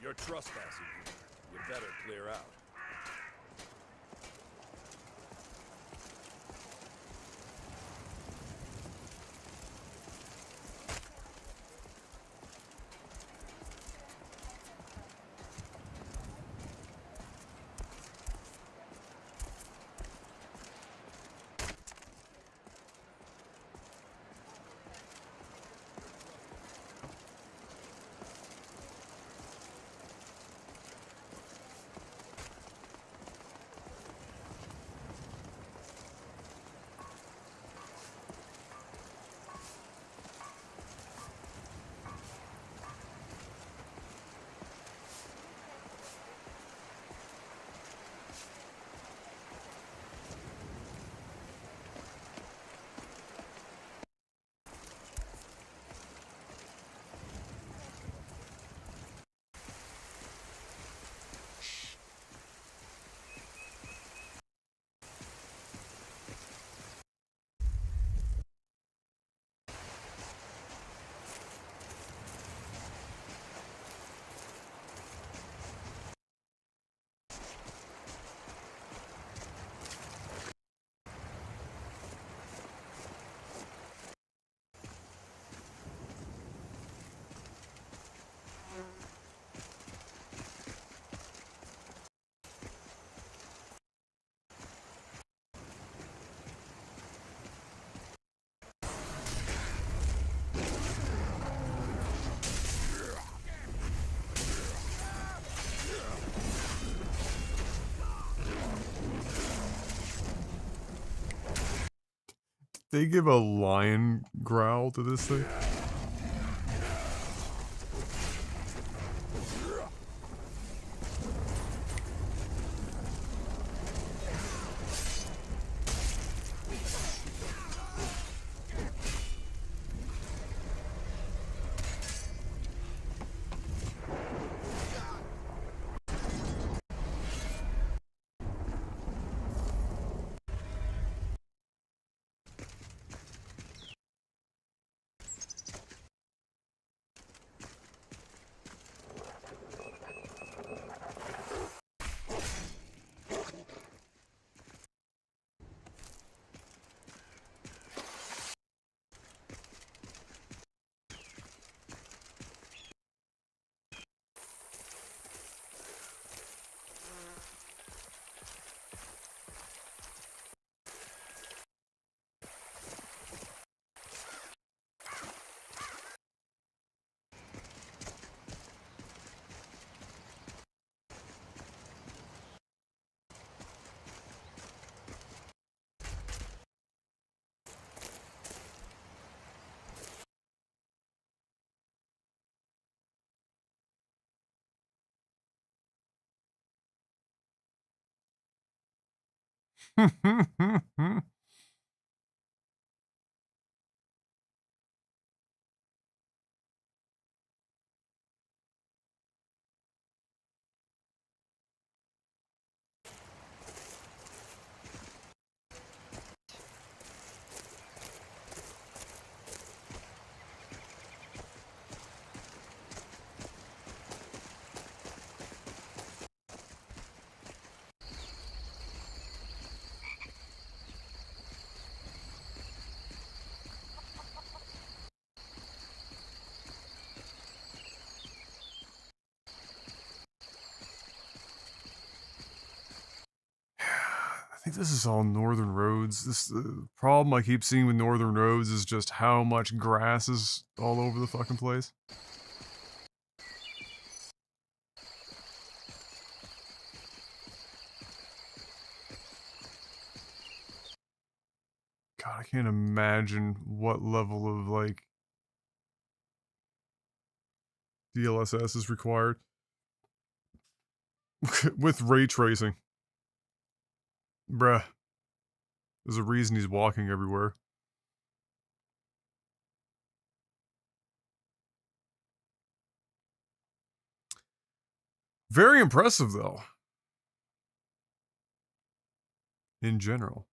You're trespassing here. You better clear out. They give a lion growl to this thing. I think this is all northern roads. This problem I keep seeing with northern roads is just how much grass is all over the fucking place. God, I can't imagine what level of like DLSS is required with ray tracing. Bruh, there's a reason he's walking everywhere. Very impressive, though. In general.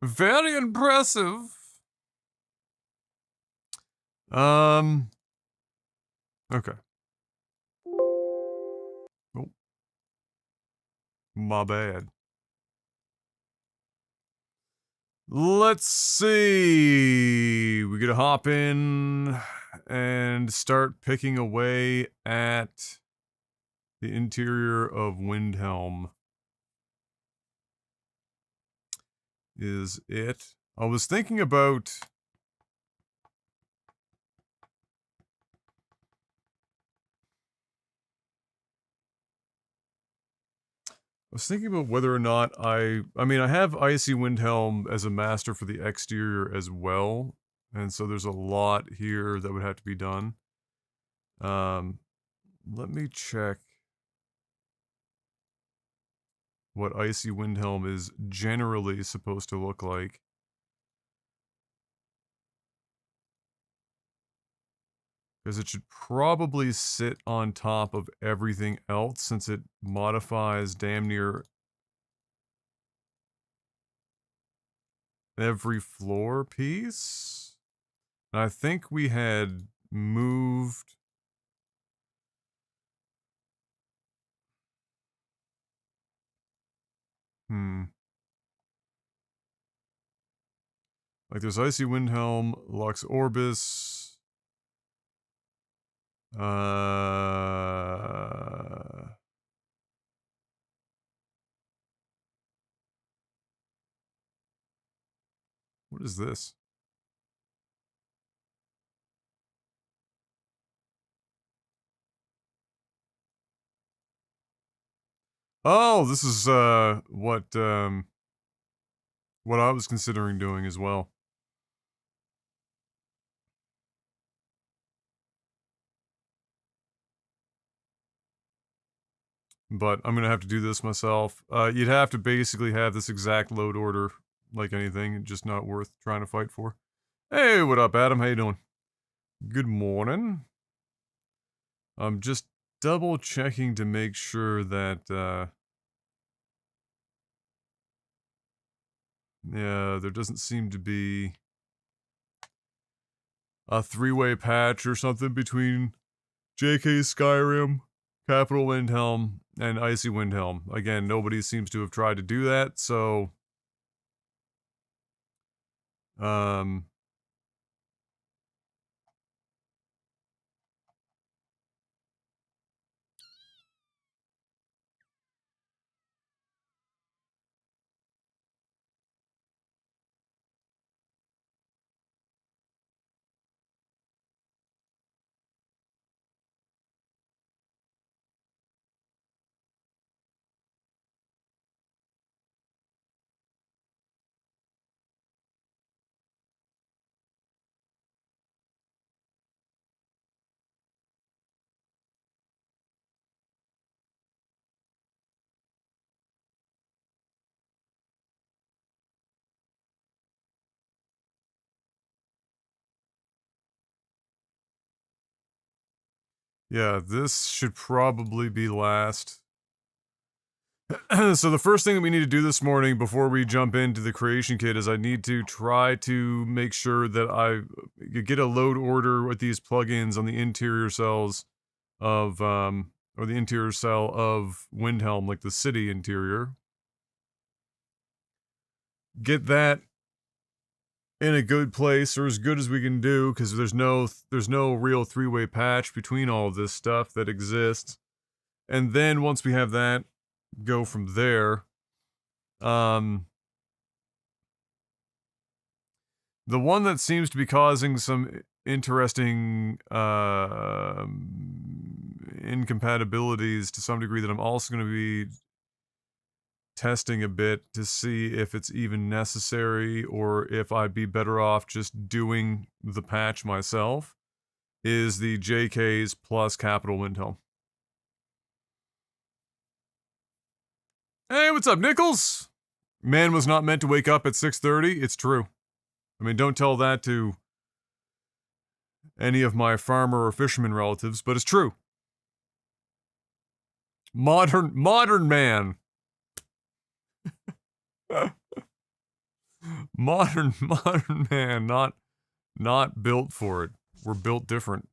Very impressive. Okay. Oh, my bad. Let's see. We gotta hop in and start picking away at the interior of Windhelm. Is it? I was thinking about... whether or not I mean, I have Icy Windhelm as a master for the exterior as well, and so there's a lot here that would have to be done. Let me check what Icy Windhelm is generally supposed to look like. Because it should probably sit on top of everything else since it modifies damn near every floor piece. And I think we had moved... Like there's Icy Windhelm, Lux Orbis. What is this? Oh, this is what I was considering doing as well. But I'm gonna have to do this myself. You'd have to basically have this exact load order, like anything, just not worth trying to fight for. Hey, what up, Adam? How you doing? Good morning. I'm just double checking to make sure that yeah, there doesn't seem to be a three-way patch or something between JK Skyrim, Capital Windhelm, and Icy Windhelm. Again, nobody seems to have tried to do that, so... yeah, this should probably be last. So the first thing that we need to do this morning before we jump into the creation kit is I need to try to make sure that I get a load order with these plugins on the interior cells of, or the interior cell of Windhelm, like the city interior. Get that in a good place, or as good as we can do, because there's no real three-way patch between all of this stuff that exists. And then once we have that, go from there. The one that seems to be causing some interesting incompatibilities to some degree that I'm also going to be testing a bit to see if it's even necessary or if I'd be better off just doing the patch myself, is the JKs plus Capital Windhelm. Hey, what's up, Nichols? Man was not meant to wake up at 6:30. It's true. I mean, don't tell that to any of my farmer or fisherman relatives, but it's true. Modern man. Modern man, not built for it. We're built different.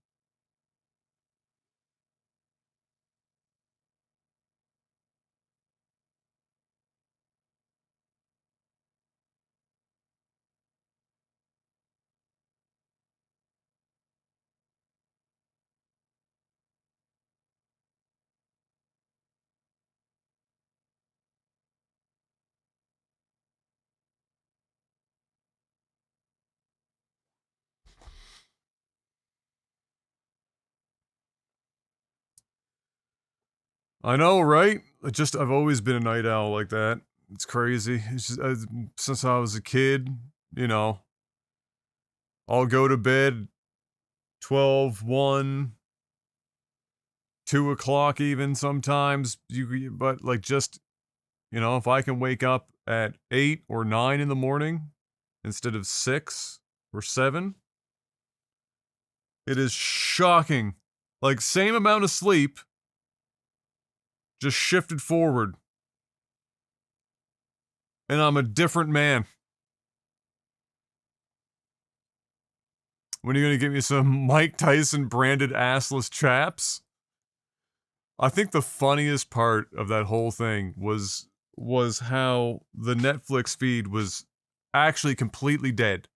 I know, right? I've always been a night owl like that. It's crazy. It's just, since I was a kid, you know, I'll go to bed 12, 1, 2 o'clock even sometimes. But like just, you know, if I can wake up at 8 or 9 in the morning instead of 6 or 7, it is shocking. Like same amount of sleep, just shifted forward. And I'm a different man. When are you gonna give me some Mike Tyson branded assless chaps? I think the funniest part of that whole thing was how the Netflix feed was actually completely dead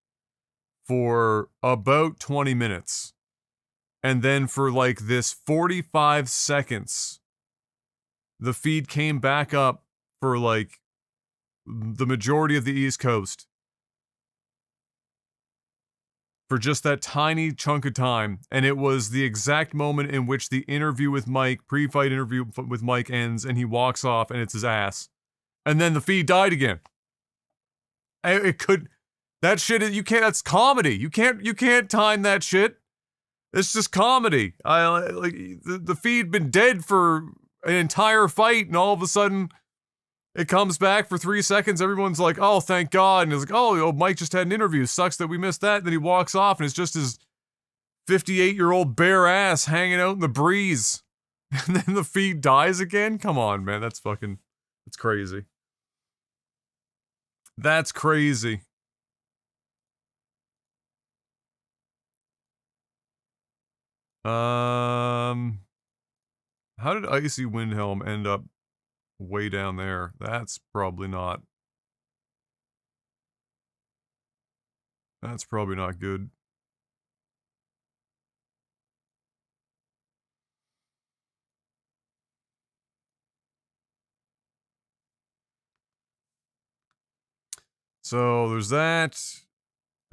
for about 20 minutes. And then for like this 45 seconds, the feed came back up for like the majority of the East Coast for just that tiny chunk of time. And it was the exact moment in which the interview with Mike, pre-fight interview with Mike ends, and he walks off and it's his ass. And then the feed died again. It could, that shit, you can't, that's comedy. You can't time that shit. It's just comedy. Like, the feed been dead for an entire fight, and all of a sudden, it comes back for 3 seconds. Everyone's like, oh, thank God. And it's like, oh, Mike just had an interview. Sucks that we missed that. And then he walks off, and it's just his 58-year-old bare ass hanging out in the breeze. And then the feed dies again? Come on, man. That's crazy. That's crazy. How did Icy Windhelm end up way down there? That's probably not good. So there's that.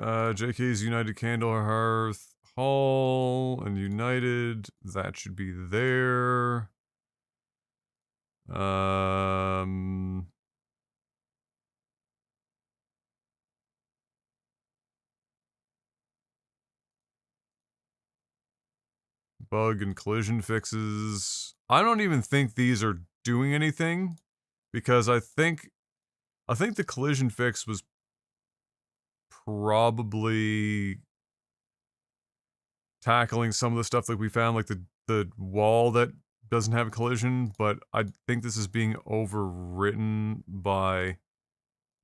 JK's United Candle Hearth Hall and United. That should be there. Bug and collision fixes. I don't even think these are doing anything because I think the collision fix was probably tackling some of the stuff that we found, like the wall that doesn't have a collision, but I think this is being overwritten by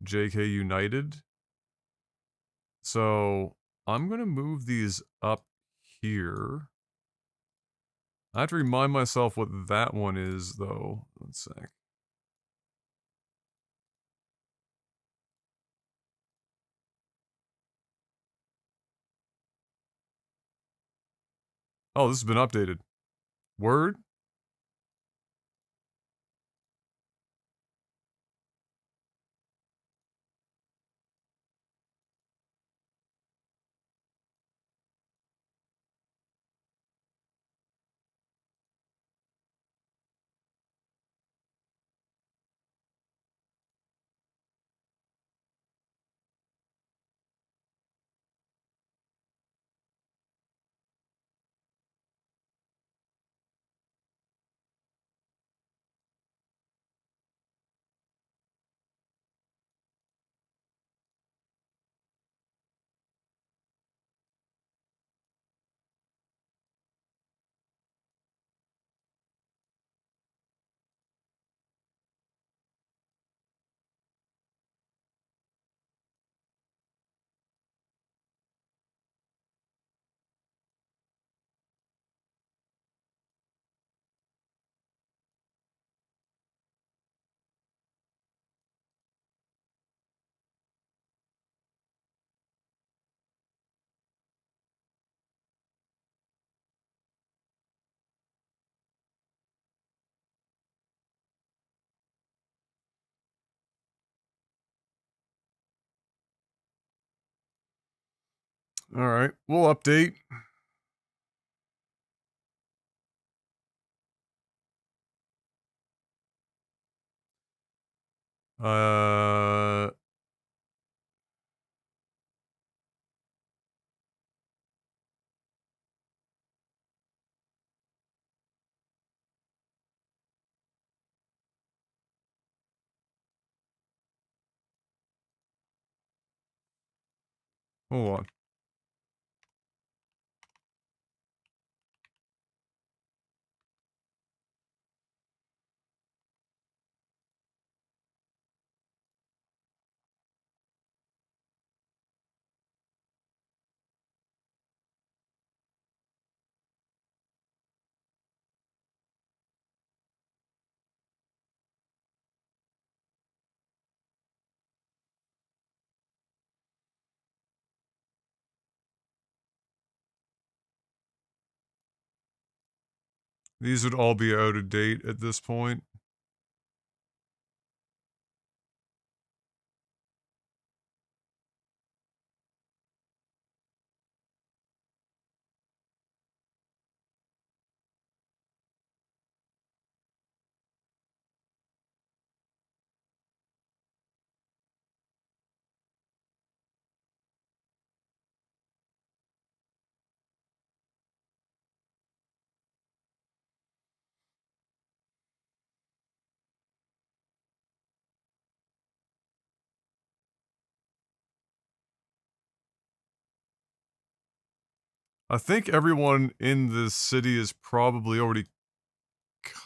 JK United. So I'm gonna move these up here. I have to remind myself what that one is, though. One sec. Oh, this has been updated. Word? Alright, we'll update. Uh... Hold on. These would all be out of date at this point. I think everyone in this city is probably already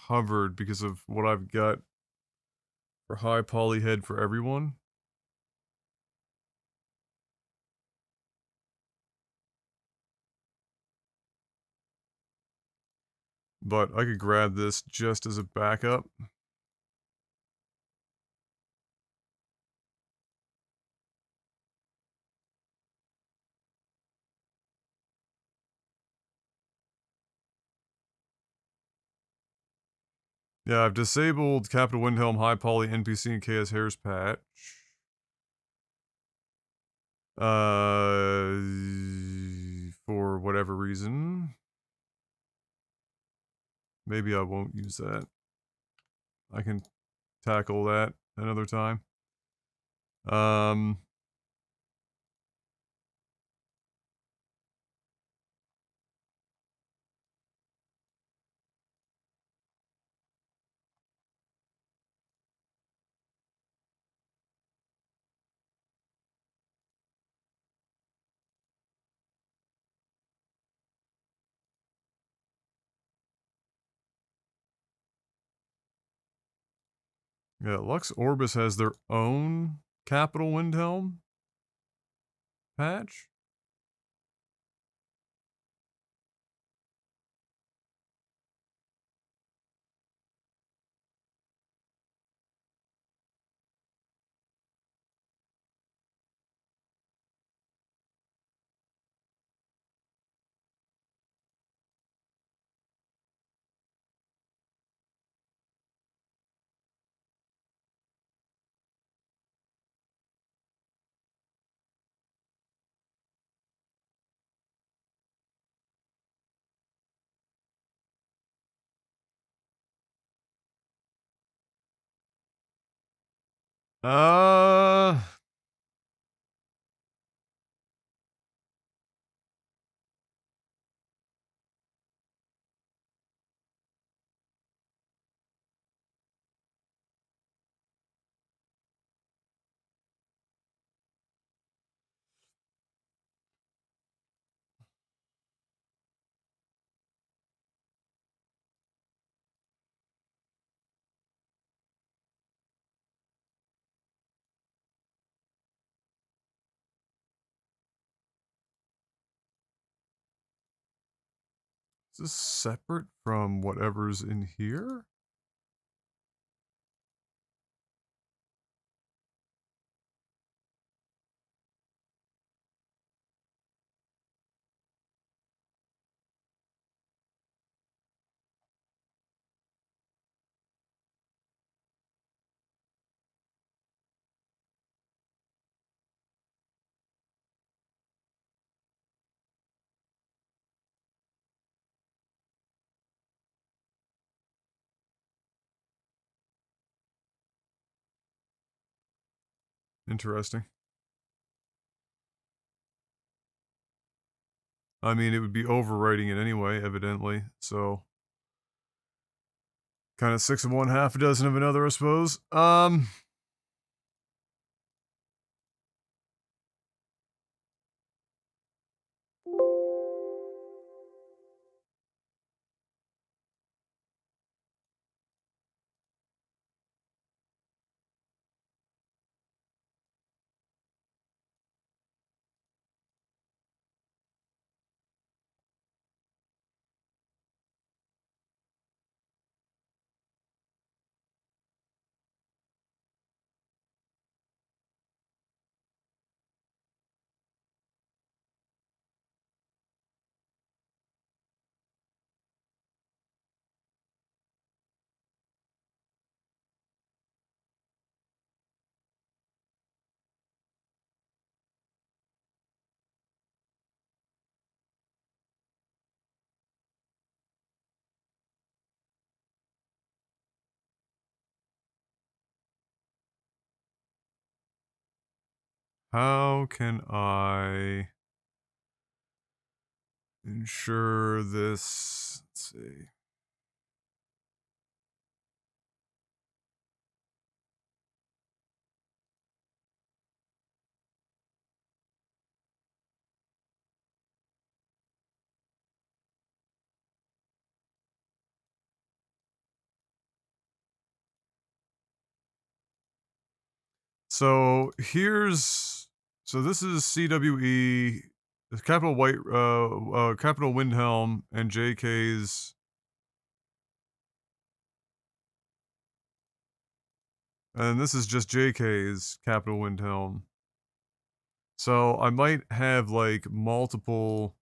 covered because of what I've got for high poly head for everyone. But I could grab this just as a backup. Yeah, I've disabled Capital Windhelm High Poly NPC and KS Hairs patch. For whatever reason. Maybe I won't use that. I can tackle that another time. Yeah, Lux Orbis has their own Capital Windhelm patch. Uh, is this separate from whatever's in here? Interesting. I mean, it would be overwriting it anyway, evidently, so... Kind of 6 of one, half a dozen of another, I suppose. How can I ensure this? Let's see. So here's this is CWE, capital capital Windhelm, and JK's. And this is just JK's capital Windhelm. So I might have like multiple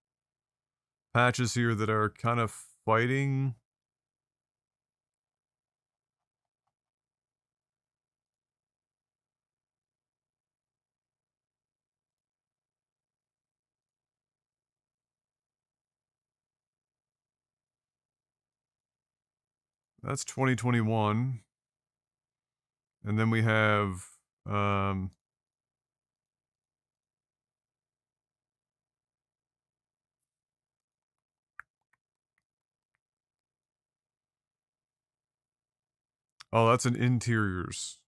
patches here that are kind of fighting. That's 2021. And then we have oh, that's an interiors.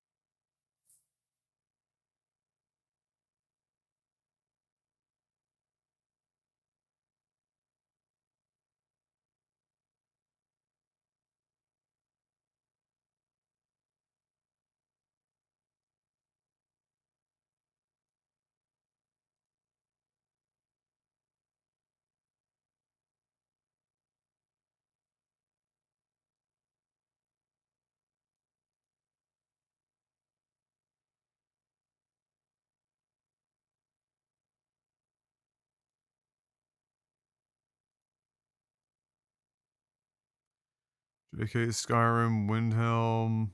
JK, Skyrim, Windhelm.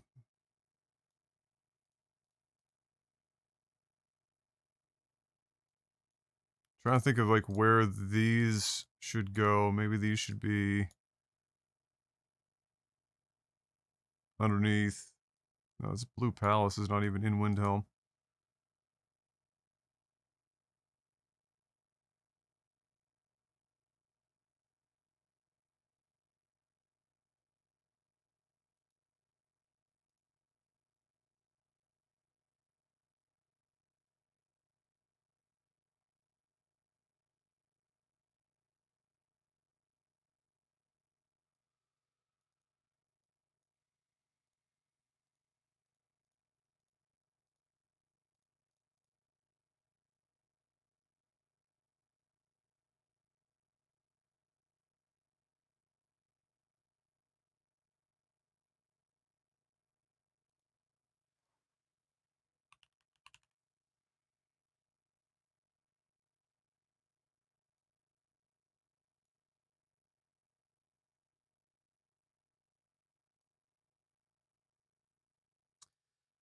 Trying to think of like where these should go. Maybe these should be underneath. No, this Blue Palace is not even in Windhelm.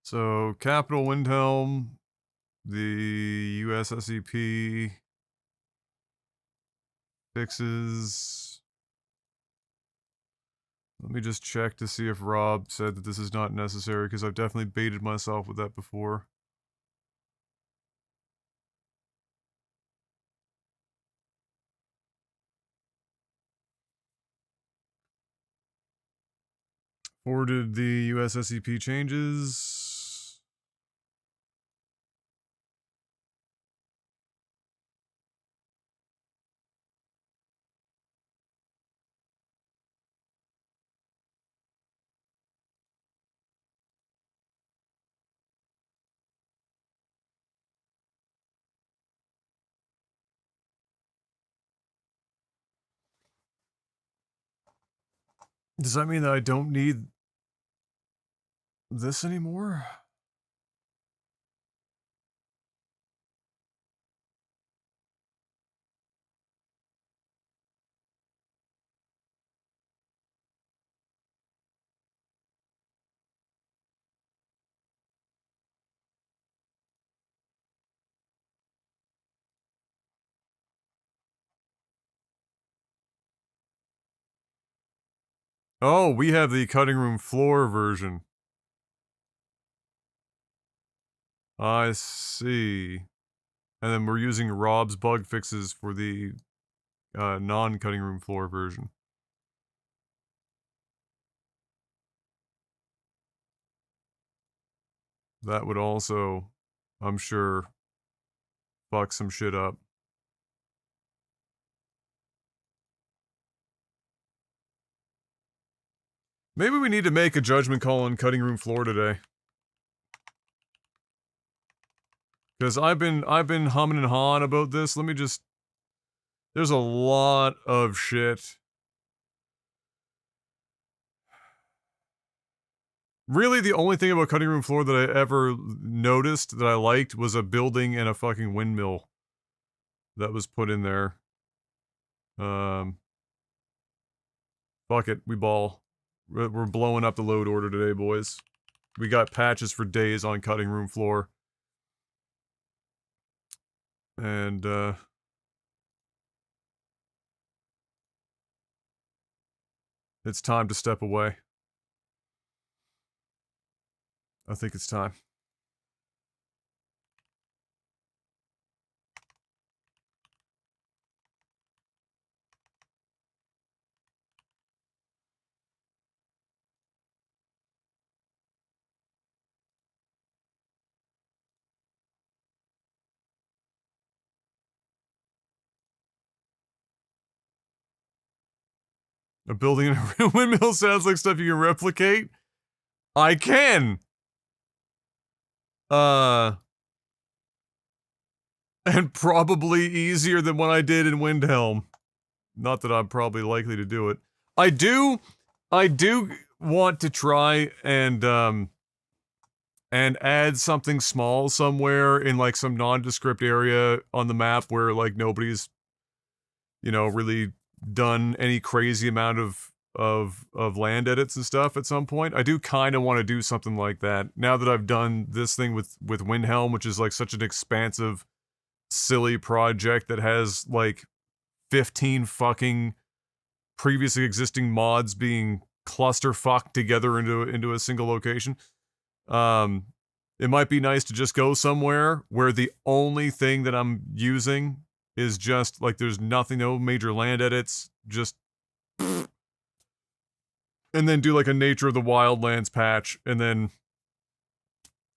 So Capital Windhelm, the USSEP fixes. Let me just check to see if Rob said that this is not necessary, because I've definitely baited myself with that before. Ordered the USSEP changes. Does that mean that I don't need this anymore? Oh, we have the cutting room floor version. I see. And then we're using Rob's bug fixes for the non-cutting room floor version. That would also, I'm sure, fuck some shit up. Maybe we need to make a judgment call on cutting room floor today. Because I've been humming and hawing about this. Let me just... There's a lot of shit. Really, the only thing about cutting room floor that I ever noticed that I liked was a building and a fucking windmill that was put in there. Fuck it, we ball. We're blowing up the load order today, boys. We got patches for days on cutting room floor. And, it's time to step away. I think it's time. A building and a windmill sounds like stuff you can replicate. I can! And probably easier than what I did in Windhelm. Not that I'm probably likely to do it. I do want to try and add something small somewhere in, like, some nondescript area on the map where, like, nobody's, you know, really done any crazy amount of land edits and stuff at some point. I do kind of want to do something like that. Now that I've done this thing with Windhelm, which is, like, such an expansive, silly project that has, like, 15 fucking previously existing mods being clusterfucked together into a single location. It might be nice to just go somewhere where the only thing that I'm using is just, like, there's nothing, no major land edits, just... And then do, like, a Nature of the Wildlands patch, and then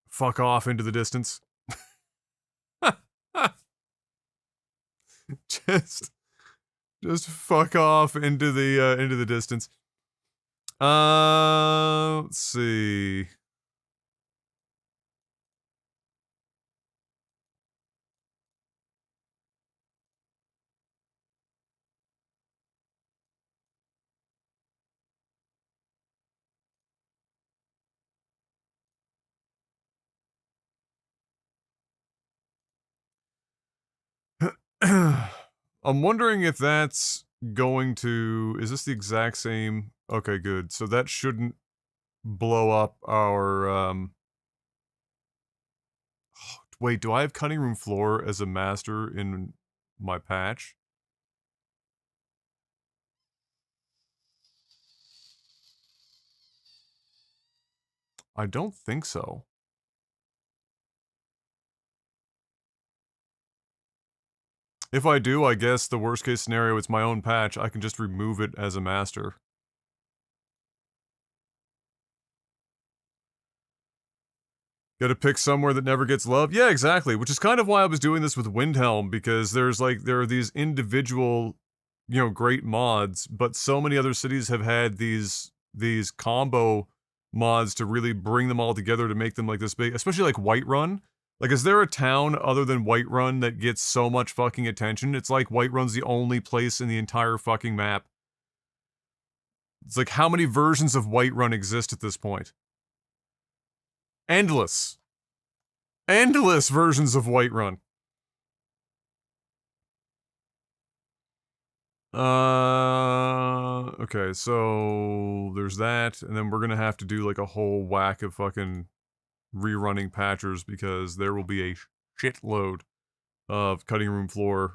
fuck off into the distance. Just fuck off into the distance. Let's see. I'm wondering if that's going to... Is this the exact same? Okay, good. So that shouldn't blow up our, Wait, do I have cutting room floor as a master in my patch? I don't think so. If I do, I guess the worst case scenario, it's my own patch. I can just remove it as a master. Gotta pick somewhere that never gets love. Yeah, exactly. Which is kind of why I was doing this with Windhelm, because there are these individual, great mods, but so many other cities have had these combo mods to really bring them all together to make them like this big, especially like Whiterun. Like, is there a town other than Whiterun that gets so much fucking attention? It's like Whiterun's the only place in the entire fucking map. It's like, how many versions of Whiterun exist at this point? Endless. Endless versions of Whiterun. Okay, so there's that, and then we're gonna have to do like a whole whack of fucking rerunning patchers because there will be a shitload of cutting room floor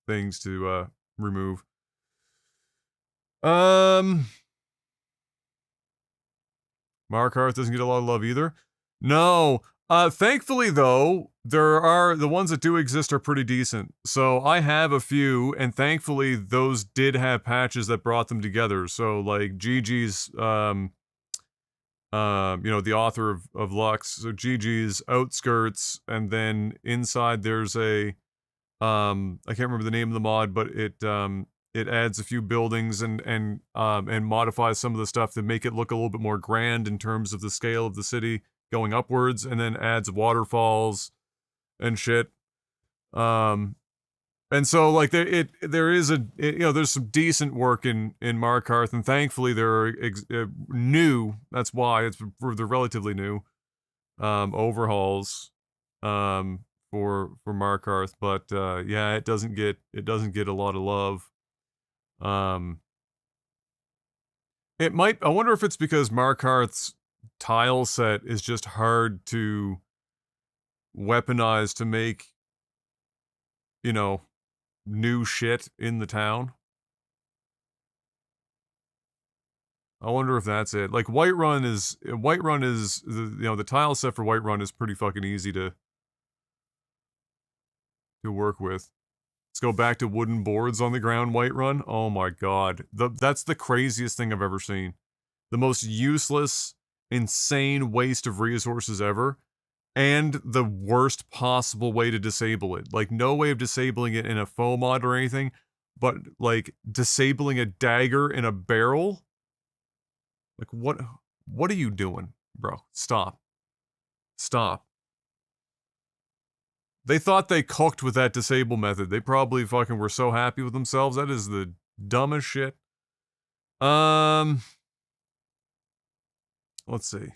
things to remove. Markarth doesn't get a lot of love either. No. Thankfully though, the ones that do exist are pretty decent. So I have a few, and thankfully those did have patches that brought them together. So like Gigi's, the author of Lux. So Gigi's Outskirts, and then inside there's a, I can't remember the name of the mod, but it adds a few buildings and modifies some of the stuff to make it look a little bit more grand in terms of the scale of the city going upwards, and then adds waterfalls and shit. And so like there's some decent work in Markarth, and thankfully there are new. That's why it's for the relatively new overhauls for Markarth, but yeah, it doesn't get a lot of love. It might. I wonder if it's because Markarth's tile set is just hard to weaponize to make, new shit in the town. I wonder if that's it. Like Whiterun is the tile set for Whiterun is pretty fucking easy to work with. Let's go back to wooden boards on the ground Whiterun. Oh my god. That's the craziest thing I've ever seen. The most useless, insane waste of resources ever, and the worst possible way to disable it. Like, no way of disabling it in a foam mod or anything, but like disabling a dagger in a barrel? Like, what are you doing, bro? Stop. Stop. They thought they cooked with that disable method. They probably fucking were so happy with themselves. That is the dumbest shit. Let's see.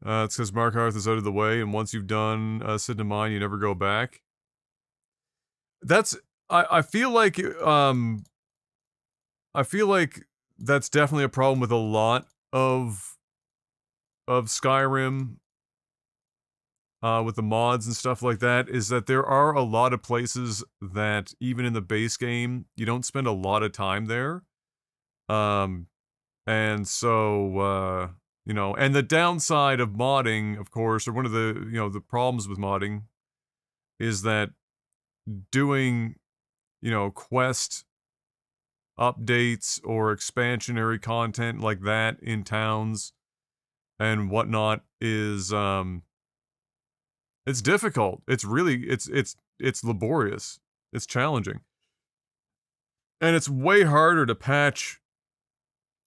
It's because Markarth is out of the way, and once you've done Sid and Mine, you never go back. I feel like that's definitely a problem with a lot of Skyrim, with the mods and stuff like that, is that there are a lot of places that even in the base game you don't spend a lot of time there. And so and the downside of modding, of course, or one of the the problems with modding is that doing quest updates or expansionary content like that in towns and whatnot is it's difficult. It's really it's laborious. It's challenging. And it's way harder to patch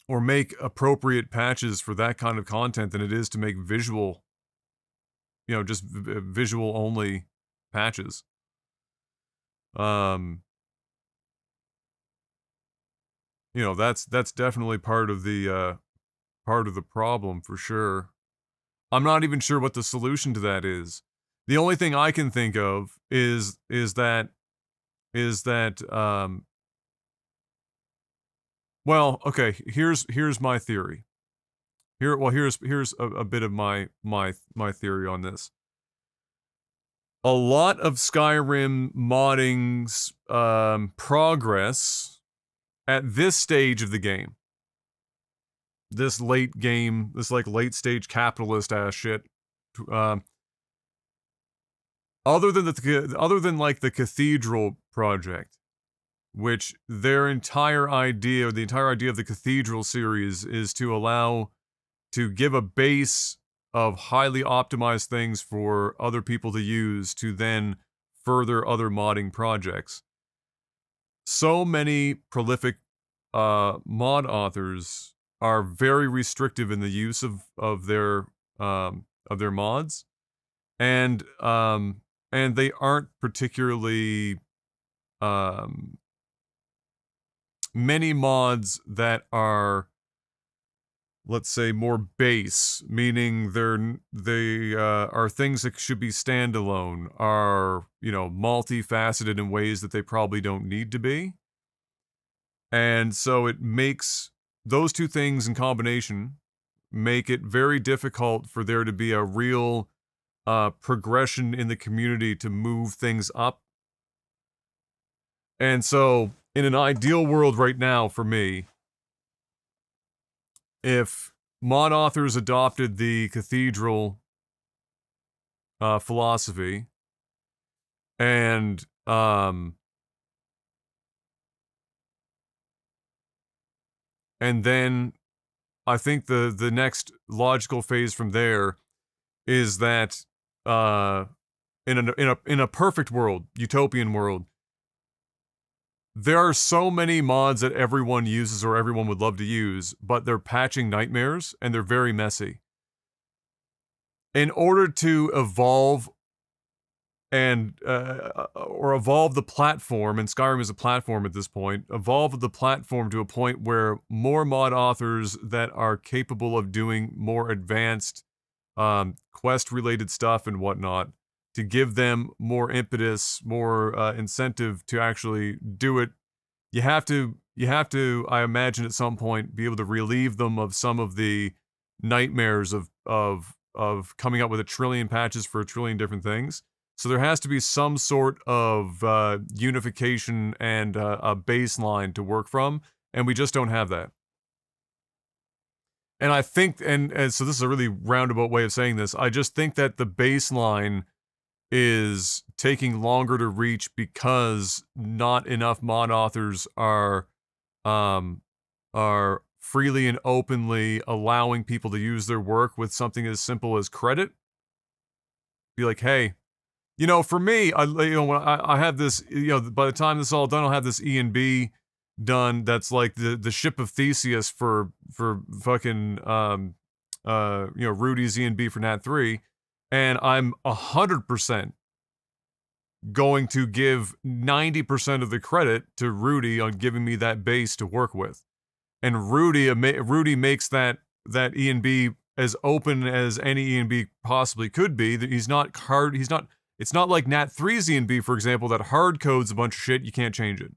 or make appropriate patches for that kind of content than it is to make visual, just visual only patches. That's definitely part of the problem for sure. I'm not even sure what the solution to that is. The only thing I can think of is that well, okay, here's my theory. Here's a bit of my theory on this. A lot of Skyrim modding's progress at this stage of the game, this late game, this like late stage capitalist ass shit, other than like the Cathedral project, which their entire idea, or the entire idea of the Cathedral series, is to give a base of highly optimized things for other people to use to then further other modding projects. So many prolific mod authors are very restrictive in the use of their mods, and they aren't particularly many mods that are, let's say, more base, meaning they are things that should be standalone, are, you know, multifaceted in ways that they probably don't need to be. And so it makes those two things in combination make it very difficult for there to be a real progression in the community to move things up. And so, in an ideal world right now for me, if mod authors adopted the Cathedral philosophy, and then I think the next logical phase from there is that in a perfect world, utopian world, there are so many mods that everyone uses or everyone would love to use, but they're patching nightmares and they're very messy. In order to evolve and or evolve the platform, and Skyrim is a platform at this point, evolve the platform to a point where more mod authors that are capable of doing more advanced quest related stuff and whatnot, to give them more impetus, more incentive to actually do it. You have to, I imagine, at some point be able to relieve them of some of the nightmares of coming up with a trillion patches for a trillion different things. So there has to be some sort of unification and a baseline to work from, and we just don't have that. And I think, and so this is a really roundabout way of saying this, I just think that the baseline is taking longer to reach because not enough mod authors um, are freely and openly allowing people to use their work with something as simple as credit. Be like, hey, you know, for me, when I have this, you know, by the time this is all done, I'll have this E and B done. That's like the ship of Theseus for fucking you know, Rudy's E and B for Nat 3, and I'm 100% going to give 90% of the credit to Rudy on giving me that base to work with. And Rudy makes that E and B as open as any E and B possibly could be. That he's not hard. He's not. It's not like Nat 3's E and B, for example, that hard codes a bunch of shit. You can't change it.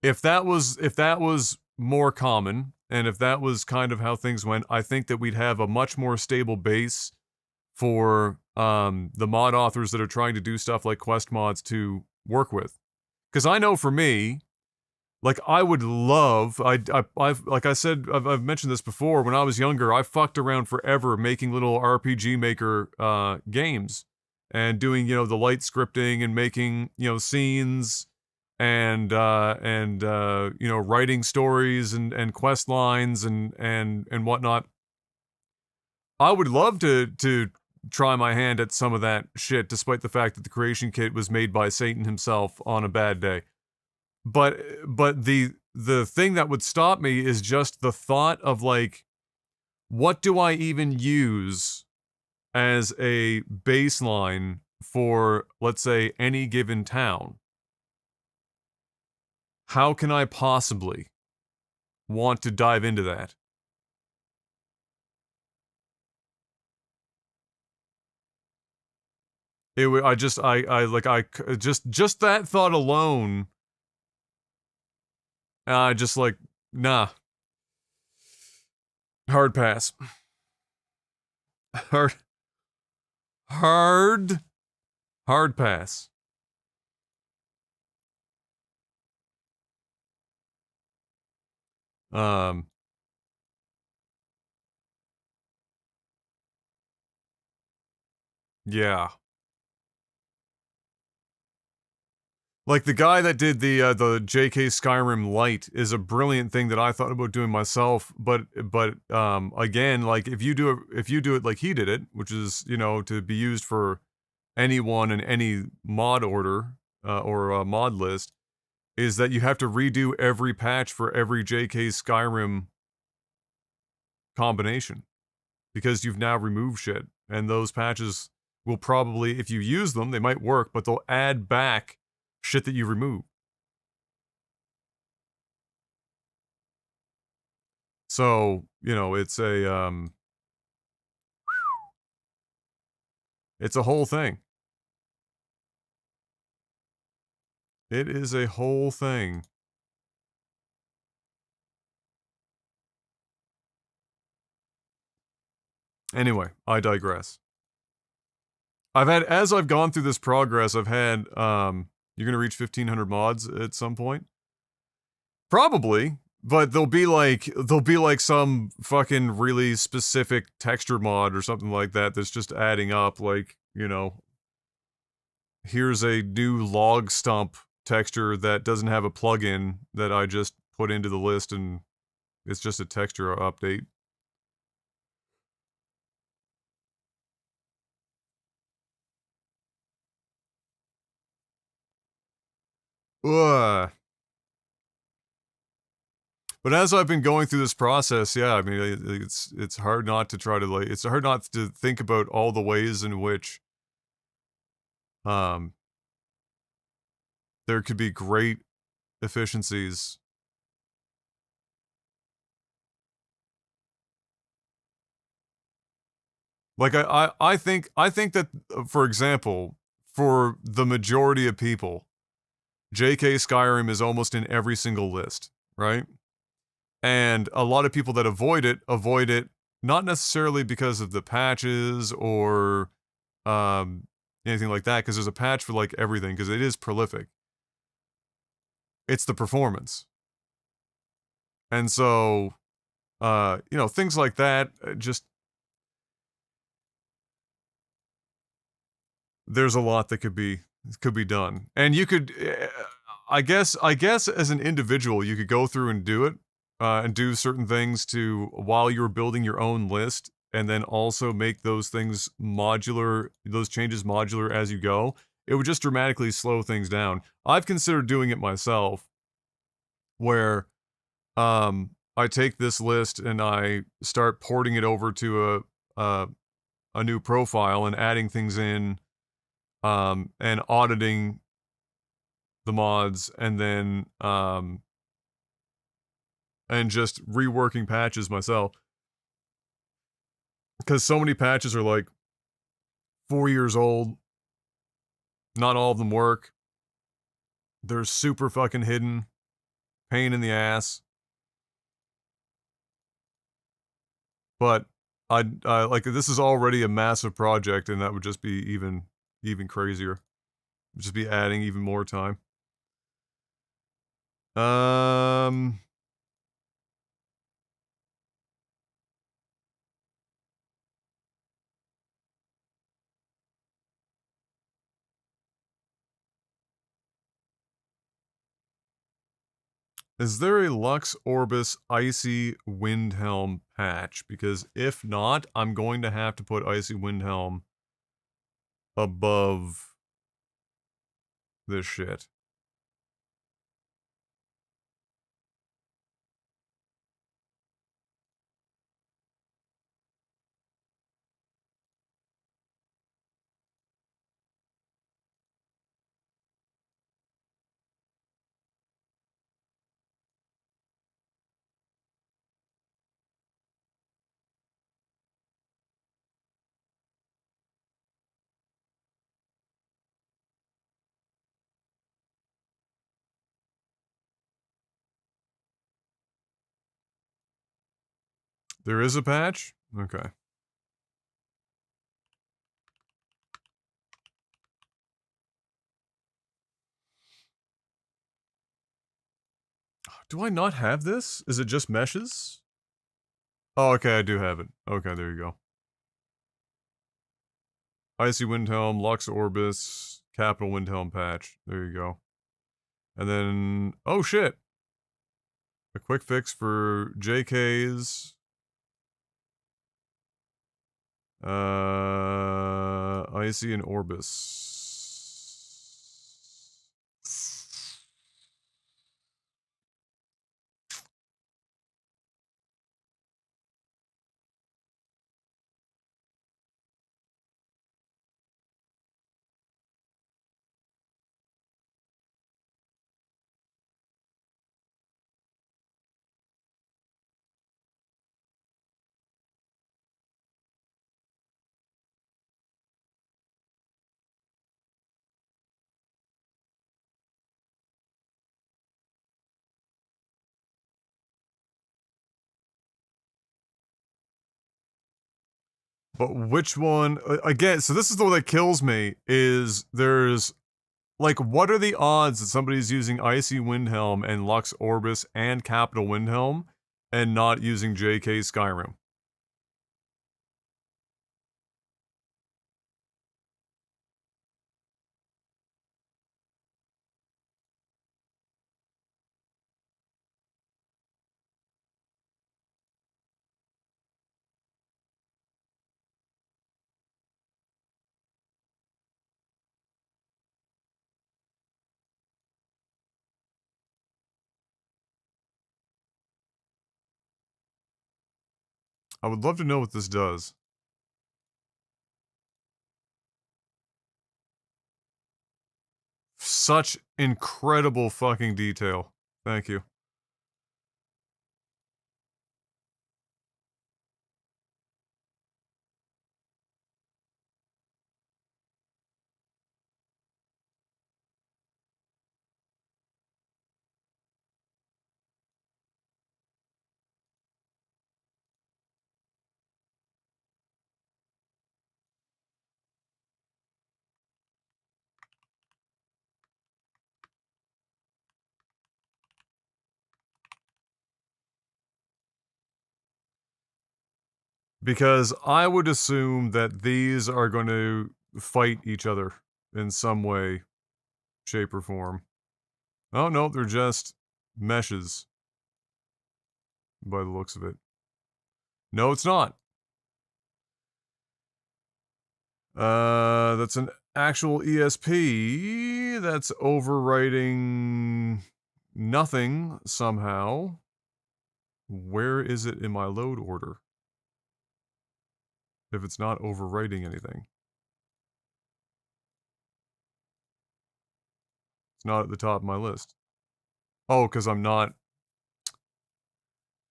If that was more common, and if that was kind of how things went, I think that we'd have a much more stable base for the mod authors that are trying to do stuff like quest mods to work with. Because I know for me, like, I would love, I've like I said, I've mentioned this before, when I was younger, I fucked around forever making little RPG Maker games and doing, you know, the light scripting and making, you know, scenes and you know, writing stories and quest lines and whatnot. I would love to try my hand at some of that shit, despite the fact that the creation kit was made by Satan himself on a bad day. But the thing that would stop me is just the thought of, like, what do I even use as a baseline for, let's say, any given town? How can I possibly want to dive into that? It would, just that thought alone, I just like, nah, hard pass. Hard, hard, hard pass. Um, yeah. Like the guy that did the JK Skyrim Lite is a brilliant thing that I thought about doing myself, but again, like if you do it like he did it, which is, you know, to be used for anyone in any mod order or mod list, is that you have to redo every patch for every JK Skyrim combination because you've now removed shit, and those patches will probably, if you use them, they might work, but they'll add back shit that you remove. So, you know, it's a whole thing. It is a whole thing. Anyway, I digress. As I've gone through this progress, I've had, you're gonna reach 1,500 mods at some point? Probably, but there'll be like some fucking really specific texture mod or something like that that's just adding up, like, you know, here's a new log stump texture that doesn't have a plugin that I just put into the list, and it's just a texture update. Ugh. But as I've been going through this process, yeah, I mean, it's hard not to try to like, it's hard not to think about all the ways in which um there could be great efficiencies. Like I think that for example, for the majority of people, JK Skyrim is almost in every single list, right? And a lot of people that avoid it not necessarily because of the patches or um anything like that, because there's a patch for like everything, because it is prolific. It's the performance. And so you know, things like that, just there's a lot that could be done. And you could I guess as an individual you could go through and do it and do certain things to while you're building your own list, and then also make those things modular, those changes modular as you go. It would just dramatically slow things down. I've considered doing it myself where I take this list and I start porting it over to a new profile and adding things in, and auditing the mods, and then and just reworking patches myself, because so many patches are like 4 years old. Not all of them work. They're super fucking hidden, pain in the ass. But I like, this is already a massive project, and that would just be even crazier. Just be adding even more time. Um, is there a Lux Orbis Icy Windhelm patch? Because if not, I'm going to have to put Icy Windhelm above this shit. There is a patch? Okay. Do I not have this? Is it just meshes? Oh, okay, I do have it. Okay, there you go. Icy Windhelm, Lux Orbis, Capital Windhelm patch. There you go. And then, oh shit! A quick fix for JK's. Icy and Orbis. But which one, again, so this is the one that kills me, is there's, like, what are the odds that somebody's using Icy Windhelm and Lux Orbis and Capital Windhelm and not using JK Skyrim? I would love to know what this does. Such incredible fucking detail. Thank you. Because I would assume that these are going to fight each other in some way, shape, or form. Oh no, they're just meshes by the looks of it. No, it's not. That's an actual ESP that's overwriting nothing somehow. Where is it in my load order? If it's not overwriting anything. It's not at the top of my list. Oh, because I'm not.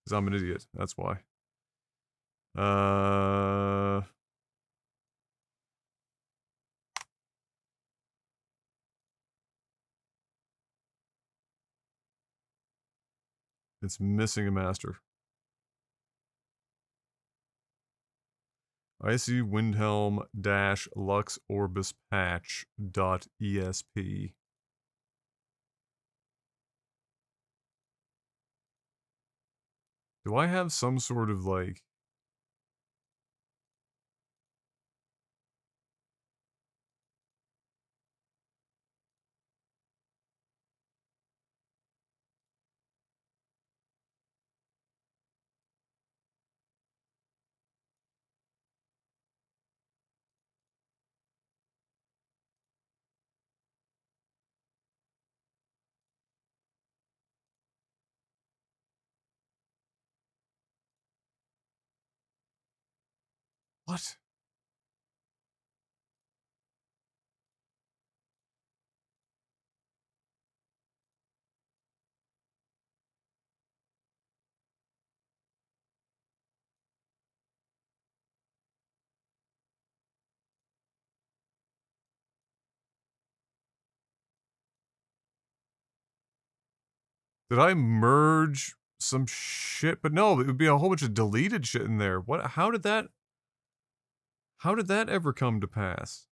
Because I'm an idiot. That's why. It's missing a master. Icy Windhelm dash Lux Orbis patch dot ESP. Do I have some sort of like... What? Did I merge some shit? But no, it would be a whole bunch of deleted shit in there. What? How did that ever come to pass?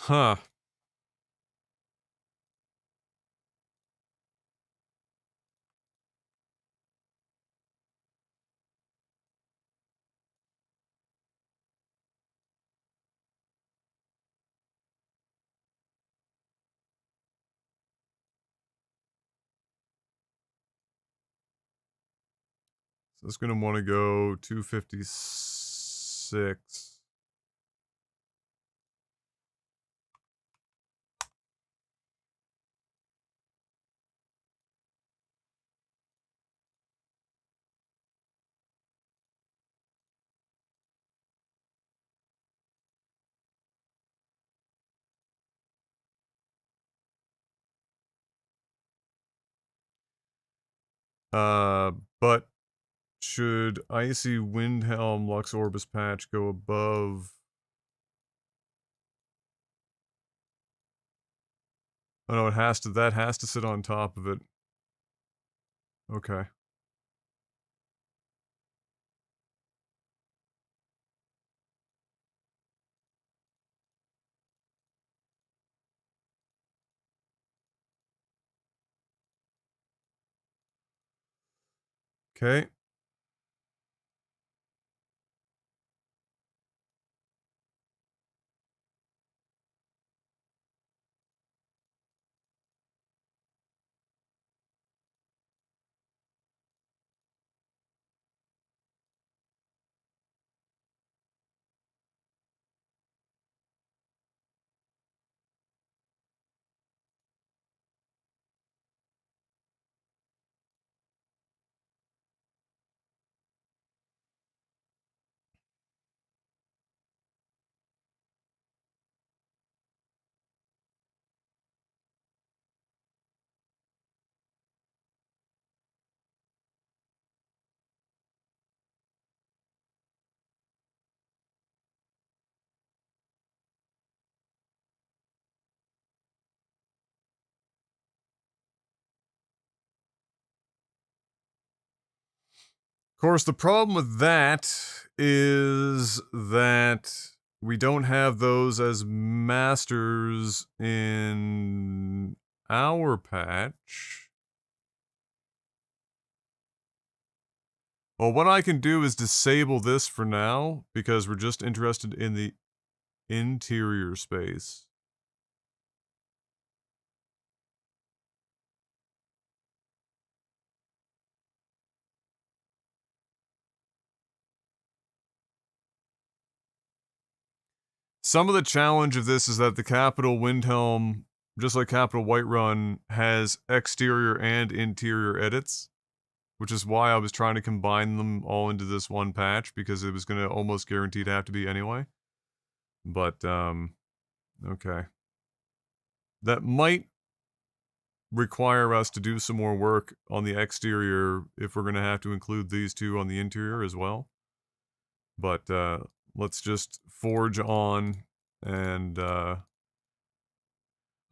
Huh. So it's going to want to go 256. But should Icy Windhelm Lux Orbis patch go above? Oh no, it has to. That has to sit on top of it. Okay. Okay. Of course, the problem with that is that we don't have those as masters in our patch. Well, what I can do is disable this for now, because we're just interested in the interior space. Some of the challenge of this is that the Capital Windhelm, just like Capital Whiterun, has exterior and interior edits, which is why I was trying to combine them all into this one patch, because it was going to almost guaranteed have to be anyway. But, okay. That might require us to do some more work on the exterior if we're going to have to include these two on the interior as well. But, let's just forge on and, I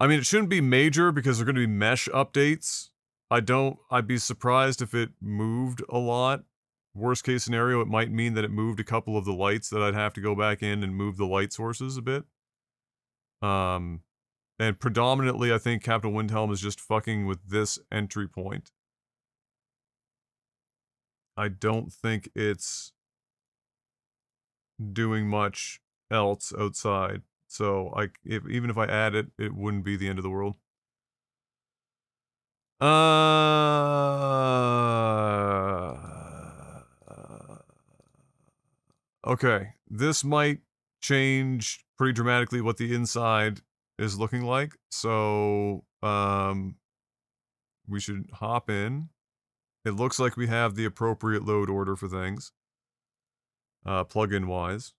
mean, it shouldn't be major because they're going to be mesh updates. I'd be surprised if it moved a lot. Worst case scenario, it might mean that it moved a couple of the lights that I'd have to go back in and move the light sources a bit. And predominantly, I think Capital Windhelm is just fucking with this entry point. I don't think it's doing much else outside. So even if I add it, it wouldn't be the end of the world. Okay, this might change pretty dramatically what the inside is looking like. So, we should hop in. It looks like we have the appropriate load order for things, plugin wise.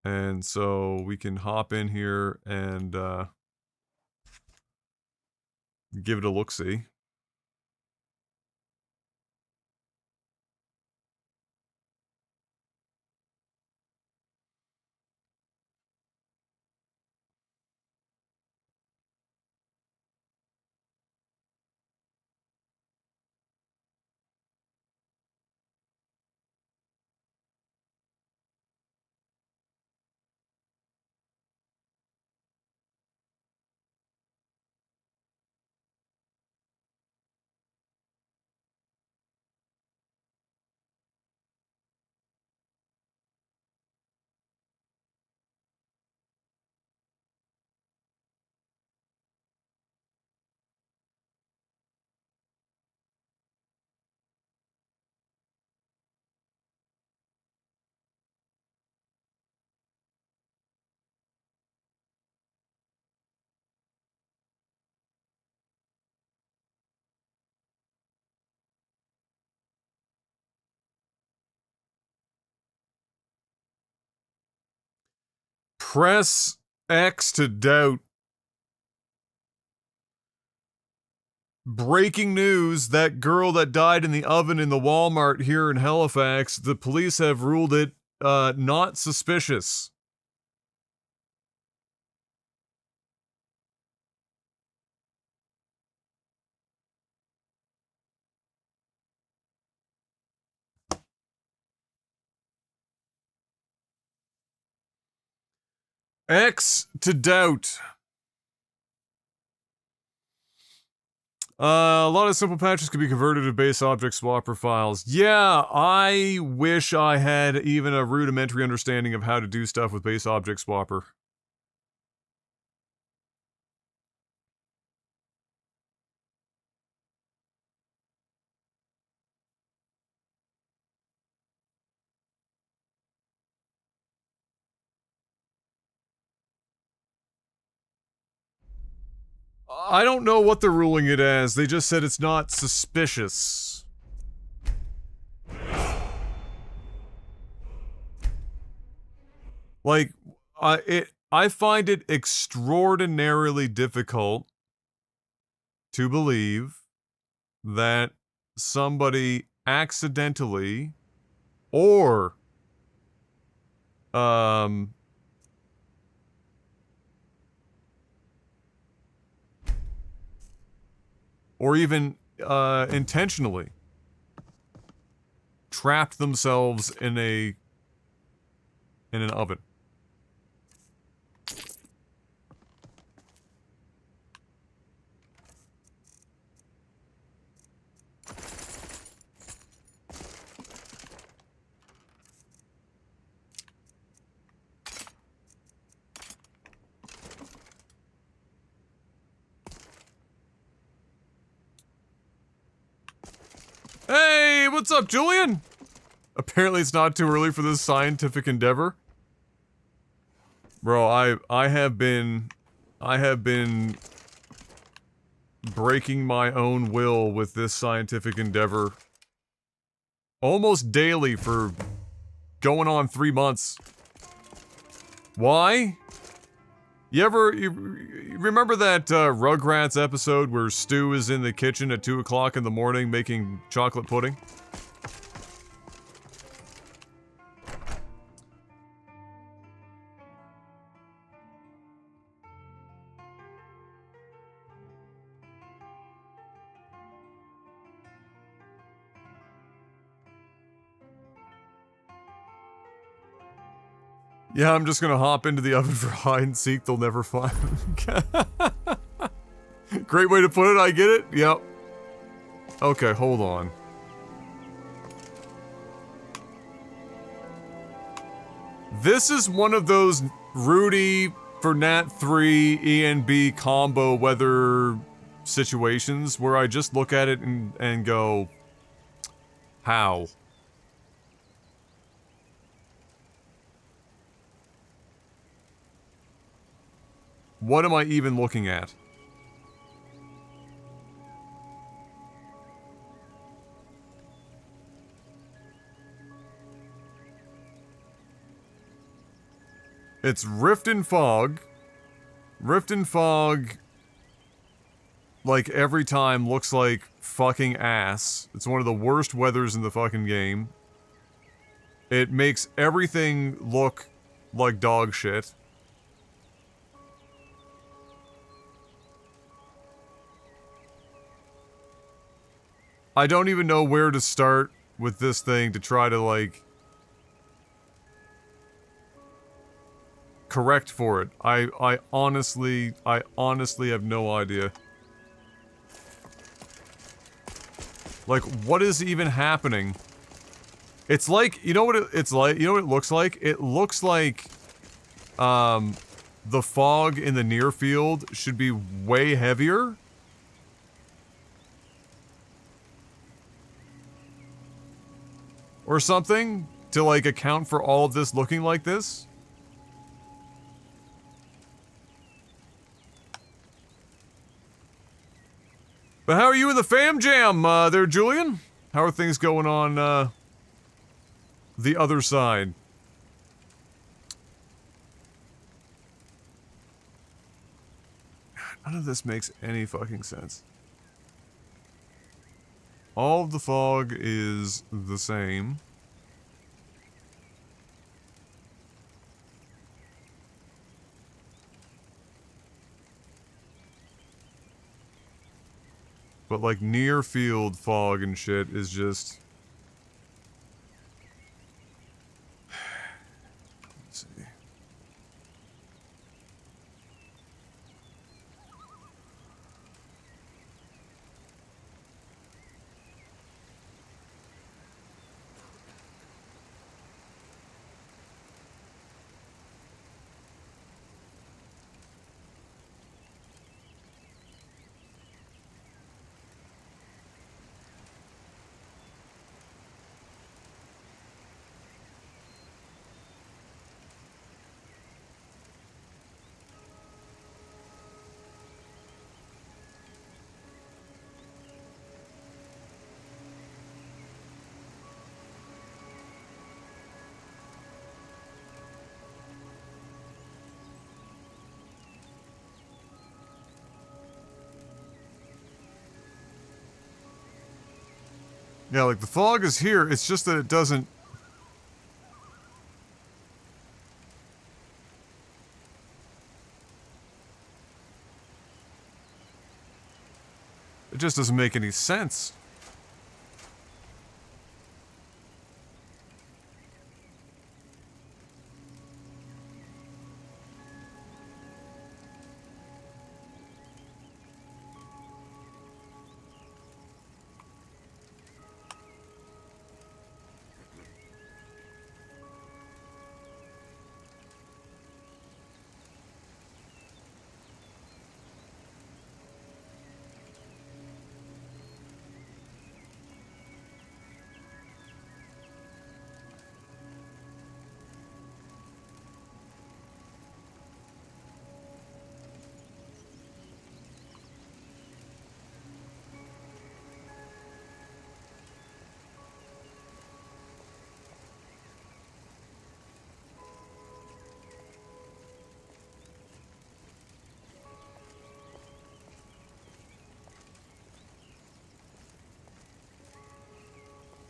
And so we can hop in here and give it a look-see. Press X to doubt. Breaking news, that girl that died in the oven in the Walmart here in Halifax, the police have ruled it not suspicious. X to doubt. A lot of simple patches could be converted to base object swapper files. Yeah, I wish I had even a rudimentary understanding of how to do stuff with base object swapper. I don't know what they're ruling it as. They just said it's not suspicious. Like, I find it extraordinarily difficult to believe that somebody accidentally or even intentionally trapped themselves in an oven. Hey, what's up, Julian? Apparently it's not too early for this scientific endeavor. Bro, I have been breaking my own will with this scientific endeavor almost daily for going on 3 months. Why? You remember that Rugrats episode where Stu is in the kitchen at 2 o'clock in the morning making chocolate pudding? Yeah, I'm just gonna hop into the oven for hide and seek, they'll never find. Great way to put it, I get it, yep. Okay, hold on. This is one of those Rudy for Nat 3 ENB combo weather situations where I just look at it and go, how? What am I even looking at? It's Rift and Fog. Rift and Fog, like, every time looks like fucking ass. It's one of the worst weathers in the fucking game. It makes everything look like dog shit. I don't even know where to start with this thing to try to, like, correct for it. I honestly have no idea. Like, what is even happening? It's like, you know what it's like? You know what it looks like? It looks like, the fog in the near field should be way heavier. Or something, to, like, account for all of this looking like this. But how are you in the fam jam, there, Julian? How are things going on, the other side? None of this makes any fucking sense. All of the fog is the same. But like near field fog and shit is just... Let's see. Yeah, like the fog is here, it's just that it doesn't... It just doesn't make any sense.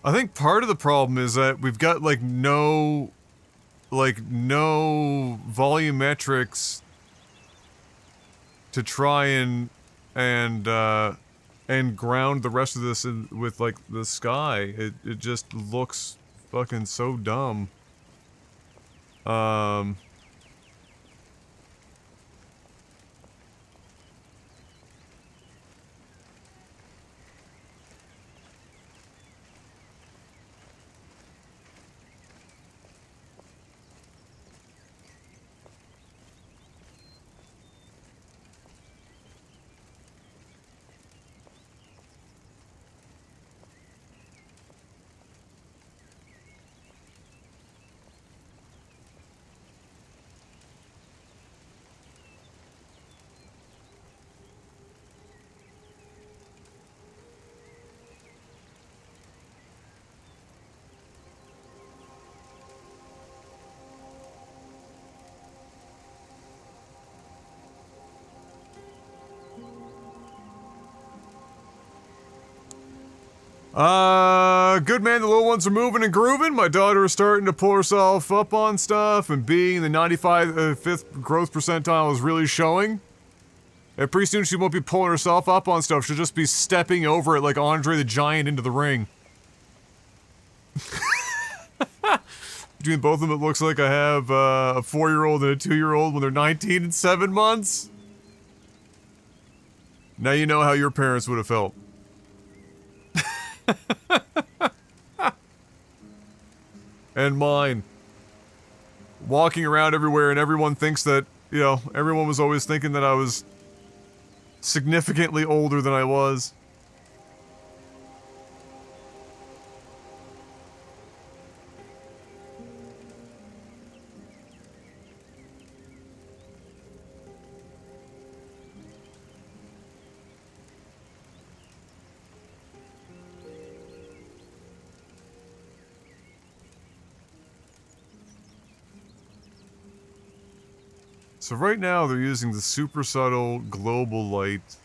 I think part of the problem is that we've got like no volumetrics to try and ground the rest of this in with like the sky. It just looks fucking so dumb. Good man, the little ones are moving and grooving. My daughter is starting to pull herself up on stuff, and being the 95th growth percentile is really showing. And pretty soon she won't be pulling herself up on stuff, she'll just be stepping over it like Andre the Giant into the ring. Between both of them, it looks like I have a 4-year-old and a 2-year-old when they're 19 and 7 months. Now you know how your parents would have felt. And mine. Walking around everywhere and everyone thinks that, you know, everyone was always thinking that I was significantly older than I was. So right now they're using the super subtle global light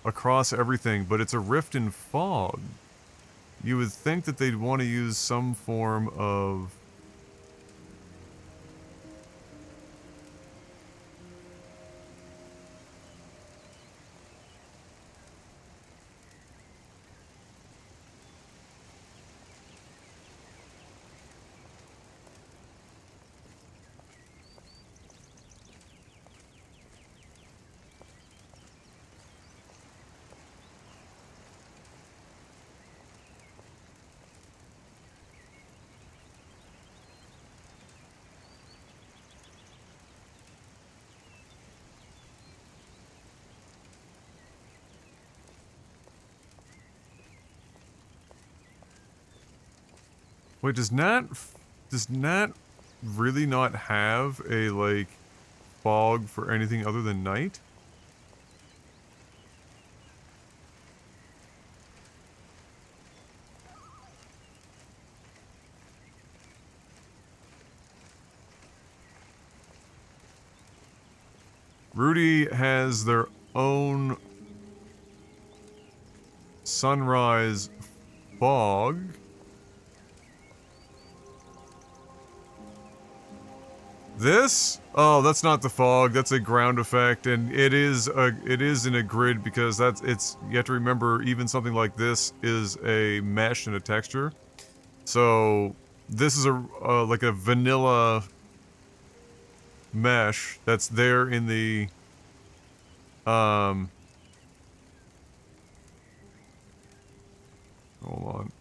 across everything, but it's a rift in fog. You would think that they'd want to use some form of... Wait, does Nat really not have a, like, fog for anything other than night? Rudy has their own sunrise fog. This? Oh, that's not the fog. That's a ground effect, and it is in a grid because you have to remember even something like this is a mesh and a texture. So this is like a vanilla mesh that's there in the hold on.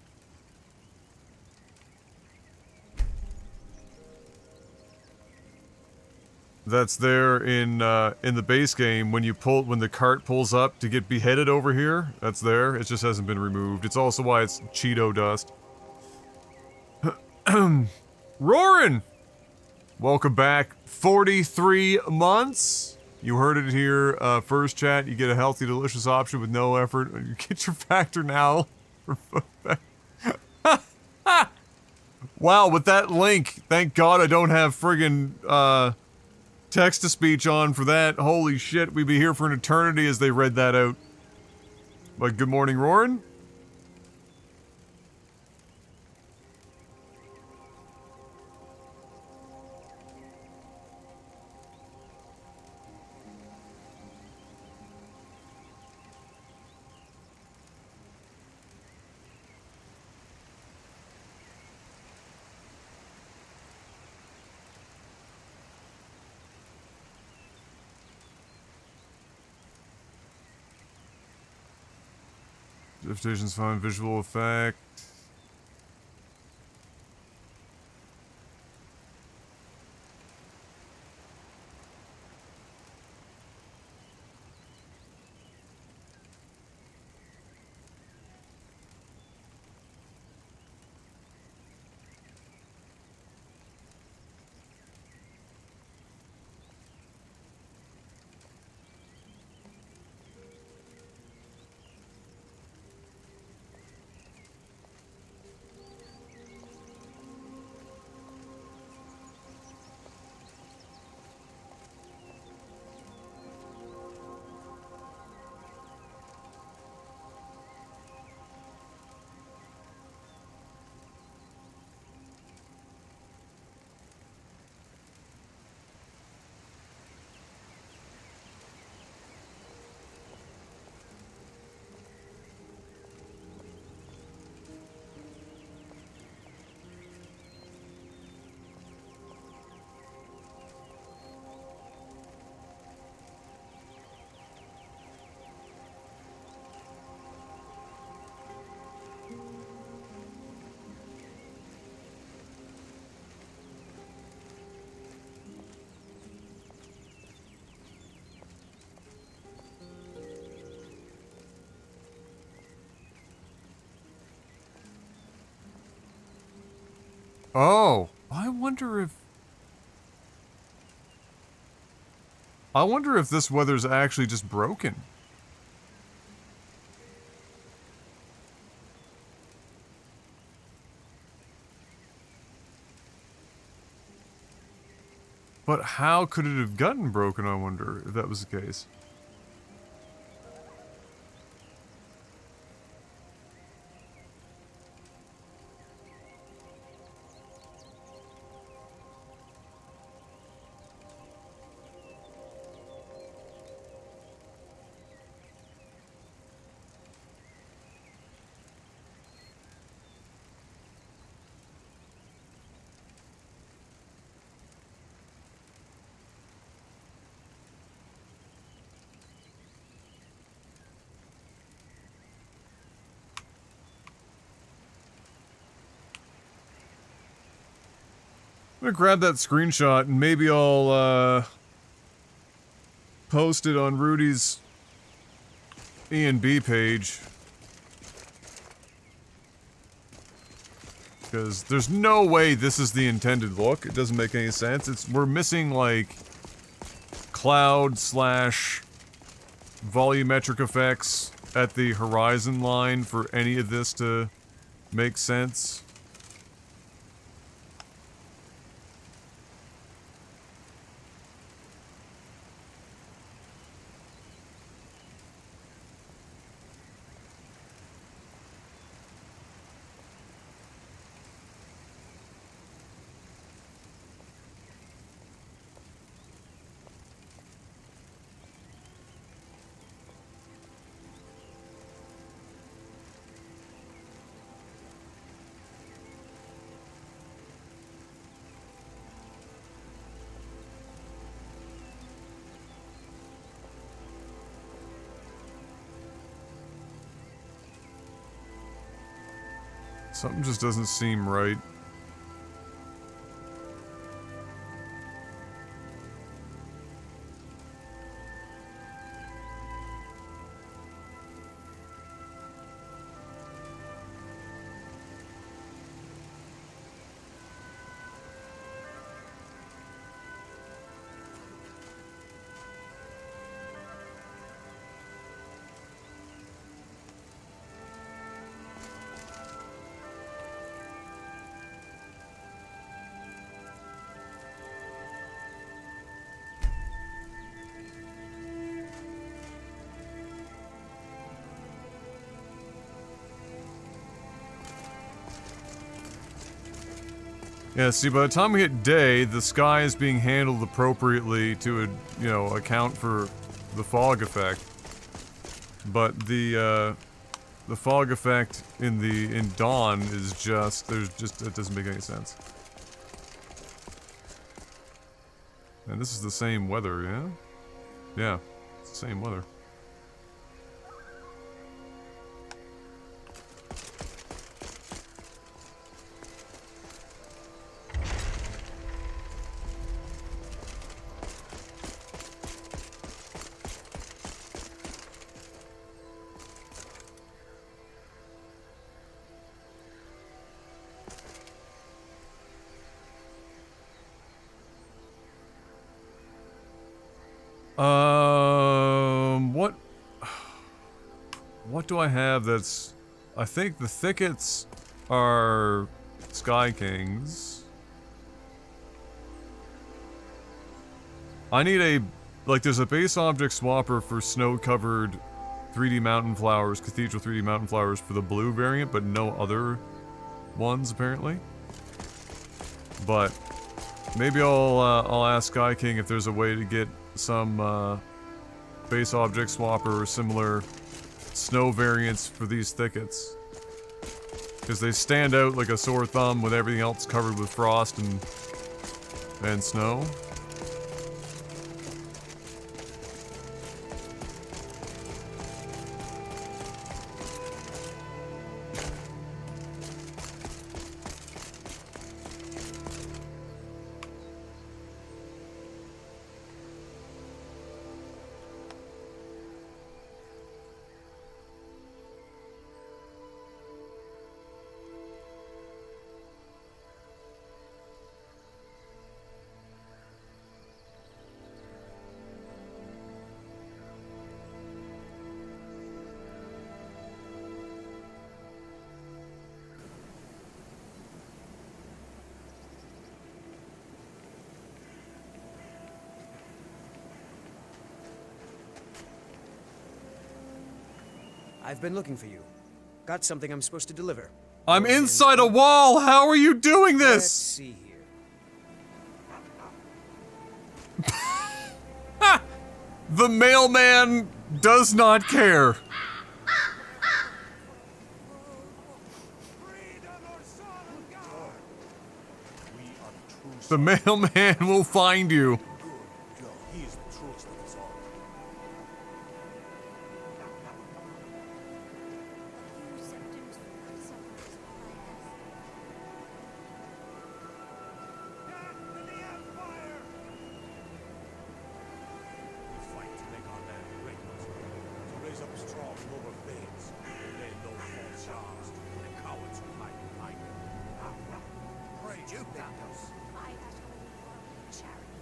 That's there in the base game when the cart pulls up to get beheaded over here. That's there. It just hasn't been removed. It's also why it's Cheeto dust. Roarin'! Welcome back. 43 months. You heard it here first, chat. You get a healthy, delicious option with no effort. You get your factor now. Wow, with that link, thank God I don't have friggin' text-to-speech on for that. Holy shit, we'd be here for an eternity as they read that out. But good morning, Roarin'. Station's fine, visual effect. Oh, I wonder if this weather's actually just broken. But how could it have gotten broken, I wonder, if that was the case? I'm gonna grab that screenshot and maybe I'll, post it on Rudy's E&B page. Because there's no way this is the intended look. It doesn't make any sense. We're missing, like, cloud slash volumetric effects at the horizon line for any of this to make sense. Something just doesn't seem right. Yeah, see, by the time we hit day, the sky is being handled appropriately to, you know, account for the fog effect. But the fog effect in dawn is just, it doesn't make any sense. And this is the same weather, yeah? Yeah, it's the same weather. What do I have that's... I think the thickets are Sky Kings. I need a... like, there's a base object swapper for snow-covered 3D mountain flowers, cathedral 3D mountain flowers for the blue variant, but no other ones, apparently. But maybe I'll ask Sky King if there's a way to get some, base object swapper or similar snow variants for these thickets. Because they stand out like a sore thumb with everything else covered with frost and snow. I've been looking for you. Got something I'm supposed to deliver. I'm inside a wall! How are you doing Let's this? see here. The mailman does not care. The mailman will find you. He is the truest of us all. We fight to make our land great, to raise up strong, noble veins, and lay low false shards, and cowards who hide behind them. Pray you Thanos. I ask only for charity.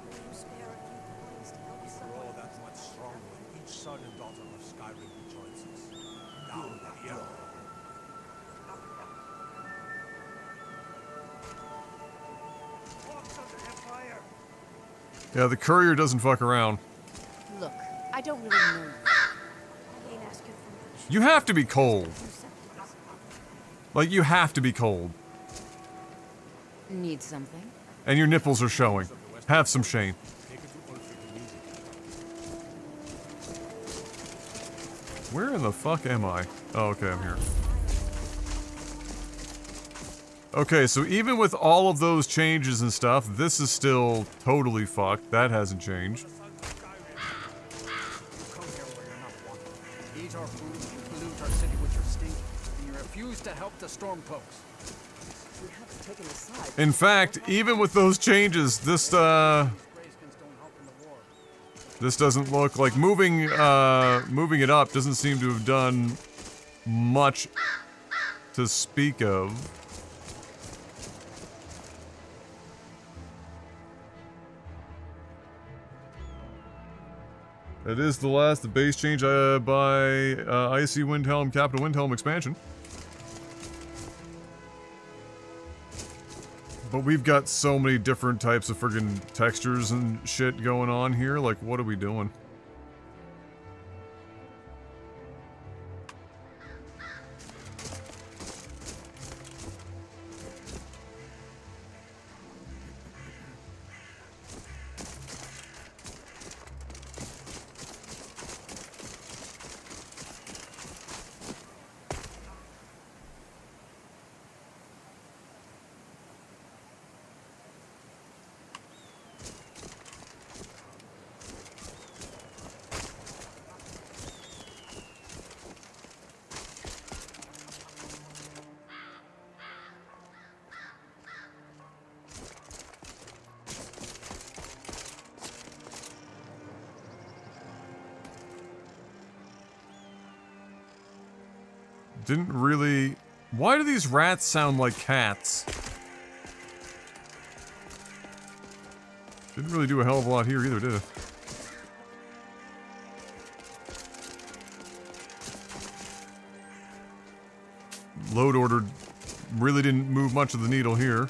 Will you spare a few coins to help We're someone? all that much stronger when each son and daughter of Skyrim joins us. Down the hill. Yeah, the courier doesn't fuck around. Look, I don't really know you. I ain't asking for much. You have to be cold. A few seconds. Like, you have to be cold. Need something? And your nipples are showing. Have some shame. Take it to unfreaking music. Where in the fuck am I? Oh, okay, I'm here. Okay, so even with all of those changes and stuff, this is still totally fucked. That hasn't changed. Come here where you're not wanted. Eat our food, you pollute our city with your stink, and you refuse to help the Stormcloaks. We have taken a side. In fact, even with those changes, this Greyskins don't help in the war. this doesn't look like moving it up doesn't seem to have done much to speak of. It is the base change by Icy Windhelm, Capital Windhelm expansion. But we've got so many different types of friggin' textures and shit going on here. Like, what are we doing? Didn't really... Why do these rats sound like cats? Didn't really do a hell of a lot here either, did it? Load order really didn't move much of the needle here.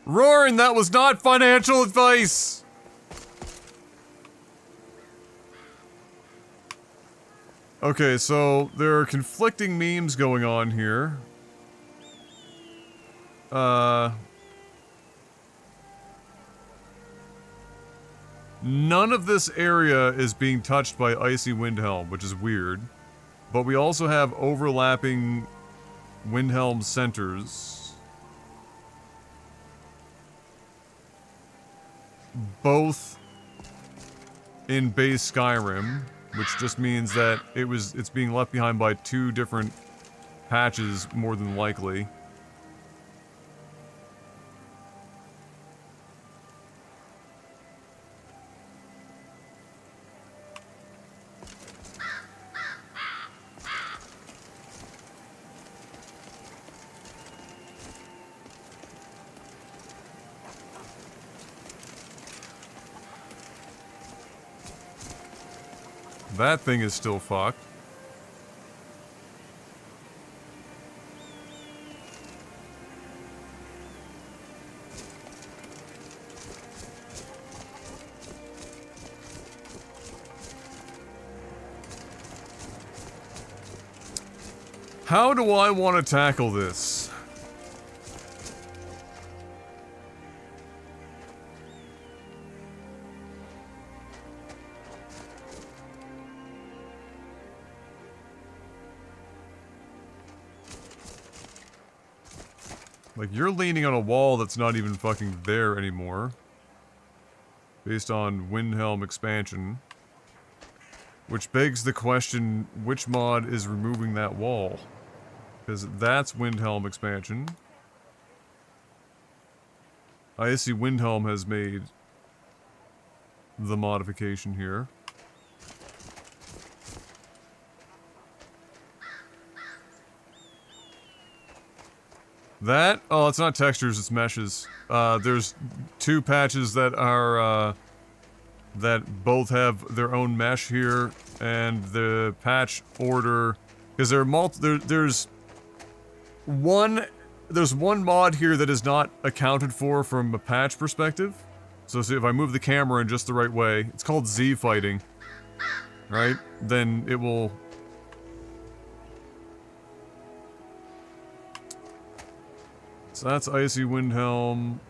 Roaring, that was not financial advice! Okay, so there are conflicting memes going on here. None of this area is being touched by Icy Windhelm, which is weird. But we also have overlapping Windhelm centers. Both in base Skyrim, which just means that it's being left behind by two different patches, more than likely. That thing is still fucked. How do I want to tackle this? Like, you're leaning on a wall that's not even fucking there anymore. Based on Windhelm expansion. Which begs the question, which mod is removing that wall? Because that's Windhelm expansion. Icy Windhelm has made the modification here. That? Oh, it's not textures, it's meshes. There's two patches that are, that both have their own mesh here, and the patch order, because there's one mod here that is not accounted for from a patch perspective. So see, if I move the camera in just the right way, it's called Z fighting, right? Then it will... So that's Icy Windhelm.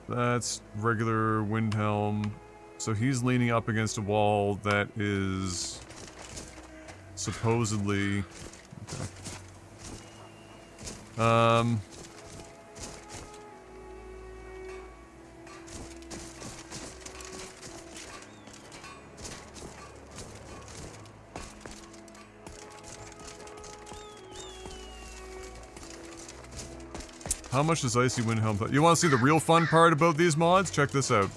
That's regular Windhelm. So he's leaning up against a wall that is supposedly... Okay. How much does Icy Windhelm... You want to see the real fun part about these mods? Check this out.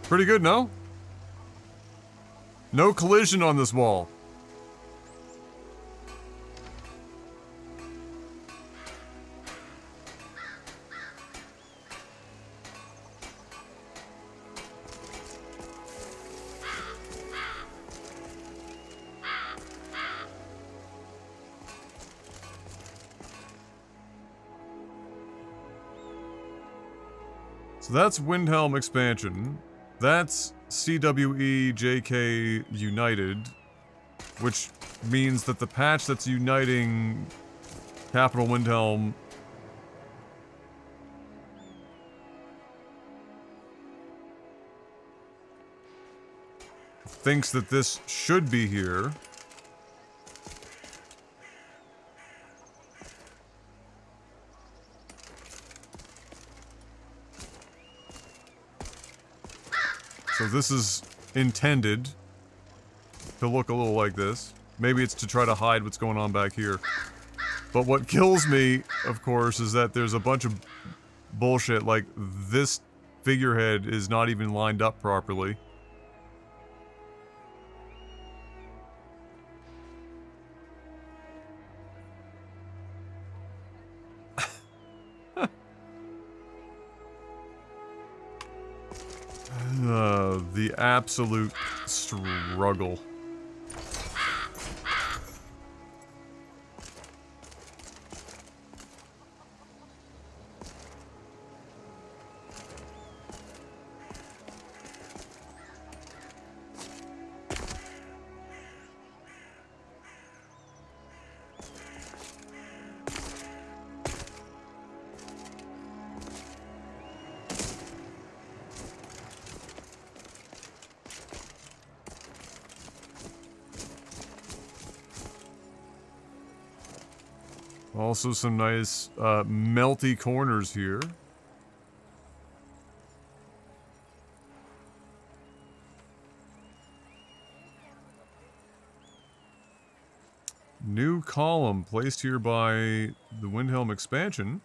Pretty good, no? No collision on this wall. So that's Windhelm expansion. That's CWE JK United, which means that the patch that's uniting Capital Windhelm thinks that this should be here. So this is intended to look a little like this. Maybe it's to try to hide what's going on back here. But what kills me, of course, is that there's a bunch of bullshit, like this figurehead is not even lined up properly. absolute struggle. Also some nice melty corners here. New column placed here by the Windhelm expansion.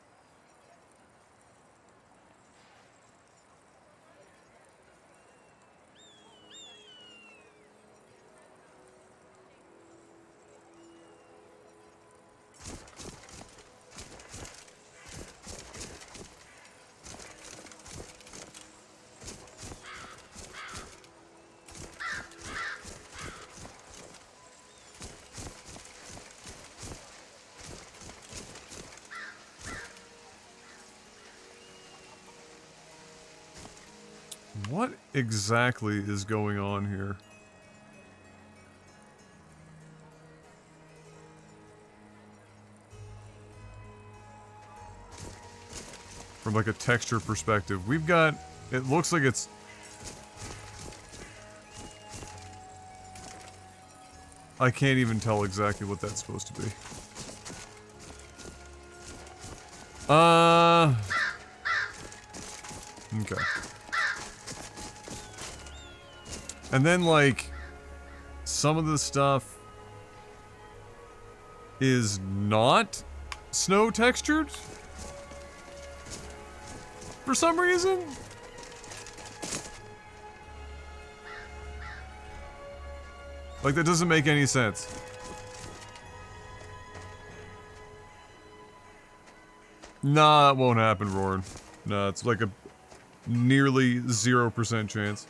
What exactly is going on here? From like a texture perspective, we've got, it looks like it's, I can't even tell exactly what that's supposed to be. Okay. And then, like, some of the stuff is not snow textured for some reason. Like, that doesn't make any sense. Nah, that won't happen, Roran. Nah, it's like a nearly 0% chance.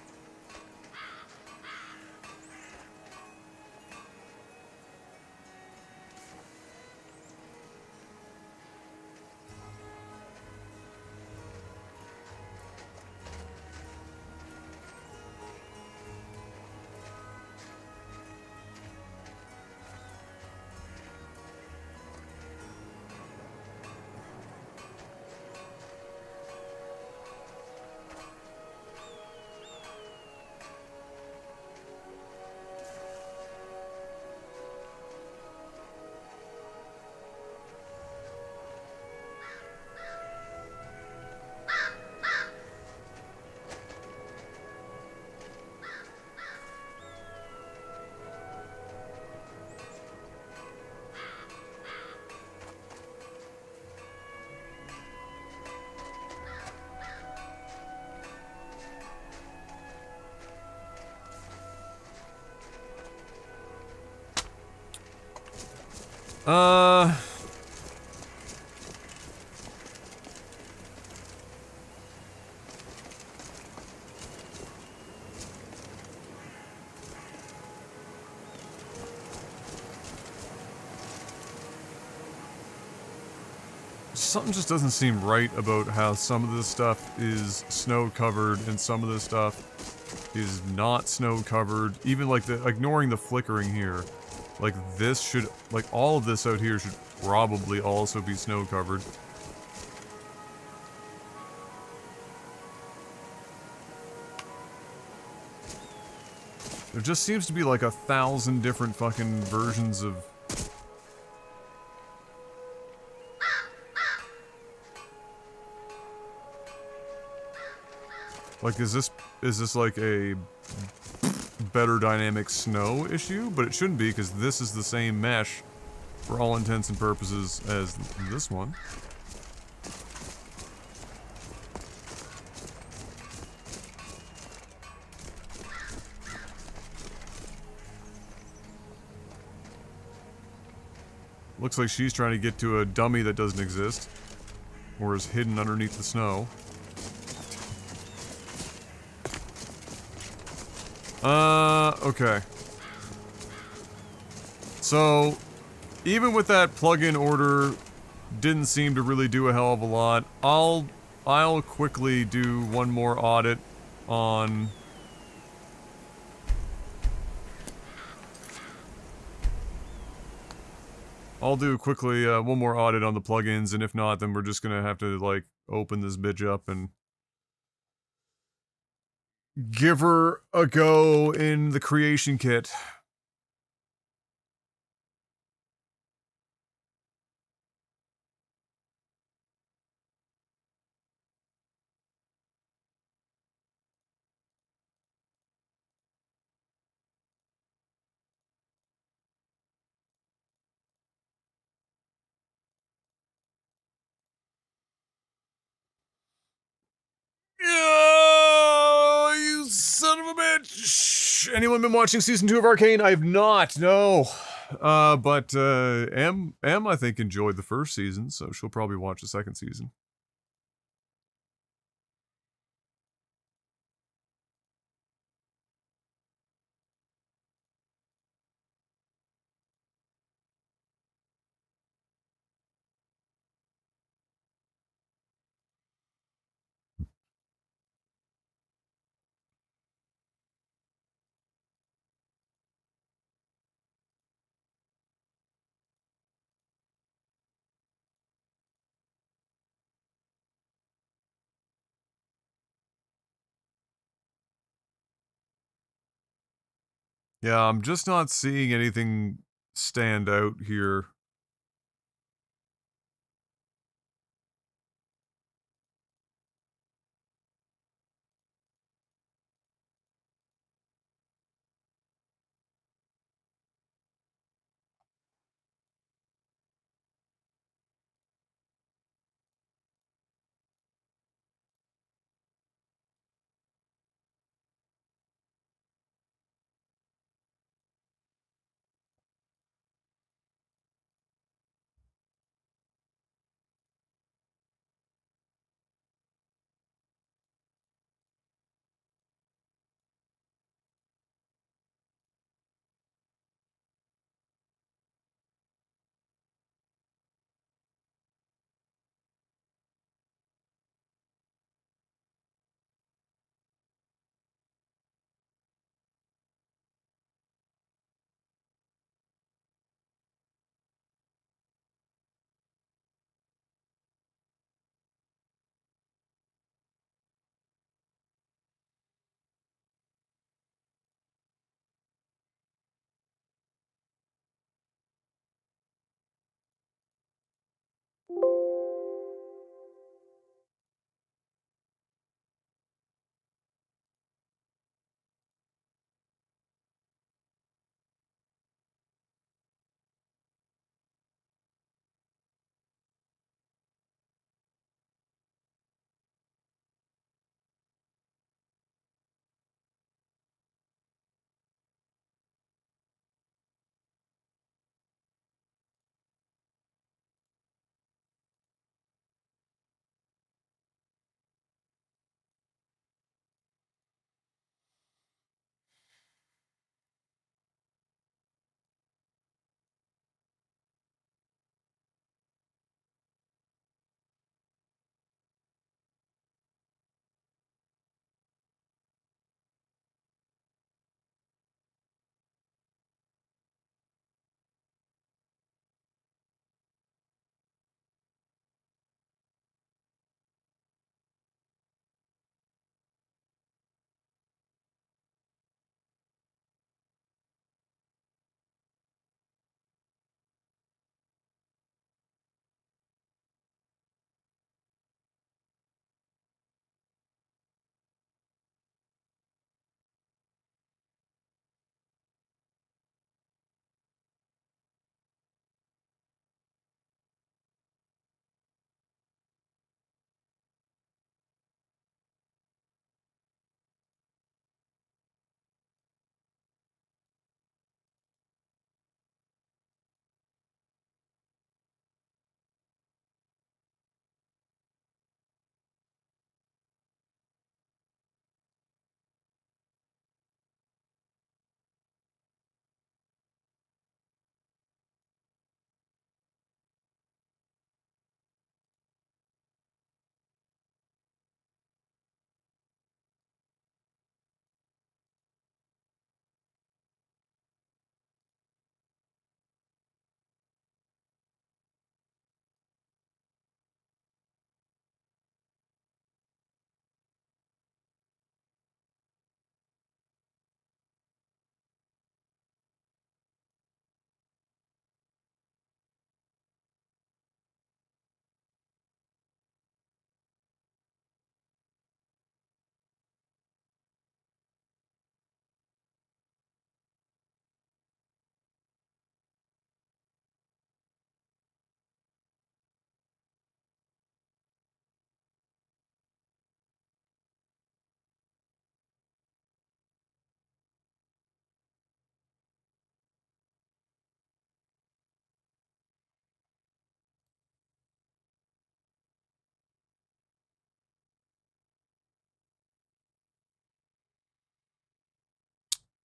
Something just doesn't seem right about how some of this stuff is snow covered and some of this stuff is not snow covered. Even like ignoring the flickering here. Like this should, like all of this out here should probably also be snow covered. There just seems to be like 1,000 different fucking versions of... Like, is this like a better dynamic snow issue? But it shouldn't be, because this is the same mesh for all intents and purposes as this one. Looks like she's trying to get to a dummy that doesn't exist, or is hidden underneath the snow. Okay. So, even with that plugin order, didn't seem to really do a hell of a lot. I'll quickly do one more audit on... I'll do quickly one more audit on the plugins, and if not, then we're just gonna have to, like, open this bitch up and give her a go in the creation kit. Oh, you son of a bitch! Anyone been watching season 2 of Arcane? I have not, no. But M, I think, enjoyed the first season, so she'll probably watch the second season. Yeah, I'm just not seeing anything stand out here.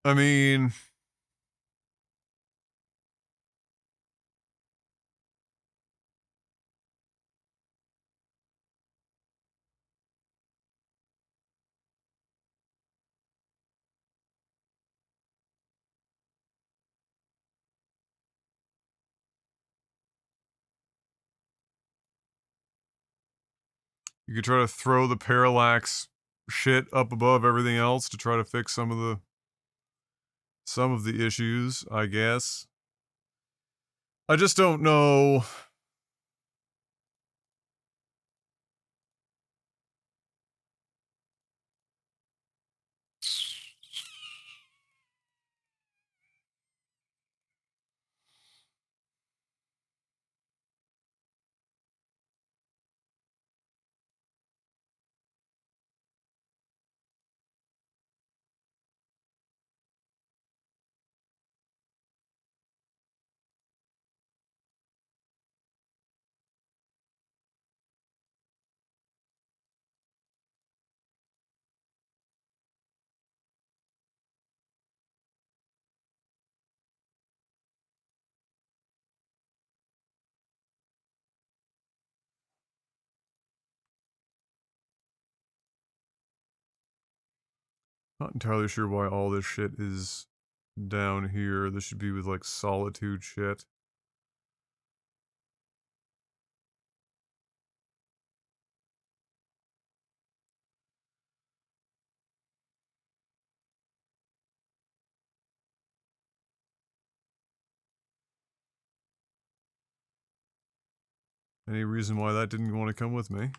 I mean, you could try to throw the parallax shit up above everything else to try to fix some of the issues, I guess. I just don't know. Not entirely sure why all this shit is down here. This should be with like solitude shit. Any reason why that didn't want to come with me?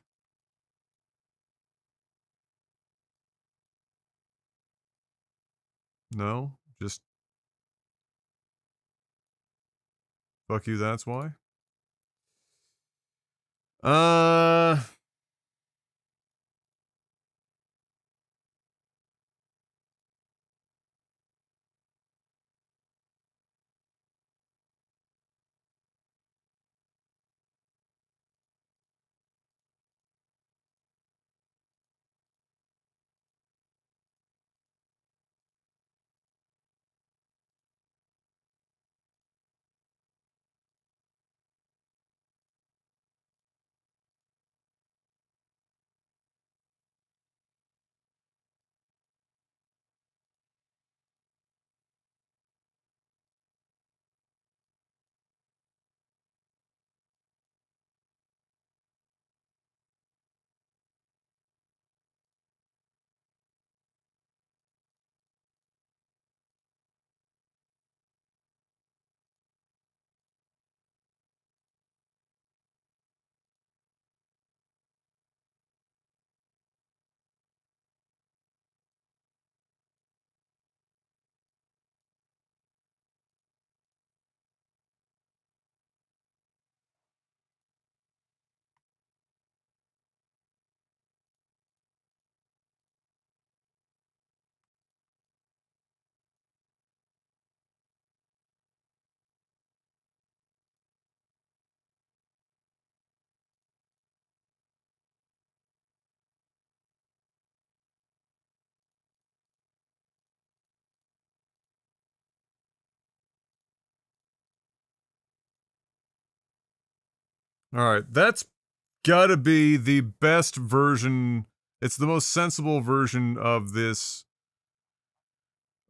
No? Just fuck you, that's why? Uh... Alright, that's gotta be the best version. It's the most sensible version of this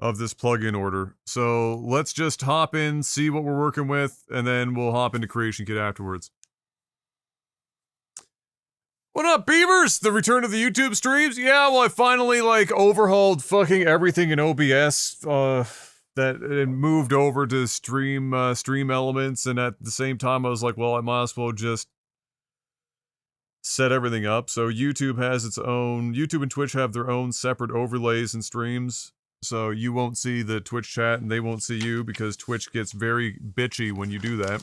plugin order. So let's just hop in, see what we're working with, and then we'll hop into Creation Kit afterwards. What up, Beavers? The return of the YouTube streams? Yeah, well, I finally, like, overhauled fucking everything in OBS, that it moved over to stream elements, and at the same time I was like, well, I might as well just set everything up. So YouTube has its own, YouTube and Twitch have their own separate overlays and streams. So you won't see the Twitch chat and they won't see you because Twitch gets very bitchy when you do that.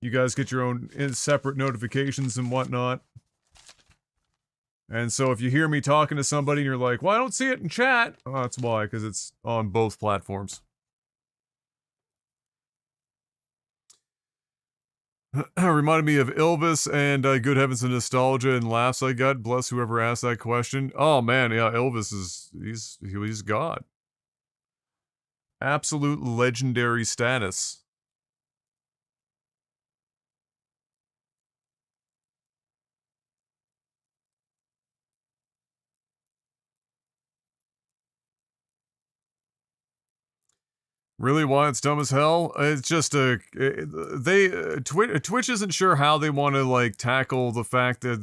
You guys get your own separate notifications and whatnot. And so if you hear me talking to somebody and you're like, well, I don't see it in chat. Oh, that's why, because it's on both platforms. Reminded me of Elvis and Good Heavens and Nostalgia and laughs I got. Bless whoever asked that question. Oh man, yeah, Elvis he's God. Absolute legendary status. Really, why it's dumb as hell? It's just Twitch isn't sure how they want to like tackle the fact that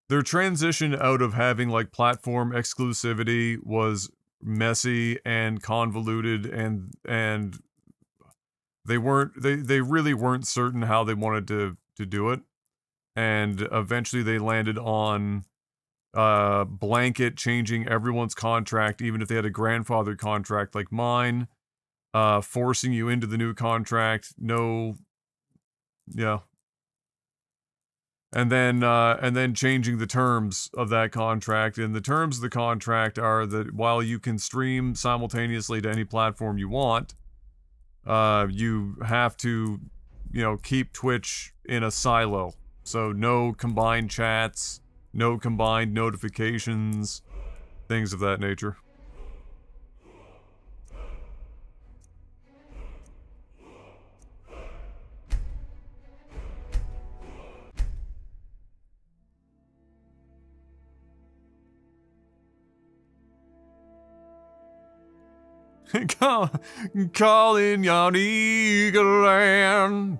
their transition out of having like platform exclusivity was messy and convoluted, and they really weren't certain how they wanted to do it, and eventually they landed on blanket changing everyone's contract, even if they had a grandfathered contract like mine, forcing you into the new contract. No, yeah. And then changing the terms of that contract. And the terms of the contract are that while you can stream simultaneously to any platform you want, you have to, keep Twitch in a silo. So no combined chats, no combined notifications, things of that nature. Calling yon eagle land.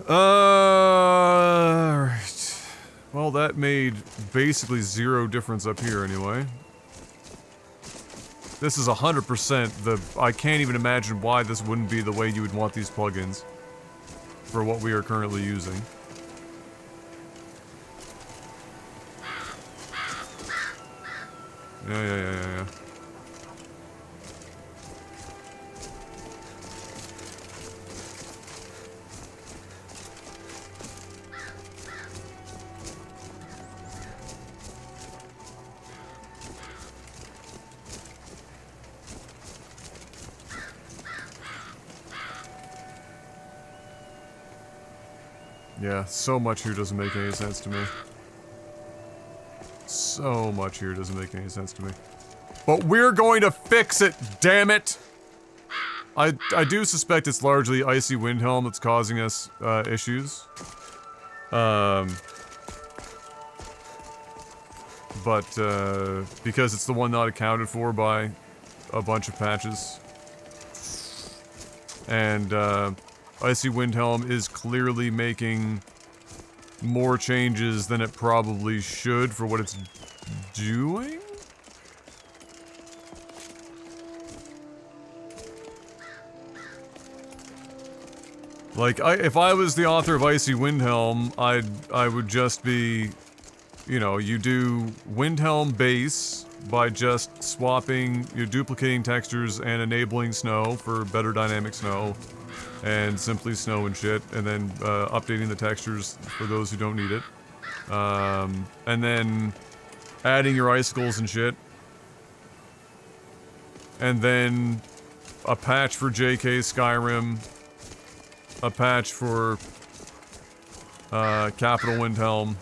Right. Well, that made basically zero difference up here anyway. This is 100% I can't even imagine why this wouldn't be the way you would want these plugins for what we are currently using. Yeah. Yeah, so much here doesn't make any sense to me. So much here doesn't make any sense to me. But we're going to fix it, damn it! I do suspect it's largely Icy Windhelm that's causing us issues. But because it's the one not accounted for by a bunch of patches. And Icy Windhelm is clearly making more changes than it probably should for what it's doing? Like, if I was the author of Icy Windhelm, I would just be, you do Windhelm base by just swapping, you're duplicating textures and enabling snow for better dynamic snow, and simply snow and shit, and then updating the textures for those who don't need it. And then adding your icicles and shit. And then a patch for JK Skyrim, a patch for Capital Windhelm,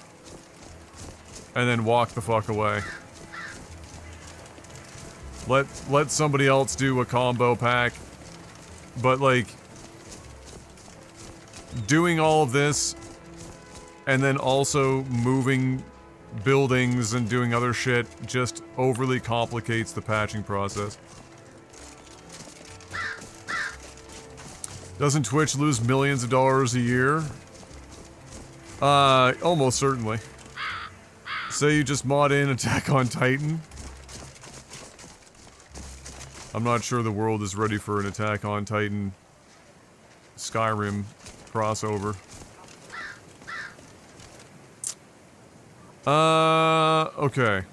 and then walk the fuck away. Let somebody else do a combo pack, but like doing all of this and then also moving buildings and doing other shit just overly complicates the patching process. Doesn't Twitch lose millions of dollars a year? Almost certainly. Say you just mod in Attack on Titan. I'm not sure the world is ready for an Attack on Titan Skyrim crossover. Okay.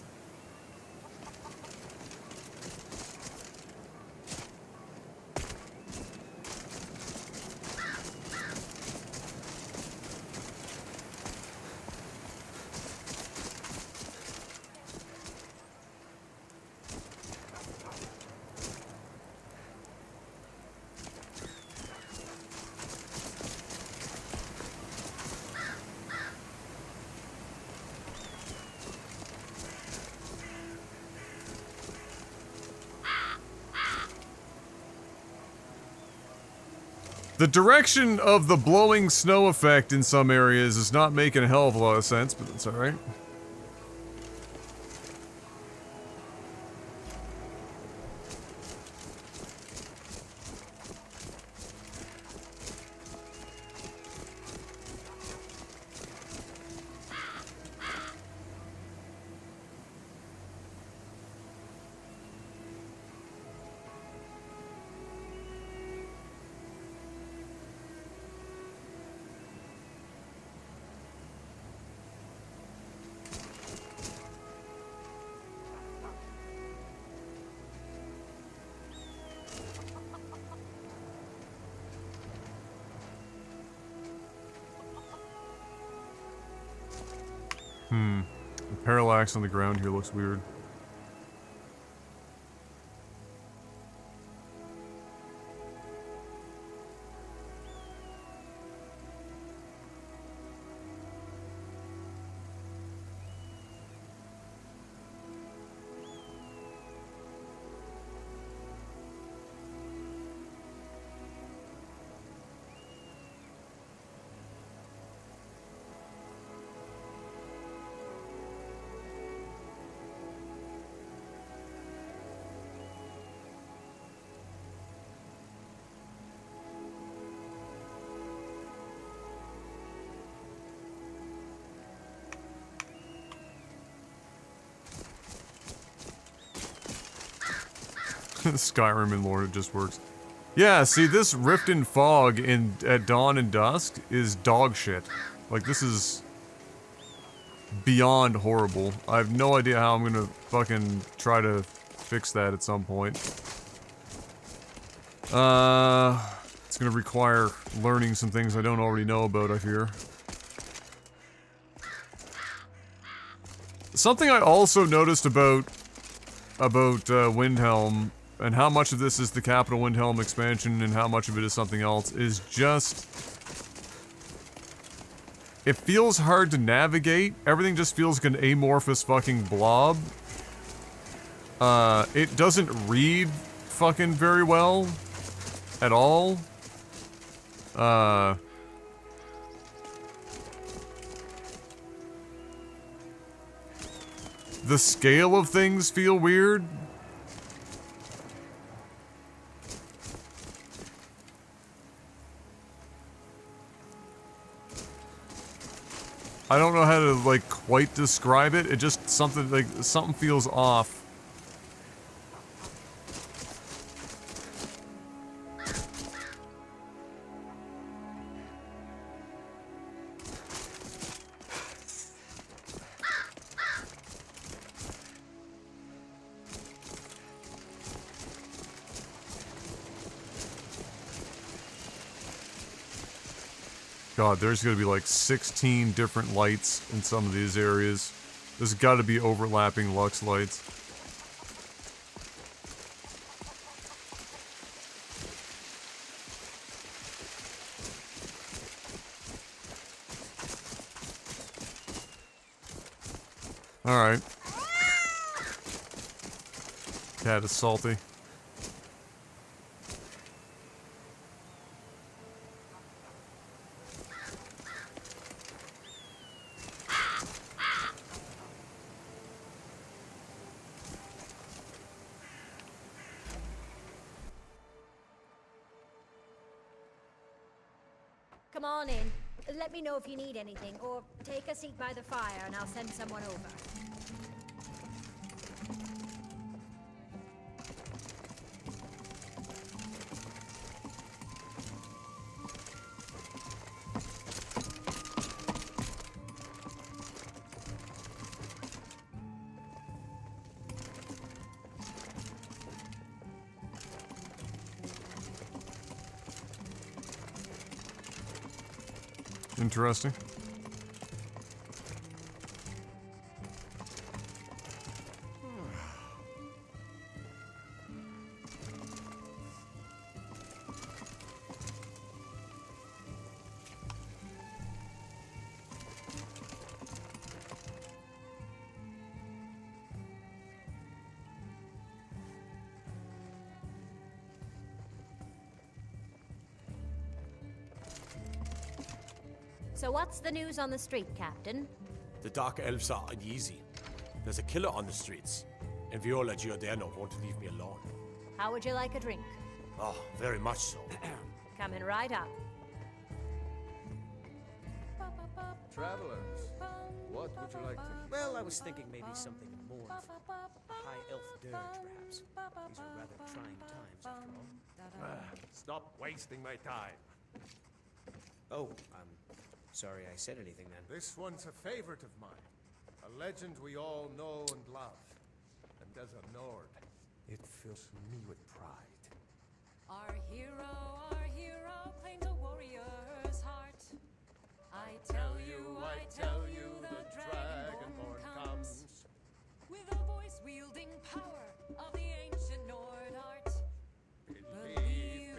The direction of the blowing snow effect in some areas is not making a hell of a lot of sense, but that's alright. The parallax on the ground here looks weird. Skyrim and lore, it just works. Yeah, see, this rift and fog at dawn and dusk is dog shit. Like, this is beyond horrible. I have no idea how I'm gonna fucking try to fix that at some point. It's gonna require learning some things I don't already know about, I fear. Something I also noticed about Windhelm, and how much of this is the Capital Windhelm expansion and how much of it is something else, is just... it feels hard to navigate. Everything just feels like an amorphous fucking blob. It doesn't read fucking very well at all. The scale of things feel weird. I don't know how to, like, quite describe it. It just, something feels off. God, there's gonna be like 16 different lights in some of these areas. There's gotta be overlapping Lux lights. Alright. Cat is salty. Come on in. Let me know if you need anything, or take a seat by the fire and I'll send someone over. Interesting. So what's the news on the street, Captain? The Dark Elves are uneasy. There's a killer on the streets, and Viola Giordano won't leave me alone. How would you like a drink? Oh, very much so. Coming right up. Travelers, what would you like to hear? Well, I was thinking maybe something mournful. A high elf dirge, perhaps. These are rather trying times, after all. Stop wasting my time. Oh, I'm sorry I said anything then. This one's a favorite of mine. A legend we all know and love. And as a Nord, it fills me with pride. Our hero claims a warrior's heart. I tell you, the Dragonborn comes with a voice wielding power of the ancient Nord art. Believe,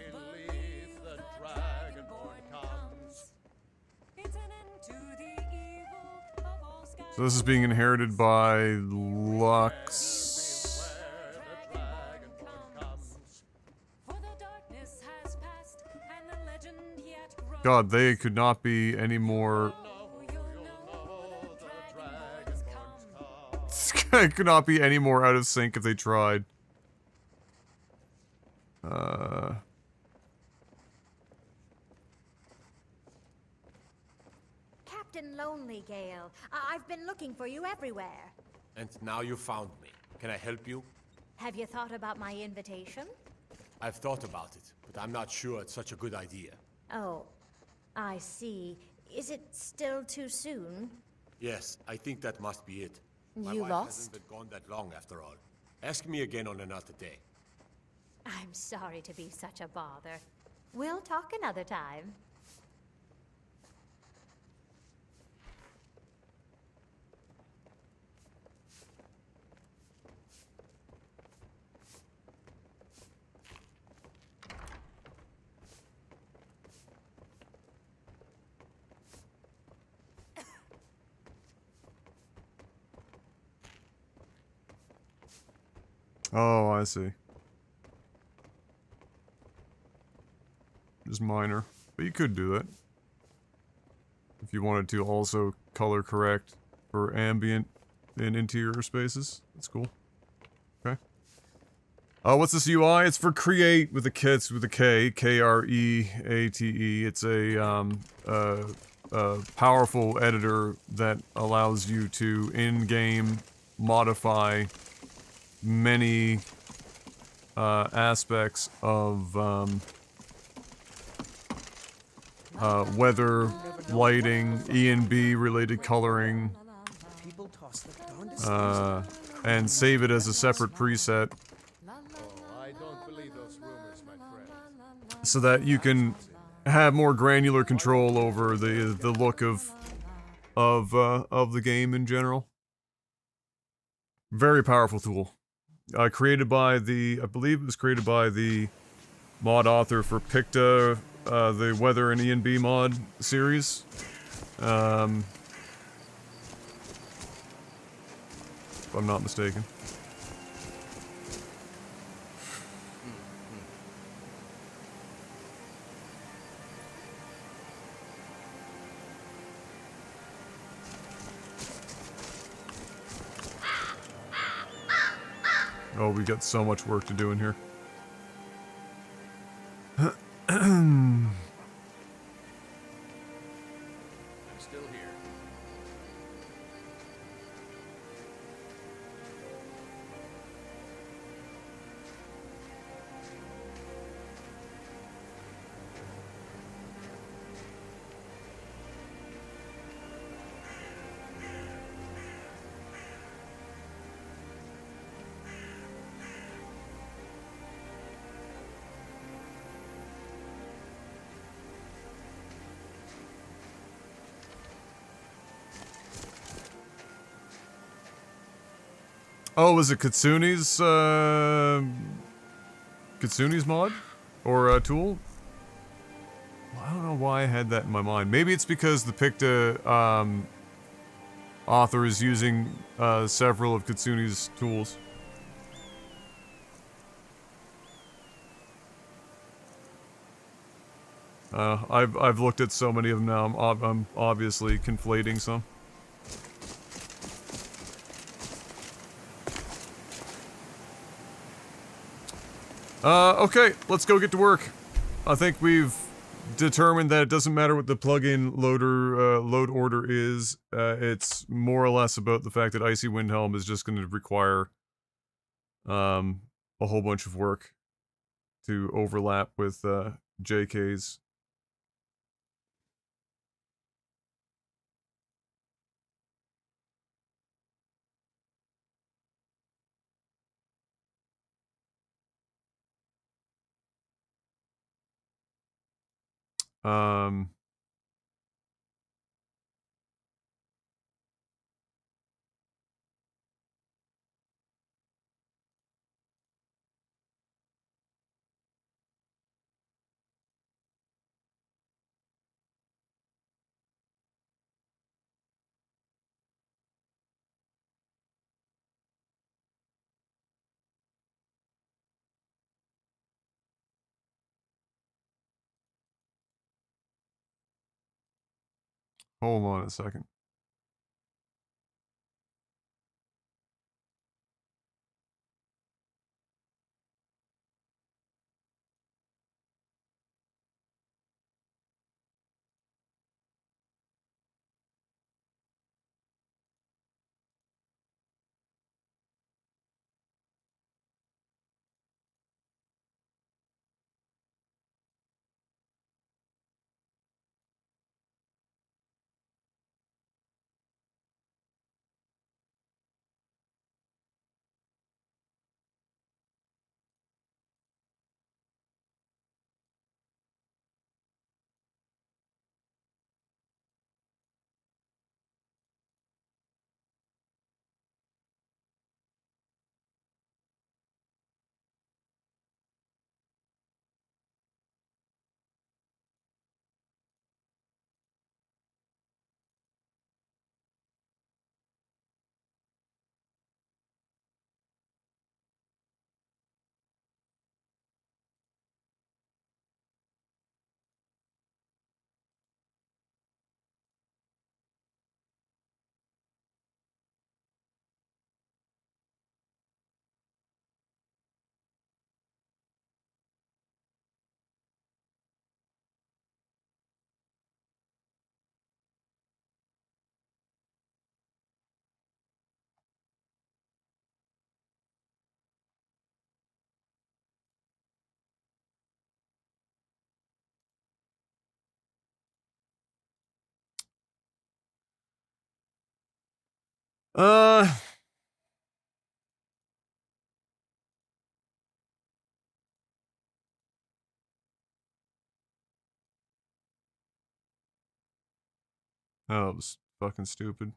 the Dragonborn comes. It's an end to the evil of all Skyrim. So this is being inherited by Lux. The Dragonborn comes. For the darkness has passed and the legend yet grows. God, they could not be any more. It could not be any more out of sync if they tried. Captain Lonely Gale, I've been looking for you everywhere. And now you found me. Can I help you? Have you thought about my invitation? I've thought about it, but I'm not sure it's such a good idea. Oh, I see. Is it still too soon? Yes, I think that must be it. My You wife lost? hasn't been gone that long after all. Ask me again on another day. I'm sorry to be such a bother. We'll talk another time. Oh, I see. Just minor. But you could do that. If you wanted to also color correct for ambient and interior spaces. That's cool. Okay. What's this UI? It's for Create with a K, with a K. K-R-E-A-T-E. It's a powerful editor that allows you to in-game modify many aspects of weather, lighting, E&B related coloring, People toss the darndest and save it as a separate preset Oh, I don't believe those rumors, my friend. so that you can have more granular control over the look of the game in general. Very powerful tool. Created by the, I believe it was created by the mod author for Picta, the Weather and E&B mod series. If I'm not mistaken. Oh, we got so much work to do in here. I'm still here. Oh, was it Kitsune's, Kitsune's mod? Or, tool? Well, I don't know why I had that in my mind. Maybe it's because the Picta, author is using, several of Kitsune's tools. I've looked at so many of them now. I'm obviously conflating some. Okay, let's go get to work. I think we've determined that it doesn't matter what the plugin loader load order is. It's more or less about the fact that Icy Windhelm is just going to require a whole bunch of work to overlap with JK's. Um, Hold on a second. Uh, that was fucking stupid.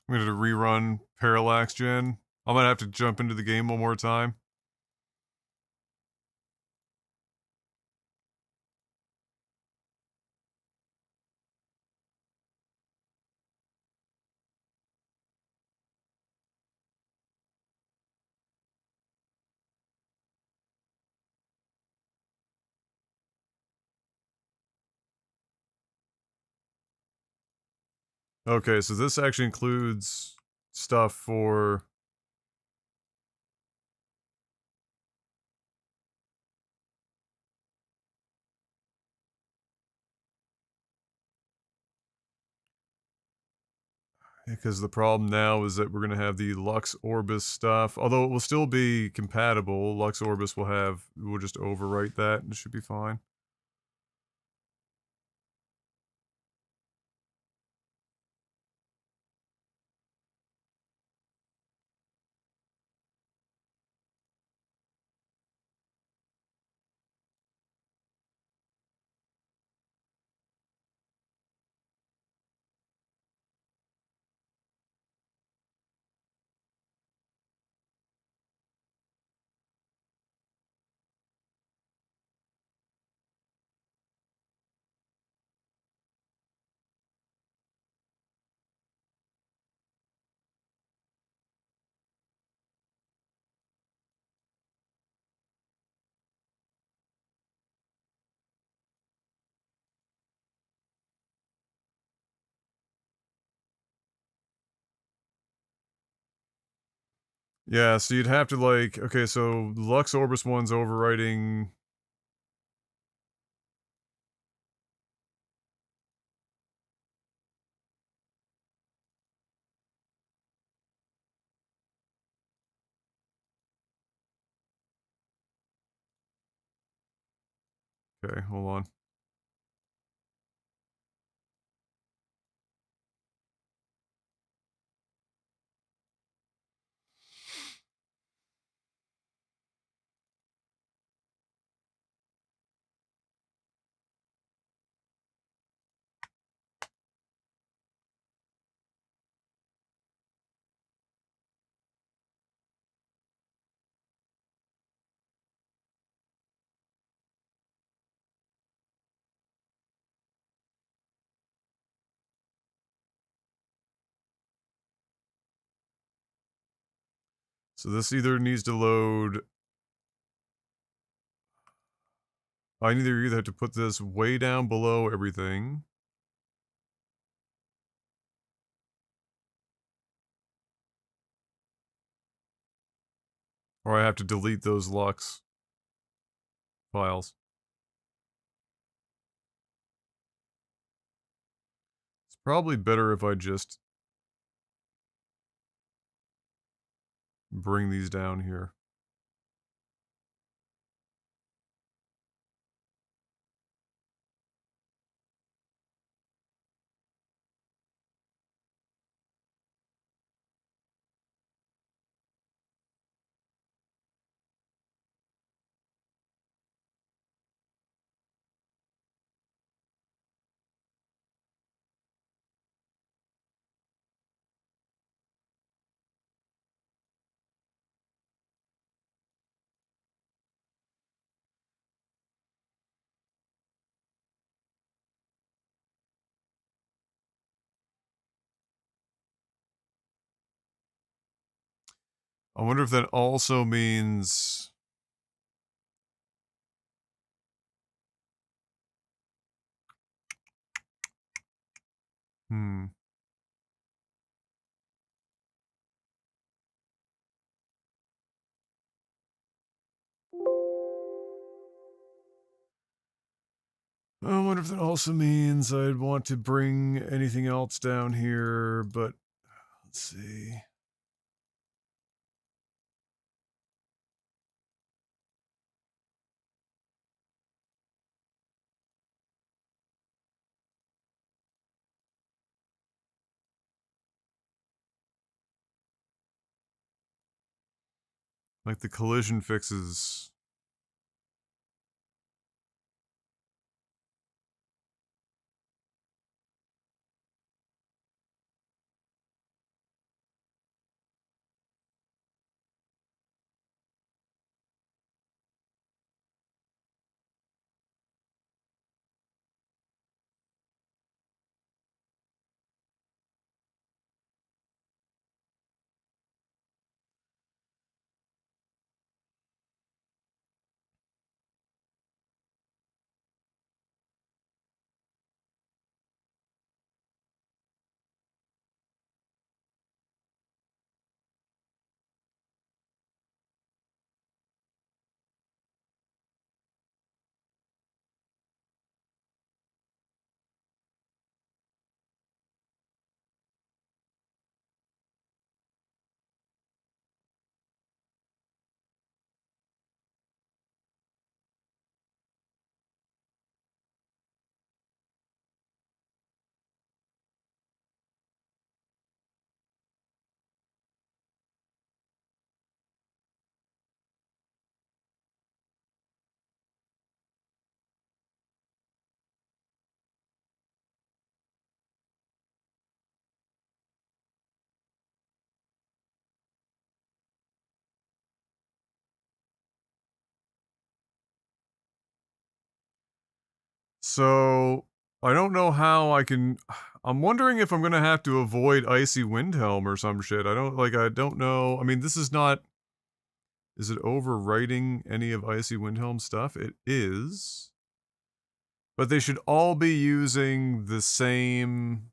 I'm gonna rerun Parallax Gen. I'm gonna have to jump into the game one more time. Okay, so this actually includes stuff for... Because the problem now is that we're going to have the Lux Orbis stuff. Although it will still be compatible, Lux Orbis we'll just overwrite that and it should be fine. Yeah, so you'd have to like, okay, so Lux Orbis one's overwriting. Okay, hold on. So this either needs to load. I either have to put this way down below everything. Or I have to delete those Lux files. It's probably better if I just bring these down here. I wonder if that also means... Hmm. I wonder if that also means I'd want to bring anything else down here, but let's see. Like the collision fixes. So, I don't know how I can... I'm wondering if I'm gonna have to avoid Icy Windhelm or some shit. I don't know. I mean, this is not... Is it overwriting any of Icy Windhelm stuff? It is. But they should all be using the same...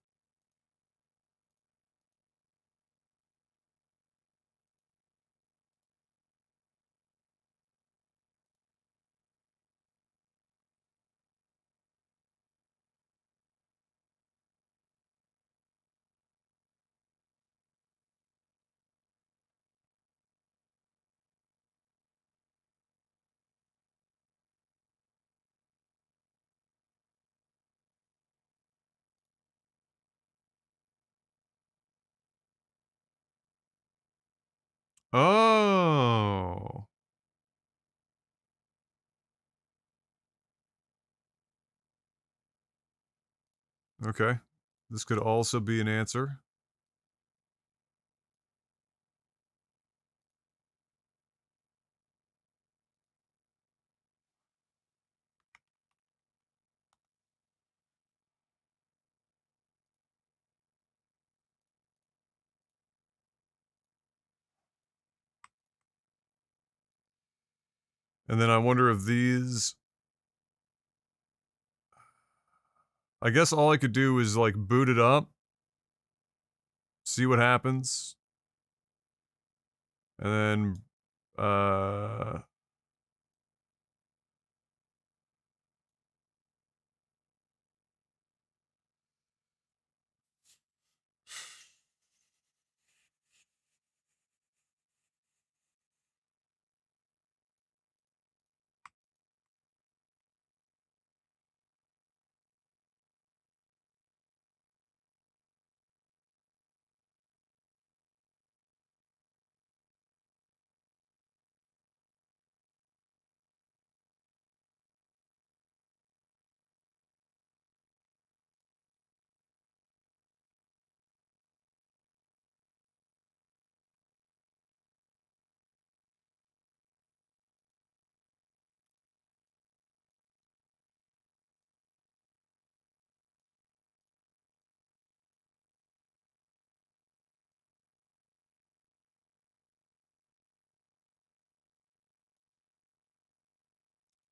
Oh. Okay. This could also be an answer. And then I wonder if these... I guess all I could do is, like, boot it up. See what happens. And then...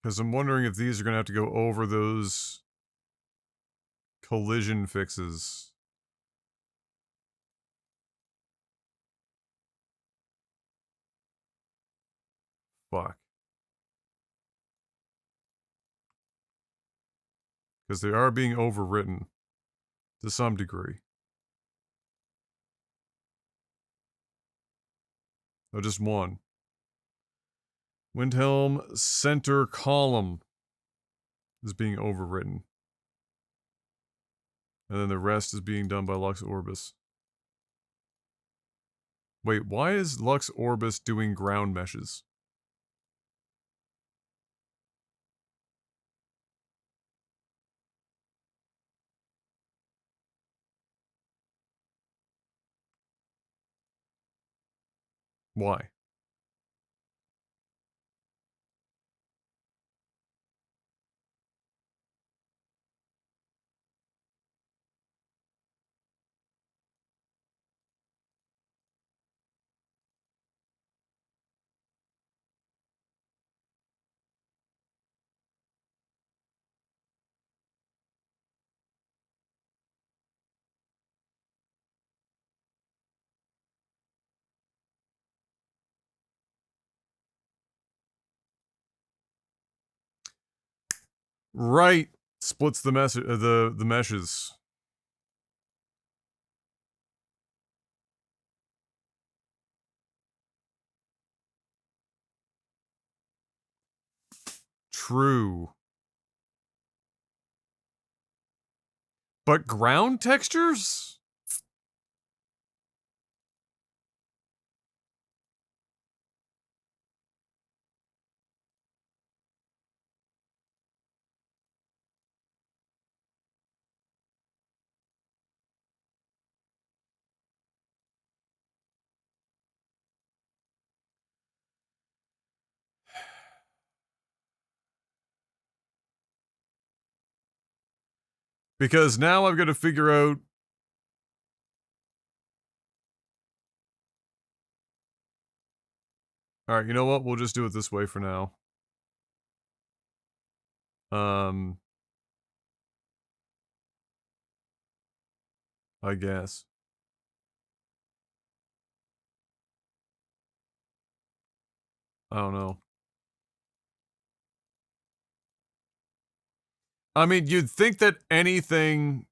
Because I'm wondering if these are going to have to go over those collision fixes. Fuck. Because they are being overwritten to some degree. Oh, just one. Windhelm center column is being overwritten. And then the rest is being done by Lux Orbis. Wait, why is Lux Orbis doing ground meshes? Why? Right. Splits the the meshes. True. But ground textures? Because now I've got to figure out... Alright, you know what? We'll just do it this way for now. I guess. I don't know. I mean, you'd think that anything...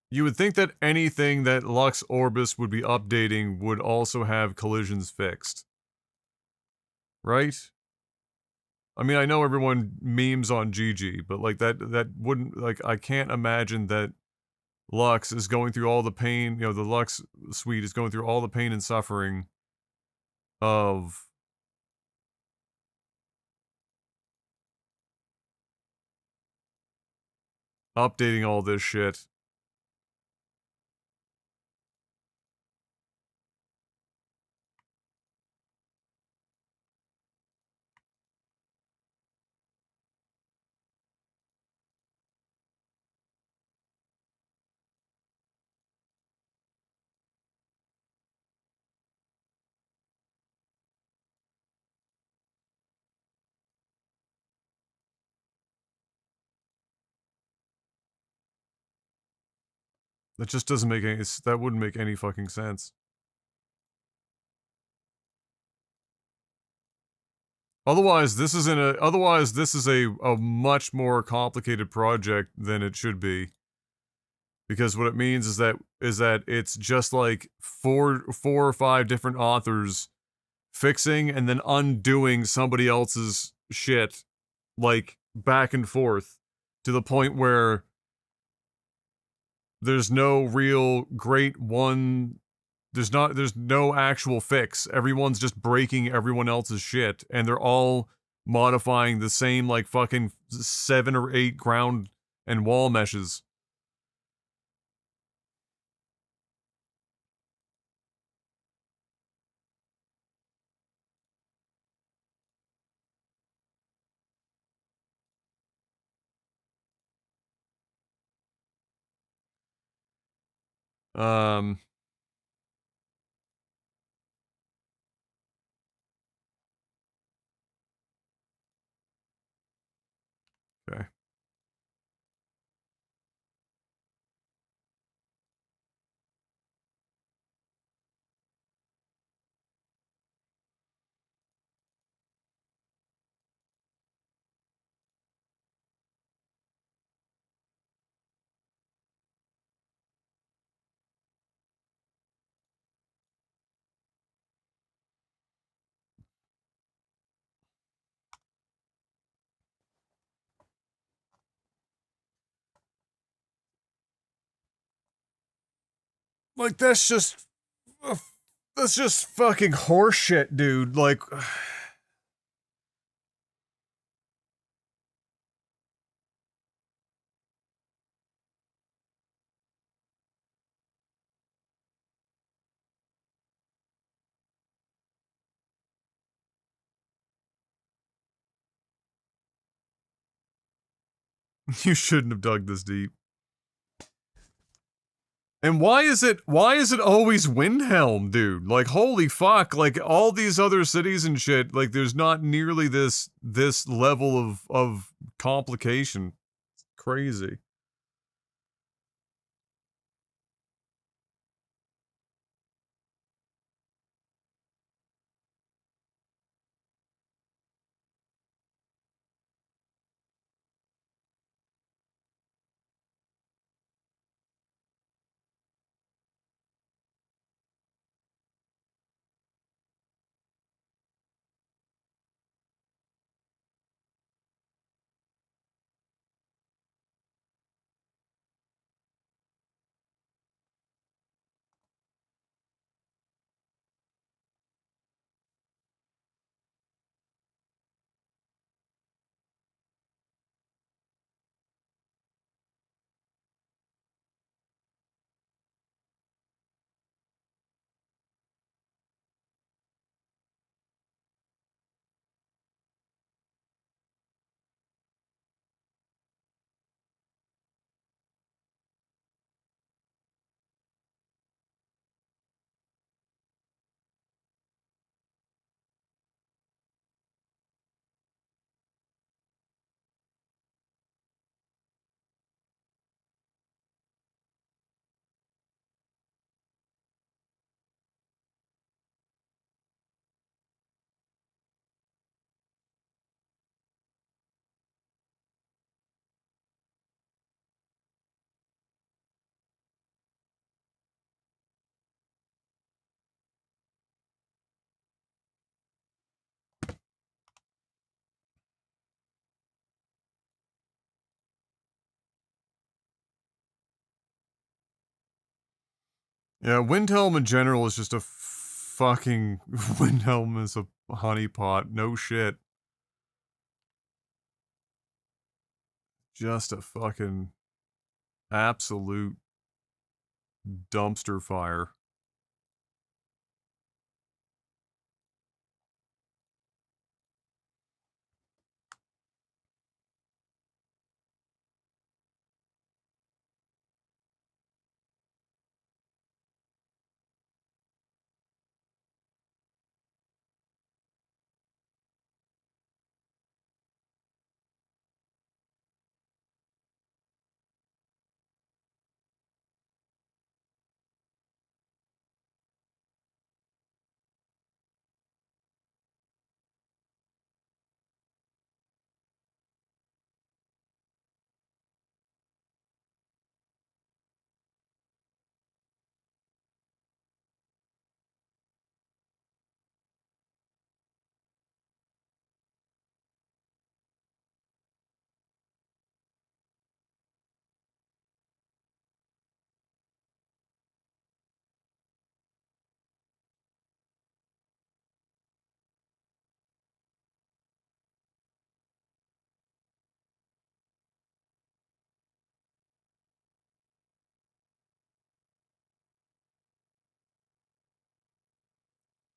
You would think that anything that Lux Orbis would be updating would also have collisions fixed. Right? I mean, I know everyone memes on GG, but like that wouldn't, like, I can't imagine that Lux is going through all the pain, you know, the Lux suite is going through all the pain and suffering of updating all this shit. That just doesn't make any, that wouldn't make any fucking sense. Otherwise, this is a much more complicated project than it should be. Because what it means is that it's just like four or five different authors fixing and then undoing somebody else's shit, like, back and forth, to the point where there's no real great one, there's no actual fix. Everyone's just breaking everyone else's shit, and they're all modifying the same, like, fucking 7 or 8 ground and wall meshes. Um... Okay. Like, that's just fucking horseshit, dude. Like, you shouldn't have dug this deep. And why is it always Windhelm, dude? Like, holy fuck, like, all these other cities and shit, like, there's not nearly this level of complication. It's crazy. Yeah, Windhelm in general is just a fucking... Windhelm is a honeypot. No shit. Just a fucking absolute dumpster fire.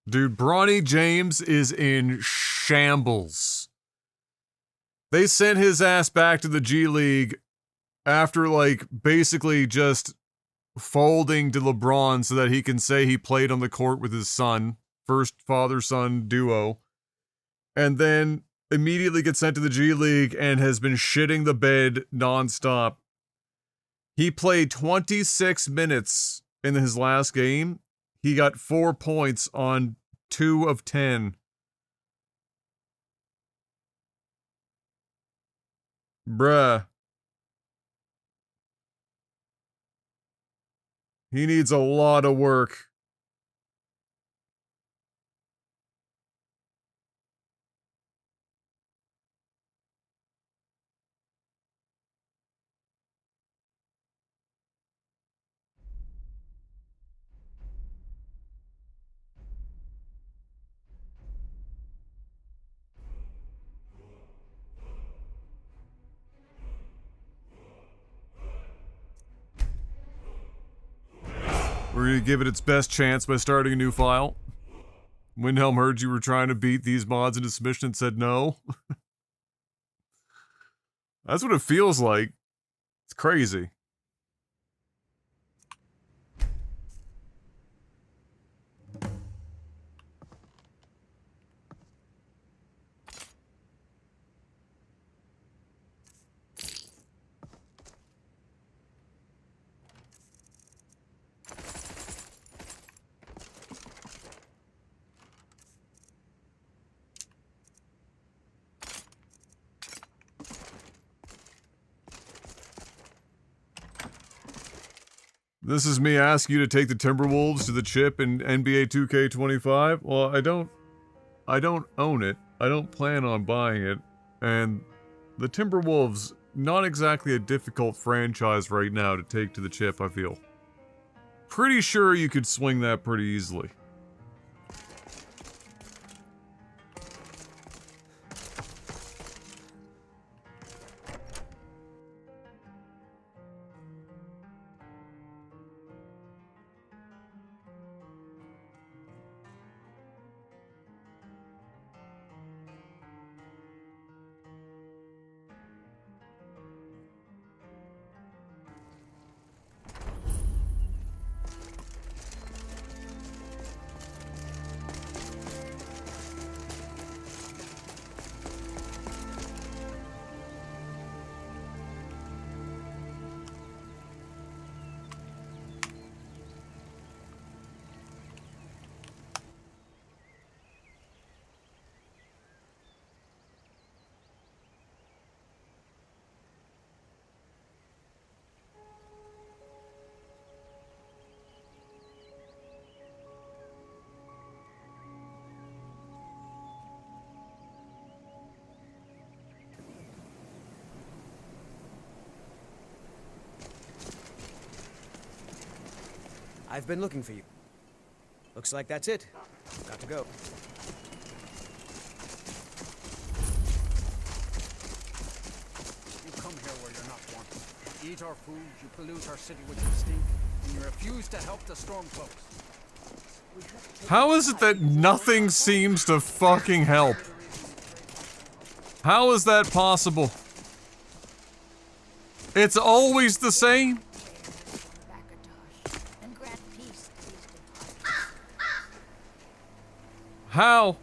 Dude, Bronny James is in shambles. They sent his ass back to the G League after, like, basically just folding to LeBron so that he can say he played on the court with his son, first father-son duo, and then immediately gets sent to the G League and has been shitting the bed nonstop. He played 26 minutes in his last game. He got 4 points on 2 of 10. Bruh. He needs a lot of work. We're gonna give it its best chance by starting a new file. Windhelm heard you were trying to beat these mods into submission and said no. That's what it feels like. It's crazy. This is me asking you to take the Timberwolves to the chip in NBA 2K25. Well, I don't own it. I don't plan on buying it. And the Timberwolves, not exactly a difficult franchise right now to take to the chip, I feel. Pretty sure you could swing that pretty easily. I've been looking for you. Looks like that's it. Got to go. You come here where you're not wanted. You eat our food, you pollute our city with your stink, and you refuse to help the storm folks. How is it that nothing seems to fucking help? How is that possible? It's always the same? And grant peace to these departed. How?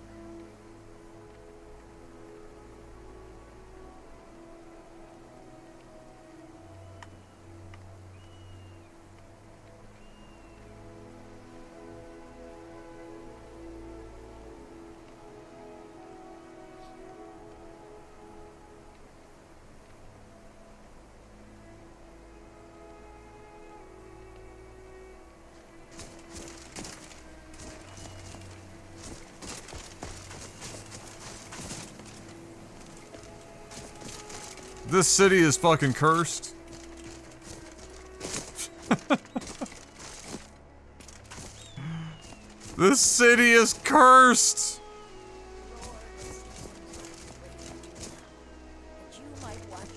This city is fucking cursed. This city is cursed! That you might watch.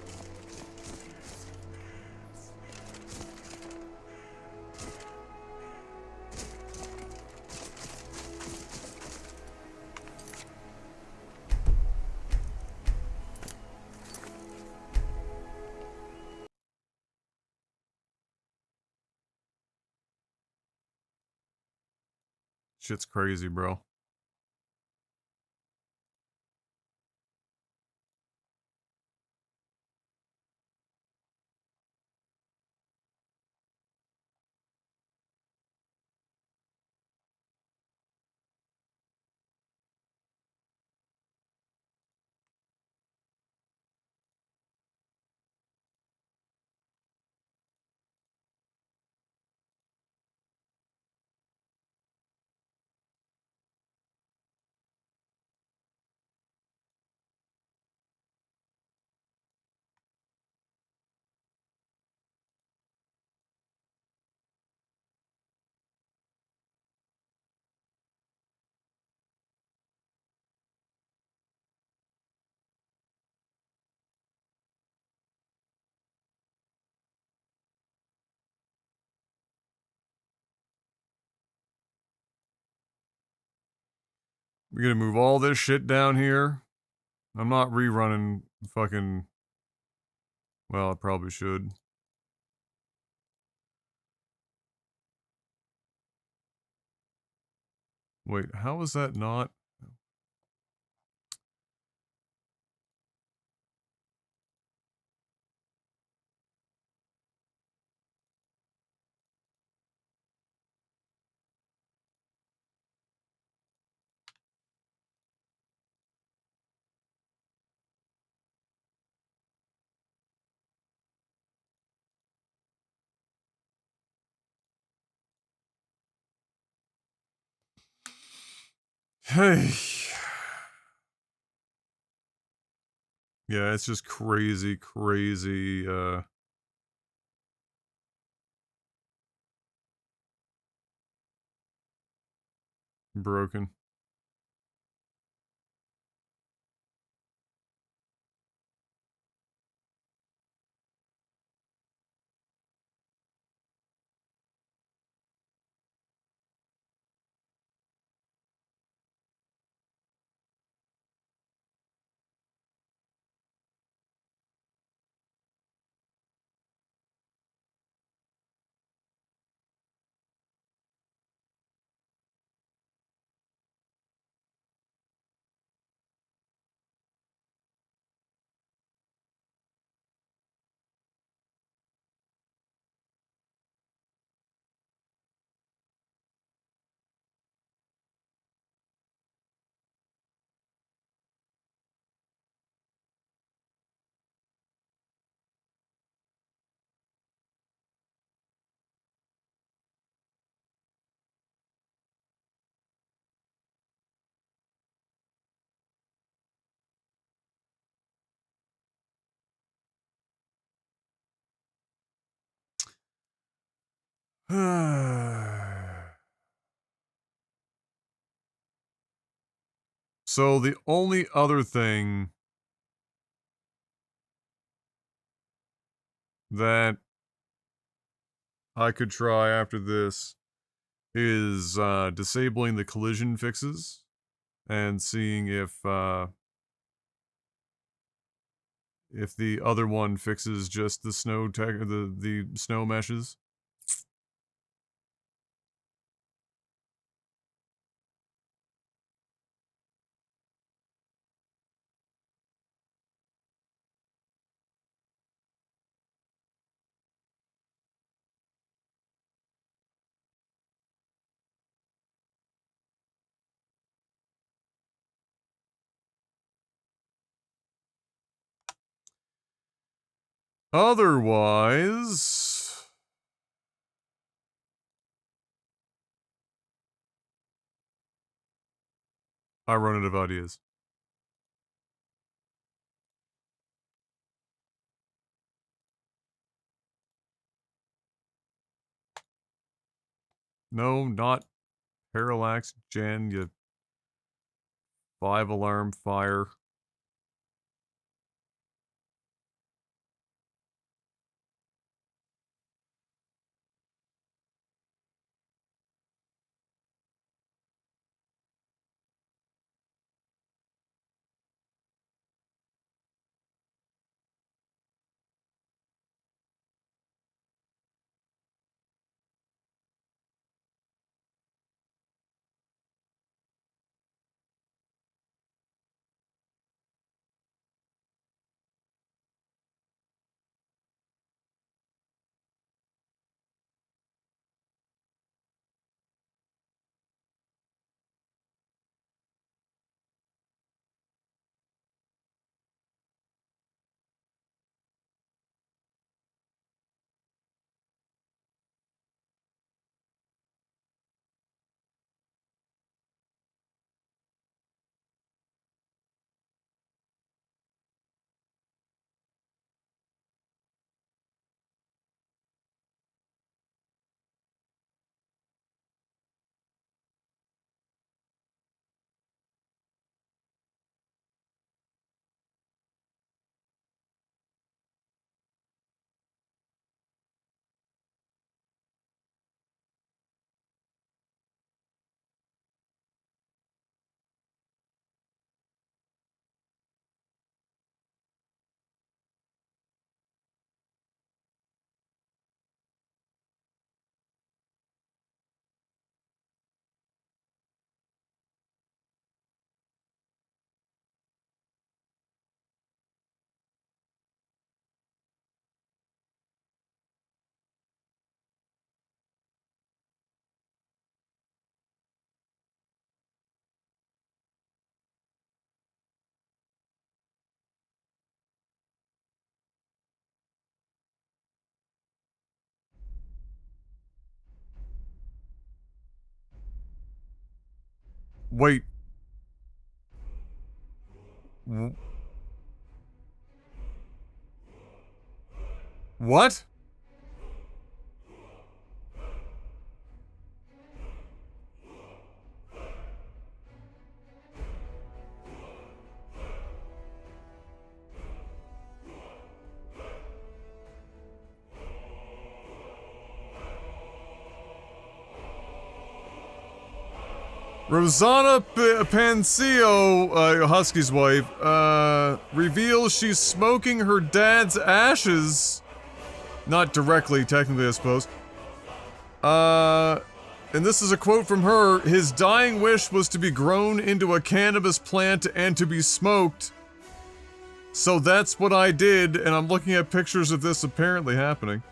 Shit's crazy, bro. We're gonna move all this shit down here. I'm not rerunning fucking... Well, I probably should. Wait, how is that not... Hey... Yeah, it's just crazy, crazy, broken. So the only other thing that I could try after this is disabling the collision fixes and seeing if the other one fixes just the snow the snow meshes. Otherwise, I run out of ideas. No, not parallax gen, you 5-alarm fire. Wait. What? Rosanna Pancio, Husky's wife, reveals she's smoking her dad's ashes. Not directly, technically, I suppose. And this is a quote from her. His dying wish was to be grown into a cannabis plant and to be smoked. So that's what I did, and I'm looking at pictures of this apparently happening.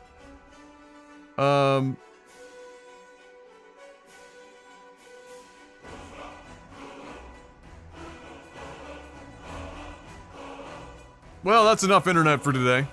Well, that's enough internet for today.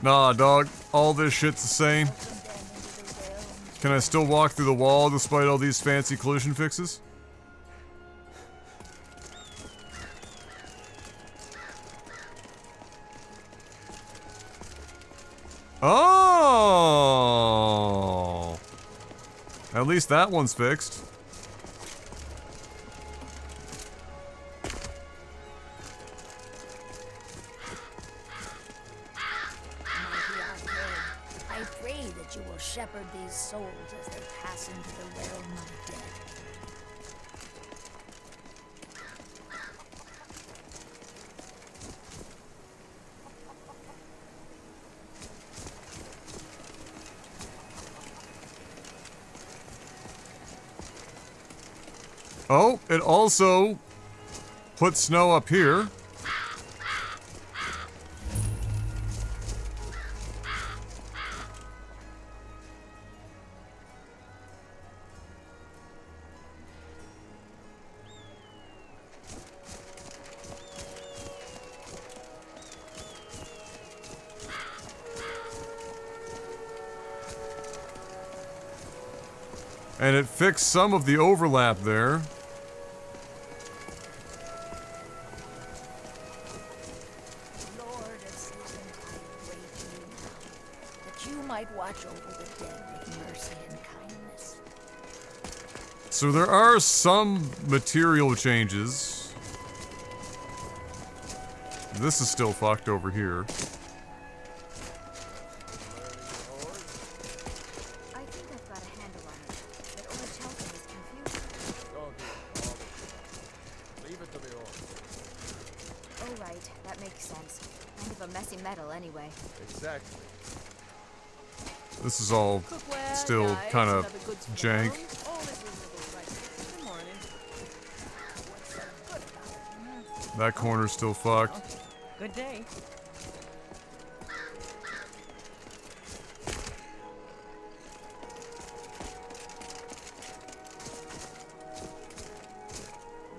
Nah, dog. All this shit's the same. Can I still walk through the wall despite all these fancy collision fixes? Oh! At least that one's fixed. I pray that you will shepherd these souls as they pass into the realm of death. Oh, it also put snow up here. And it fixed some of the overlap there. Lord of seasons, I pray to you now, that you might watch over the dead with mercy and kindness. So there are some material changes. This is still fucked over here. I think I've got a handle on it, but Old Chelton is confused. Don't do it, all of it. Leave it to the orcs. Oh right, that makes sense. Kind of a messy metal anyway. Exactly. This is all Cookware, still knives, kind and of other goods for the jank. home, all at reasonable prices. Good morning. What's so good about it? That corner's still fucked. Good day.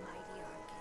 Mighty arcane.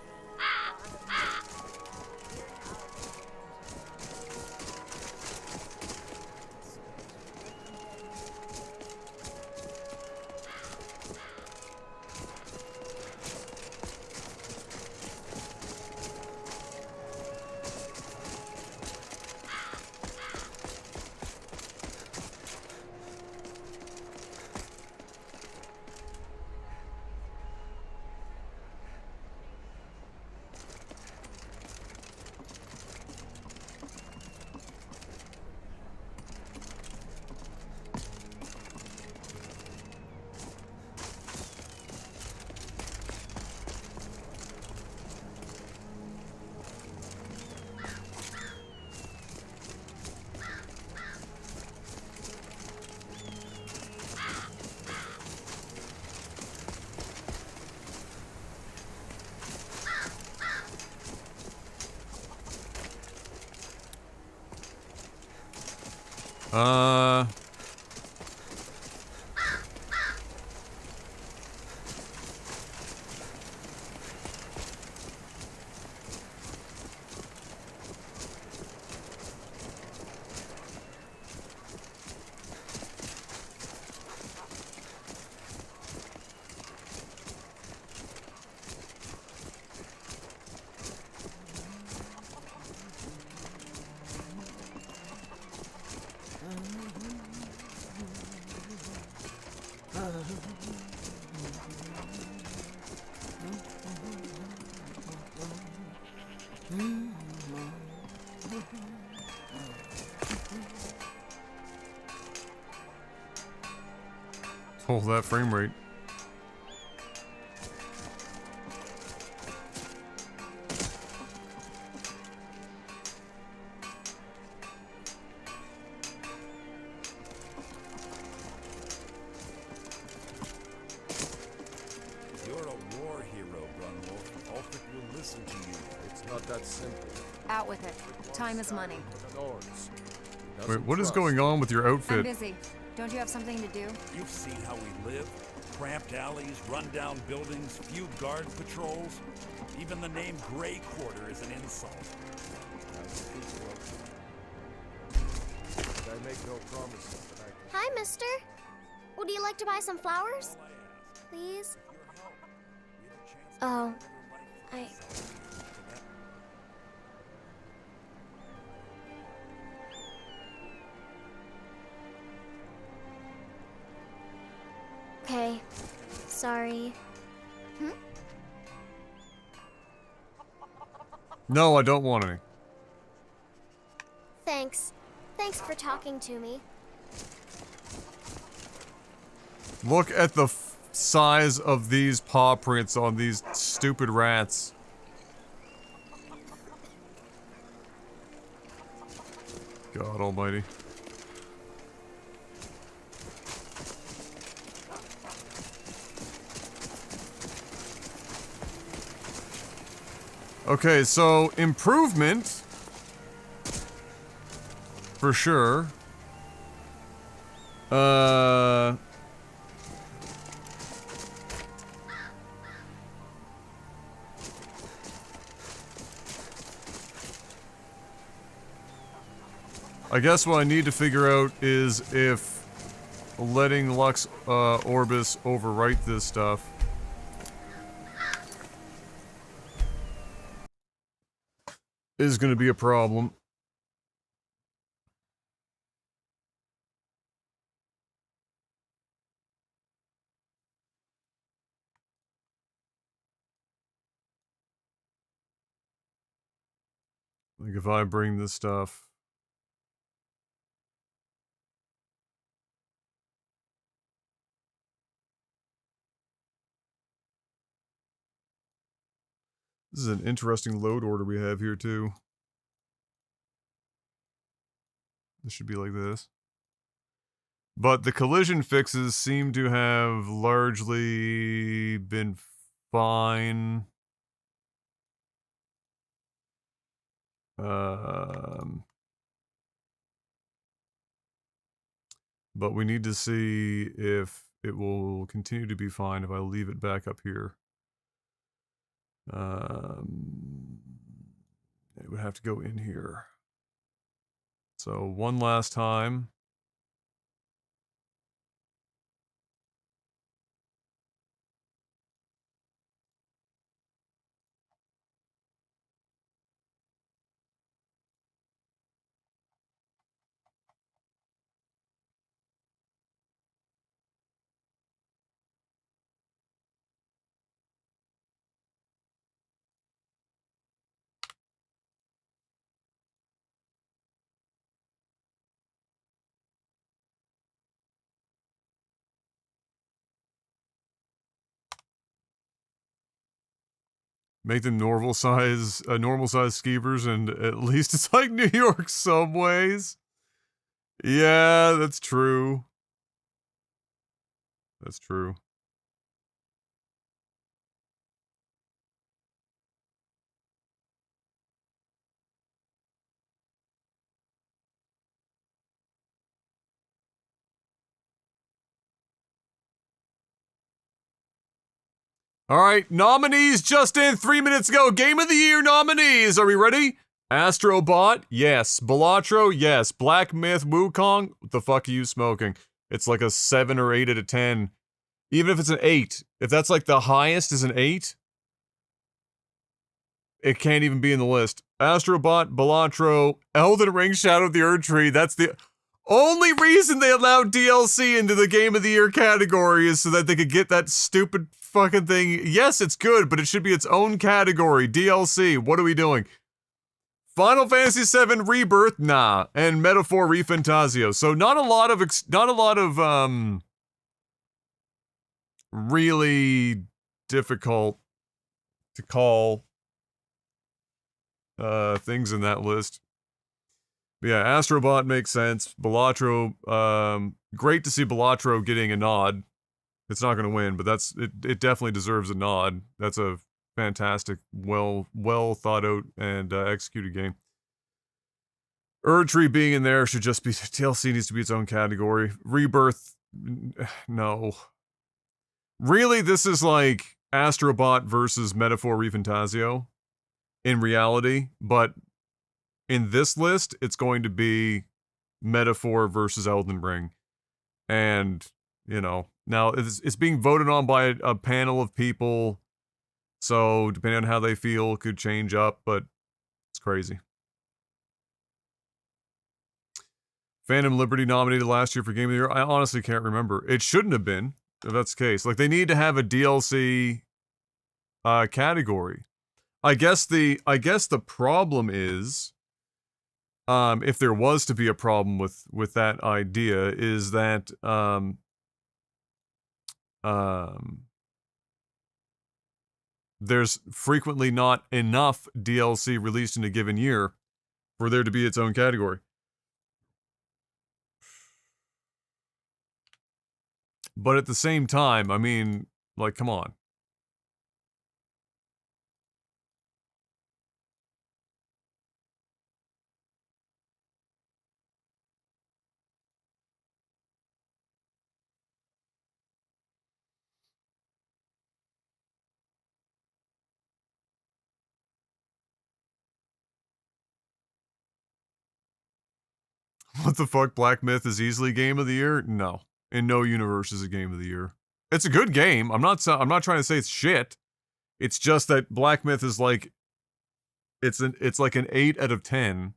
Oh, that frame rate. You're a war hero, Grunwolf. Ulfric will listen to you. It's not that simple. Out with it. Time is money. With an orcs. Wait, what is going on with your I'm outfit? busy. Don't you have something to do? You've seen how we live. Cramped alleys, run-down buildings, few guard patrols. Even the name Grey Quarter is an insult. I make no promises, but I can... Hi, mister. Would you like to buy some flowers? Please? Oh, Okay. Sorry. No, I don't want any. Thanks. Thanks for talking to me. Look at the size of these paw prints on these stupid rats. God almighty. Okay, so improvement for sure. I guess what I need to figure out is if letting Lux Orbis overwrite this stuff is going to be a problem. Like if I bring this stuff... This is an interesting load order we have here too. This should be like this. But the collision fixes seem to have largely been fine. But we need to see if it will continue to be fine if I leave it back up here. It would have to go in here. So one last time. Make them normal size skeevers, and at least it's like New York subways. Yeah, that's true. That's true. All right, nominees just in 3 minutes ago. Game of the Year nominees. Are we ready? Astrobot, yes. Balatro, yes. Black Myth, Wukong, what the fuck are you smoking? It's like a 7 or 8 out of 10. Even if it's an 8. If that's like the highest is an 8, it can't even be in the list. Astrobot, Balatro, Elden Ring, Shadow of the Erdtree. That's the only reason they allowed DLC into the Game of the Year category is so that they could get that stupid fucking thing. Yes, it's good, but it should be its own category. DLC, what are we doing? Final Fantasy VII Rebirth, nah, and Metaphor Refantasio. So not a lot of really difficult to call things in that list. But yeah, Astrobot makes sense. Balatro, great to see Balatro getting a nod. It's not going to win, but it definitely deserves a nod. That's a fantastic, well thought out and executed game. Erdtree being in there should just be, TLC needs to be its own category. Rebirth, no. Really, this is like Astrobot versus Metaphor Refantasio in reality, but in this list, it's going to be metaphor versus Elden Ring. And, you know, now it's being voted on by a panel of people, so depending on how they feel, could change up, but it's crazy. Phantom Liberty nominated last year for Game of the Year. I honestly can't remember. It shouldn't have been, if that's the case. Like, they need to have a DLC category. I guess the problem is, if there was to be a problem with that idea, is that there's frequently not enough DLC released in a given year for there to be its own category. But at the same time, I mean, like, come on. What the fuck? Black Myth is easily Game of the Year? No. In no universe is a Game of the Year. It's a good game. I'm not trying to say it's shit. It's just that Black Myth is like, it's like an 8 out of 10.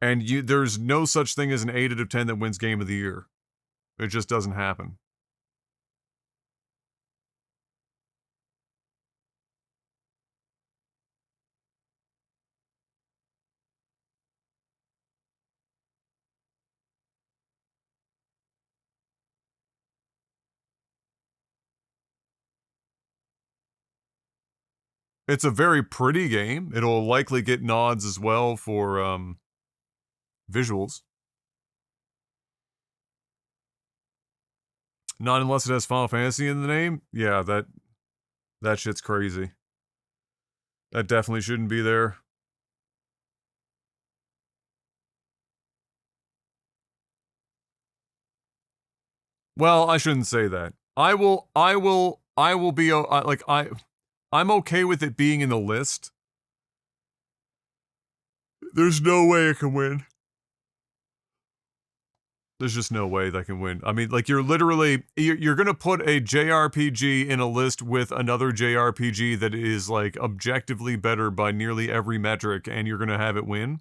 And there's no such thing as an 8 out of 10 that wins Game of the Year. It just doesn't happen. It's a very pretty game. It'll likely get nods as well for visuals. Not unless it has Final Fantasy in the name. Yeah, that shit's crazy. That definitely shouldn't be there. Well, I shouldn't say that. I will be like I'm okay with it being in the list. There's no way it can win. There's just no way that can win. I mean, like, you're literally you're gonna put a JRPG in a list with another JRPG that is like objectively better by nearly every metric, and you're gonna have it win.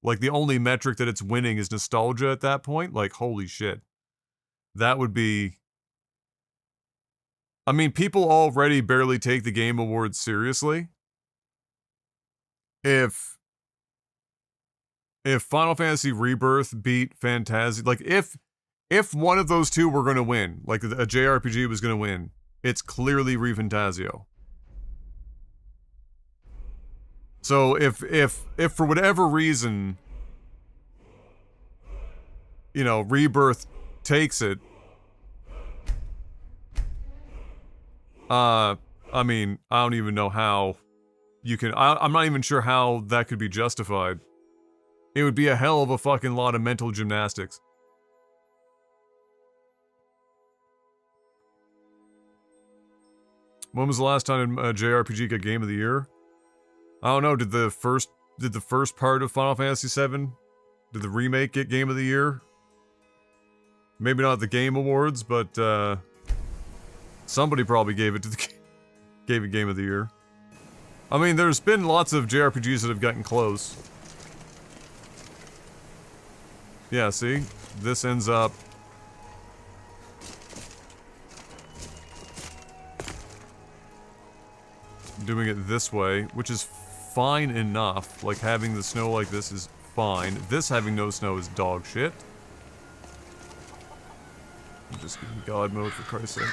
Like, the only metric that it's winning is nostalgia at that point. Like, holy shit. That would be... I mean, people already barely take the Game Awards seriously. If Final Fantasy Rebirth beat Phantasy... Like, if one of those two were going to win, like a JRPG was going to win, it's clearly ReFantasio. So if for whatever reason, you know, Rebirth takes it, I mean, I don't even know how you can, I'm not even sure how that could be justified. It would be a hell of a fucking lot of mental gymnastics. When was the last time a JRPG got Game of the Year? I don't know, did the first part of Final Fantasy VII, did the remake get Game of the Year? Maybe not the Game Awards, but somebody probably gave it Game of the Year. I mean, there's been lots of JRPGs that have gotten close. Yeah, see? This ends up doing it this way, which is fine enough. Like, having the snow like this is fine. This having no snow is dog shit. I'm just getting God mode for Christ's sake.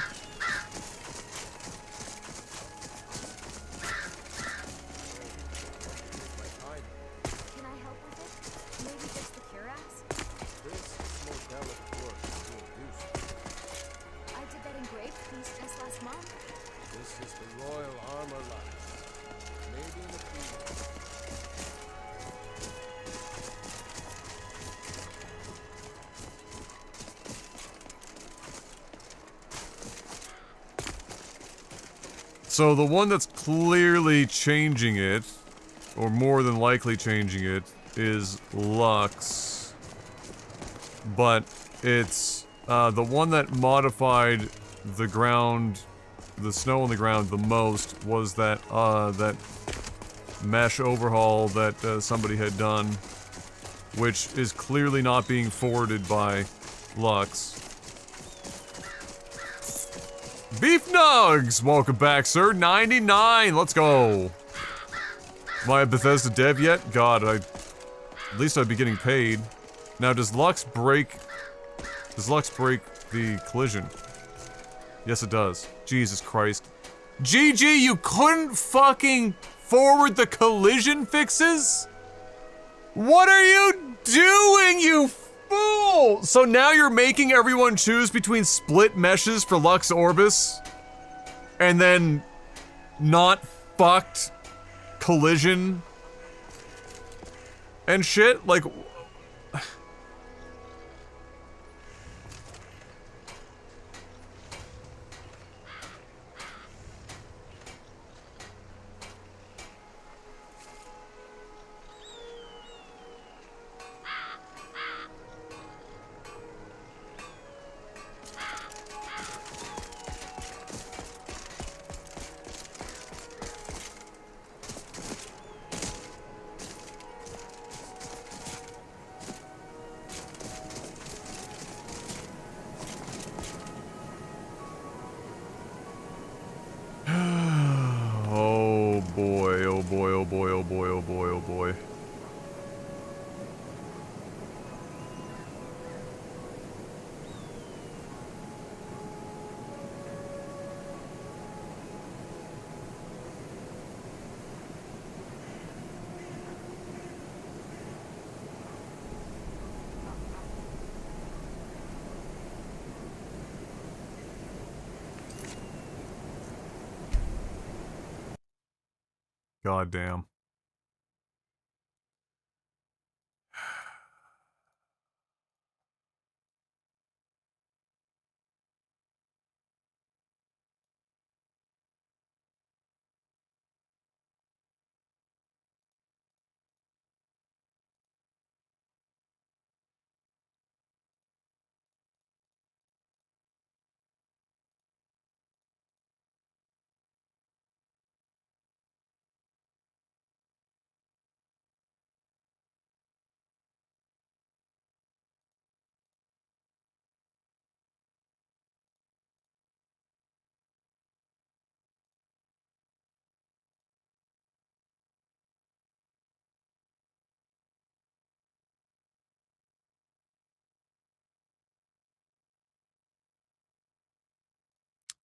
Can I help with it? Maybe just the cuirass? This is more delicate work than you're used to. I did that engraved piece just last month. This is the royal armor line. Maybe in a few years. So the one that's clearly changing it, or more than likely changing it, is Lux, but it's the one that modified the ground, the snow on the ground the most was that that mesh overhaul that somebody had done, which is clearly not being forwarded by Lux. Beef Nugs! Welcome back, sir. 99! Let's go! Am I a Bethesda dev yet? God, at least I'd be getting paid. Now, does Lux break the collision? Yes, it does. Jesus Christ. GG, you couldn't fucking forward the collision fixes? What are you doing, you fool? So now you're making everyone choose between split meshes for Lux Orbis and then not fucked collision and shit? Like, oh boy, oh boy, oh boy, oh boy, oh boy, oh boy. God damn.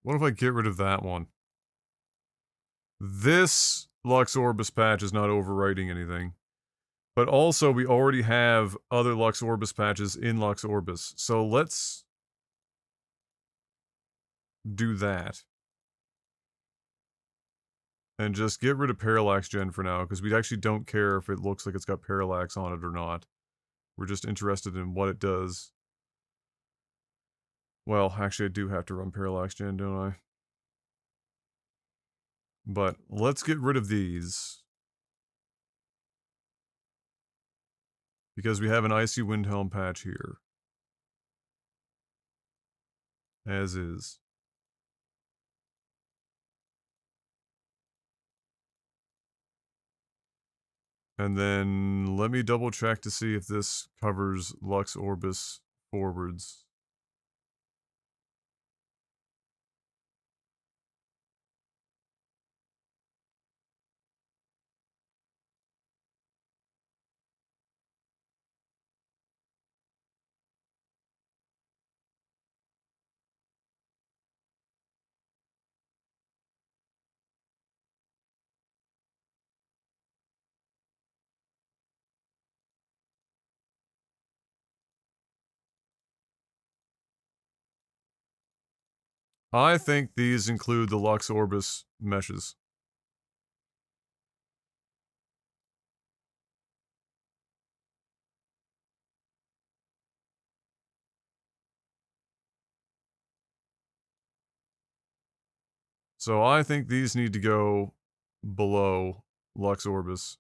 What if I get rid of that one? This Lux Orbis patch is not overwriting anything. But also, we already have other Lux Orbis patches in Lux Orbis. So let's do that. And just get rid of Parallax Gen for now, because we actually don't care if it looks like it's got Parallax on it or not. We're just interested in what it does. Well, actually I do have to run Parallax Gen, don't I? But let's get rid of these. Because we have an Icy Windhelm patch here. As is. And then let me double check to see if this covers Lux Orbis forwards. I think these include the Lux Orbis meshes. So I think these need to go below Lux Orbis.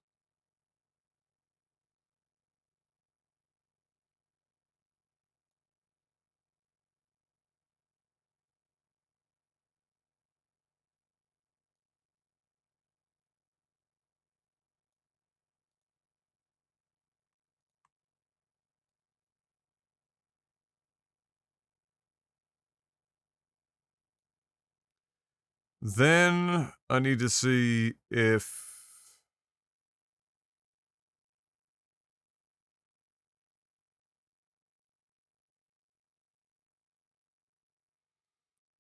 Then I need to see if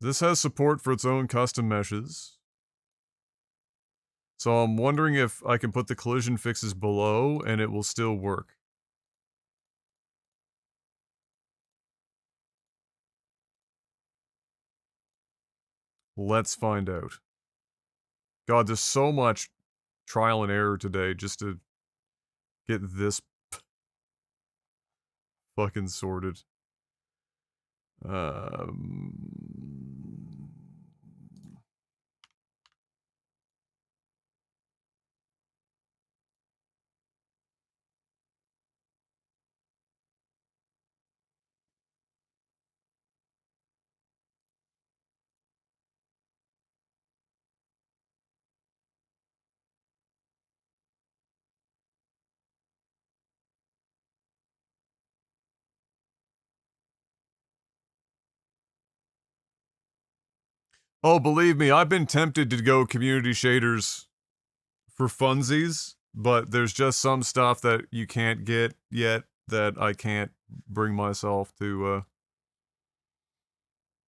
this has support for its own custom meshes. So I'm wondering if I can put the collision fixes below and it will still work. Let's find out. God, there's so much trial and error today just to get this fucking sorted. Oh, believe me, I've been tempted to go community shaders for funsies, but there's just some stuff that you can't get yet that I can't bring myself to,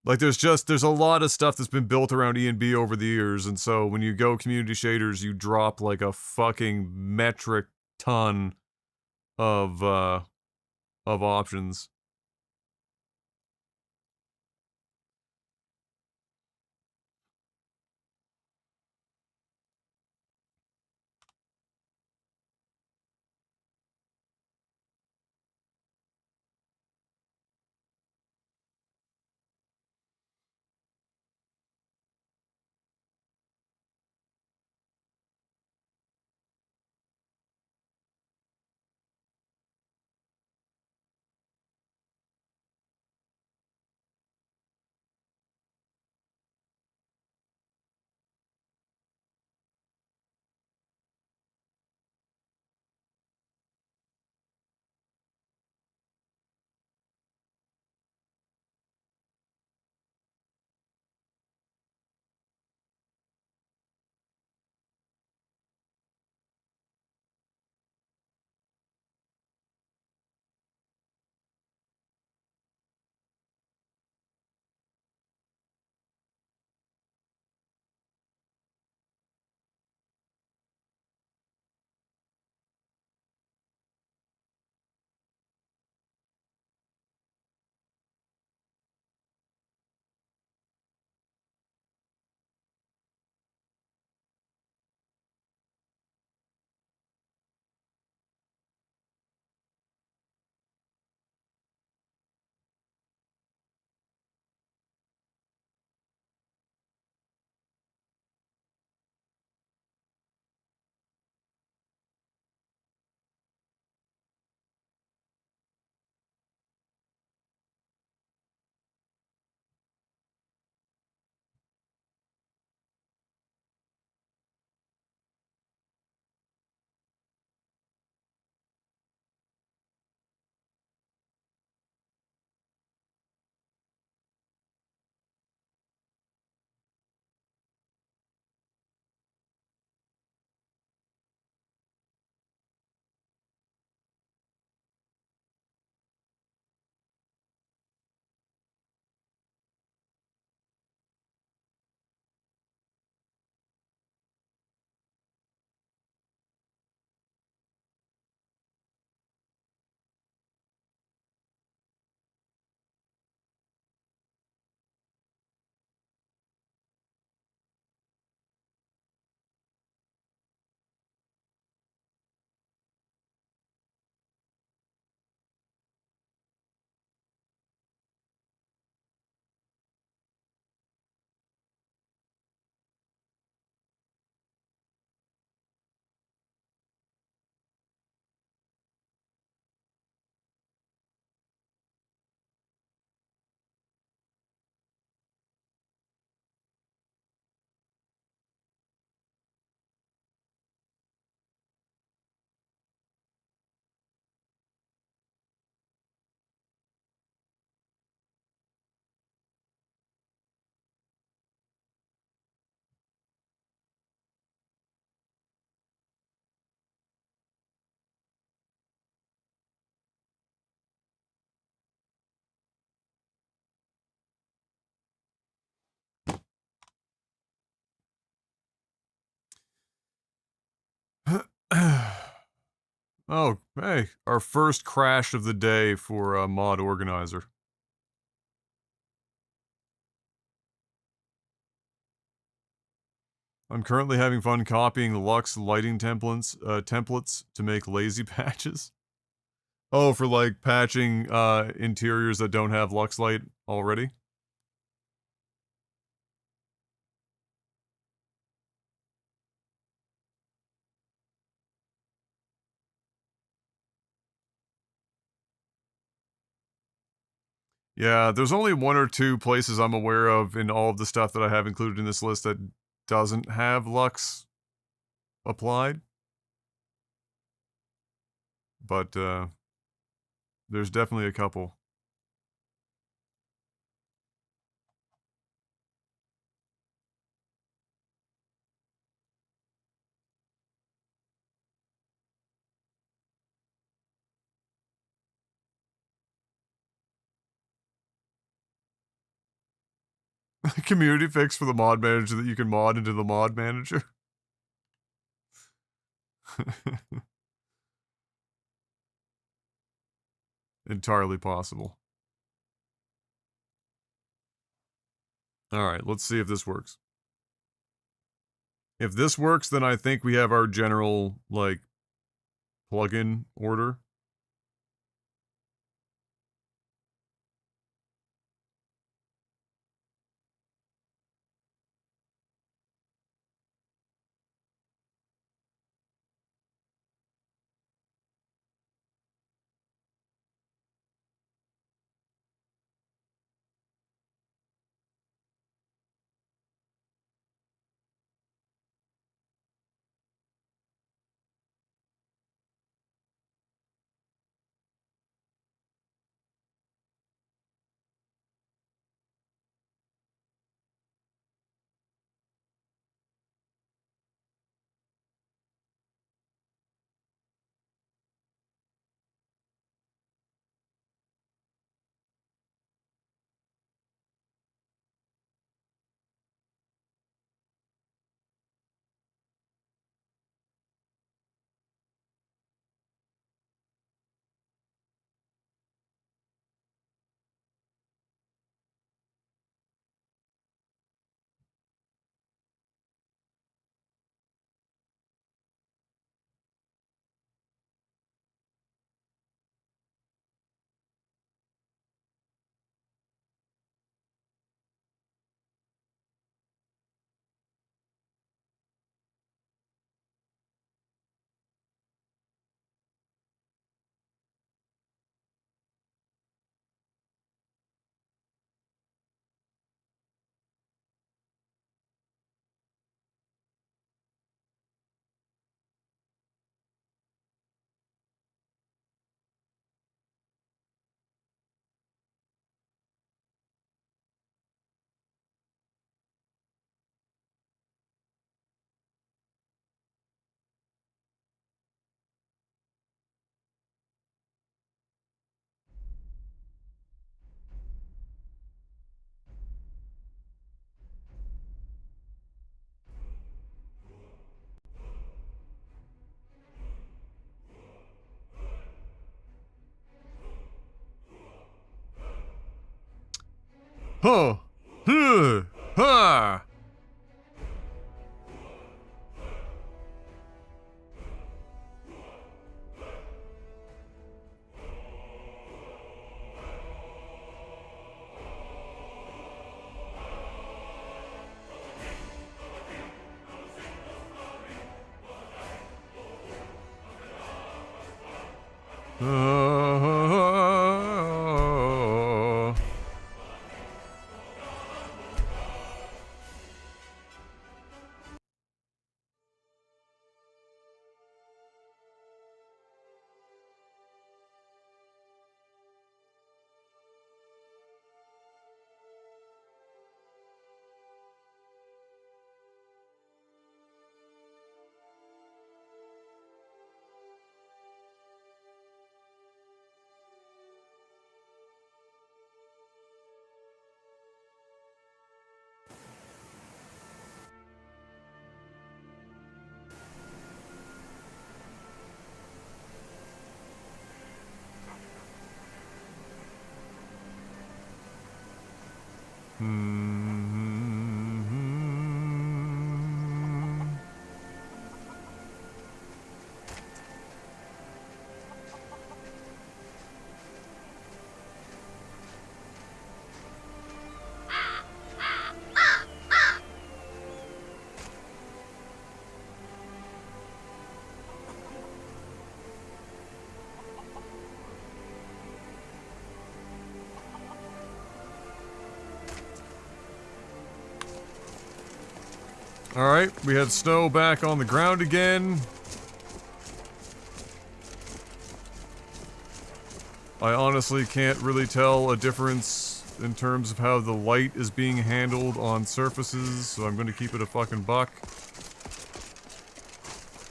like there's a lot of stuff that's been built around E&B over the years, and so when you go community shaders, you drop like a fucking metric ton of options. Oh, hey, our first crash of the day for Mod Organizer. I'm currently having fun copying Lux lighting templates to make lazy patches. Oh, for like patching interiors that don't have Lux light already? Yeah, there's only one or two places I'm aware of in all of the stuff that I have included in this list that doesn't have Lux applied. But there's definitely a couple. Community fix for the mod manager that you can mod into the mod manager. Entirely possible. Alright, let's see if this works. If this works, then I think we have our general, like, plugin order. Huh. Huh. Ha. Alright, we have snow back on the ground again. I honestly can't really tell a difference in terms of how the light is being handled on surfaces, so I'm gonna keep it a fucking buck.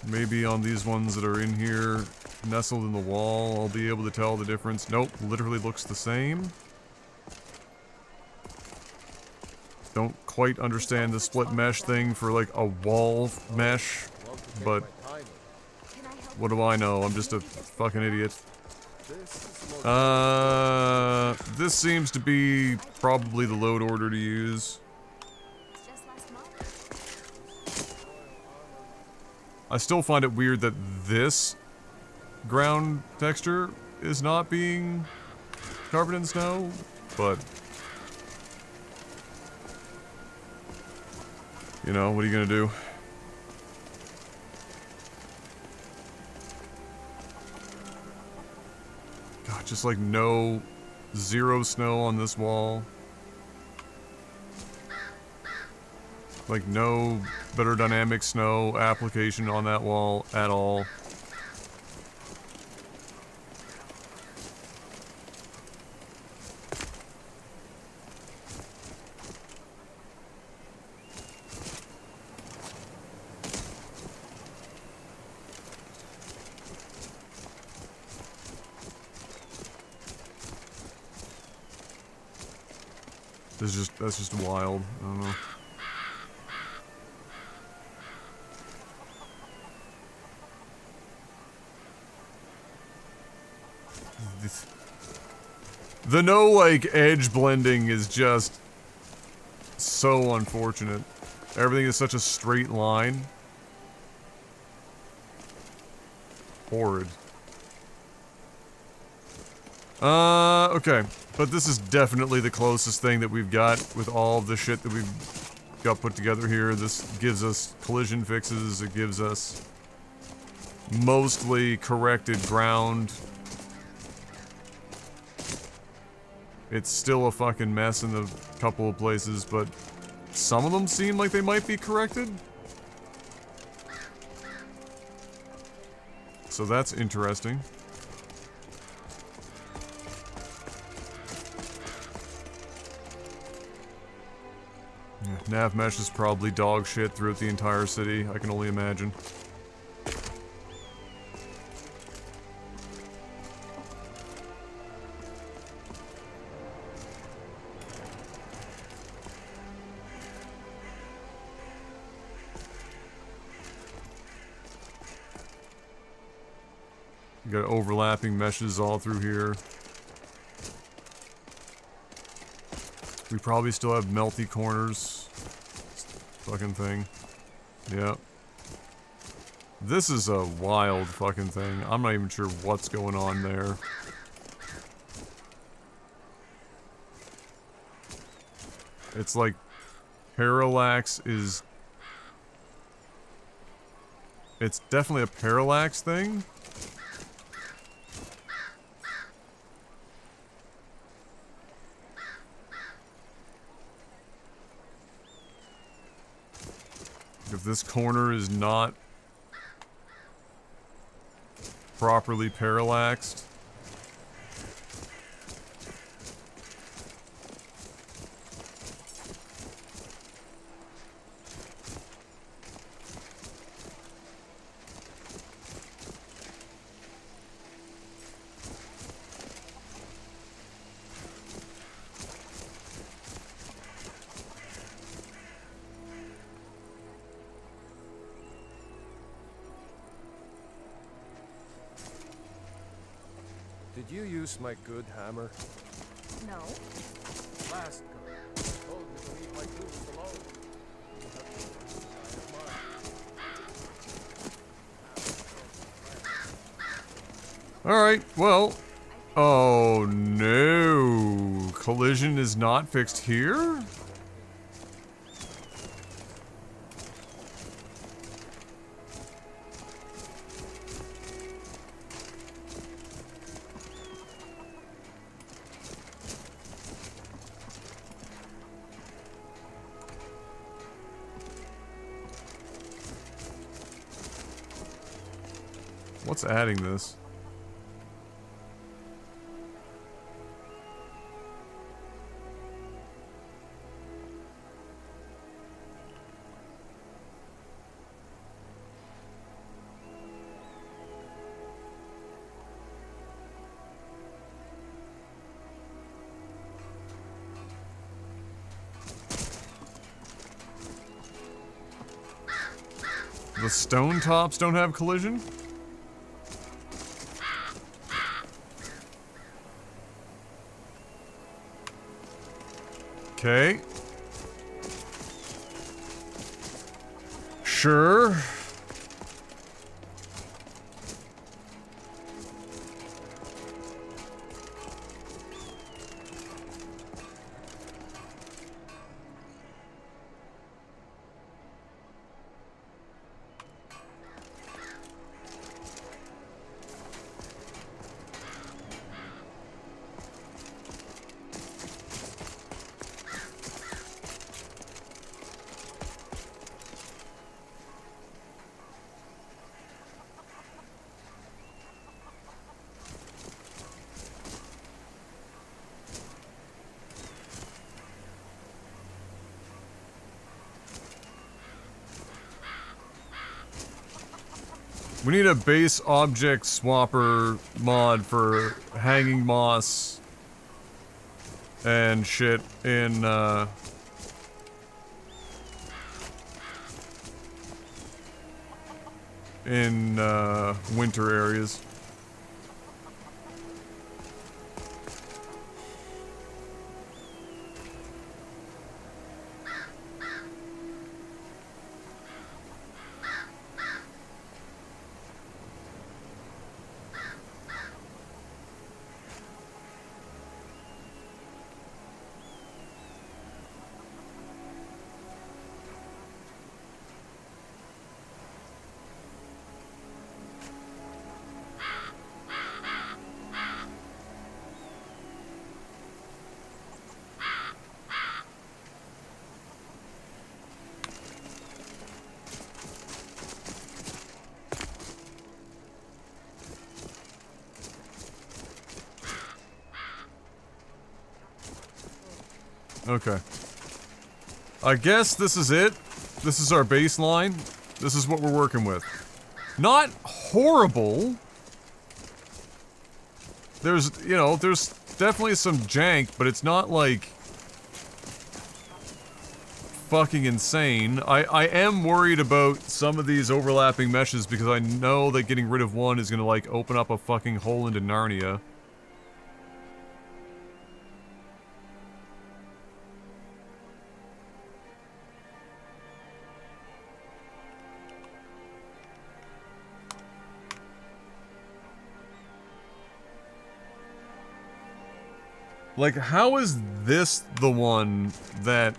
Maybe on these ones that are in here, nestled in the wall, I'll be able to tell the difference. Nope, literally looks the same. Don't quite understand the split mesh thing for like a wall mesh, but what do I know? I'm just a fucking idiot. This seems to be probably the load order to use. I still find it weird that this ground texture is not being covered in snow, but you know, what are you gonna do? God, just like zero snow on this wall. Like no better dynamic snow application on that wall at all. That's just wild. I don't know. The no, like, edge blending is just so unfortunate. Everything is such a straight line. Horrid. Okay. But this is definitely the closest thing that we've got with all the shit that we've got put together here. This gives us collision fixes, it gives us mostly corrected ground. It's still a fucking mess in a couple of places, but some of them seem like they might be corrected. So that's interesting. Nav mesh is probably dog shit throughout the entire city, I can only imagine. You got overlapping meshes all through here. We probably still have melty corners. Fucking thing. Yeah. This is a wild fucking thing. I'm not even sure what's going on there. It's like parallax is... It's definitely a parallax thing. If this corner is not properly parallaxed. Did you use my good hammer? No. Last go. I told you to leave my tools alone. Alright, well. Oh no. Collision is not fixed here? What's adding this? The stone tops don't have collision? Okay. Sure. We need a base object swapper mod for hanging moss and shit in, winter areas. Okay. I guess this is it. This is our baseline. This is what we're working with. Not horrible. There's, you know, there's definitely some jank, but it's not like fucking insane. I am worried about some of these overlapping meshes because I know that getting rid of one is gonna like open up a fucking hole into Narnia. Like, how is this the one that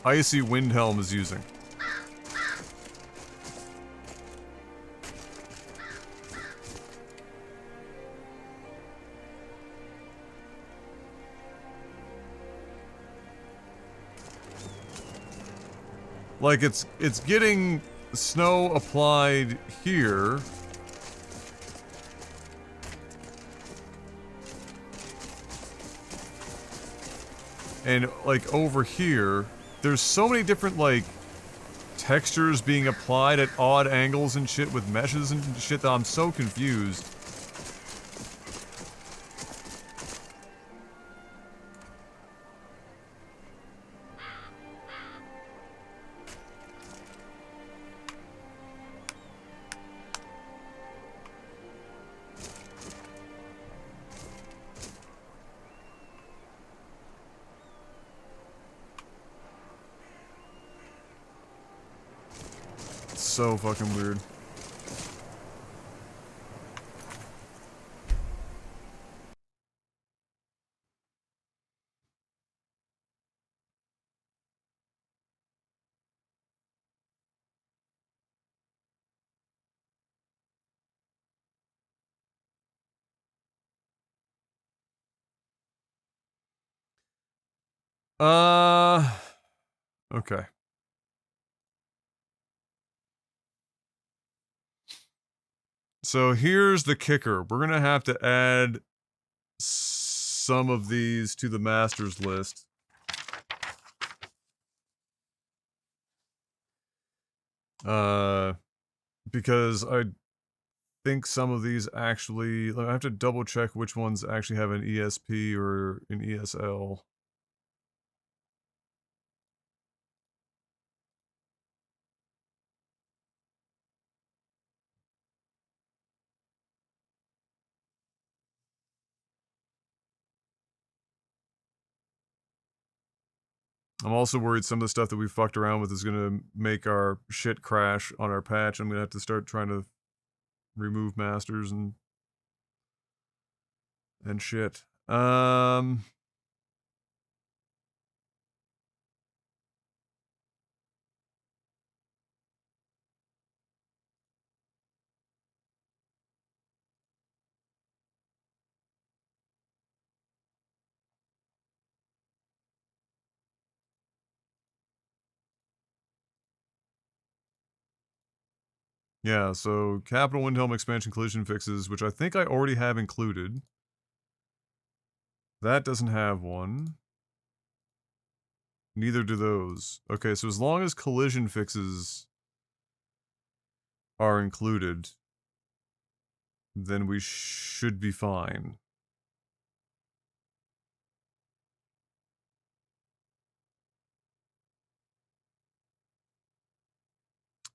Icy Windhelm is using? Like, it's getting snow applied here. And, like, over here, there's so many different, like, textures being applied at odd angles and shit with meshes and shit that I'm so confused. So fucking weird. Okay. So here's the kicker. We're going to have to add some of these to the masters list. Because I think some of these actually, I have to double check which ones actually have an ESP or an ESL. I'm also worried some of the stuff that we fucked around with is going to make our shit crash on our patch. I'm going to have to start trying to remove masters and shit. Yeah, so Capital Windhelm expansion collision fixes, which I think I already have included. That doesn't have one. Neither do those. Okay, so as long as collision fixes are included, then we should be fine.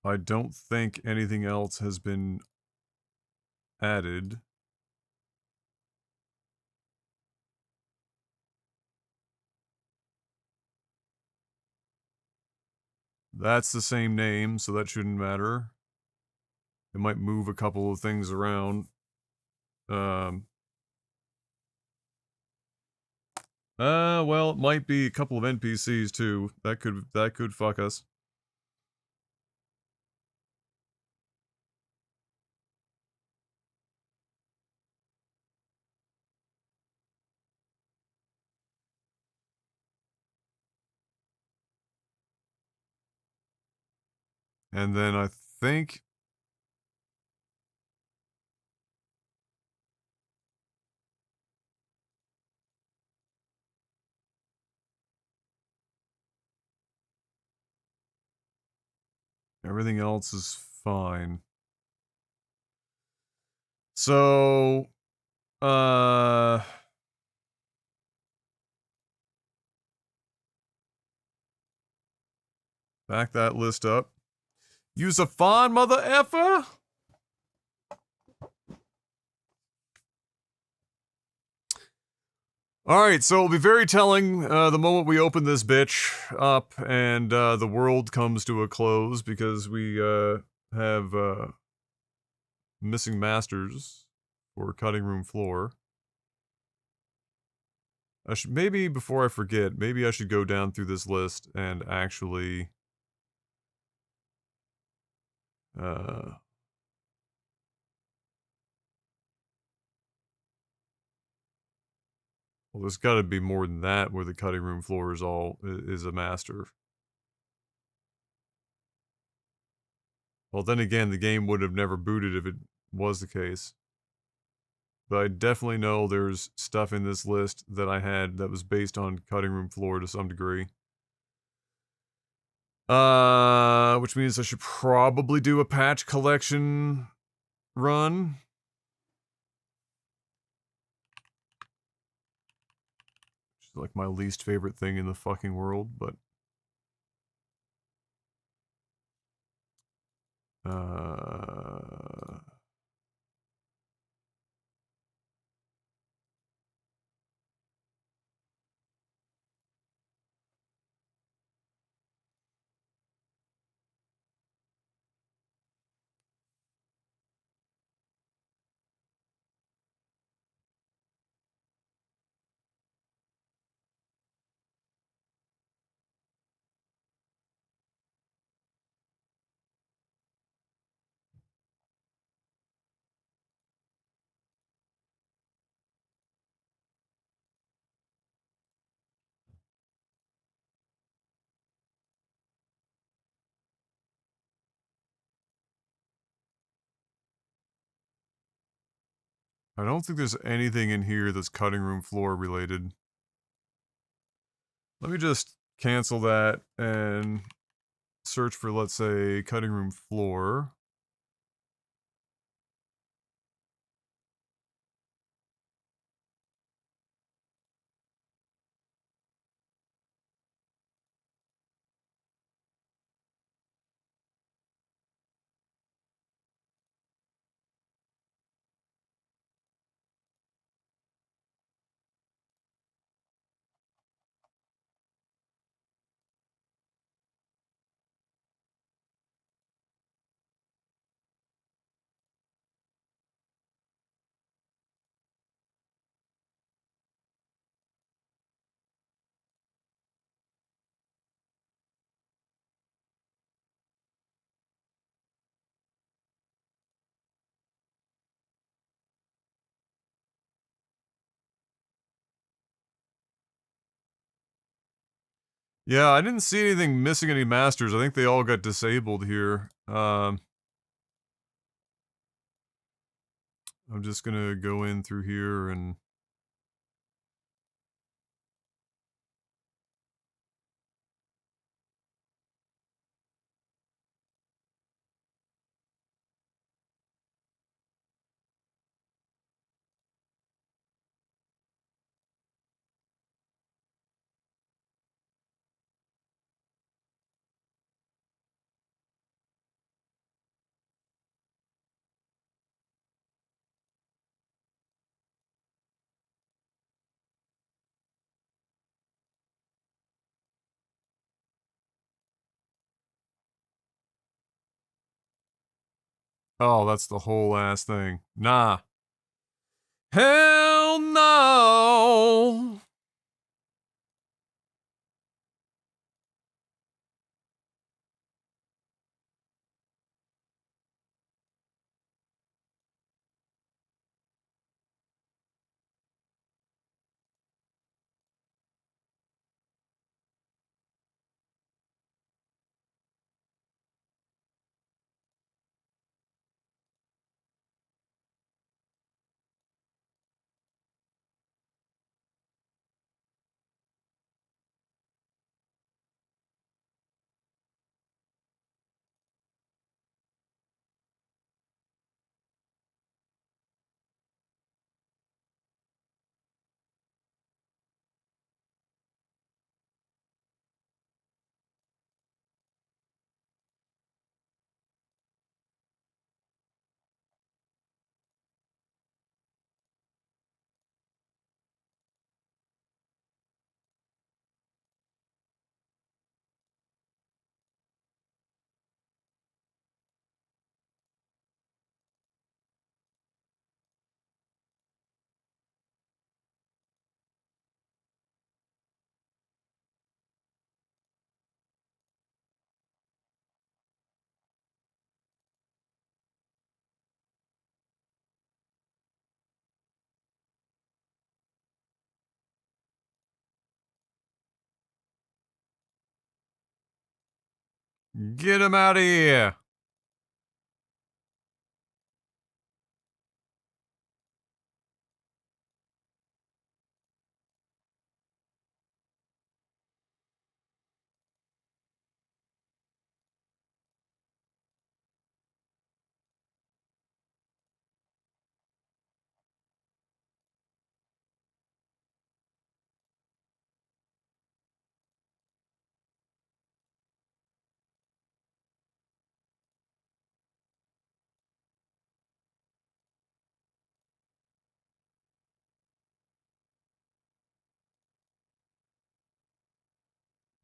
I don't think anything else has been added. That's the same name, so that shouldn't matter. It might move a couple of things around. Well, it might be a couple of NPCs too. That could fuck us. And then I think everything else is fine. So, back that list up. Use a fond mother effer? Alright, so it'll be very telling the moment we open this bitch up and the world comes to a close because we have missing masters for cutting room floor. I should, maybe before I forget, maybe I should go down through this list and actually well, there's got to be more than that where the cutting room floor is is a master. Well, then again, the game would have never booted if it was the case. But I definitely know there's stuff in this list that I had that was based on cutting room floor to some degree. Which means I should probably do a patch collection run. Which is like my least favorite thing in the fucking world, but I don't think there's anything in here that's cutting room floor related. Let me just cancel that and search for, let's say, cutting room floor. Yeah, I didn't see anything missing any masters. I think they all got disabled here. I'm just gonna go in through here and... Oh, that's the whole ass thing. Nah. Hell no! Get him out of here!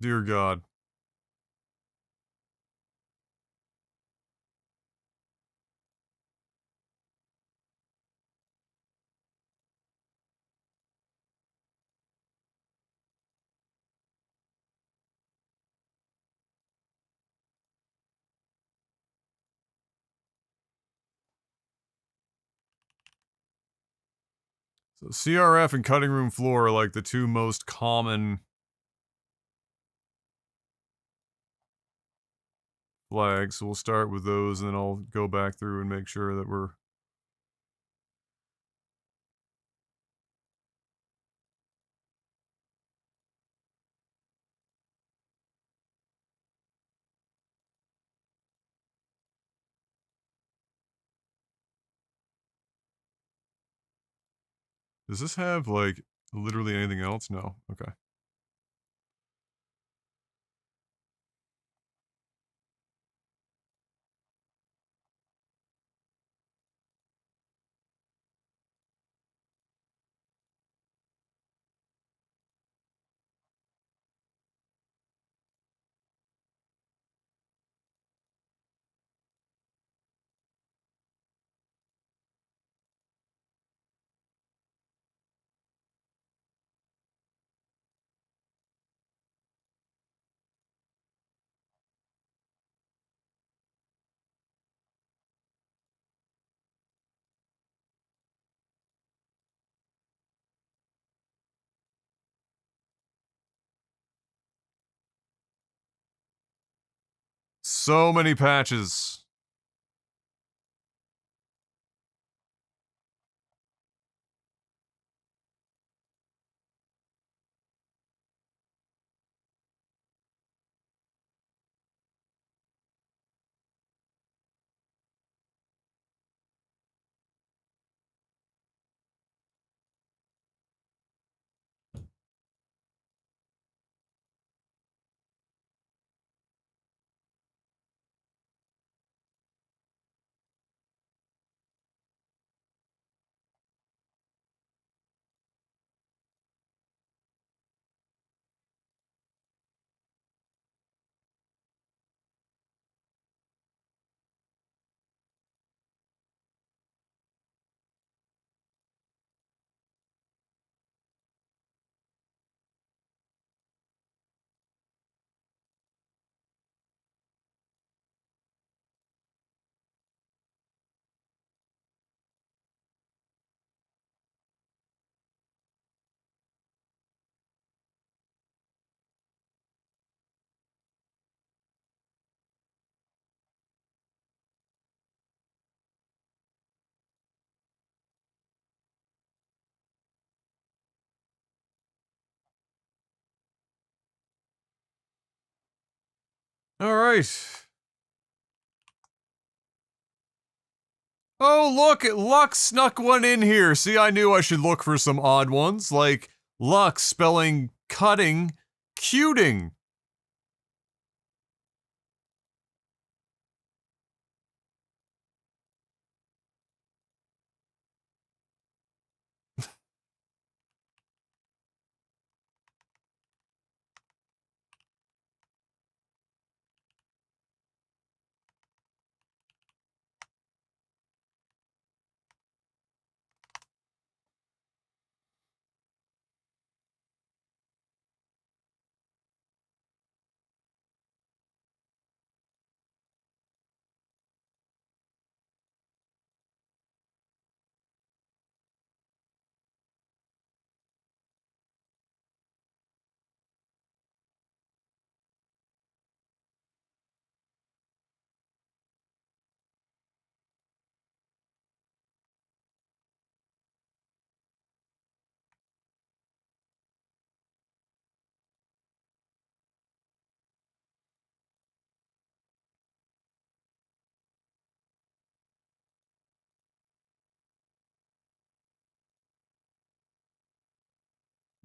Dear God. So CRF and cutting room floor are like the two most common flags. So we'll start with those and then I'll go back through and make sure that we're Does this have, like, literally anything else? No. Okay. So many patches. Alright. Oh, look! Luck snuck one in here! See, I knew I should look for some odd ones, like Luck spelling cutting, cuting.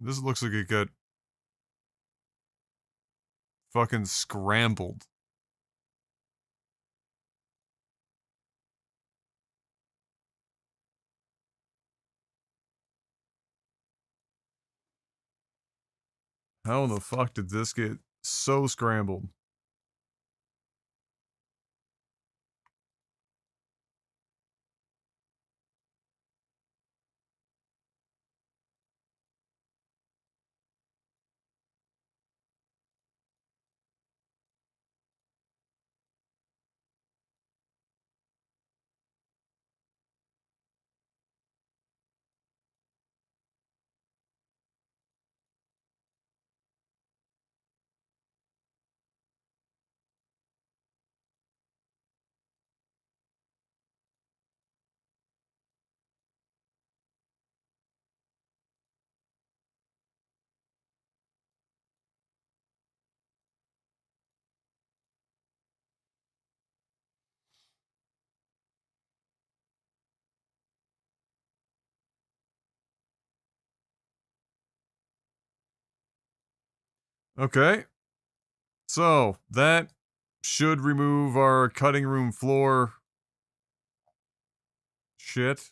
This looks like it got fucking scrambled. How in the fuck did this get so scrambled? Okay. So, that should remove our cutting room floor shit.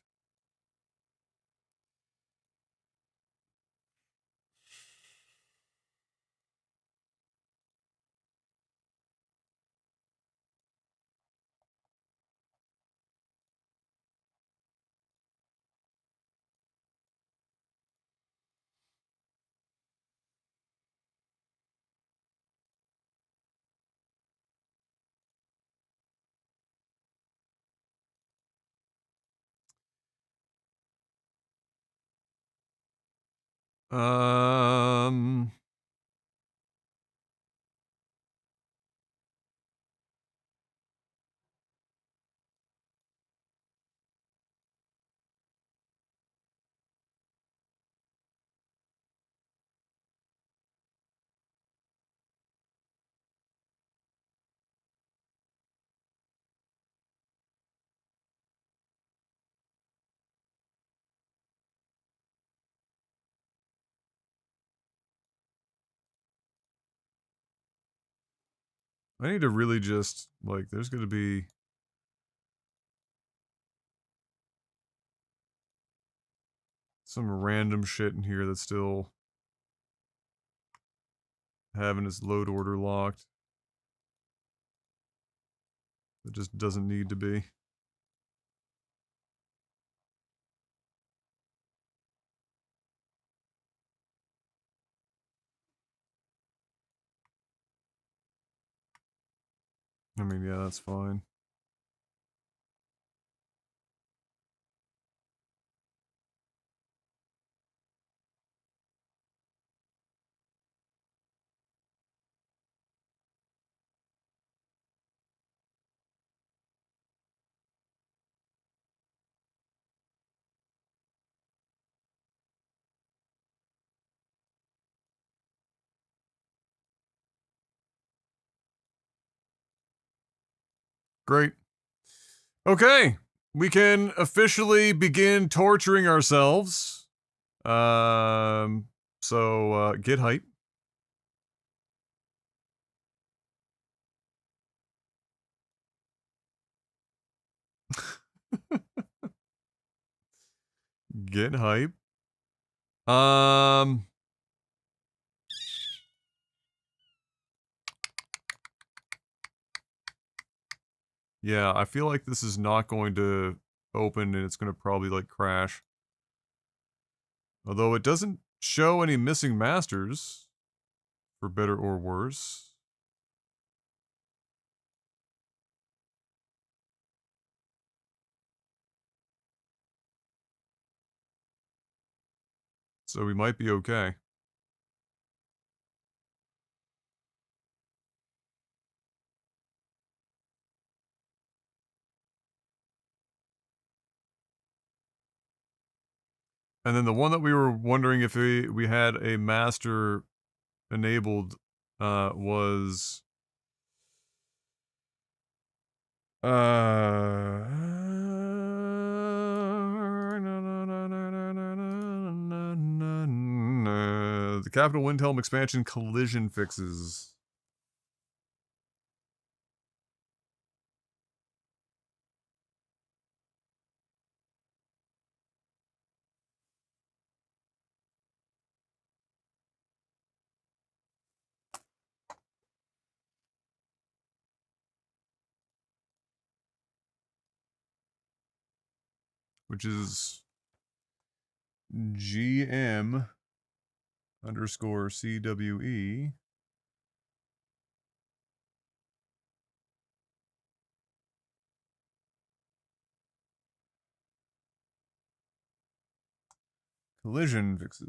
Um... I need to really just, like, there's gonna be some random shit in here that's still having its load order locked. It just doesn't need to be. I mean, yeah, that's fine. Great. Okay, we can officially begin torturing ourselves. So get hype. Get hype. Um, yeah, I feel like this is not going to open and it's going to probably like crash. Although it doesn't show any missing masters, for better or worse. So we might be okay. And then the one that we were wondering if we had a master enabled was the Capital Windhelm expansion collision fixes. Which is GM underscore CWE. Collision fixes.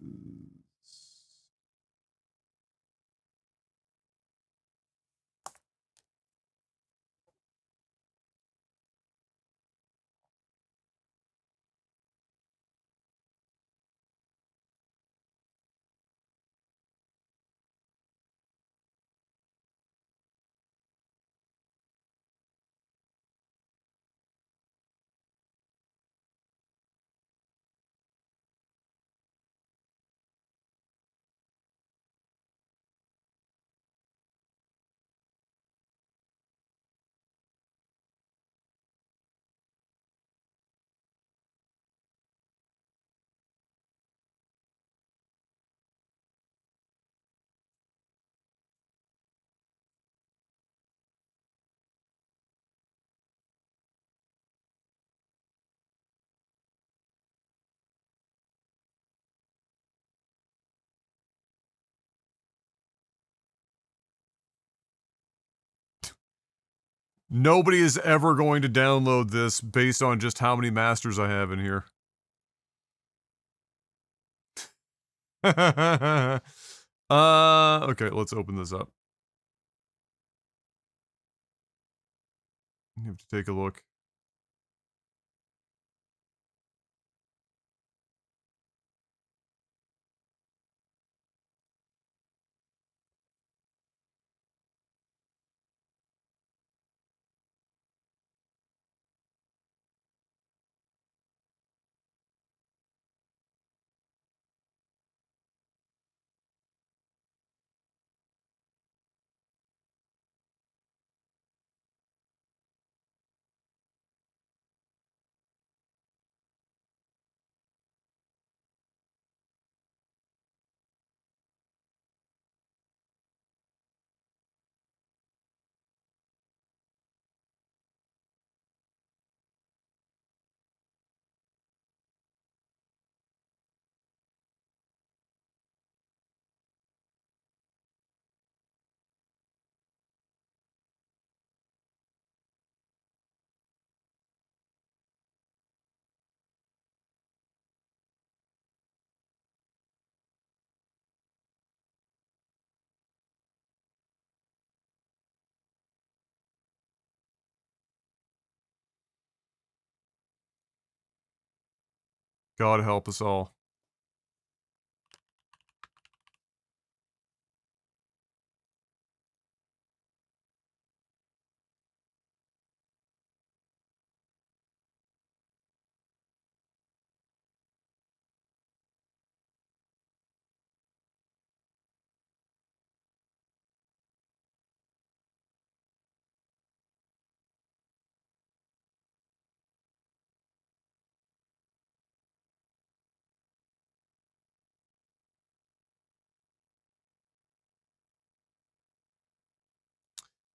Nobody is ever going to download this based on just how many masters I have in here. Okay, let's open this up. You have to take a look. God help us all.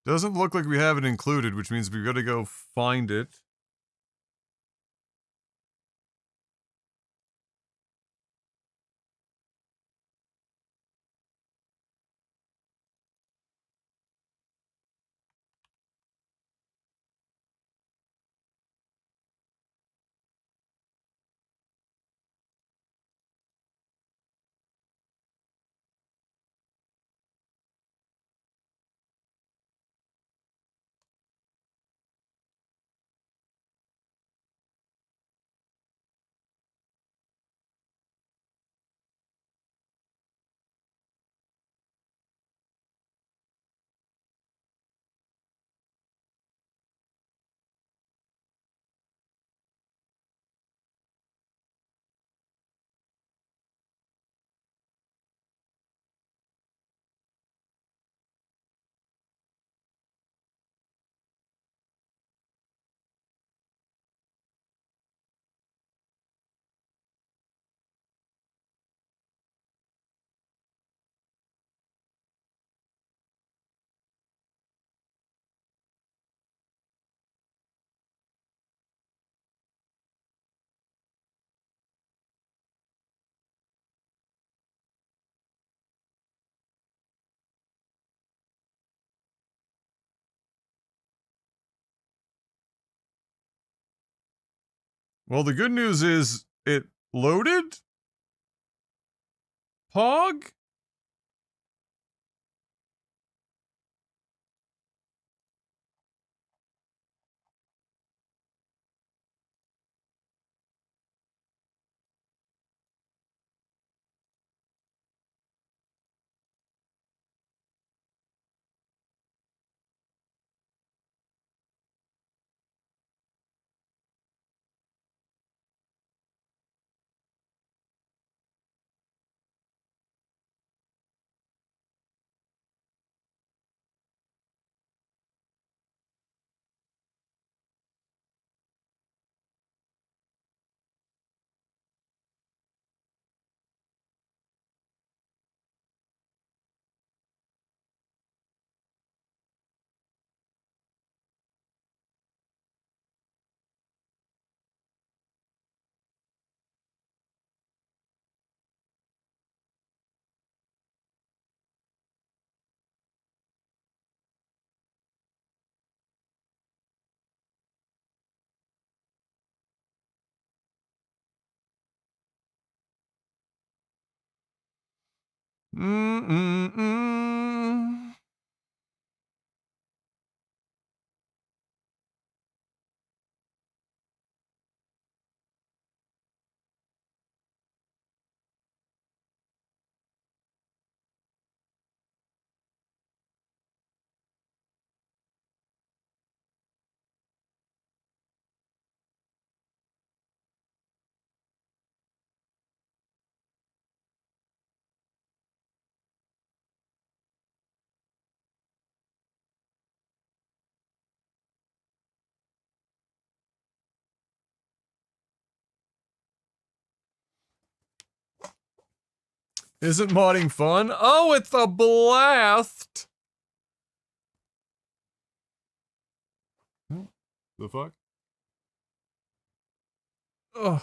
Doesn't look like we have it included, which means we've got to go find it. Well, the good news is it loaded? Pog? Mm-mm-mm. Isn't modding fun? Oh, it's a blast! The fuck? Ugh.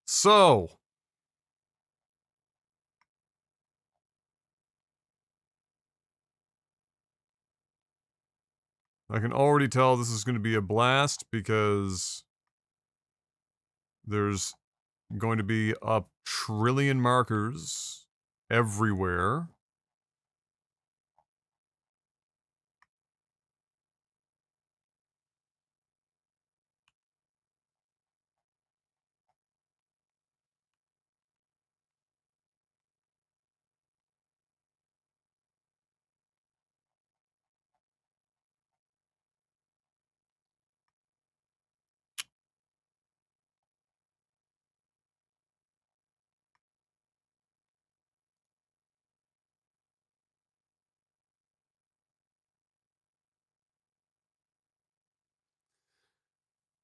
So, I can already tell this is going to be a blast because there's going to be a trillion markers everywhere.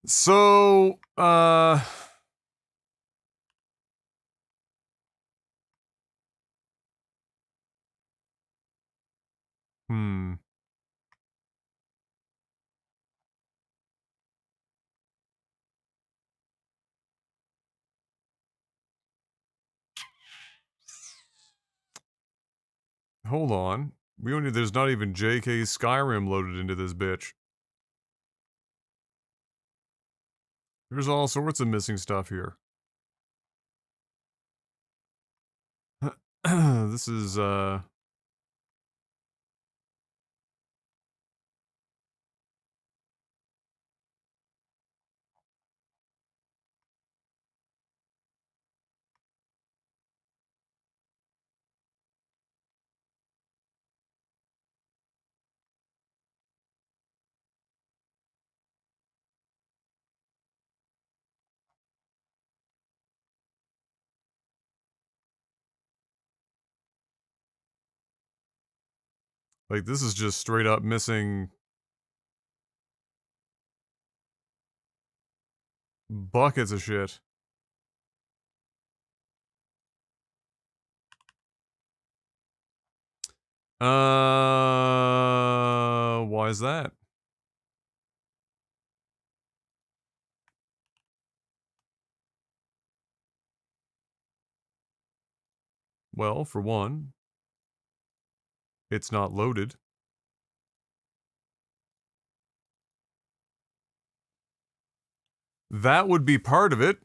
So, hmm. Hold on. There's not even JK Skyrim loaded into this bitch. There's all sorts of missing stuff here. This is, like, this is just straight up missing buckets of shit. Why is that? Well, for one, it's not loaded. That would be part of it.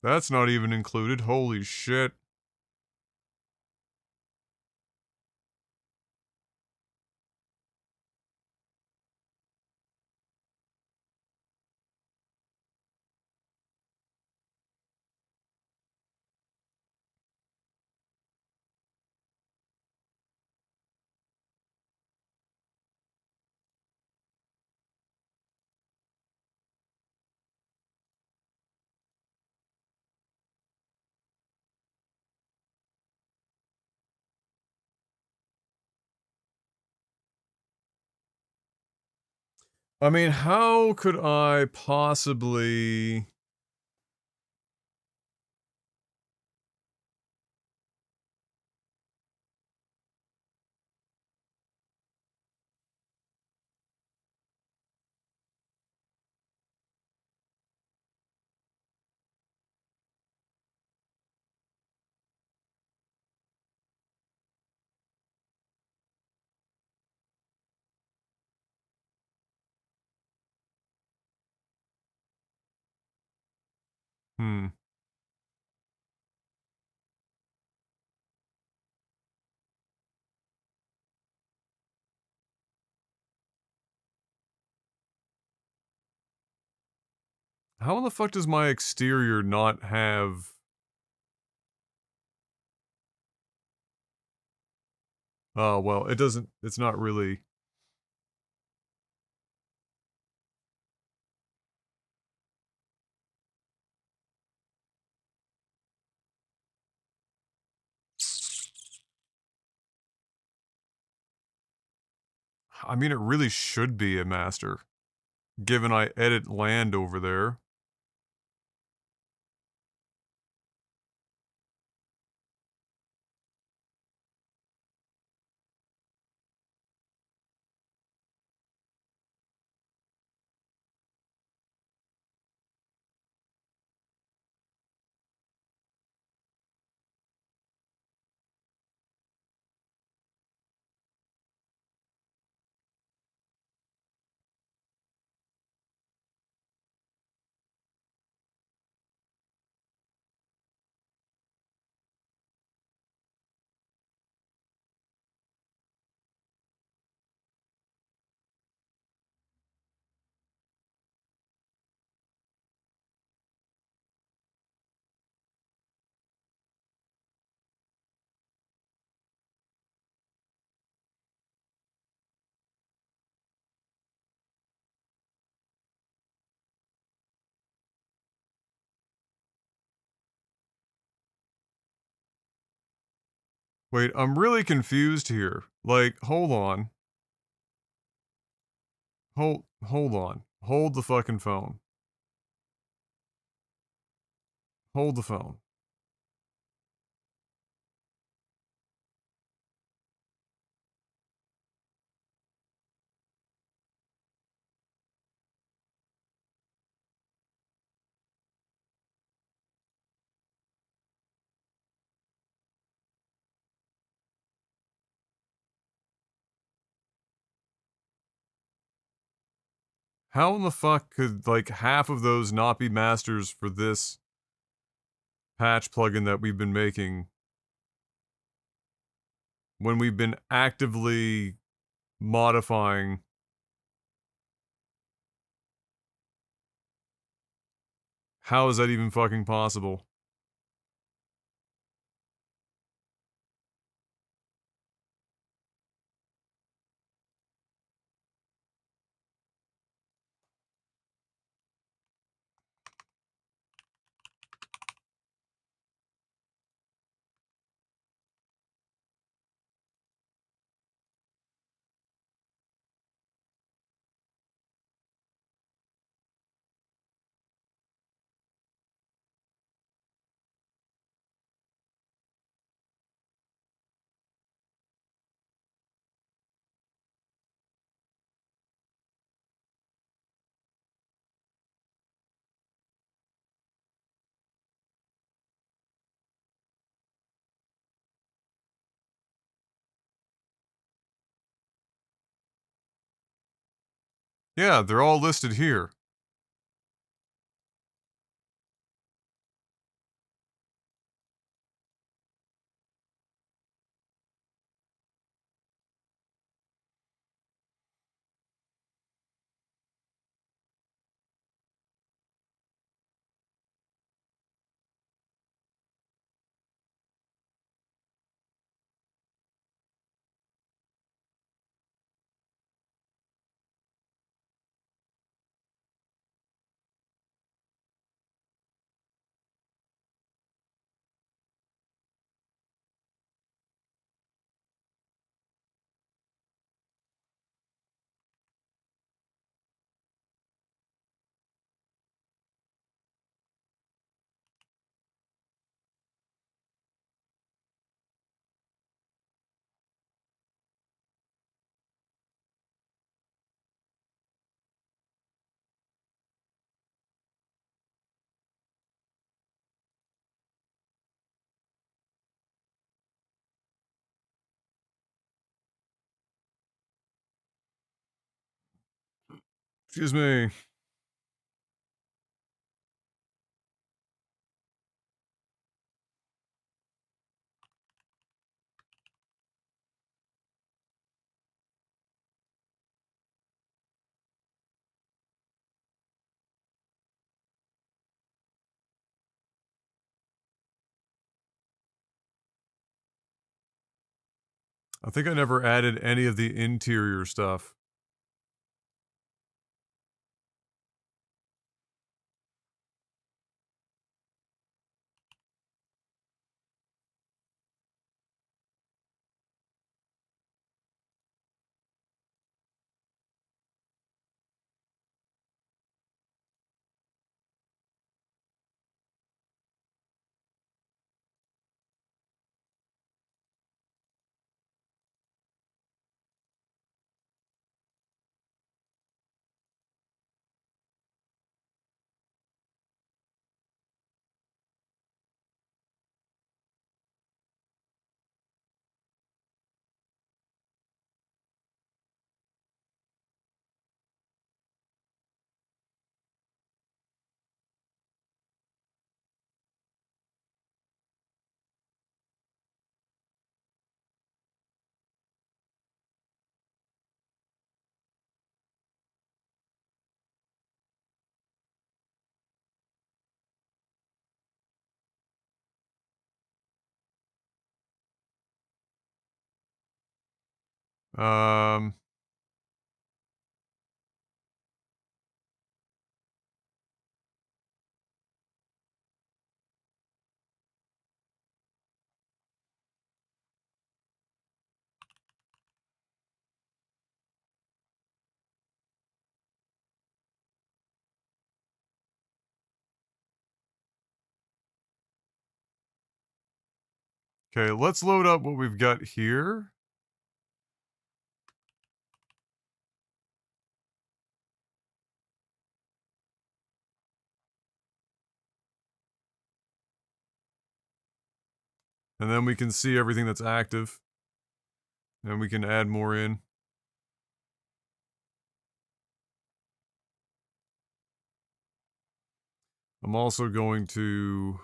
That's not even included. Holy shit. I mean, how could I possibly... Hmm. How in the fuck does my exterior not have... Oh, well, it doesn't... It's not really... I mean, it really should be a master, given I edit land over there. Wait, I'm really confused here. Like, hold on. Hold on. Hold the fucking phone. Hold the phone. How in the fuck could, like, half of those not be masters for this patch plugin that we've been making when we've been actively modifying? How is that even fucking possible? Yeah, they're all listed here. Excuse me. I think I never added any of the interior stuff. Um, okay, let's load up what we've got here. And then we can see everything that's active. And we can add more in. I'm also going to...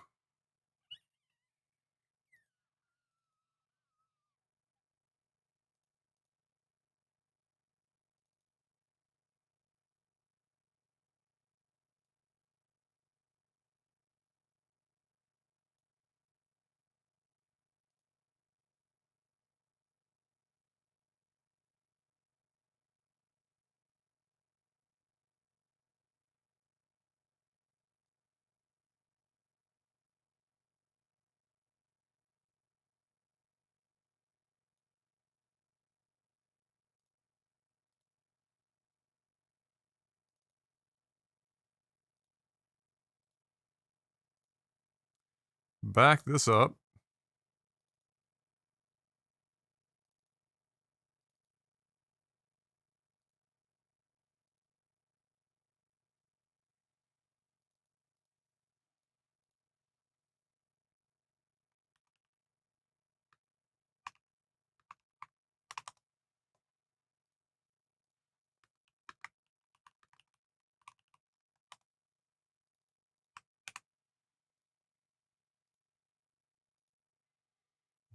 back this up.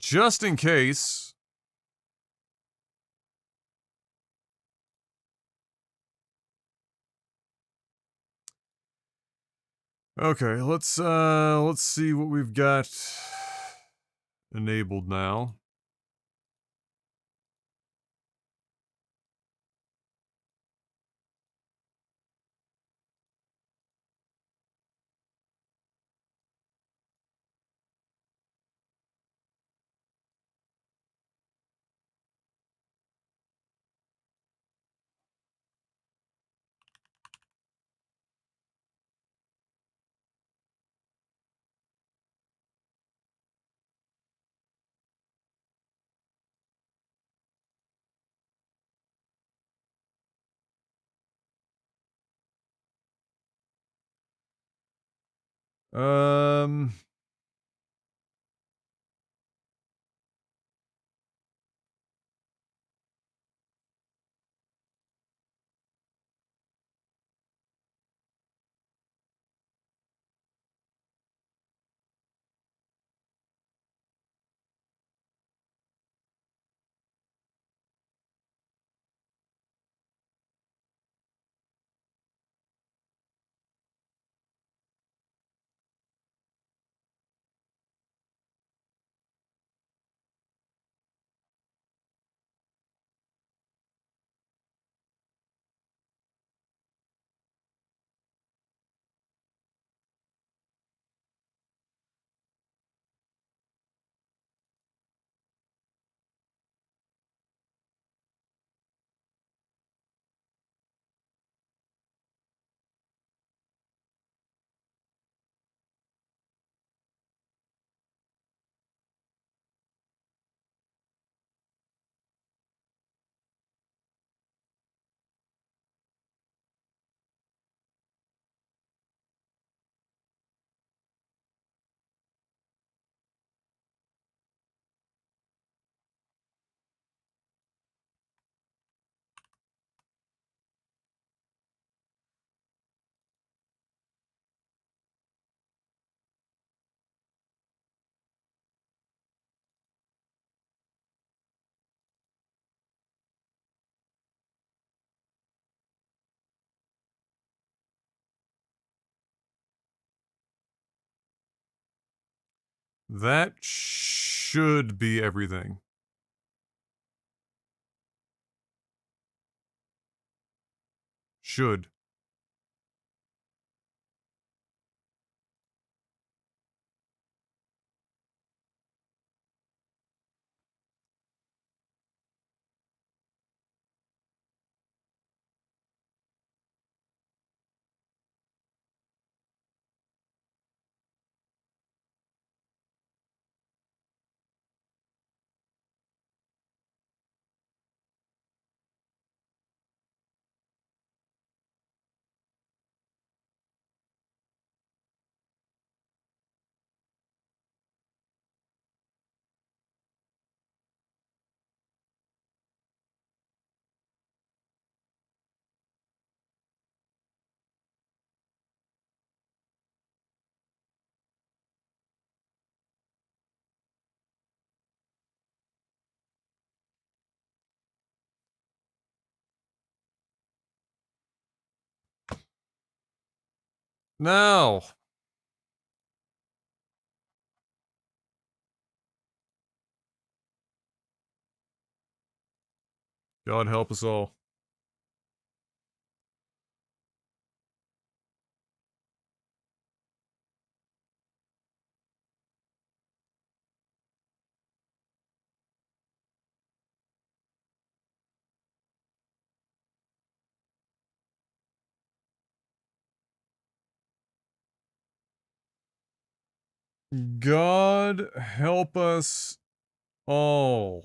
Just in case. Okay, let's see what we've got enabled now. Um, That should be everything. Should. Now. God help us all. God help us all.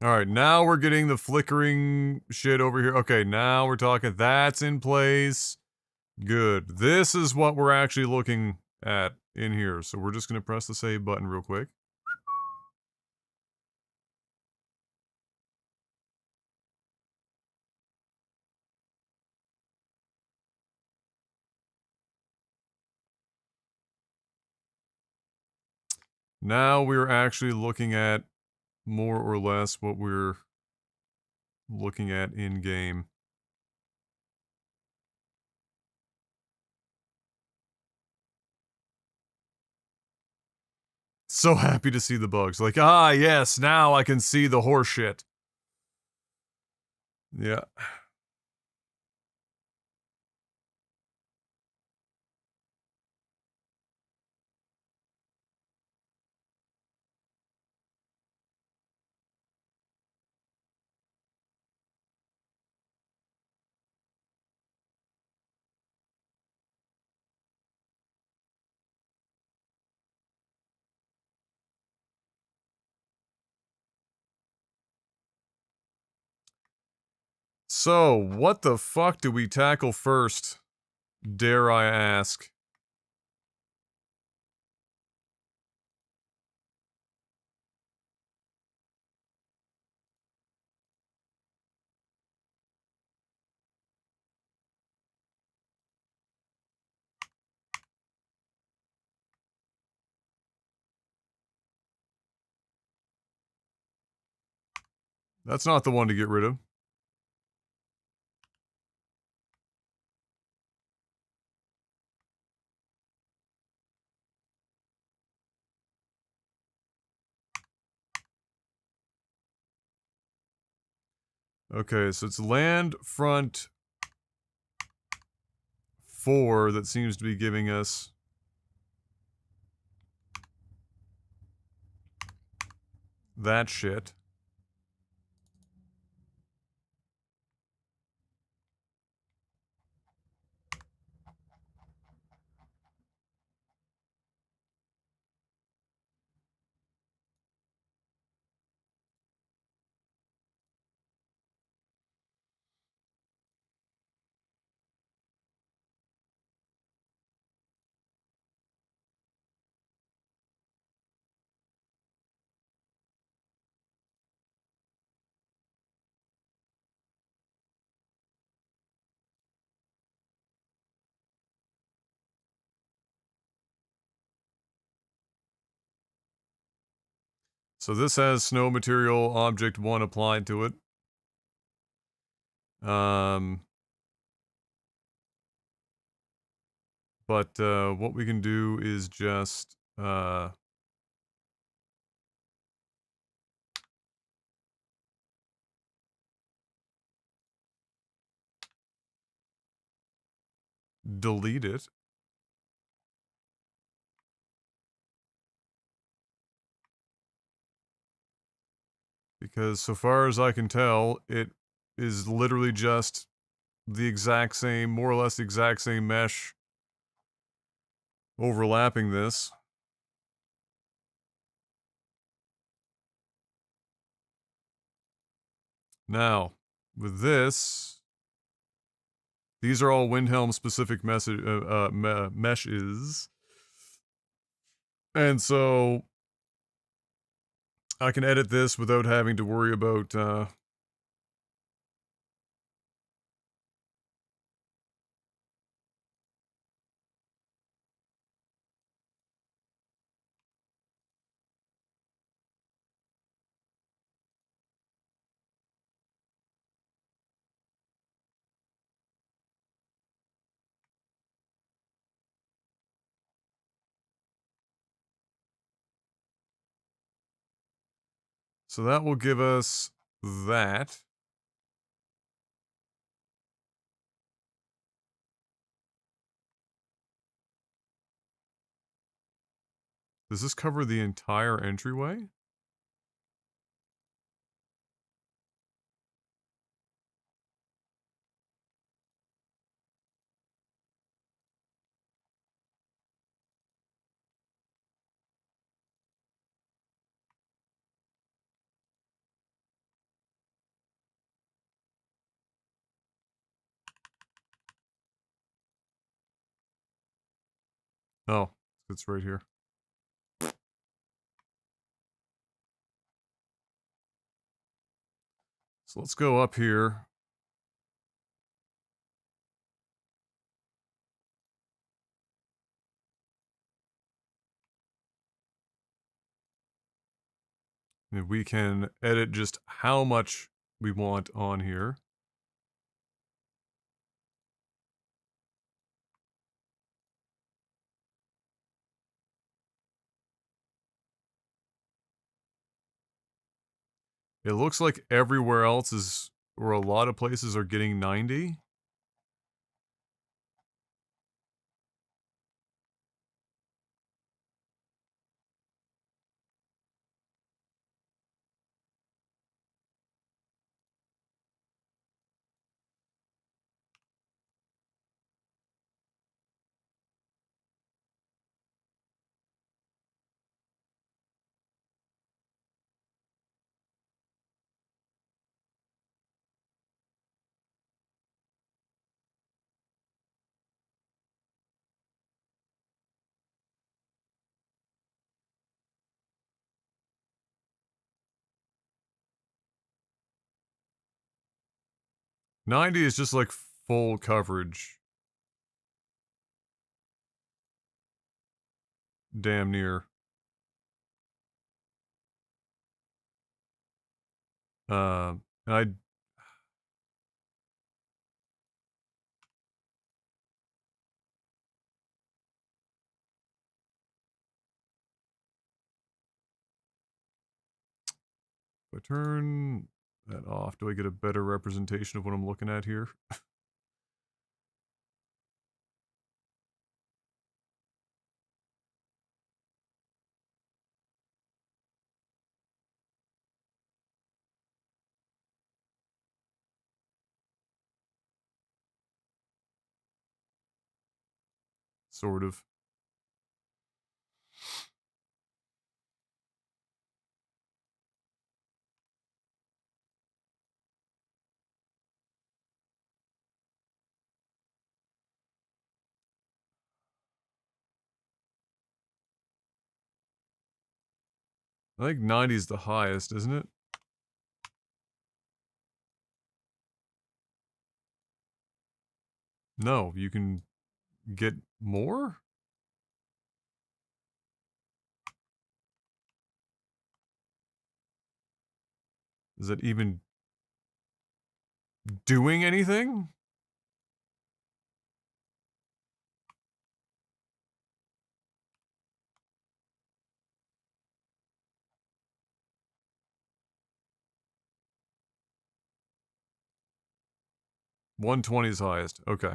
Alright, now we're getting the flickering shit over here. Okay, now we're talking. That's in place. Good. This is what we're actually looking at in here. So we're just going to press the save button real quick. Now we're actually looking at more or less what we're looking at in game. So happy to see the bugs. Like, ah, yes, now I can see the horse shit. Yeah. So, what the fuck do we tackle first? Dare I ask? That's not the one to get rid of. Okay, so it's land front 4 that seems to be giving us that shit. So this has snow material object 1 applied to it. But what we can do is just delete it. Because so far as I can tell, it is literally just the exact same, more or less the exact same mesh overlapping this. Now, with this, these are all Windhelm specific meshes. And so I can edit this without having to worry about so that will give us that. Does this cover the entire entryway? Oh, it's right here. So let's go up here. And we can edit just how much we want on here. It looks like everywhere else is, or a lot of places are getting 90. $90 is just like full coverage. Damn near. And I if I turn that off, do I get a better representation of what I'm looking at here? Sort of. I think 90 is the highest, isn't it? No, you can get more? Is it even doing anything? $120 is highest. Okay.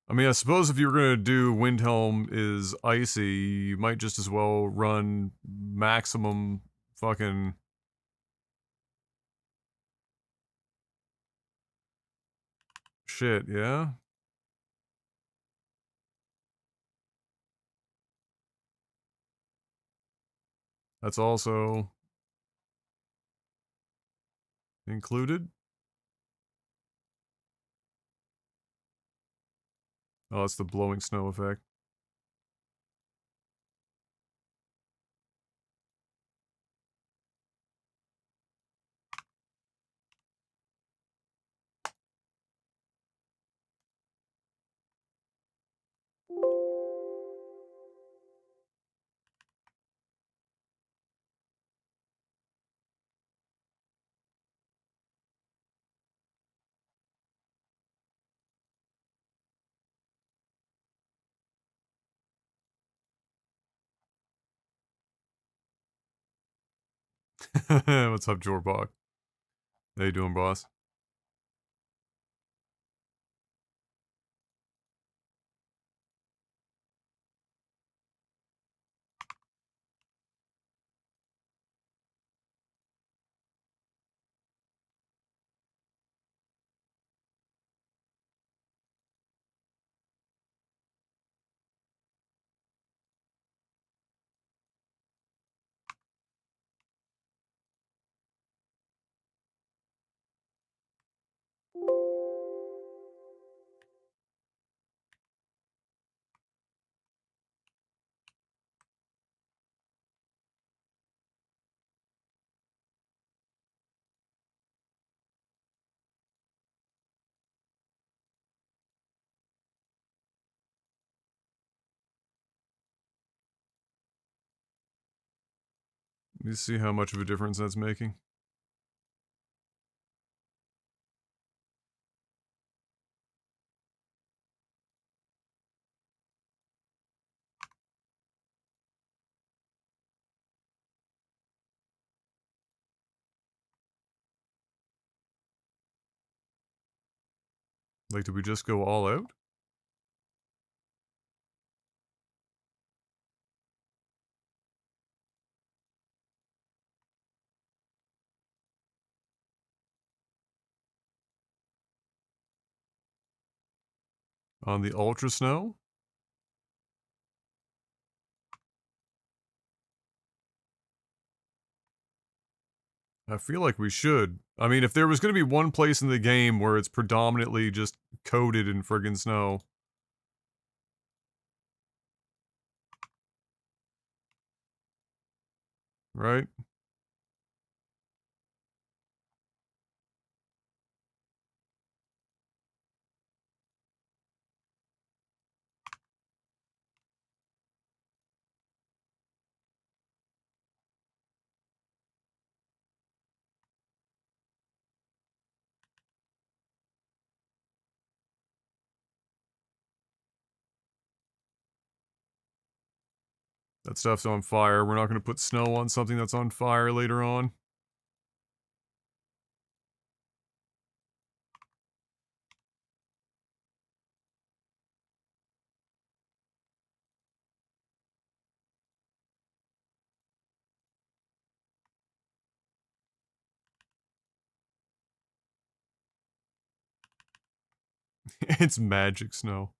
I mean, I suppose if you're gonna do Windhelm is icy, you might just as well run maximum fucking shit, yeah? That's also included. Oh, it's the blowing snow effect. What's up, Jorbog? How you doing, boss? Let me see how much of a difference that's making. Like, did we just go all out? On the ultra snow? I feel like we should. I mean, if there was going to be one place in the game where it's predominantly just coated in friggin' snow. Right? That stuff's on fire. We're not going to put snow on something that's on fire later on. It's magic snow.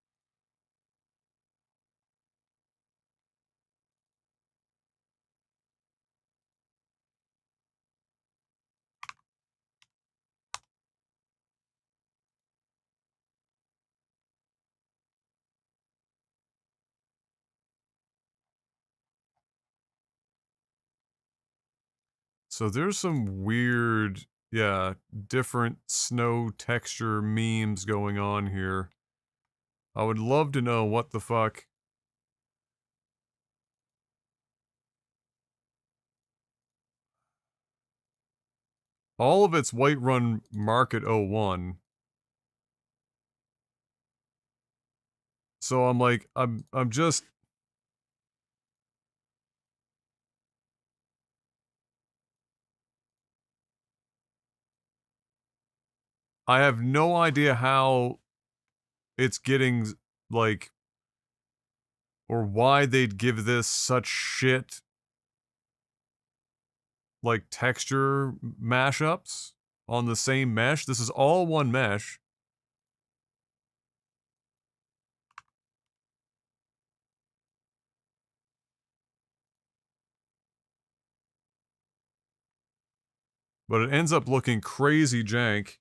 So there's some weird, yeah, different snow texture memes going on here. I would love to know what the fuck. All of it's Whiterun Market 01. So I'm like, I'm just... I have no idea how it's getting, like, or why they'd give this such shit, like, texture mashups on the same mesh. This is all one mesh. But it ends up looking crazy jank.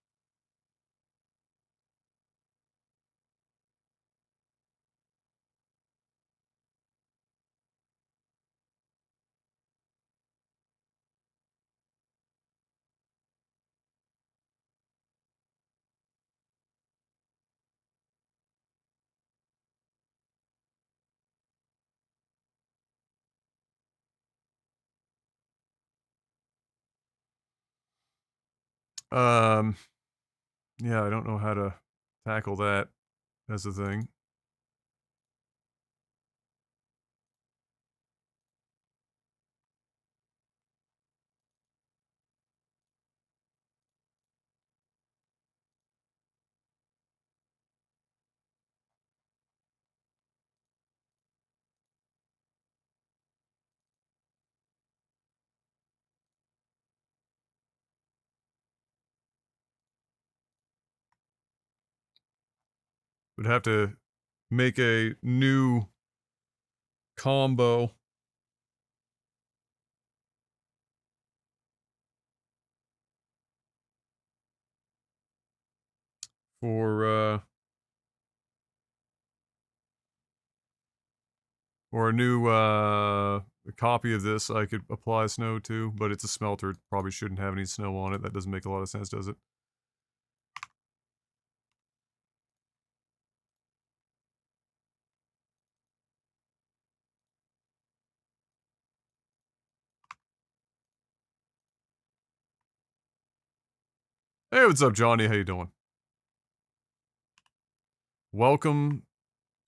Yeah, I don't know how to tackle that as a thing. Would have to make a new combo. For, or a new, copy of this I could apply snow to, but it's a smelter. It probably shouldn't have any snow on it. That doesn't make a lot of sense, does it? Hey, what's up, Johnny? How you doing? Welcome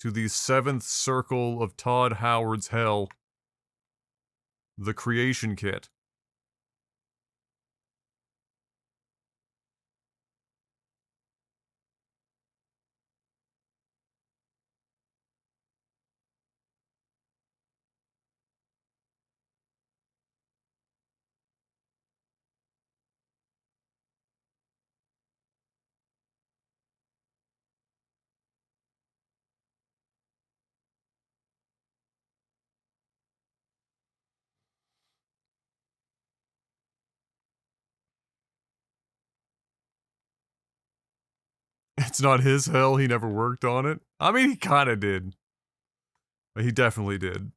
to the 7th circle of Todd Howard's hell. The creation kit. It's not his hell, he never worked on it. I mean, he kinda did. He definitely did.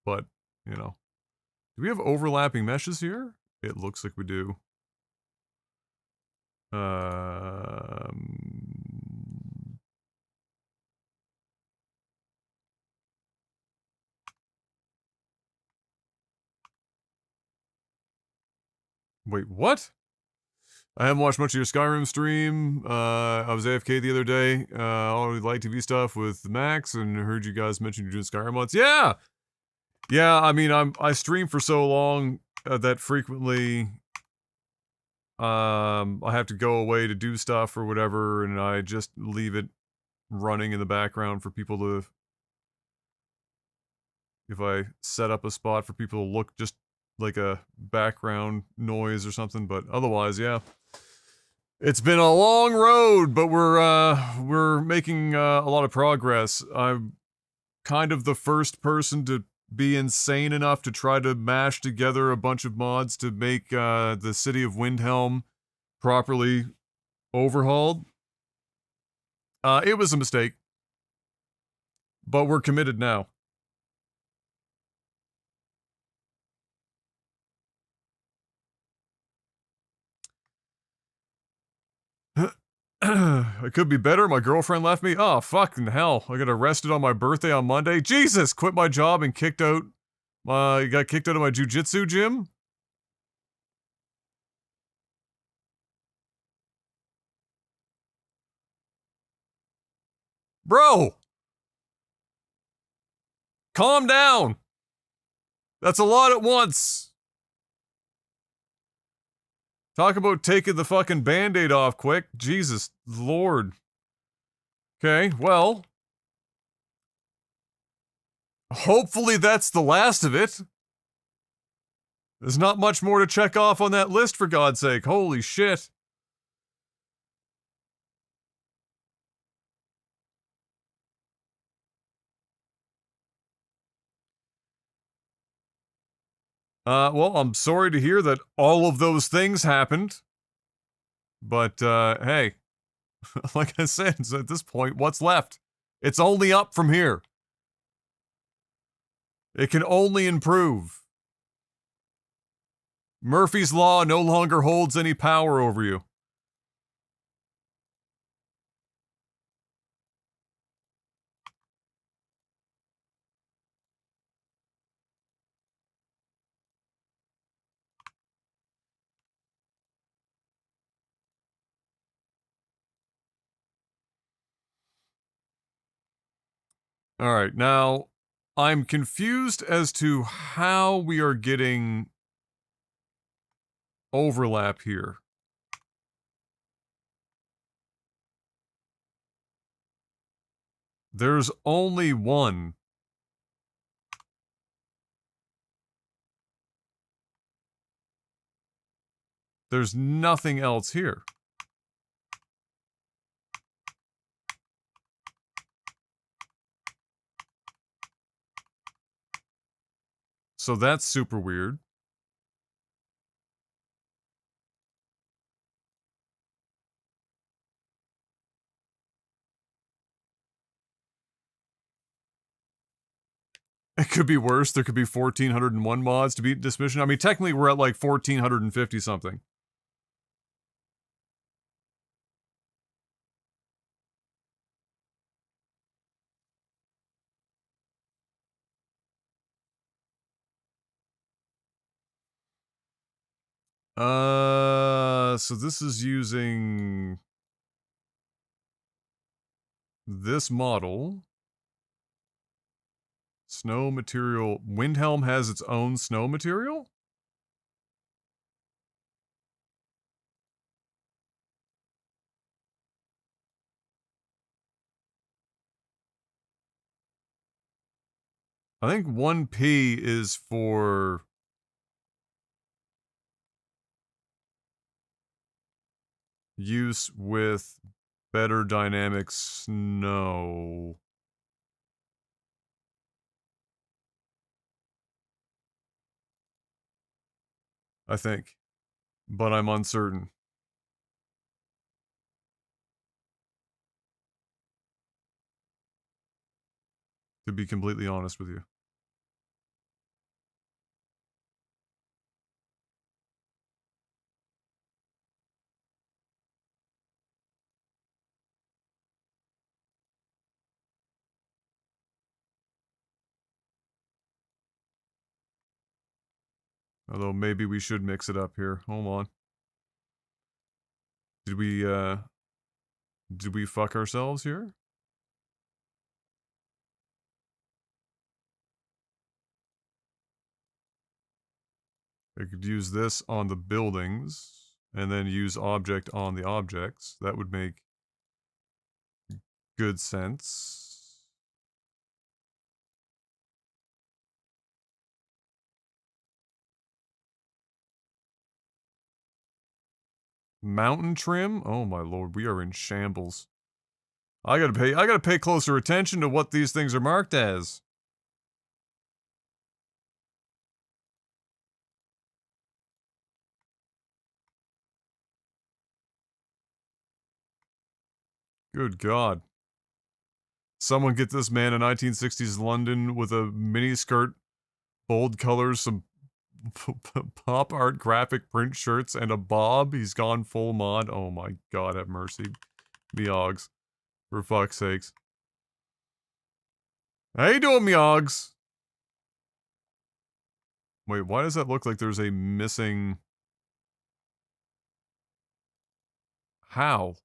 But, you know. Do we have overlapping meshes here? It looks like we do. Um... Wait, what? I haven't watched much of your Skyrim stream. I was AFK the other day. All the light TV stuff with Max, and I heard you guys mention you're doing Skyrim mods. Yeah! Yeah, I mean, I stream for so long that frequently I have to go away to do stuff or whatever, and I just leave it running in the background for people to... If I set up a spot for people to look just like a background noise or something, but otherwise, yeah. It's been a long road, but we're making a lot of progress. I'm kind of the first person to be insane enough to try to mash together a bunch of mods to make the city of Windhelm properly overhauled. It was a mistake, but we're committed now. It could be better. My girlfriend left me. Oh, fucking hell. I got arrested on my birthday on Monday. Jesus! Quit my job and got kicked out of my jujitsu gym? Bro! Calm down! That's a lot at once! Talk about taking the fucking band-aid off quick. Jesus Lord. Okay, well. Hopefully that's the last of it. There's not much more to check off on that list, for God's sake. Holy shit. Well, I'm sorry to hear that all of those things happened. But, hey. Like I said, at this point, what's left? It's only up from here. It can only improve. Murphy's Law no longer holds any power over you. Alright, now, I'm confused as to how we are getting overlap here. There's only one. There's nothing else here. So that's super weird. It could be worse. There could be 1,401 mods to beat this mission. I mean, technically we're at like 1,450 something. So this is using this model. Snow material. Windhelm has its own snow material? I think 1P is for use with better dynamic snow. I think. But I'm uncertain. To be completely honest with you. Although maybe we should mix it up here. Hold on. Did we fuck ourselves here? I could use this on the buildings, and then use object on the objects. That would make good sense. Mountain trim? Oh my lord, we are in shambles. I gotta pay closer attention to what these things are marked as. Good God. Someone get this man in 1960s London with a miniskirt, bold colors, some pop art graphic print shirts, and a bob. He's gone full mod. Oh my God, have mercy. Meogs. For fuck's sakes. How you doing, Meogs? Wait, why does that look like there's a missing... How?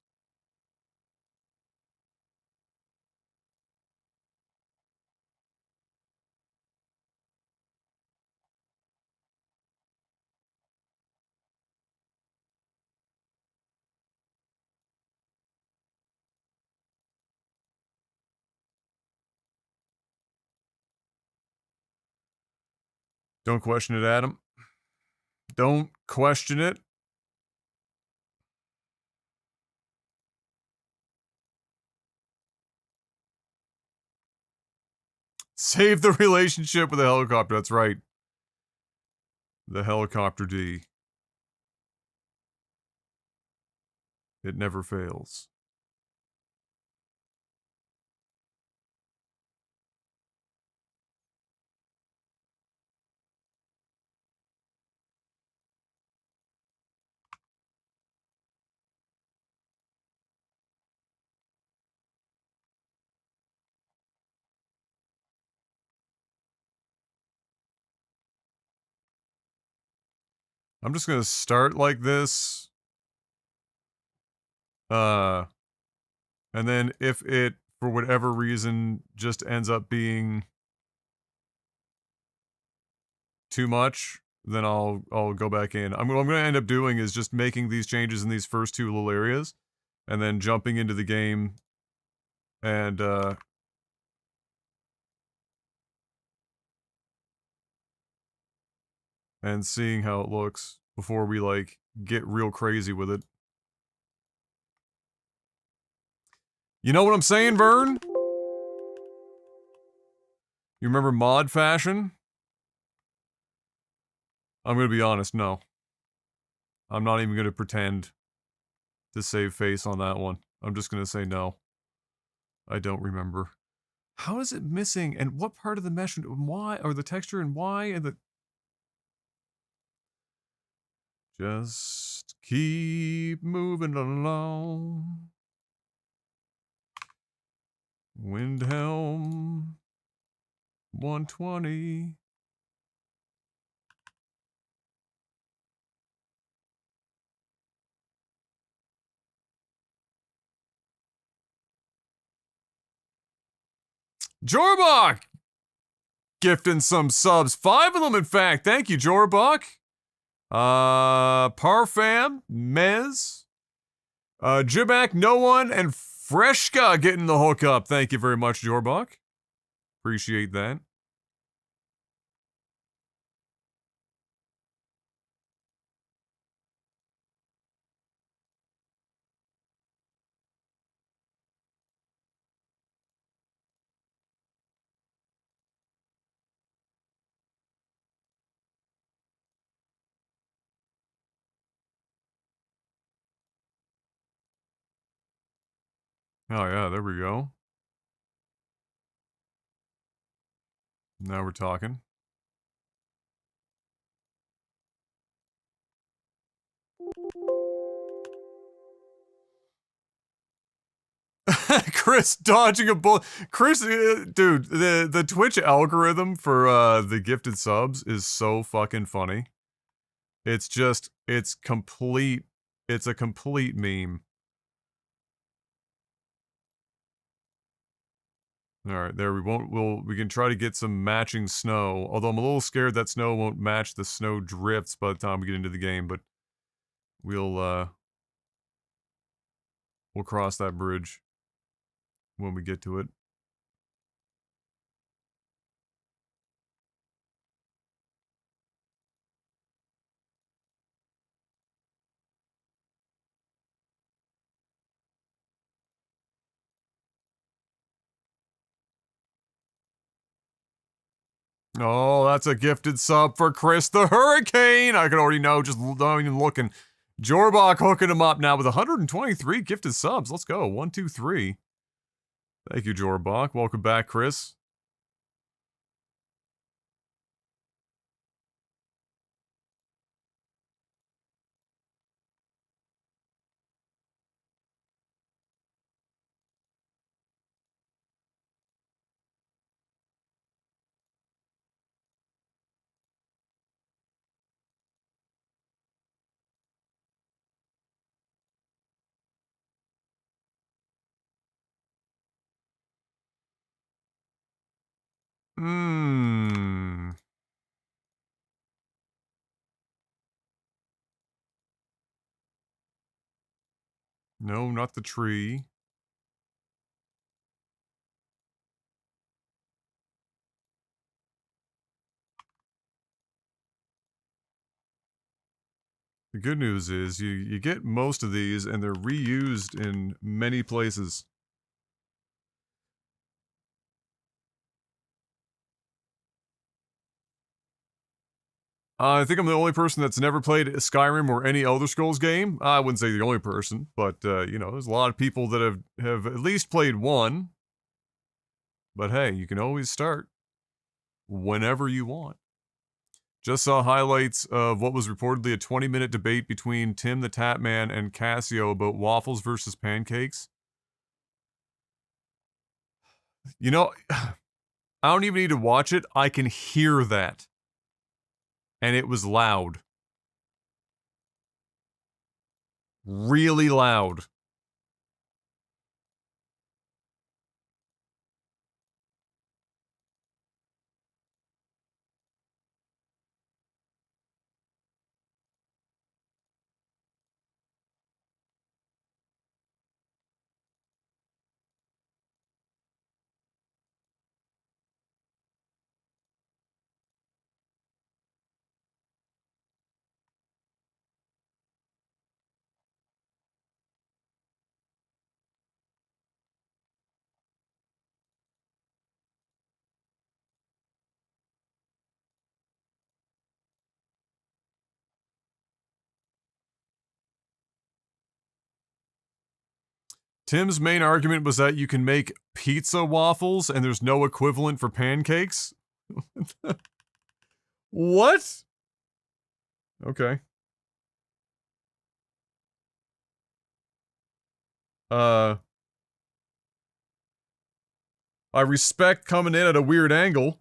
Don't question it, Adam. Don't question it. Save the relationship with the helicopter. That's right. The helicopter D. It never fails. I'm just gonna start like this. And then if it, for whatever reason, just ends up being too much, then I'll go back in. What I'm gonna end up doing is just making these changes in these first two little areas, and then jumping into the game and seeing how it looks before we like get real crazy with it. You know what I'm saying, Vern? You remember Mod Fashion? I'm gonna be honest, no. I'm not even gonna pretend to save face on that one. I'm just gonna say no. I don't remember. How is it missing? And what part of the mesh and why, or the texture and why, and the... Just keep moving along. Windhelm 120. Jorbach! Gifting some subs. 5 of them, in fact. Thank you, Jorbach. Parfam, Mez, Jibak, No One, and Freshka getting the hookup. Thank you very much, Jorbach. Appreciate that. Oh yeah, there we go. Now we're talking. Chris dodging a bullet. Chris, dude, the Twitch algorithm for the gifted subs is so fucking funny. It's just, it's a complete meme. All right, there we can try to get some matching snow. Although I'm a little scared that snow won't match the snow drifts by the time we get into the game, but we'll cross that bridge when we get to it. Oh, that's a gifted sub for Chris the Hurricane. I can already know, just not even looking. Jorbach hooking him up now with 123 gifted subs. Let's go. 1, 2, 3. Thank you, Jorbach. Welcome back, Chris. Hmm. No, not the tree. The good news is you get most of these and they're reused in many places. I think I'm the only person that's never played Skyrim or any Elder Scrolls game. I wouldn't say the only person, but you know, there's a lot of people that have at least played one. But hey, you can always start whenever you want. Just saw highlights of what was reportedly a 20-minute debate between Tim the Tatman and Casio about waffles versus pancakes. You know, I don't even need to watch it. I can hear that. And it was loud. Really loud. Tim's main argument was that you can make pizza waffles and there's no equivalent for pancakes. What? Okay. I respect coming in at a weird angle.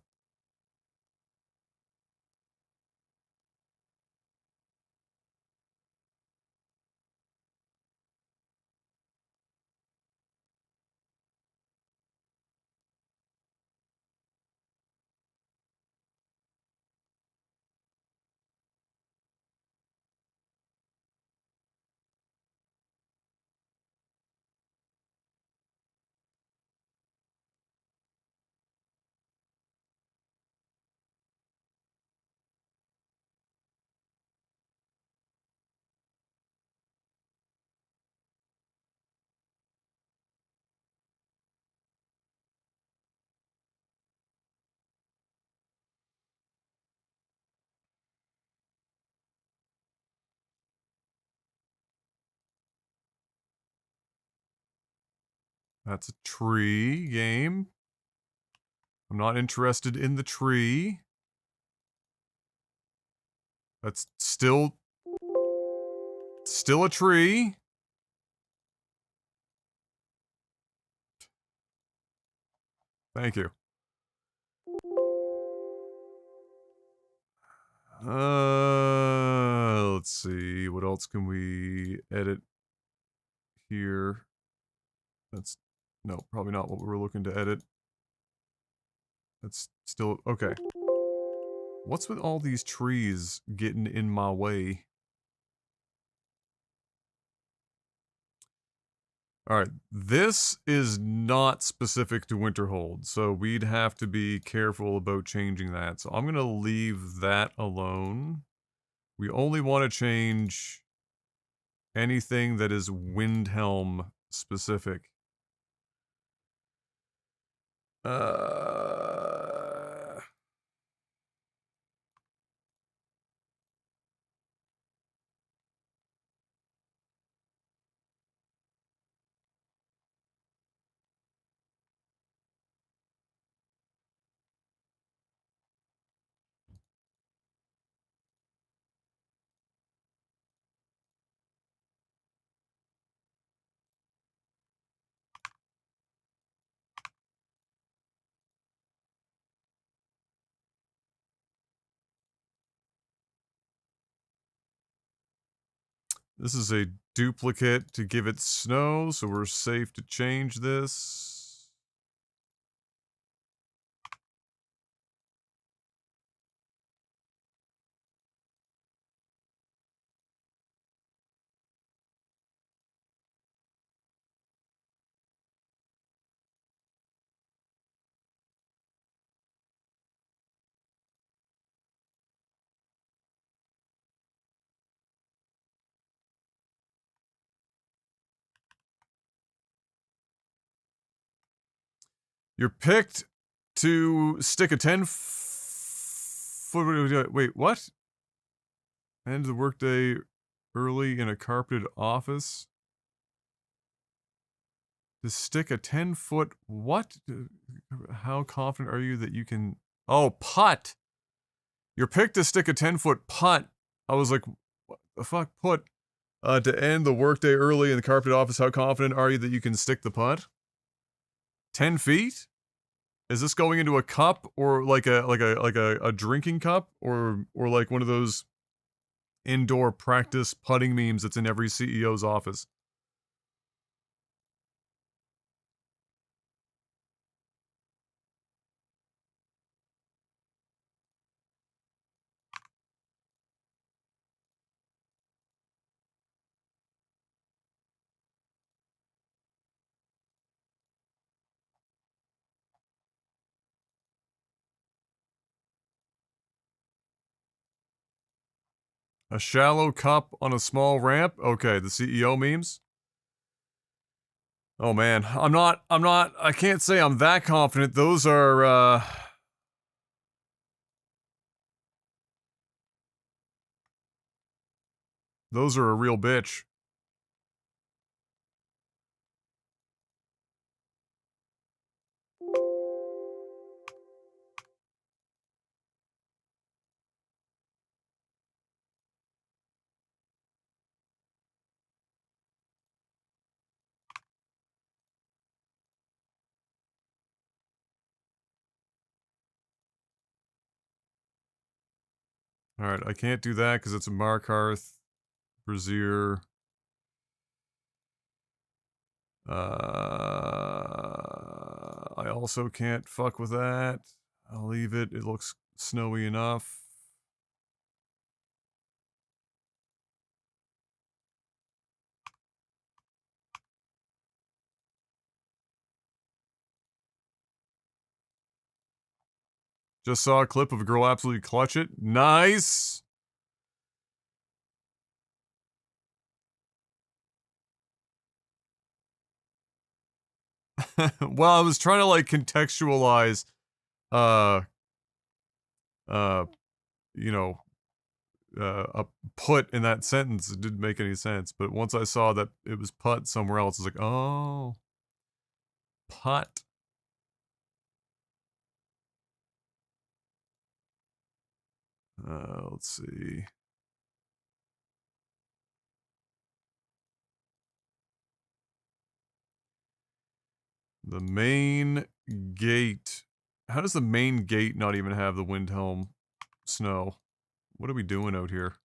That's a tree game. I'm not interested in the tree. That's still a tree. Thank you. Let's see. What else can we edit here? That's no, probably not what we were looking to edit. That's still okay. What's with all these trees getting in my way? Alright, this is not specific to Winterhold, so we'd have to be careful about changing that. So I'm going to leave that alone. We only want to change anything that is Windhelm specific. This is a duplicate to give it snow, so we're safe to change this. You're picked to stick a 10-foot... Wait, what? End the workday early in a carpeted office. To stick a 10-foot... What? How confident are you that you can... Oh, putt! You're picked to stick a 10-foot putt. I was like, what the fuck? Put. To end the workday early in the carpeted office, how confident are you that you can stick the putt? 10 feet? Is this going into a cup or like a drinking cup or like one of those indoor practice putting memes that's in every CEO's office? A shallow cup on a small ramp? Okay, the CEO memes? Oh man, I can't say I'm that confident. Those are, those are a real bitch. Alright, I can't do that because it's a Markarth, Brazier. I also can't fuck with that. I'll leave it. It looks snowy enough. Just saw a clip of a girl absolutely clutch it. Nice! Well, I was trying to like contextualize, uh, you know, a put in that sentence. It didn't make any sense, but once I saw that it was put somewhere else, I was like, oh, put. Let's see. The main gate. How does the main gate not even have the Windhelm snow? What are we doing out here?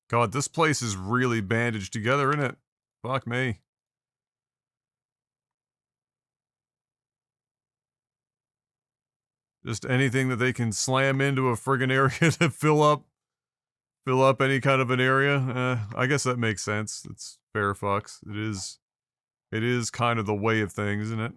God, this place is really bandaged together, isn't it? Fuck me. Just anything that they can slam into a friggin' area to fill up any kind of an area. I guess that makes sense. It's fair fucks. It is kind of the way of things, isn't it?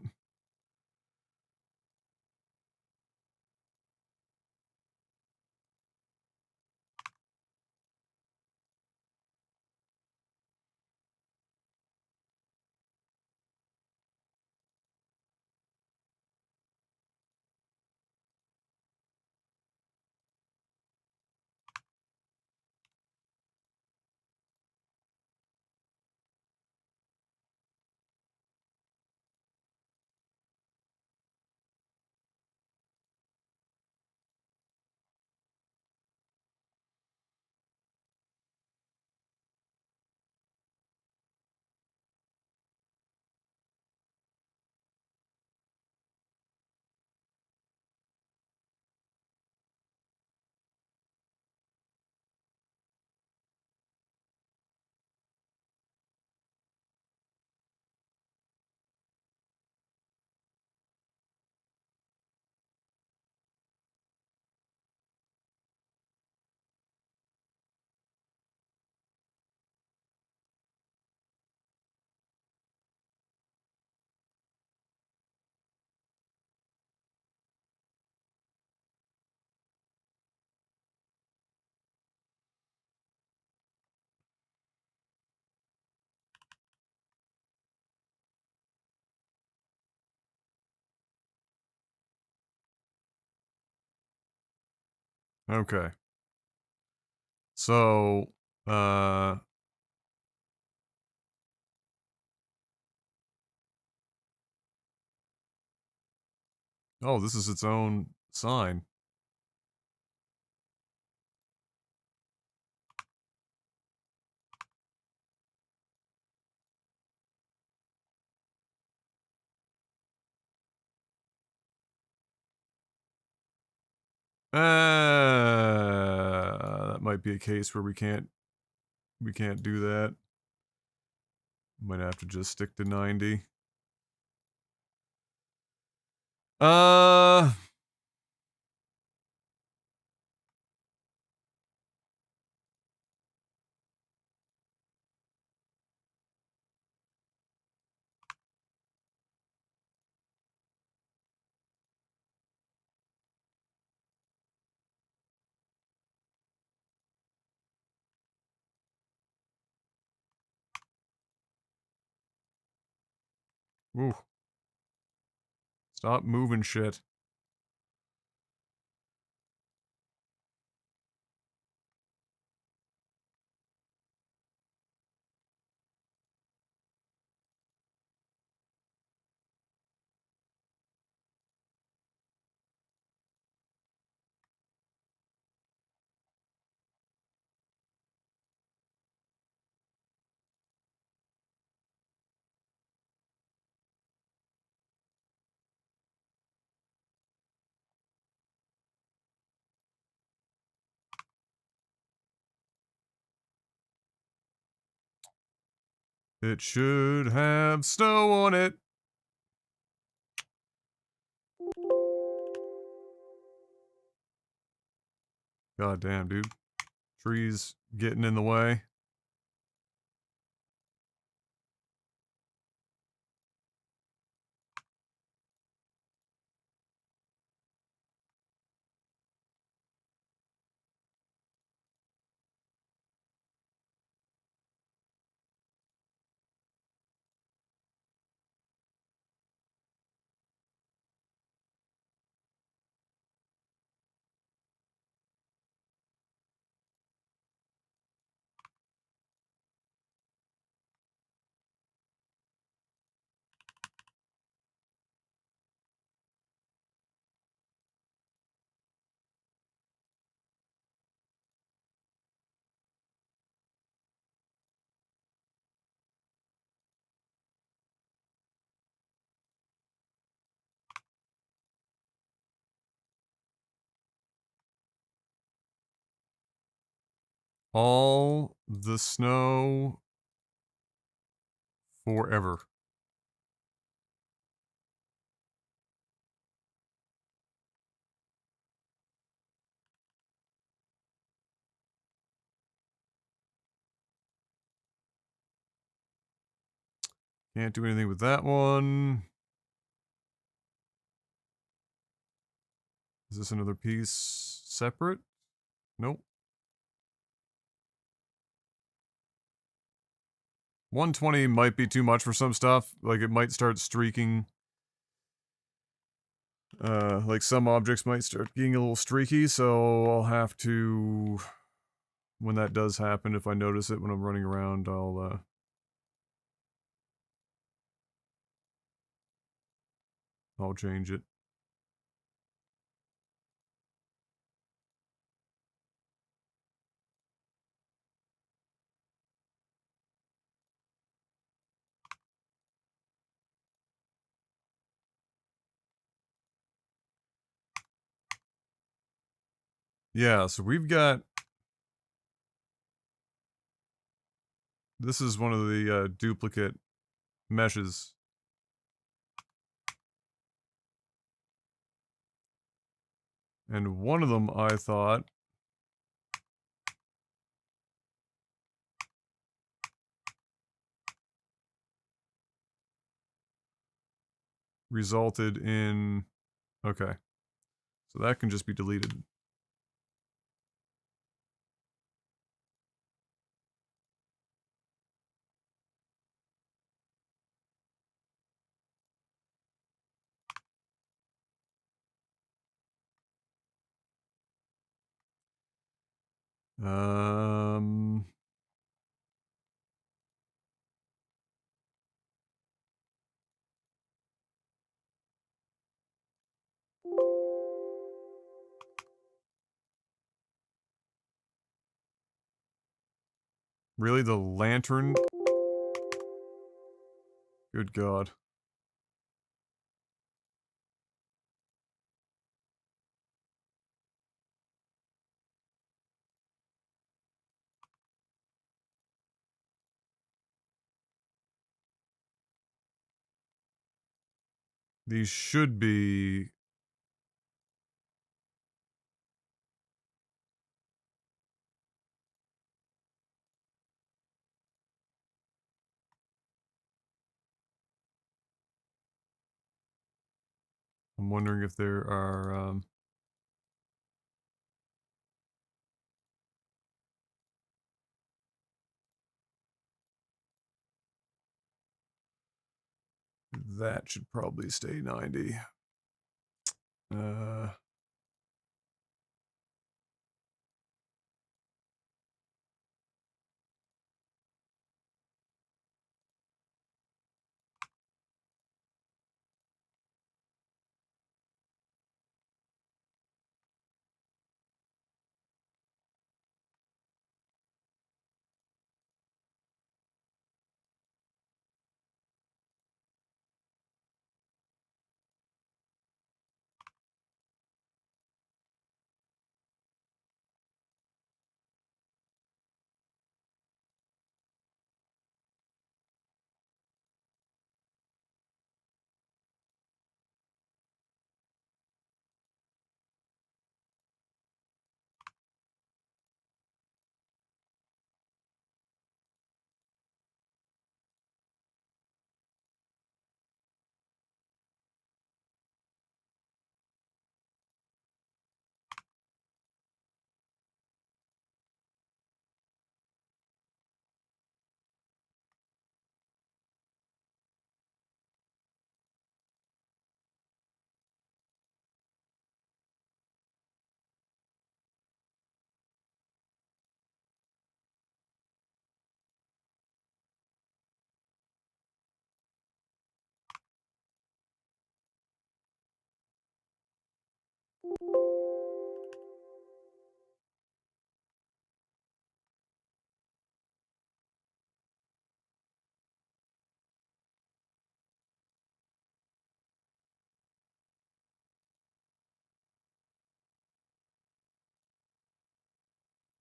Okay. So, oh, this is its own sign. That might be a case where we can't do that. Might have to just stick to 90. Uh, ooh. Stop moving shit. It should have snow on it. God damn, dude. Trees getting in the way. All the snow forever. Can't do anything with that one. Is this another piece separate? Nope. 120 might be too much for some stuff. Like, it might start streaking. Like, some objects might start getting a little streaky, so I'll have to... When that does happen, if I notice it when I'm running around, I'll change it. Yeah, so we've got... This is one of the duplicate meshes. And one of them, I thought, resulted in... Okay. So that can just be deleted. Um... Really, the lantern? Good God. These should be... I'm wondering if there are, that should probably stay 90. Uh...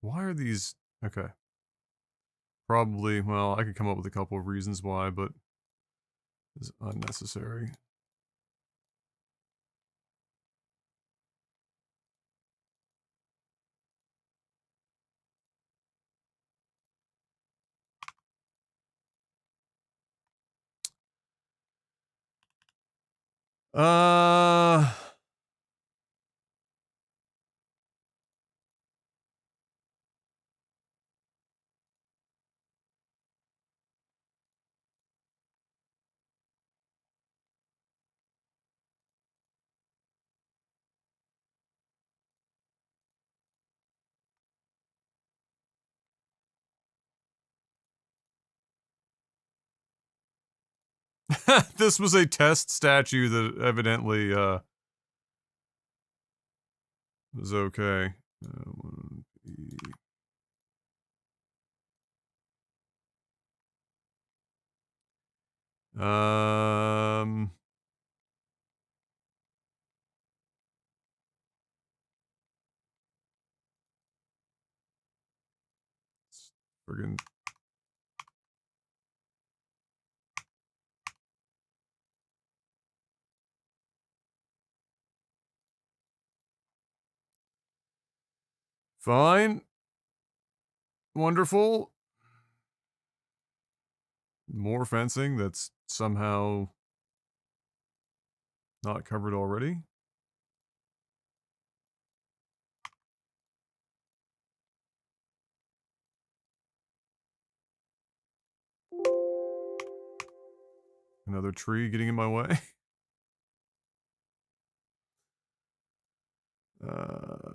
Why are these... Okay. Probably, well, I could come up with a couple of reasons why, but it's unnecessary. Uh... This was a test statue that evidently, was okay. Um... Friggin... Fine. Wonderful. More fencing that's somehow not covered already. Another tree getting in my way. Uh...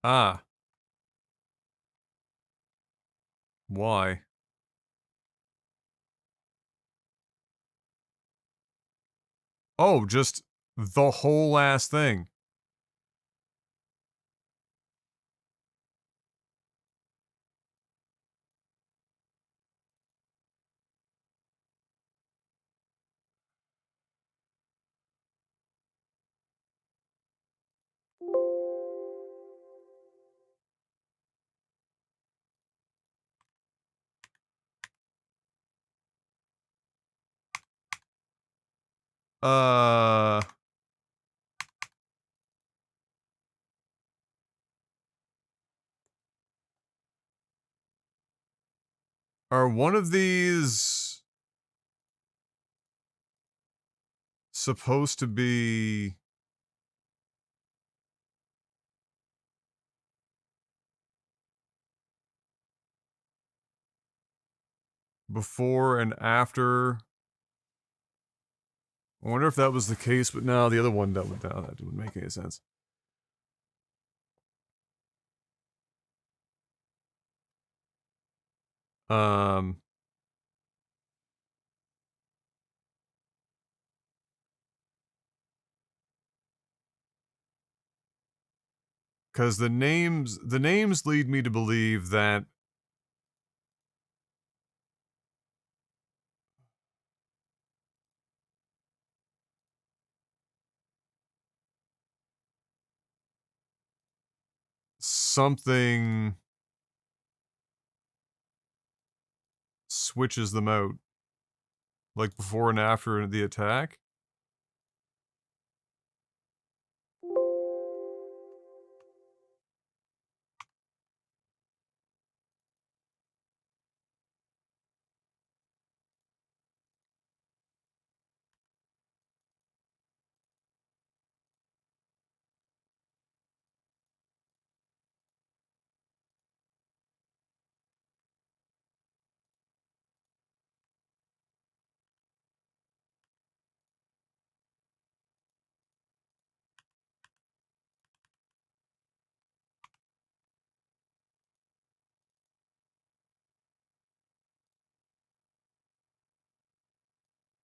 Ah. Why? Oh, just the whole last thing. Uh... Are one of these supposed to be before and after? I wonder if that was the case, but no, the other one that wouldn't make any sense. Um, because the names lead me to believe that something switches them out, like before and after the attack.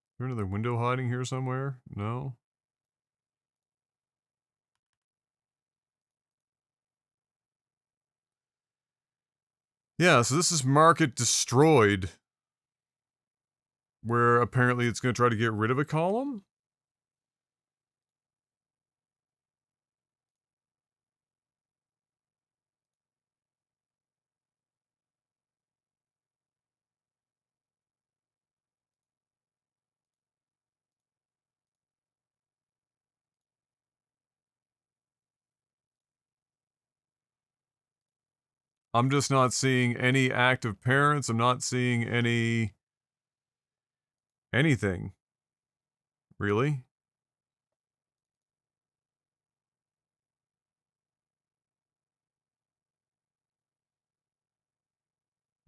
Is there another window hiding here somewhere? No. Yeah, so this is Market Destroyed, where apparently it's going to try to get rid of a column? I'm just not seeing any active parents. I'm not seeing anything. Really?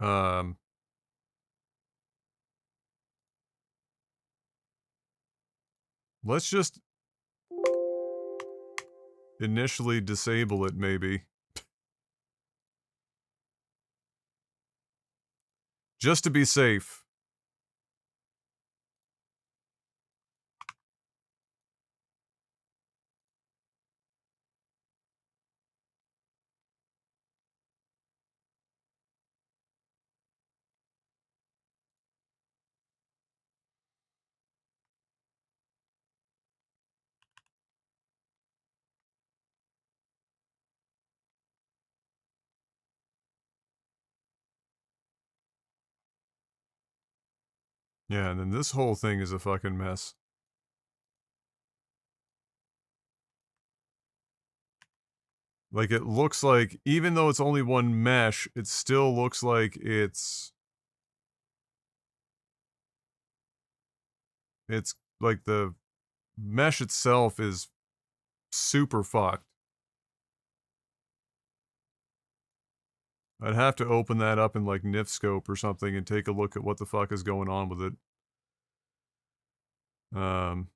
Um, let's just initially disable it, maybe. Just to be safe. Yeah, and then this whole thing is a fucking mess. Like, it looks like, even though it's only one mesh, it still looks like it's like the mesh itself is super fucked. I'd have to open that up in like Nifscope or something and take a look at what the fuck is going on with it. Um,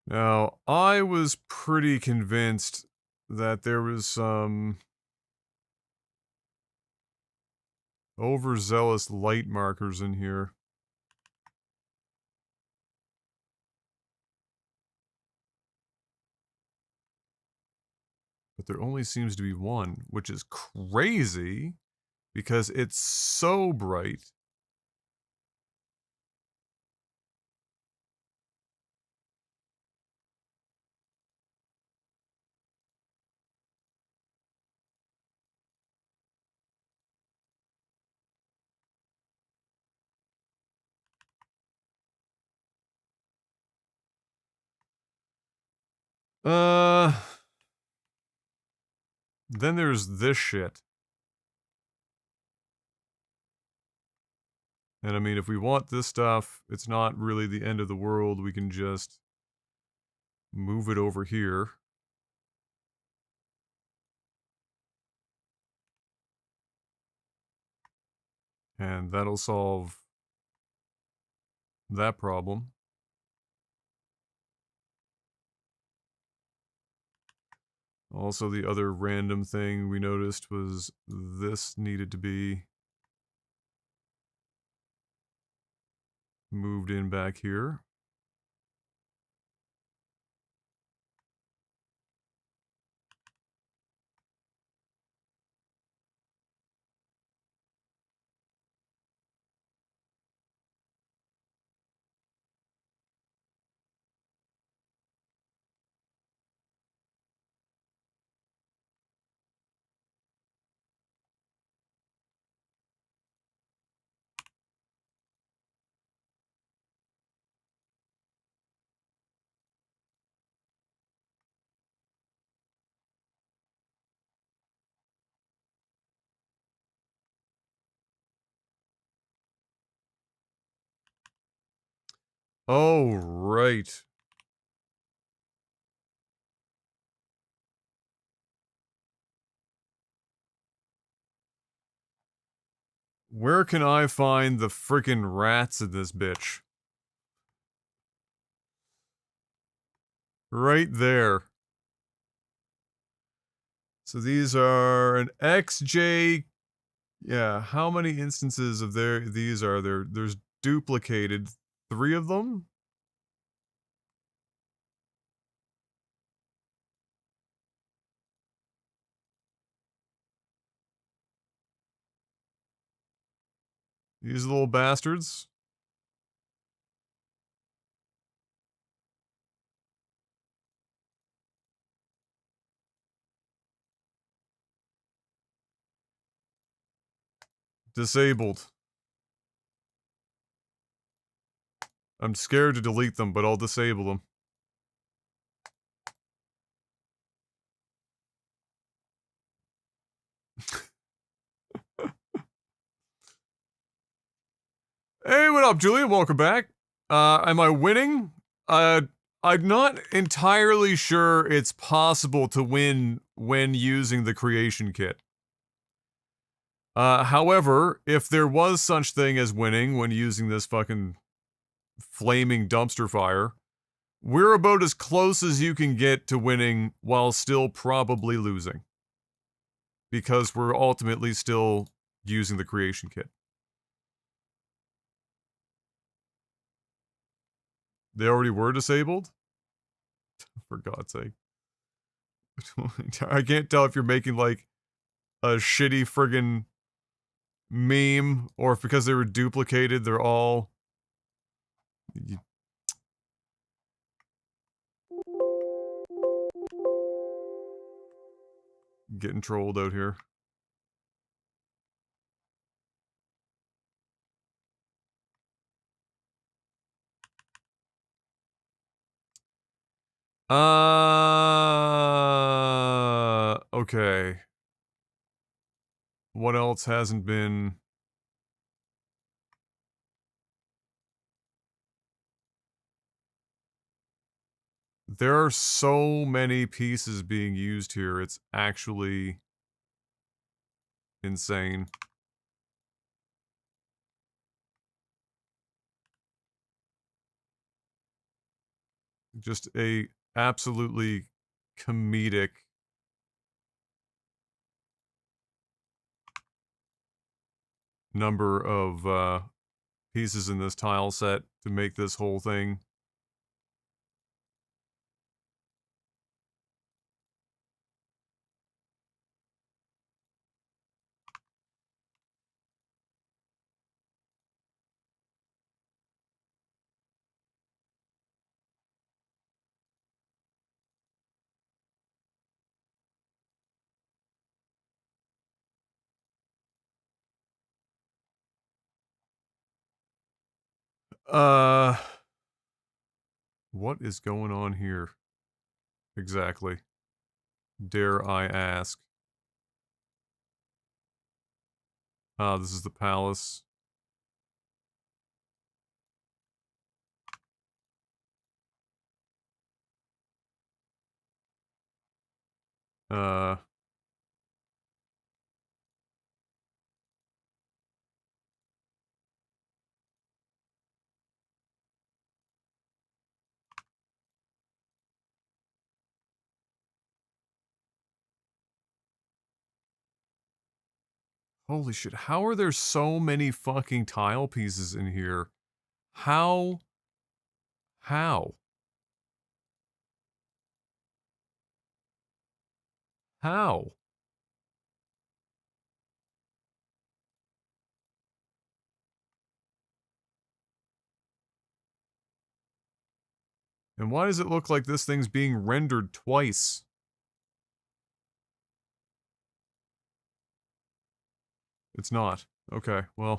Now, I was pretty convinced that there was some overzealous light markers in here. But there only seems to be one, which is crazy because it's so bright. Then there's this shit. And I mean, if we want this stuff, it's not really the end of the world. We can just move it over here. And that'll solve that problem. Also, the other random thing we noticed was this needed to be moved in back here. Oh, right. Where can I find the frickin' rats in this bitch? Right there. So these are an XJ. Yeah, how many instances of these are there? There's duplicated 3 of them? These little bastards. Disabled. I'm scared to delete them, but I'll disable them. Hey, what up, Julian? Welcome back. Am I winning? I'm not entirely sure it's possible to win when using the creation kit. However, if there was such thing as winning when using this fucking flaming dumpster fire, we're about as close as you can get to winning while still probably losing. Because we're ultimately still using the creation kit. They already were disabled? For God's sake. I can't tell if you're making like a shitty friggin' meme or if because they were duplicated, they're all. Getting trolled out here. Okay. What else hasn't been? There are so many pieces being used here, it's actually insane. Just a absolutely comedic number of pieces in this tile set to make this whole thing. Uh, what is going on here? Exactly. Dare I ask? Ah, this is the palace. Uh, holy shit, how are there so many fucking tile pieces in here? How? How? How? And why does it look like this thing's being rendered twice? It's not. Okay, well.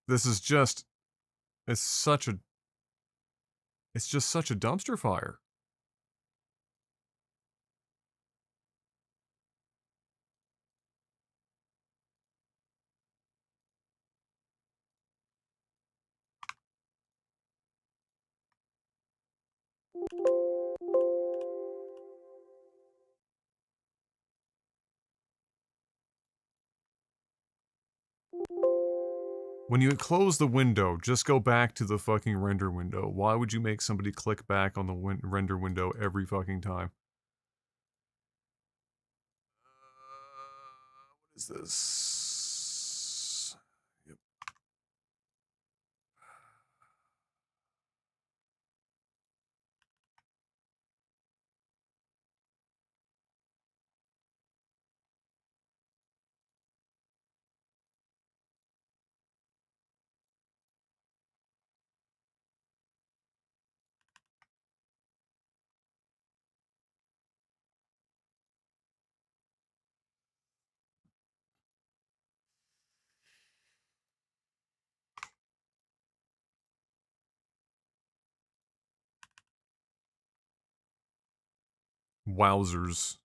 This is just, it's such a, it's just such a dumpster fire. When you close the window, just go back to the fucking render window. Why would you make somebody click back on the render window every fucking time? What is this? Yep. Wowzers.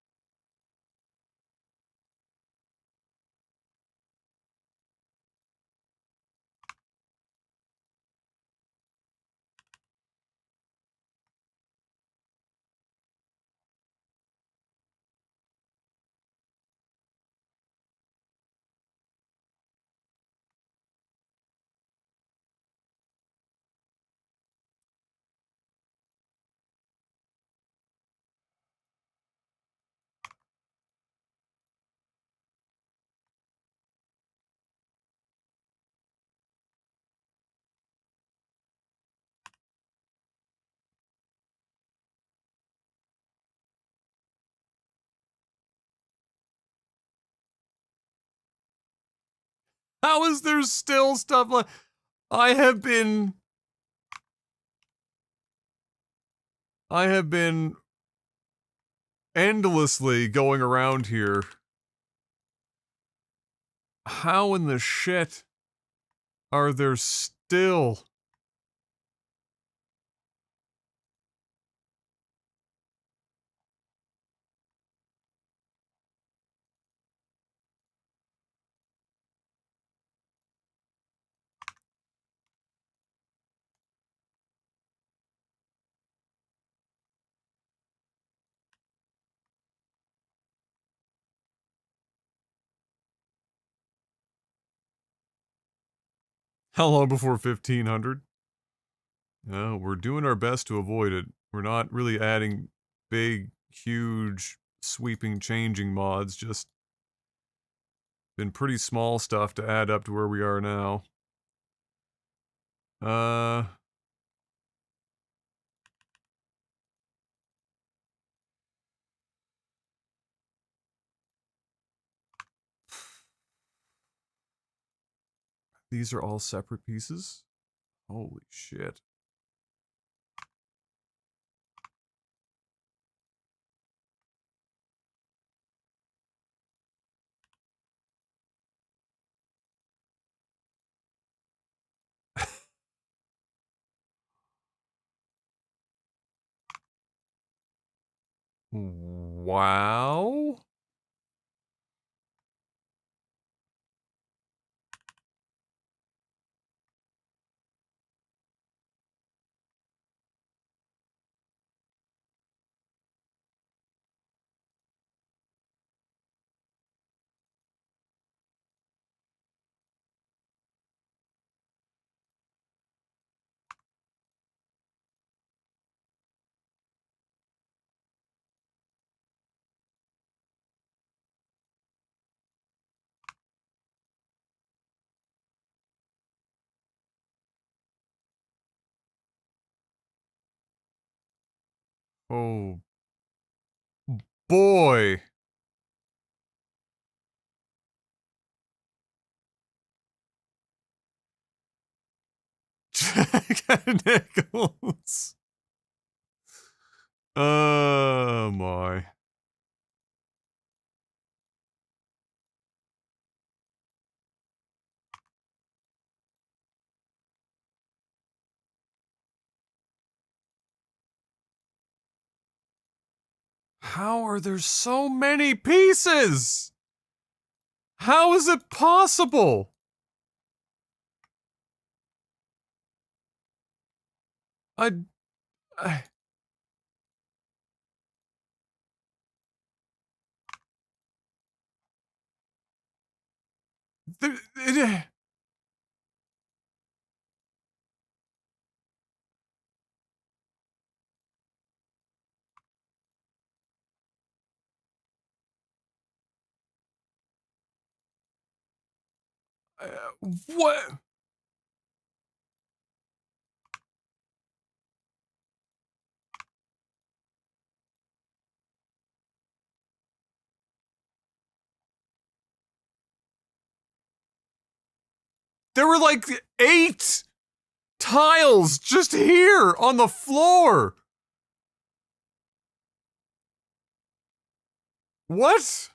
How is there still stuff like... I have been endlessly going around here. How in the shit are there still... How long before 1500? No, we're doing our best to avoid it. We're not really adding big, huge, sweeping, changing mods, just been pretty small stuff to add up to where we are now. These are all separate pieces? Holy shit. Wow. Oh boy. Jack Nichols. Oh my. How are there so many pieces? How is it possible? I there, what? There were like 8 tiles just here on the floor. What?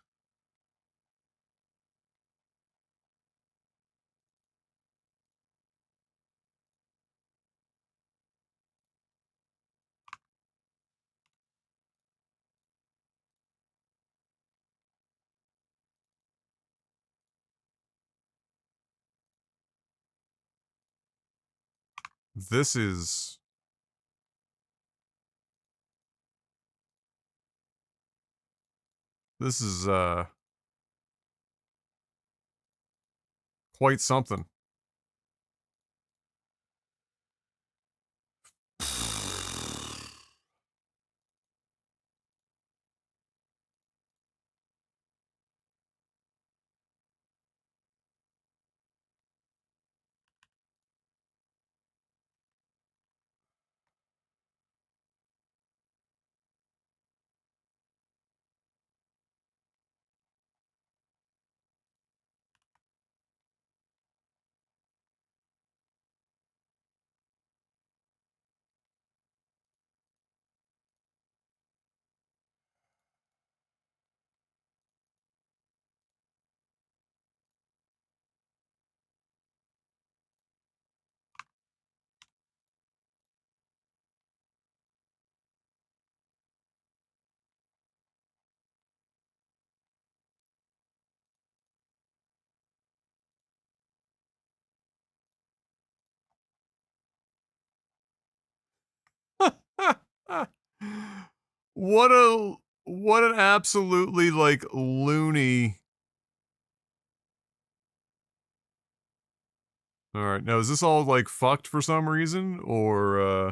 This is quite something. What an absolutely like loony Alright, now is this all, like, fucked for some reason, or,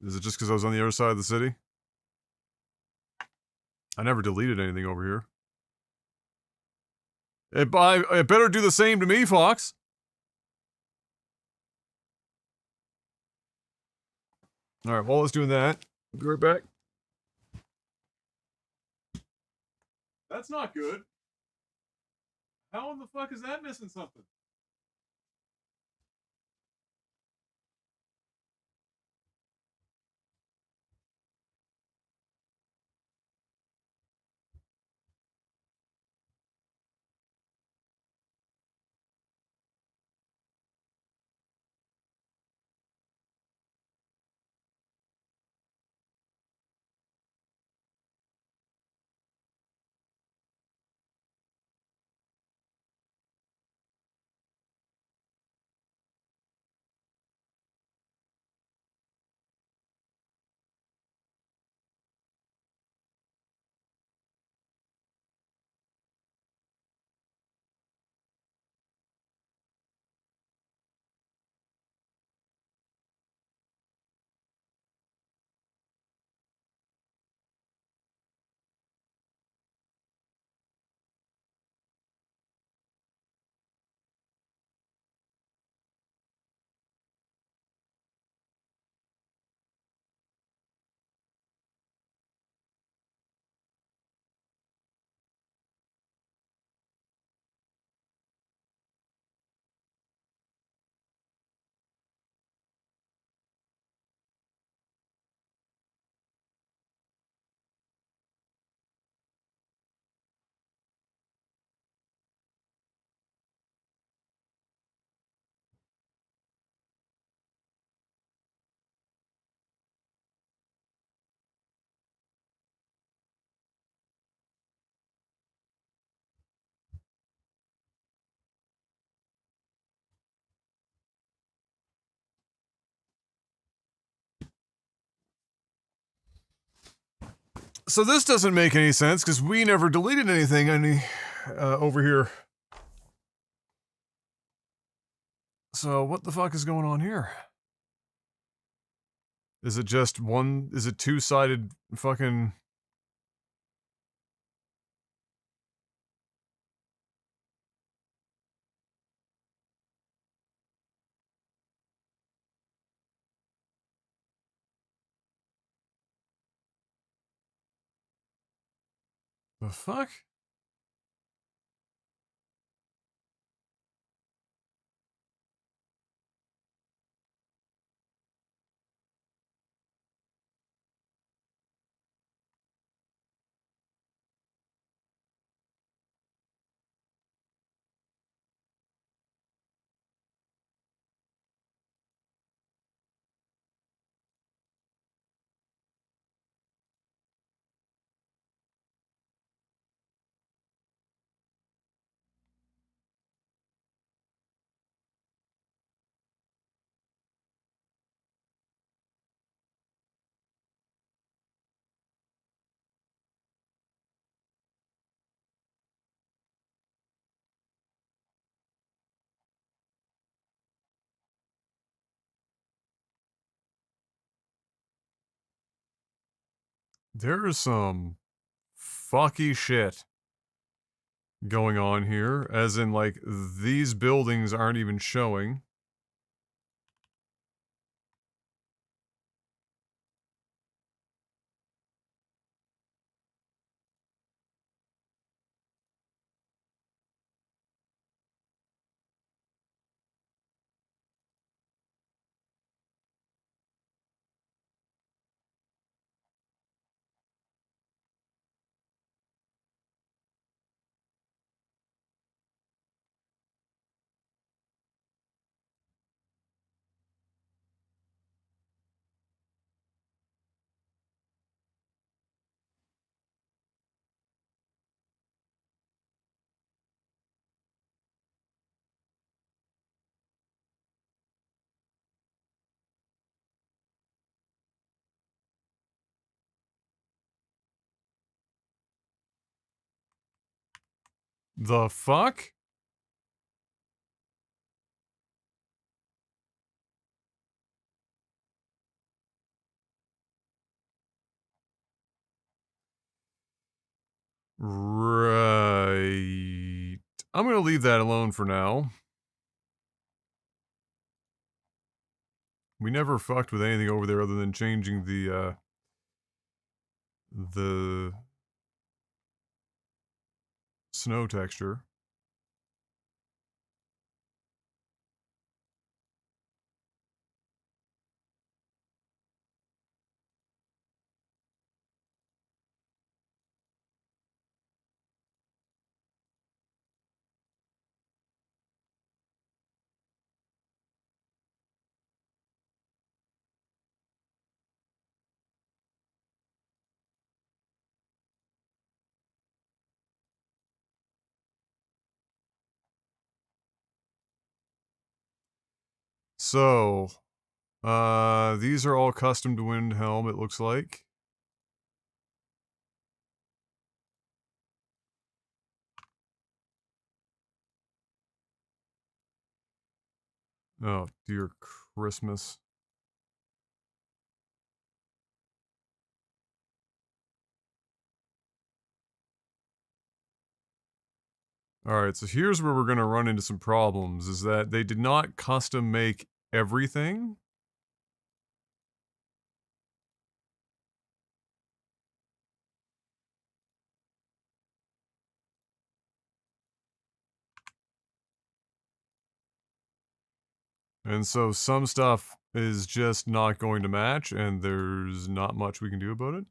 is it just because I was on the other side of the city? I never deleted anything over here. It better do the same to me, Fox! Alright, while it's doing that, I'll be right back. That's not good. How in the fuck is that missing something? So this doesn't make any sense, because we never deleted anything over here. So what the fuck is going on here? Is it just is it two-sided fucking... The fuck? There is some fucky shit going on here, as in, like, these buildings aren't even showing. The fuck? Right. I'm gonna leave that alone for now. We never fucked with anything over there other than changing the snow texture. So, these are all custom to Windhelm, it looks like. Oh, dear Christmas. Alright, so here's where we're gonna run into some problems, is that they did not custom make everything. And so some stuff is just not going to match, and there's not much we can do about it.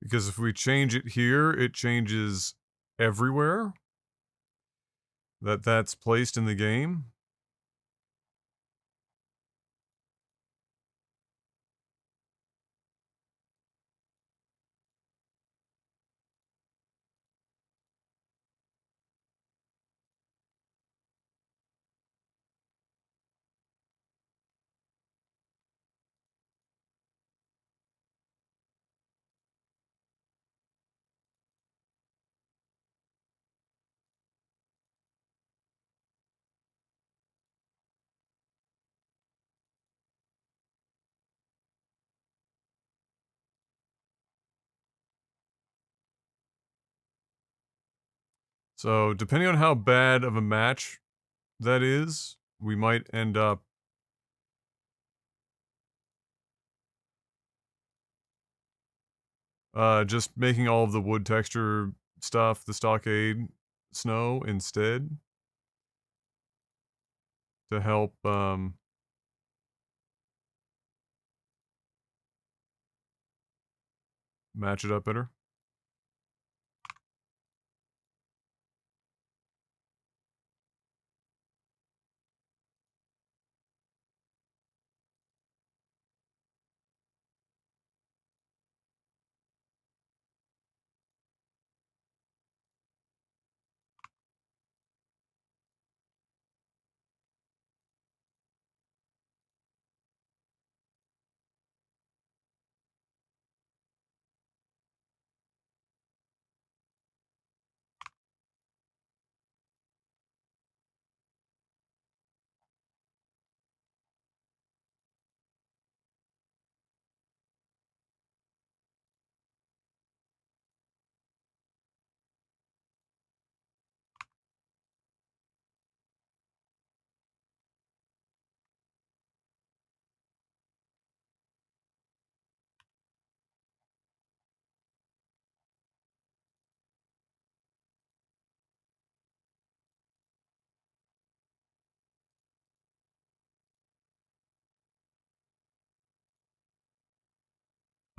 Because if we change it here, it changes everywhere that's placed in the game. So depending on how bad of a match that is, we might end up just making all of the wood texture stuff, the stockade snow instead, to help match it up better.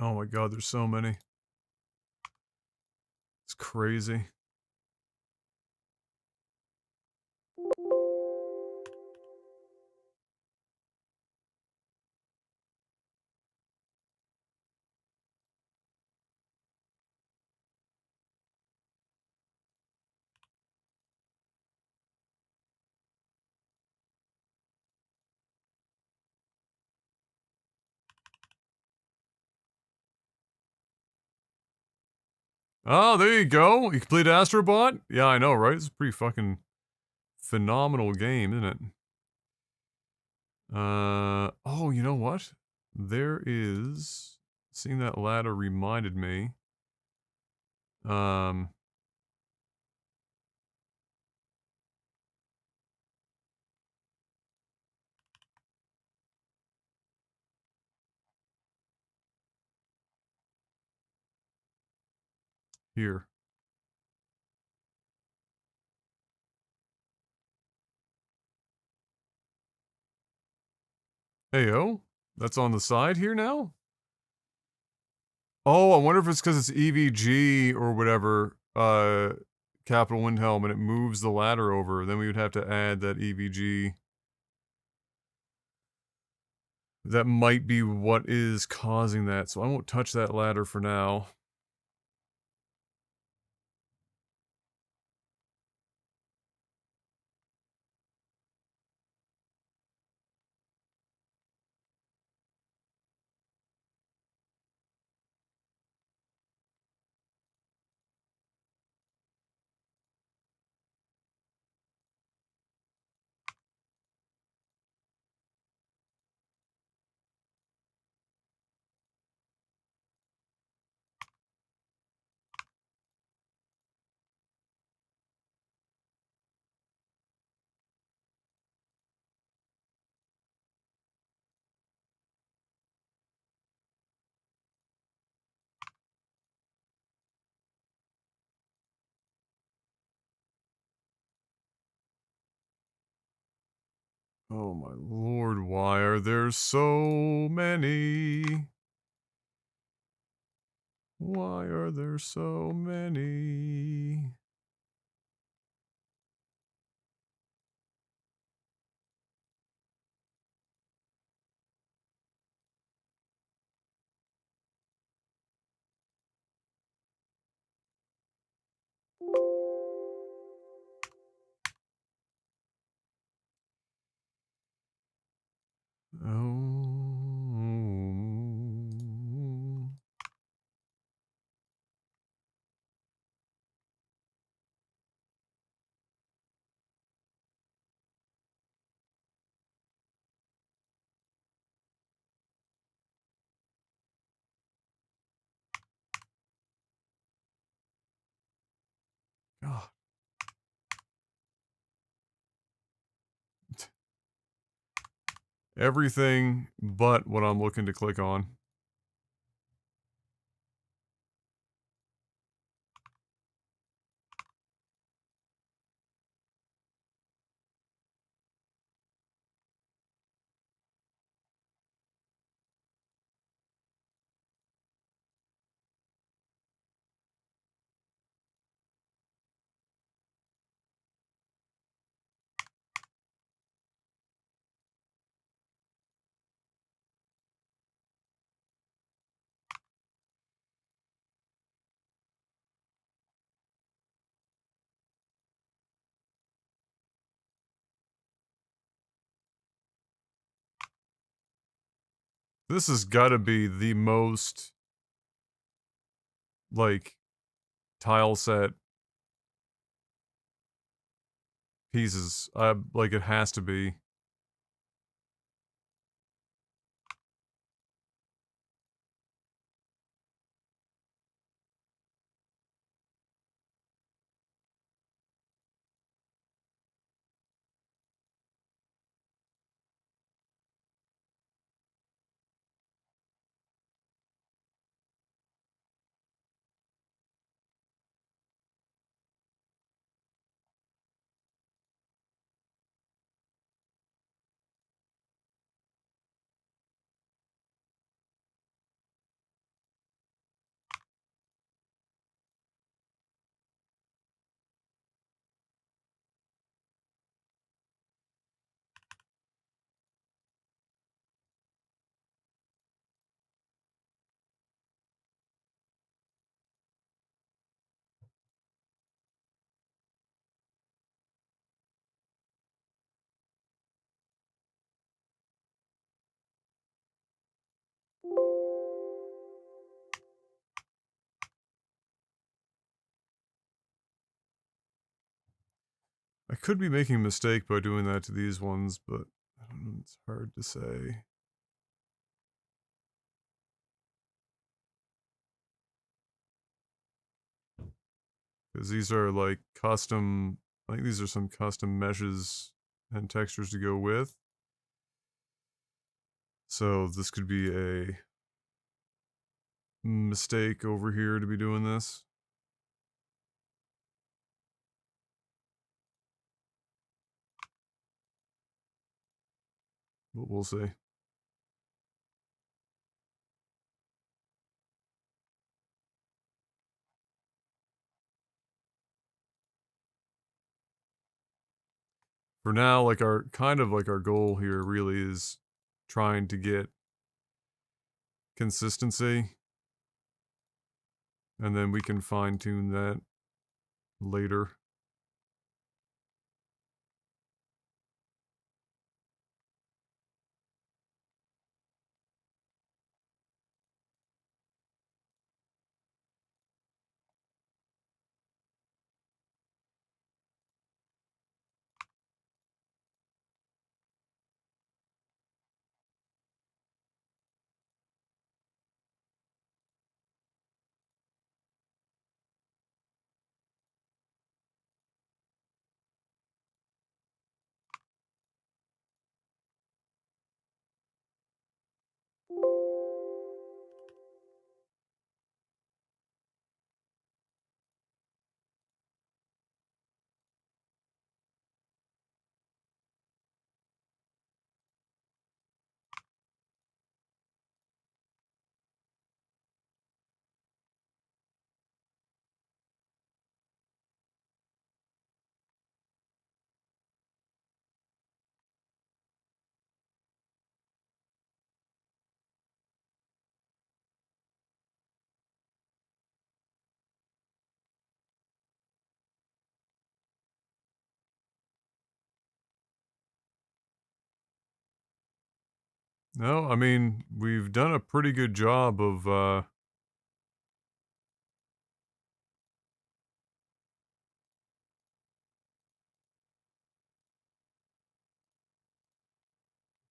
Oh my god, there's so many. It's crazy. Oh, there you go. You complete Astrobot? Yeah, I know, right? It's a pretty fucking phenomenal game, isn't it? Oh, you know what? There is... Seeing that ladder reminded me. Um... Here. Heyo. That's on the side here now? Oh, I wonder if it's because it's EVG or whatever, Capital Windhelm, and it moves the ladder over. Then we would have to add that EVG. That might be what is causing that, so I won't touch that ladder for now. Oh my lord, why are there so many? Why are there so many? Oh. God. Everything but what I'm looking to click on. This has got to be the most, like, tile set pieces. Like, it has to be. I could be making a mistake by doing that to these ones, but I don't know, it's hard to say. Because these are like custom, I think these are some custom meshes and textures to go with. So this could be a mistake over here to be doing this. But we'll see. For now, like our kind of like our goal here really is trying to get consistency, and then we can fine tune that later. No, I mean, we've done a pretty good job of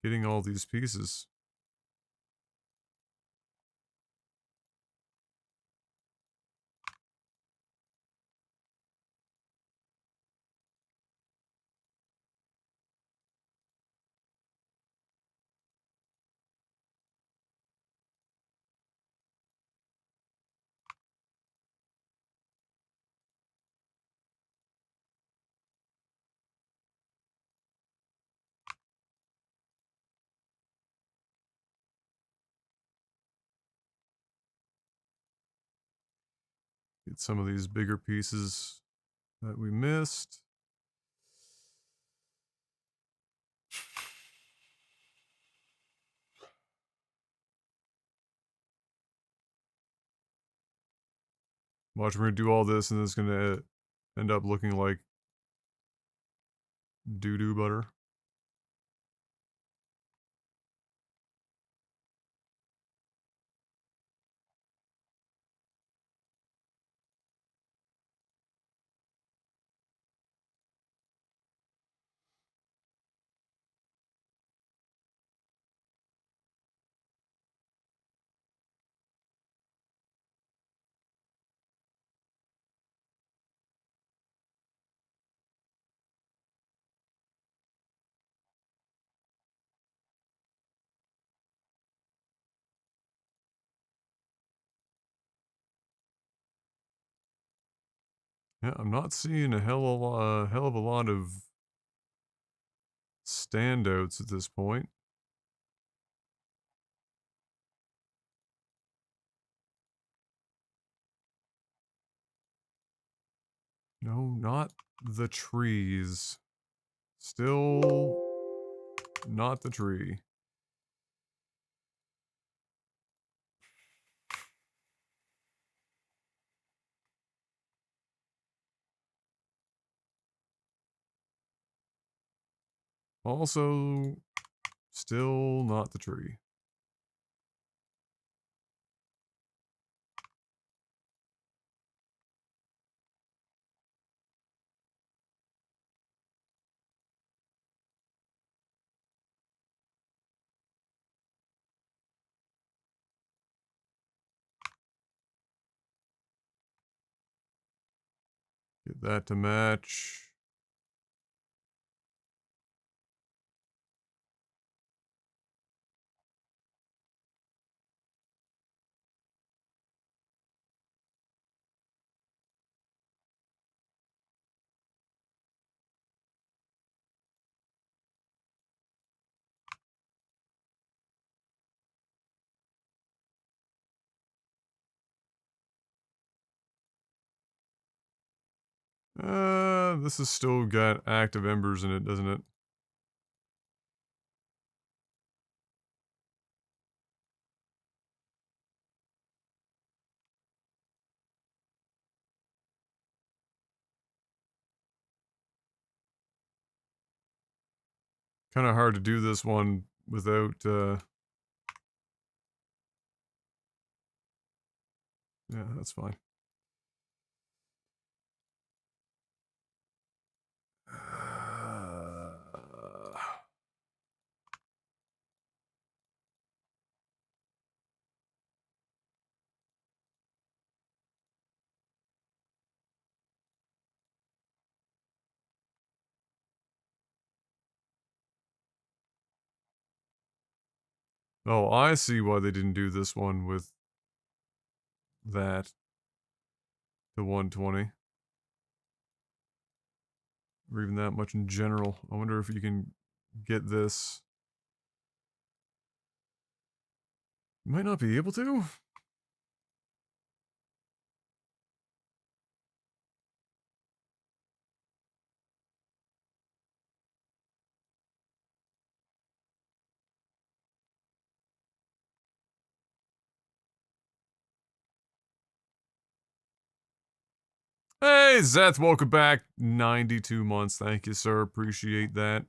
getting all these pieces. Get some of these bigger pieces that we missed. Watch, we're gonna do all this and it's gonna end up looking like doo-doo butter. Yeah, I'm not seeing a hell of a lot of standouts at this point. No, not the trees. Still not the tree. Also, still not the tree. that to match. This has still got active embers in it, doesn't it? Kind of hard to do this one without, yeah, that's fine. Oh, I see why they didn't do this one with that to 120. Or even that much in general. I wonder if you can get this. You might not be able to. Hey, Zeth, welcome back. 92 months. Thank you, sir. Appreciate that.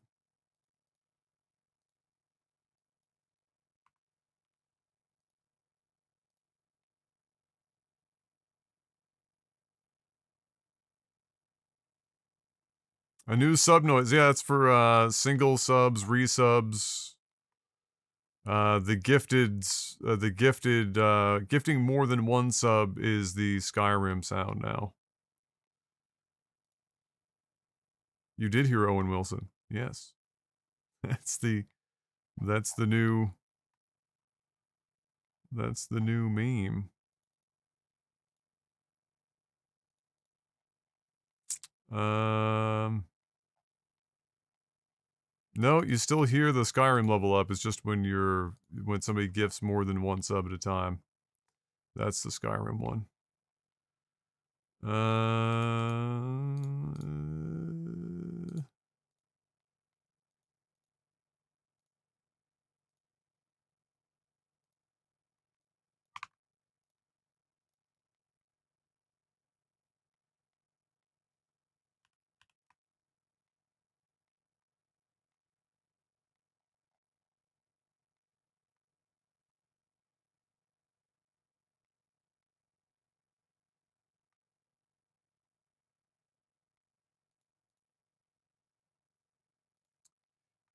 A new sub noise. Yeah, it's for single subs, resubs. Gifting more than one sub is the Skyrim sound now. You did hear Owen Wilson. Yes. That's the new meme. No, you still hear the Skyrim level up. It's just when somebody gifts more than one sub at a time. That's the Skyrim one.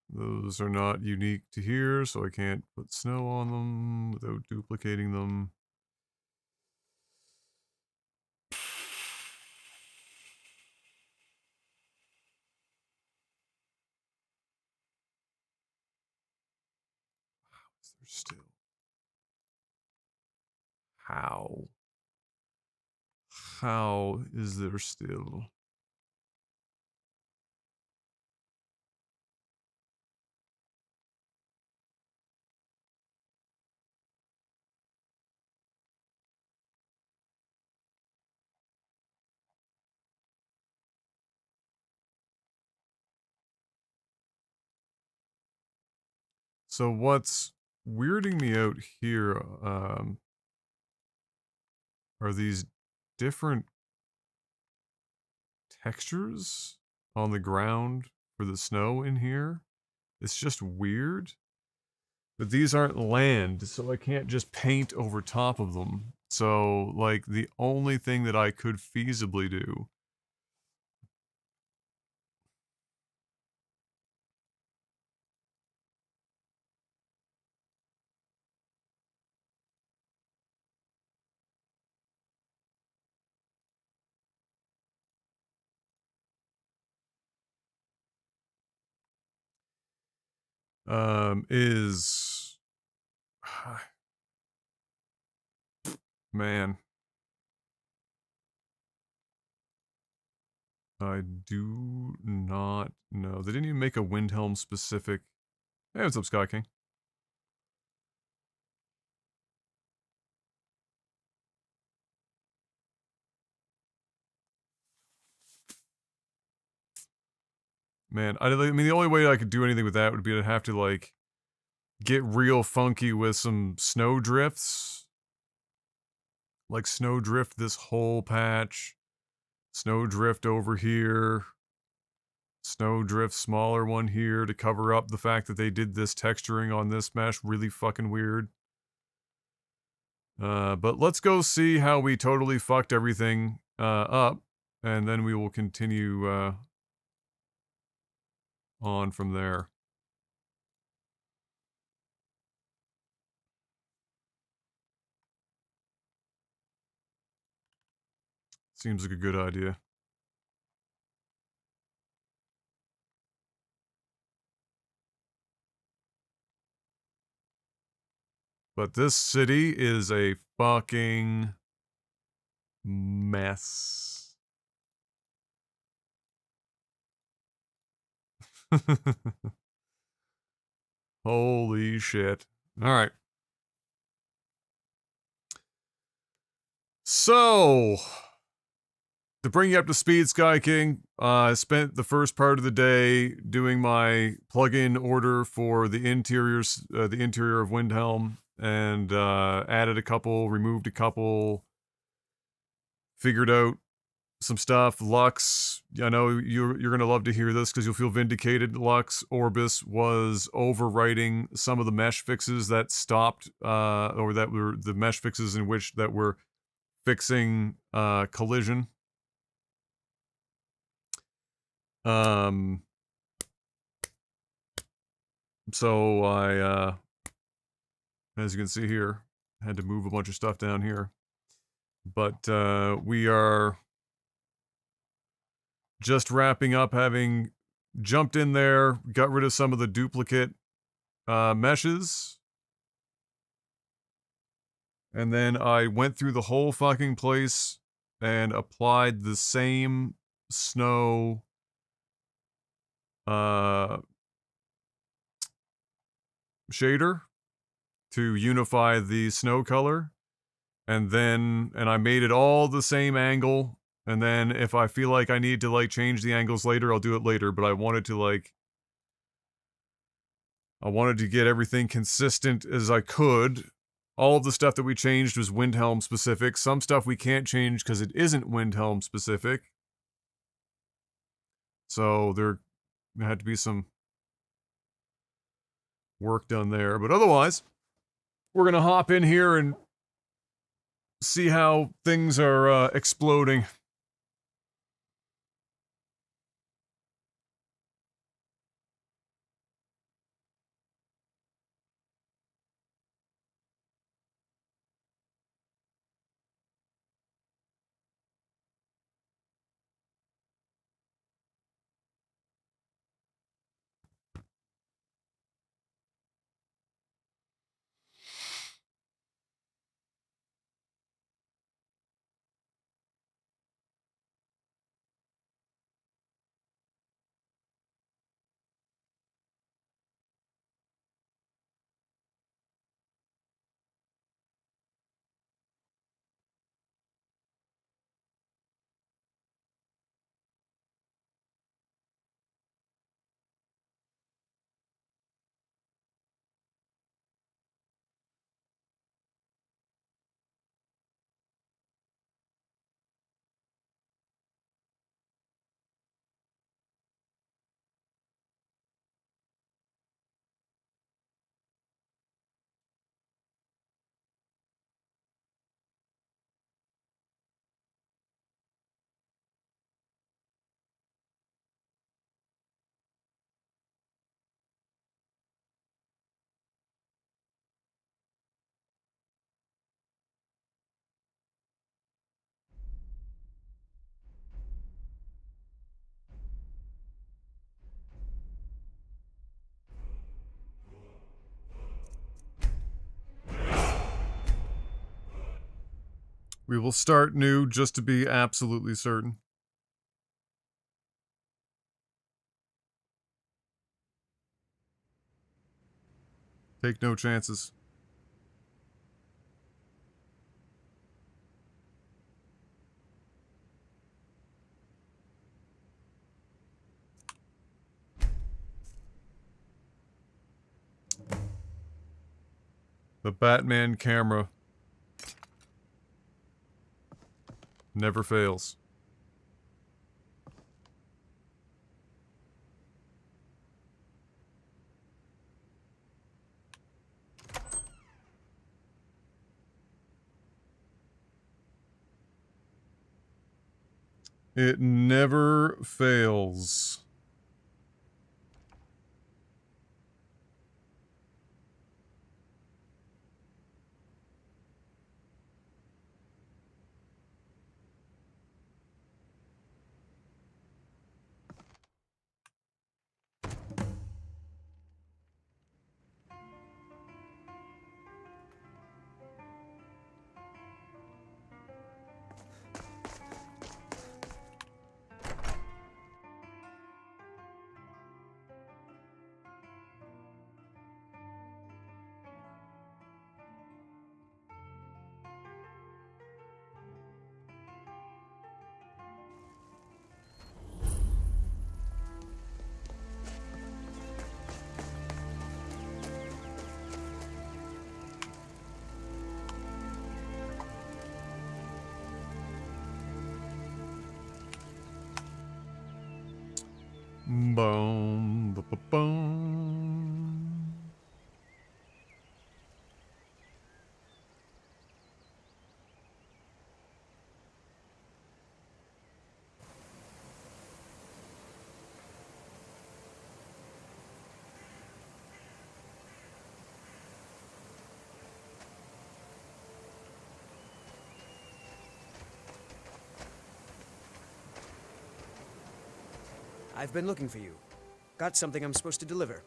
Those are not unique to here, so I can't put snow on them without duplicating them. Is there still? How? How is there still? So what's weirding me out here are these different textures on the ground for the snow in here. It's just weird. But these aren't land, so I can't just paint over top of them. So, like, the only thing that I could feasibly do is... Man. I do not know. They didn't even make a Windhelm specific... Hey, what's up, Sky King? Man, I mean, the only way I could do anything with that would be to have to, like, get real funky with some snow drifts. Like, snow drift this whole patch. Snow drift over here. Snow drift smaller one here to cover up the fact that they did this texturing on this mesh really fucking weird. But let's go see how we totally fucked everything up, and then we will continue on from there. Seems like a good idea. But this city is a fucking mess. Holy shit. All right. So, to bring you up to speed, Sky King, I spent the first part of the day doing my plugin order for the interior of Windhelm, and added a couple, removed a couple, figured out some stuff. Lux, I know you're gonna love to hear this because you'll feel vindicated. Lux Orbis was overwriting some of the mesh fixes that stopped, or that were the mesh fixes in which that were fixing collision. So I, as you can see here, had to move a bunch of stuff down here. But we are just wrapping up, having jumped in there, got rid of some of the duplicate meshes. And then I went through the whole fucking place and applied the same snow shader to unify the snow color. And I made it all the same angle. And then if I feel like I need to, like, change the angles later, I'll do it later. But I wanted to get everything consistent as I could. All of the stuff that we changed was Windhelm specific. Some stuff we can't change because it isn't Windhelm specific. So there had to be some work done there. But otherwise, we're going to hop in here and see how things are exploding. We will start new just to be absolutely certain. Take no chances. The Batman camera never fails. It never fails. Boom, ba, ba, boom. I've been looking for you. Got something I'm supposed to deliver.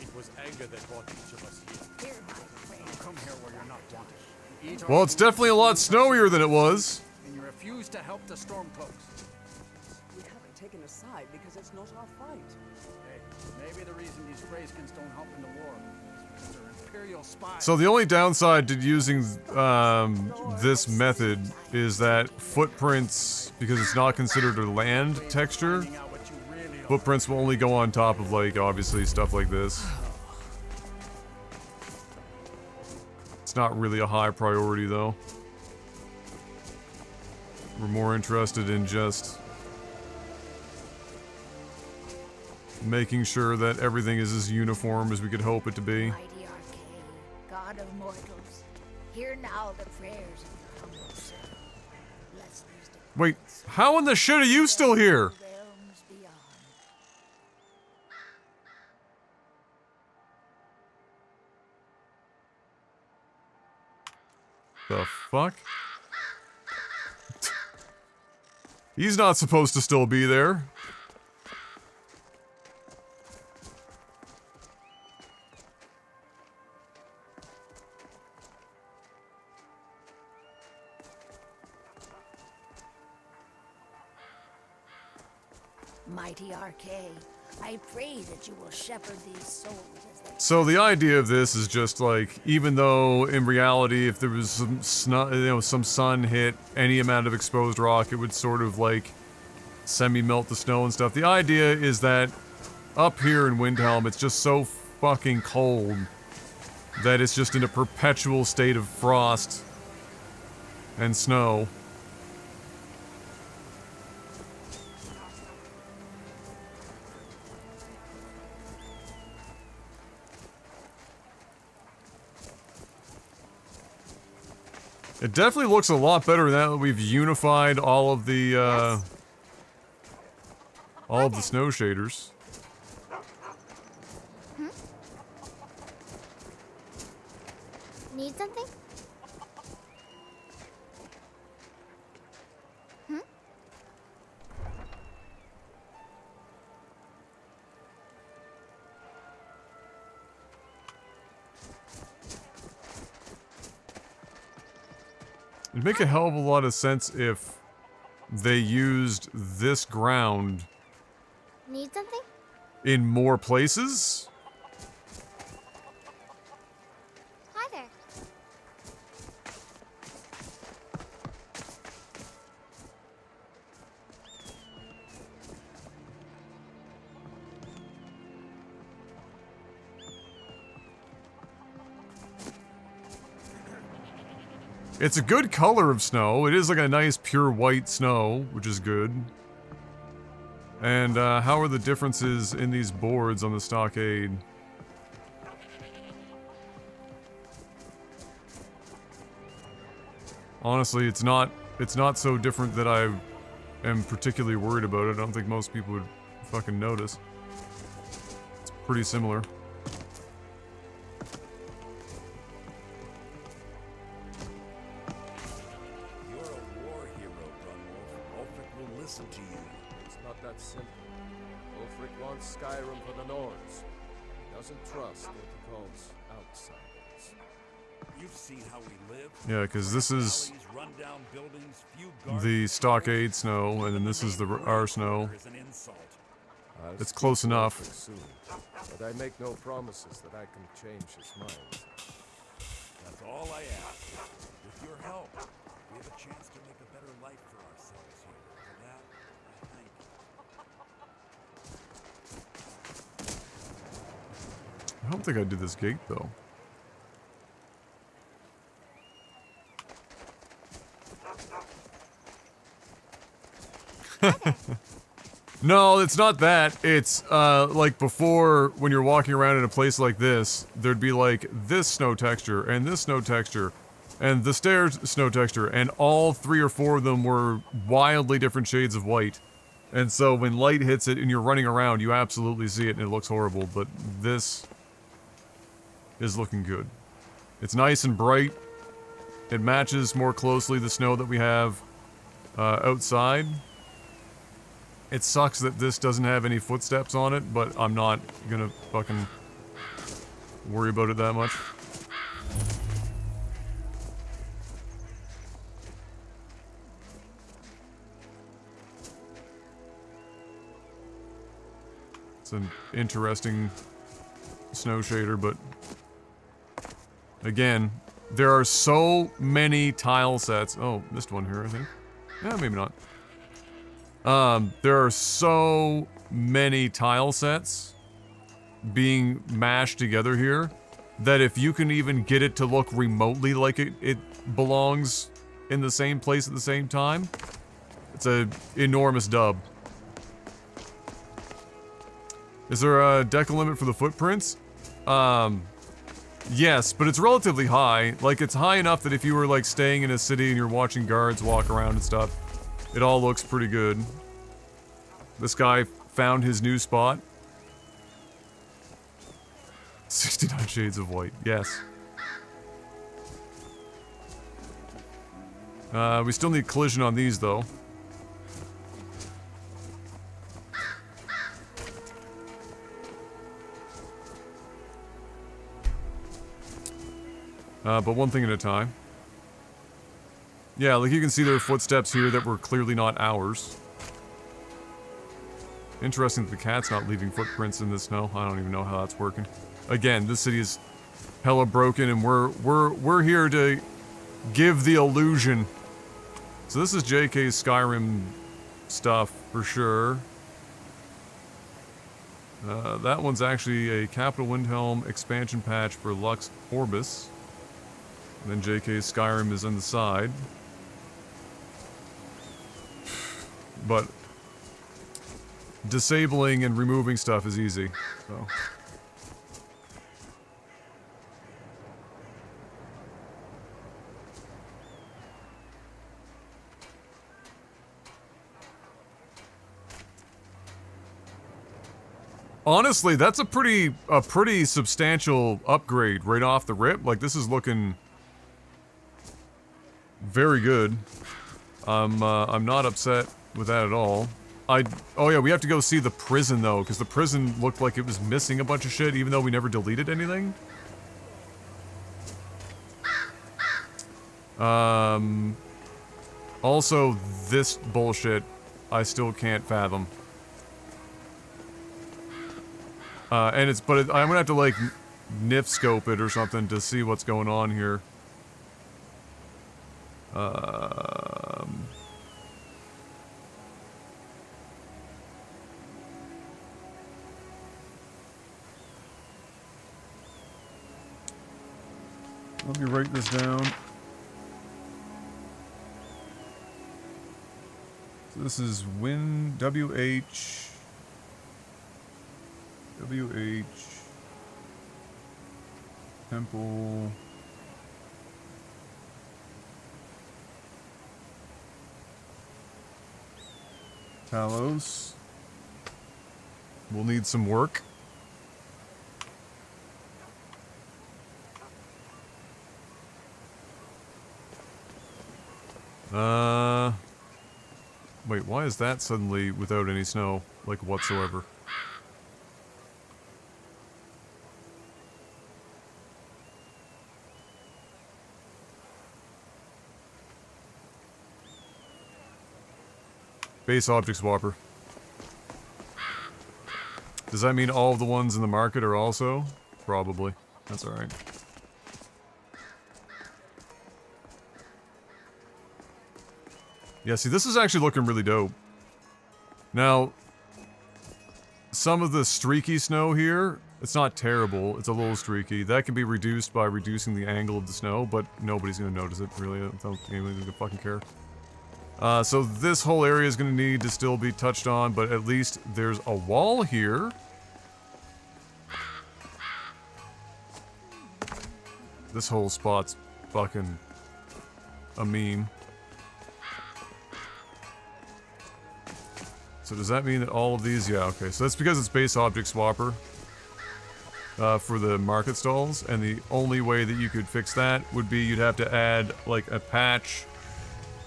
It was anger that brought each of us here. Come here where you're not wanted. You eat our Well, it's food, definitely a lot snowier than it was. and you refuse to help the Stormcloaks. We haven't taken a side because it's not our fight. Hey, maybe the reason these Greyskins don't help in the war is because they're Imperial spies. So the only downside to using this method is that footprints, because it's not considered a land texture, Finding out what you really are. footprints will only go on top of, like, obviously stuff like this. It's not really a high priority, though. We're more interested in just making sure that everything is as uniform as we could hope it to be. Mighty Arcade, God of mortals, hear now the prayers of your humble servant. Bless these Wait, how in the shit are you still here? realms beyond. The fuck? He's not supposed to still be there. Mighty Arcade, I pray that you will shepherd these souls as they So the idea of this is just like, even though in reality, if there was some some sun hit any amount of exposed rock, it would sort of like semi-melt the snow and stuff. The idea is that up here in Windhelm, it's just so fucking cold that it's just in a perpetual state of frost and snow. It definitely looks a lot better now that we've unified all of the, all of the snow shaders. Need something? It'd make a hell of a lot of sense if they used this ground Need something? in more places. Hi there. It's a good color of snow. It is like a nice pure white snow, which is good. And how are the differences in these boards on the stockade? Honestly, it's not so different that I am particularly worried about it. I don't think most people would fucking notice. It's pretty similar. You're a war hero, Brunwolf. Ulfric will listen to you. It's not that simple. Ulfric wants Skyrim for the Nords. He doesn't trust what he calls outsiders. You've seen how we live. Yeah, because this is Alleys, rundown buildings, few the gardens. stockade snow, and then this is our snow. Is an insult. I'll It's speak close to enough. Ulfric soon, but I make no promises that I can change his mind. That's all I ask. With your help, we have a chance to make a better life for ourselves here. For that, I thank you. I don't think I did this gate, though. No, it's not that. It's, like before, when you're walking around in a place like this, there'd be like this snow texture, and this snow texture, and the stairs snow texture, and all 3 or 4 of them were wildly different shades of white. And so when light hits it and you're running around, you absolutely see it and it looks horrible, but this is looking good. It's nice and bright. It matches more closely the snow that we have outside. It sucks that this doesn't have any footsteps on it, but I'm not gonna fucking worry about it that much. It's an interesting snow shader, but again, there are so many tile sets. Oh, missed one here, I think. Yeah, maybe not. There are so many tile sets being mashed together here that if you can even get it to look remotely like it belongs in the same place at the same time, it's an enormous dub. Is there a decal limit for the footprints? Yes, but it's relatively high. Like, it's high enough that if you were, like, staying in a city and you're watching guards walk around and stuff, it all looks pretty good. This guy found his new spot. 69 shades of white, yes. We still need collision on these, though. But one thing at a time. Yeah, like you can see there are footsteps here that were clearly not ours. Interesting that the cat's not leaving footprints in the snow. I don't even know how that's working. Again, this city is hella broken, and we're here to give the illusion. So this is JK's Skyrim stuff for sure. That one's actually a Capital Windhelm expansion patch for Lux Orbis. And then JK's Skyrim is on the side. But disabling and removing stuff is easy, so. Honestly, that's a pretty substantial upgrade right off the rip. Like, this is looking very good. I'm not upset with that at all. Oh yeah, we have to go see the prison though, because the prison looked like it was missing a bunch of shit, even though we never deleted anything. Also, this bullshit, I still can't fathom. And it's, but I'm gonna have to like NIF scope it or something to see what's going on here. Let me write this down. So this is WH Temple Talos. We'll need some work. Wait, why is that suddenly without any snow, like, whatsoever? Base object swapper. Does that mean all of the ones in the market are also? Probably. That's alright. Yeah, see, this is actually looking really dope. Now, some of the streaky snow here, it's not terrible. It's a little streaky. That can be reduced by reducing the angle of the snow, but nobody's gonna notice it, really. I don't think anybody's gonna fucking care. So this whole area is gonna need to still be touched on, but at least there's a wall here. This whole spot's fucking a meme. So does that mean that all of these, yeah, okay. So that's because it's base object swapper for the market stalls, and the only way that you could fix that would be you'd have to add like a patch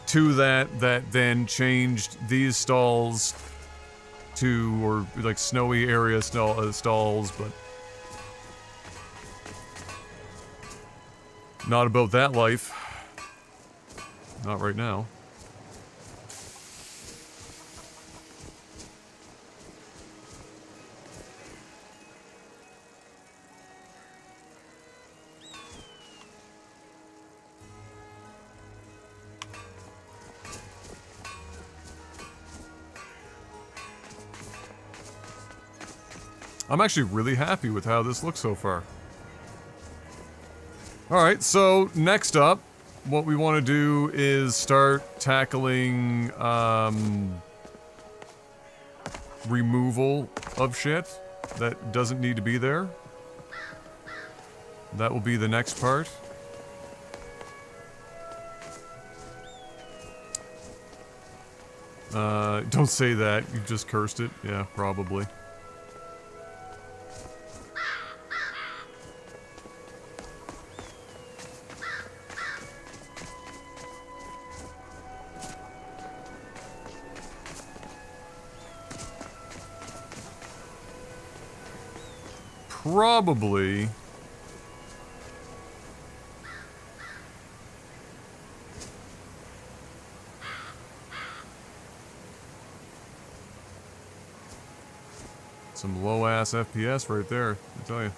to that then changed these stalls to, or like snowy area stalls, but not about that life. Not right now. I'm actually really happy with how this looks so far. Alright, so next up, what we want to do is start tackling removal of shit that doesn't need to be there. That will be the next part. Don't say that, you just cursed it. Yeah, probably. Probably. Some low-ass FPS right there, I tell you.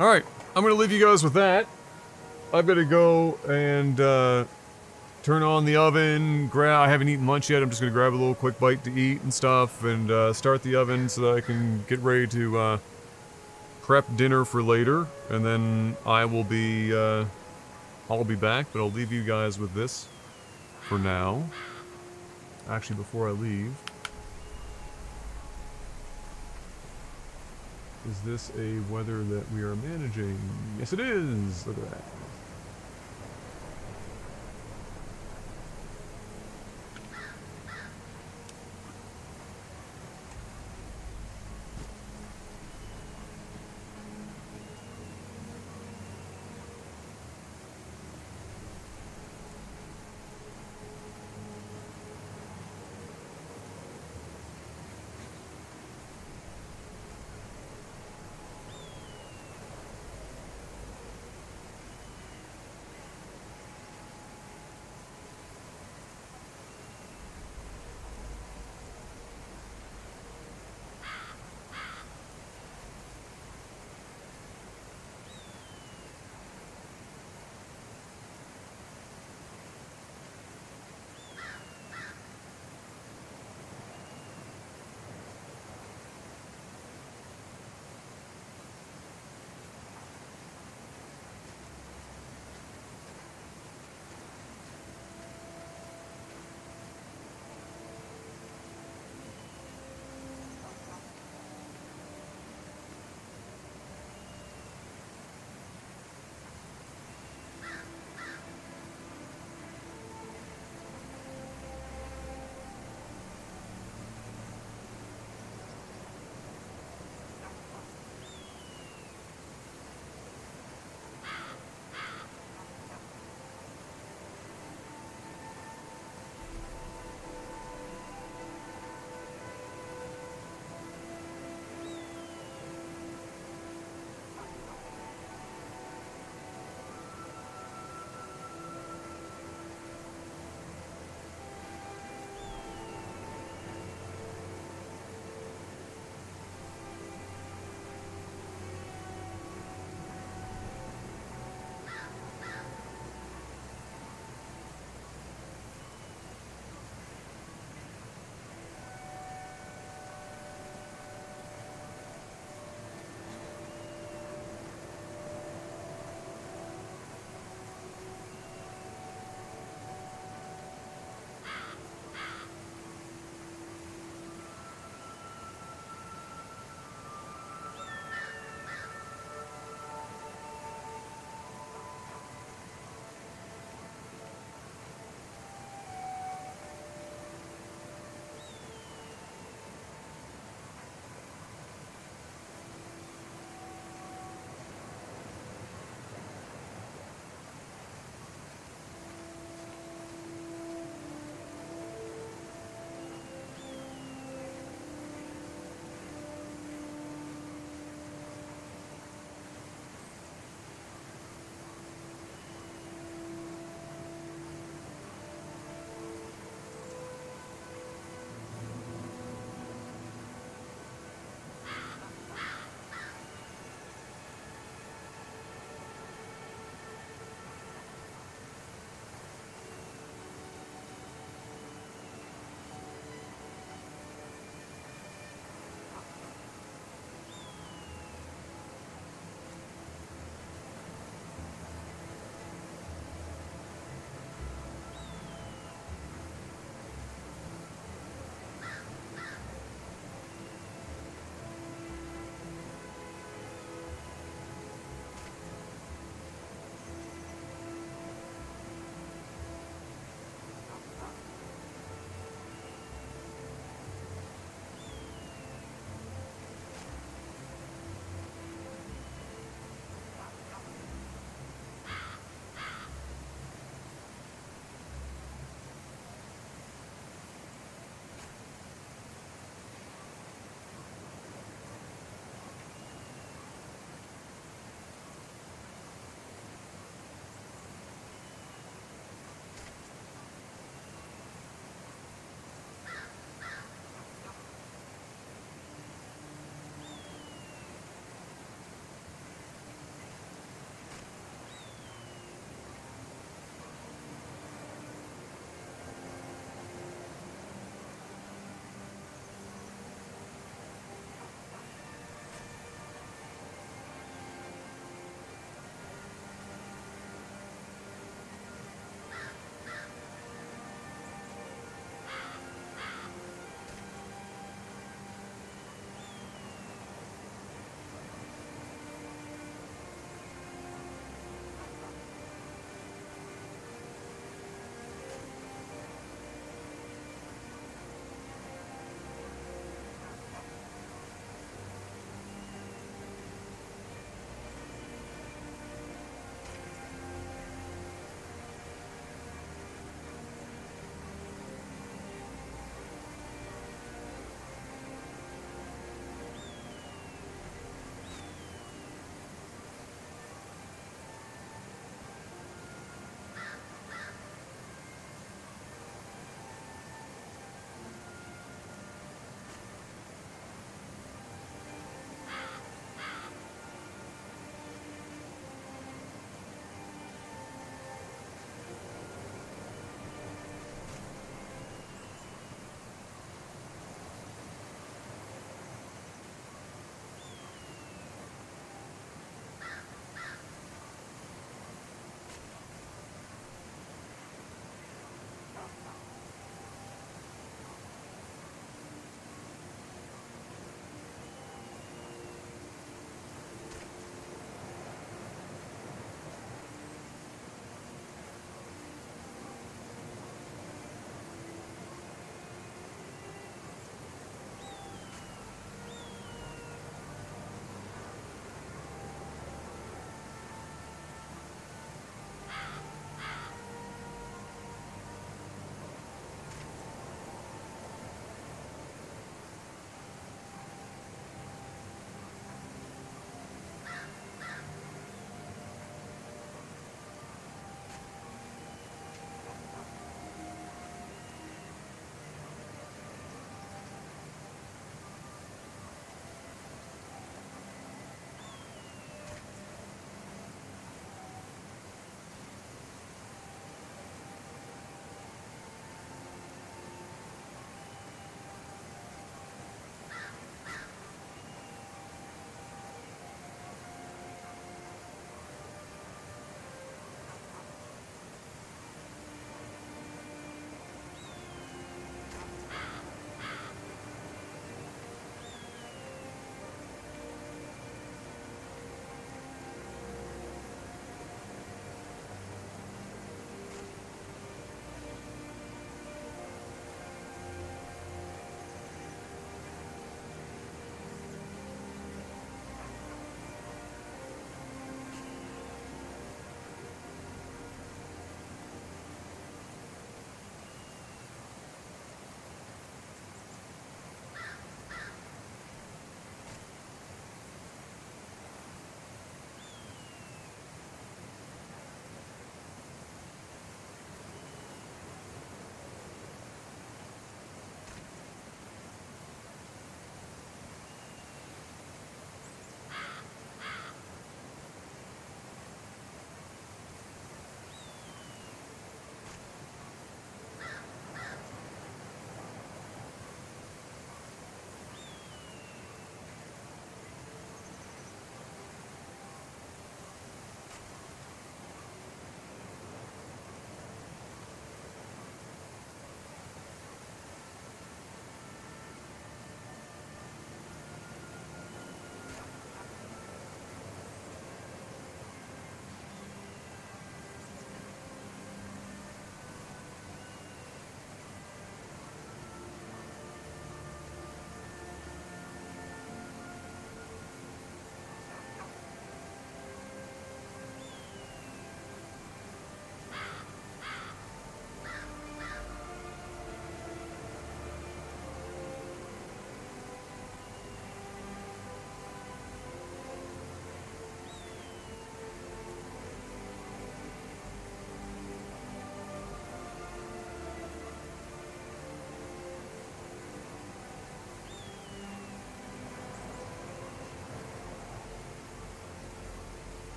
Alright, I'm gonna leave you guys with that. I've gotta go and turn on the oven, I haven't eaten lunch yet, I'm just gonna grab a little quick bite to eat and stuff, and start the oven so that I can get ready to prep dinner for later, and then I'll be back, but I'll leave you guys with this for now. Actually, before I leave, is this a weather that we are managing? Yes, it is! Look at that.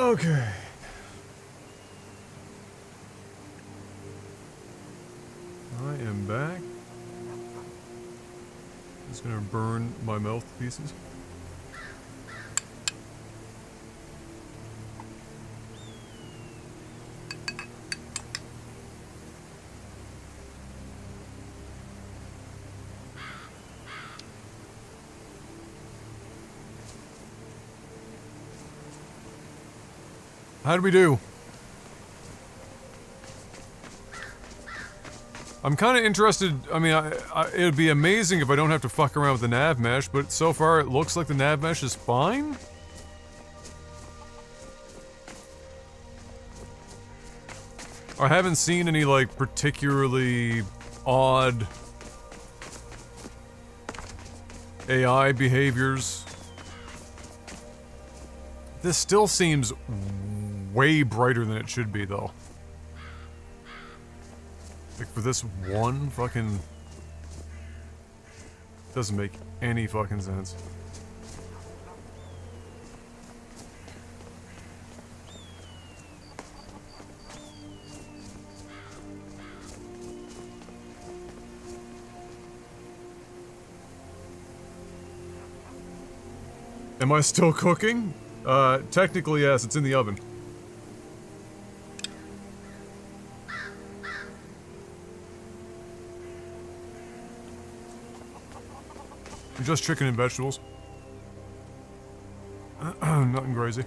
Okay. I am back. Just gonna burn my mouth to pieces. How did we do? I'm kind of interested. I mean, it would be amazing if I don't have to fuck around with the nav mesh, but so far it looks like the nav mesh is fine. I haven't seen any, like, particularly odd AI behaviors. This still seems way brighter than it should be, though. Like, for this one fucking... Doesn't make any fucking sense. Am I still cooking? Technically, yes, it's in the oven. Just chicken and vegetables. Nothing crazy.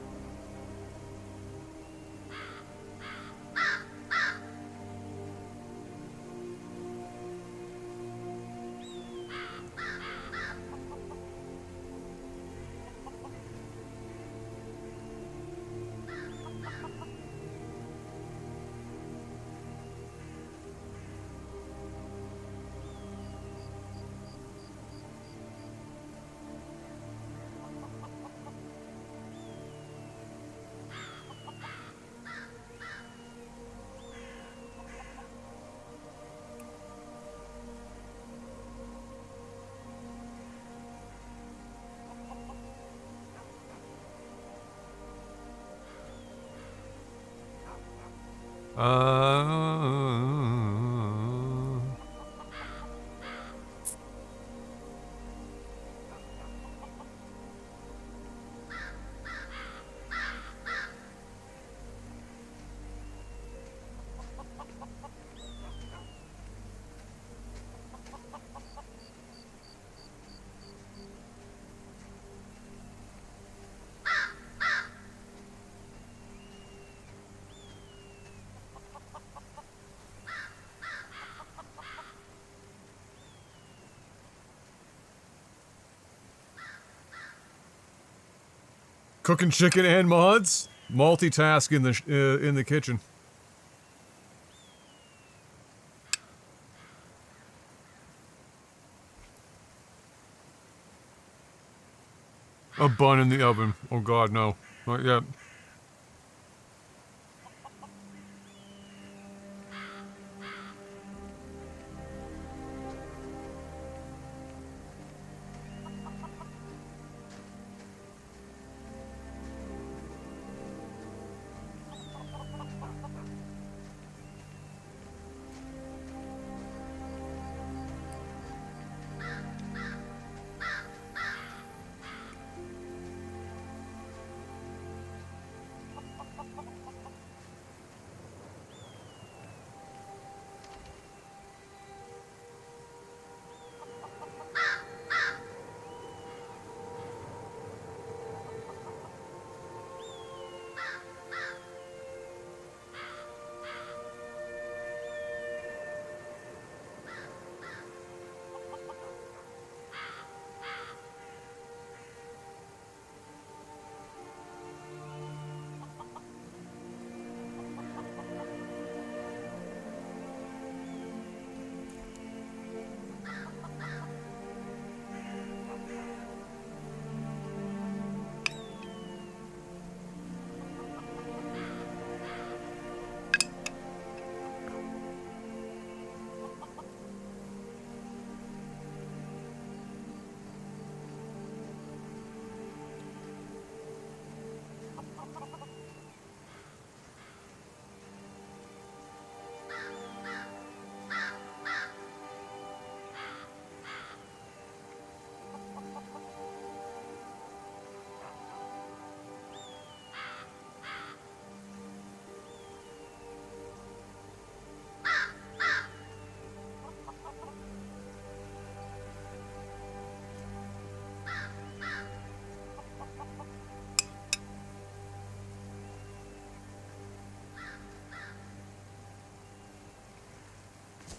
Cooking chicken and mods? Multitask in the kitchen. A bun in the oven. Oh god, no. Not yet.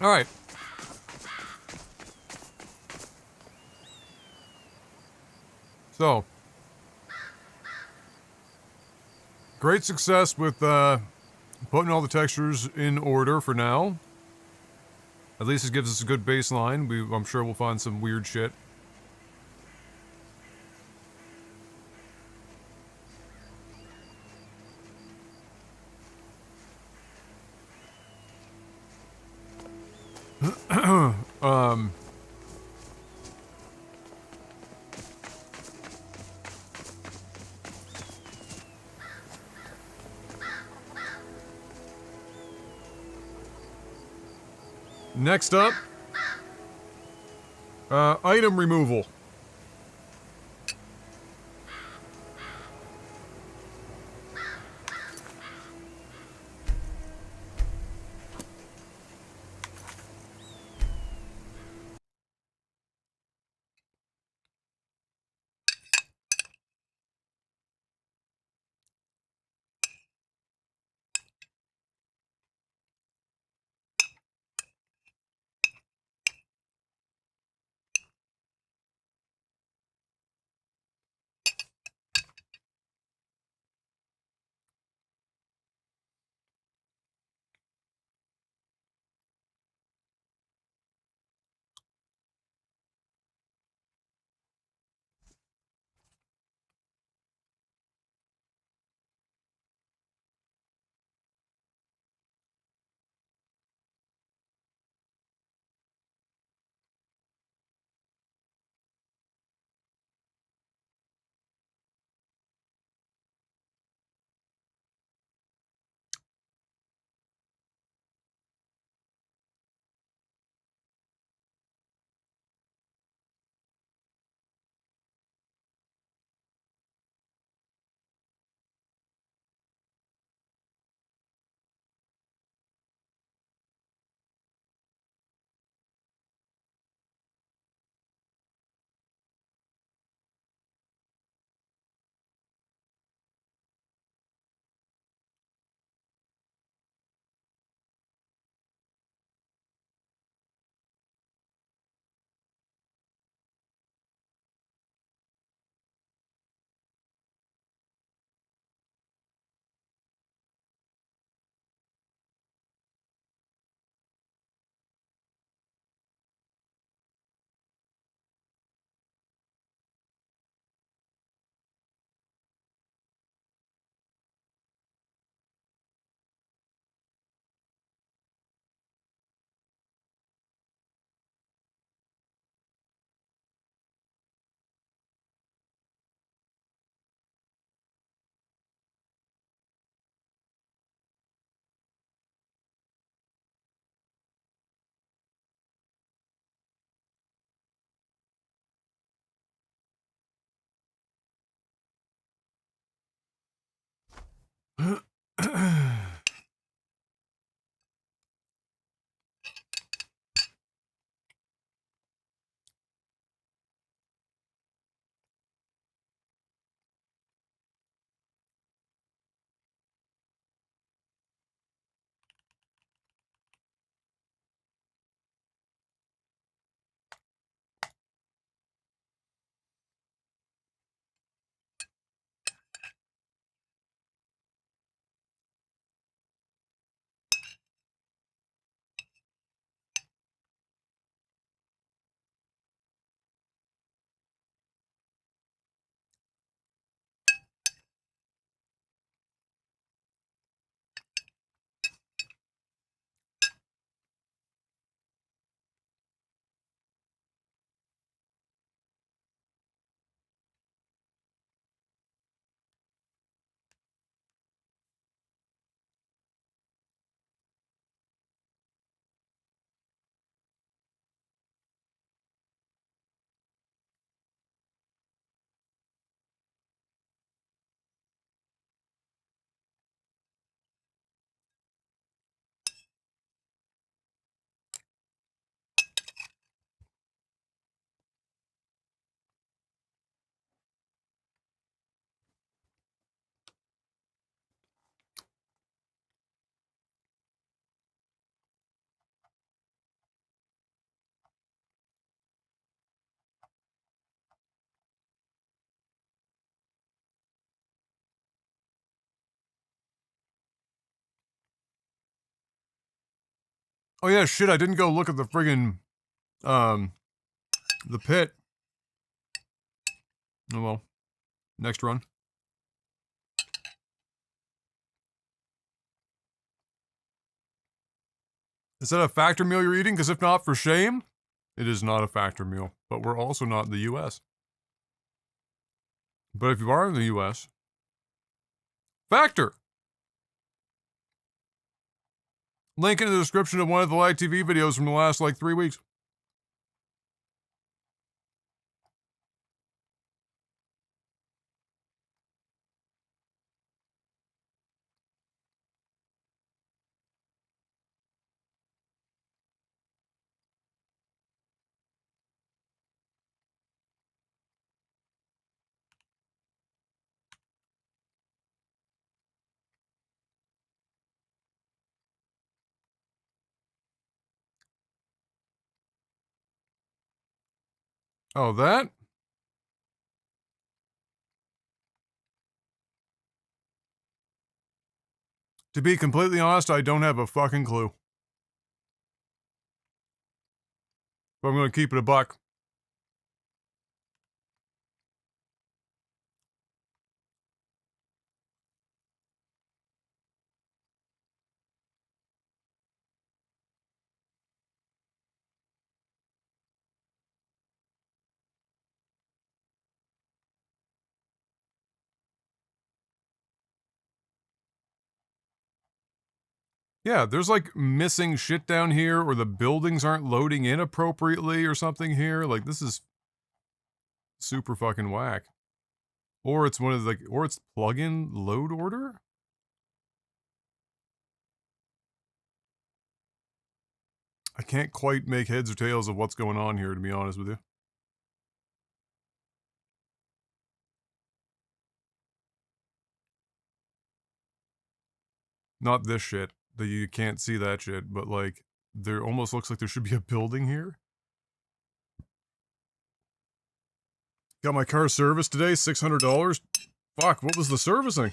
Alright. So. Great success with putting all the textures in order for now. At least it gives us a good baseline. I'm sure we'll find some weird shit. Next up, item removal. Oh yeah, shit, I didn't go look at the friggin', the pit. Oh well. Next run. Is that a factor meal you're eating? Because if not, for shame. It is not a factor meal, but we're also not in the US. But if you are in the US, factor! Link in the description of one of the live TV videos from the last, like, 3 weeks. Oh, that? To be completely honest, I don't have a fucking clue. But I'm gonna keep it a buck. Yeah, there's like missing shit down here, or the buildings aren't loading in appropriately or something here. Like, this is super fucking whack. Or it's one of the, or it's plugin load order? I can't quite make heads or tails of what's going on here, to be honest with you. Not this shit, that you can't see that shit, but like, there almost looks like there should be a building here. Got my car serviced today, $600. Fuck, what was the servicing?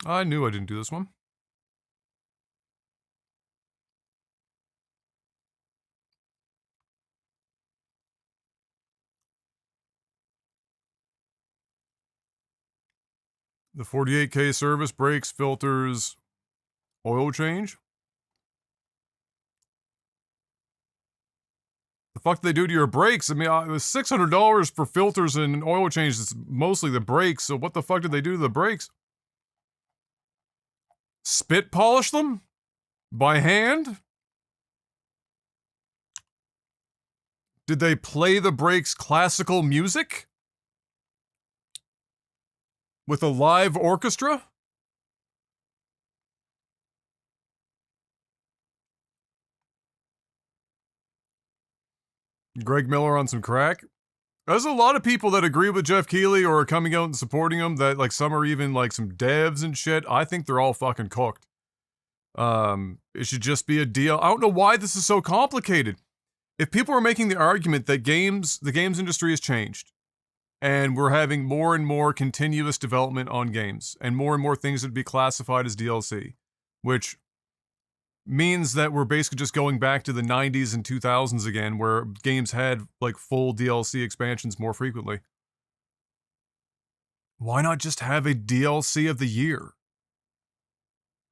I knew I didn't do this one. The 48K service, brakes, filters, oil change? The fuck did they do to your brakes? I mean, it was $600 for filters and oil change. It's mostly the brakes, so what the fuck did they do to the brakes? Spit polish them? By hand? Did they play the brakes classical music? With a live orchestra? Greg Miller on some crack? There's a lot of people that agree with Jeff Keighley or are coming out and supporting him, that like some are even like some devs and shit. I think they're all fucking cooked. It should just be a deal. I don't know why this is so complicated. If people are making the argument that the games industry has changed, and we're having more and more continuous development on games, and more things that would be classified as DLC, which means that we're basically just going back to the 90s and 2000s again, where games had like full DLC expansions more frequently. Why not just have a DLC of the year?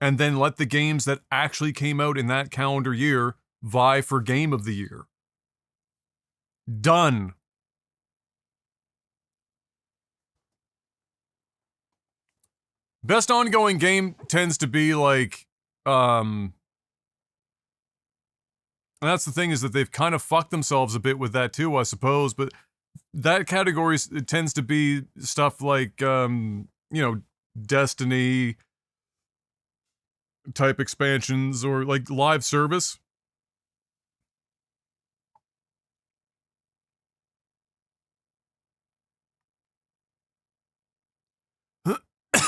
And then let the games that actually came out in that calendar year vie for Game of the Year. Done. Best ongoing game tends to be like, And that's the thing, is that they've kind of fucked themselves a bit with that too, I suppose. But that category it tends to be stuff like, you know, Destiny type expansions or like live service.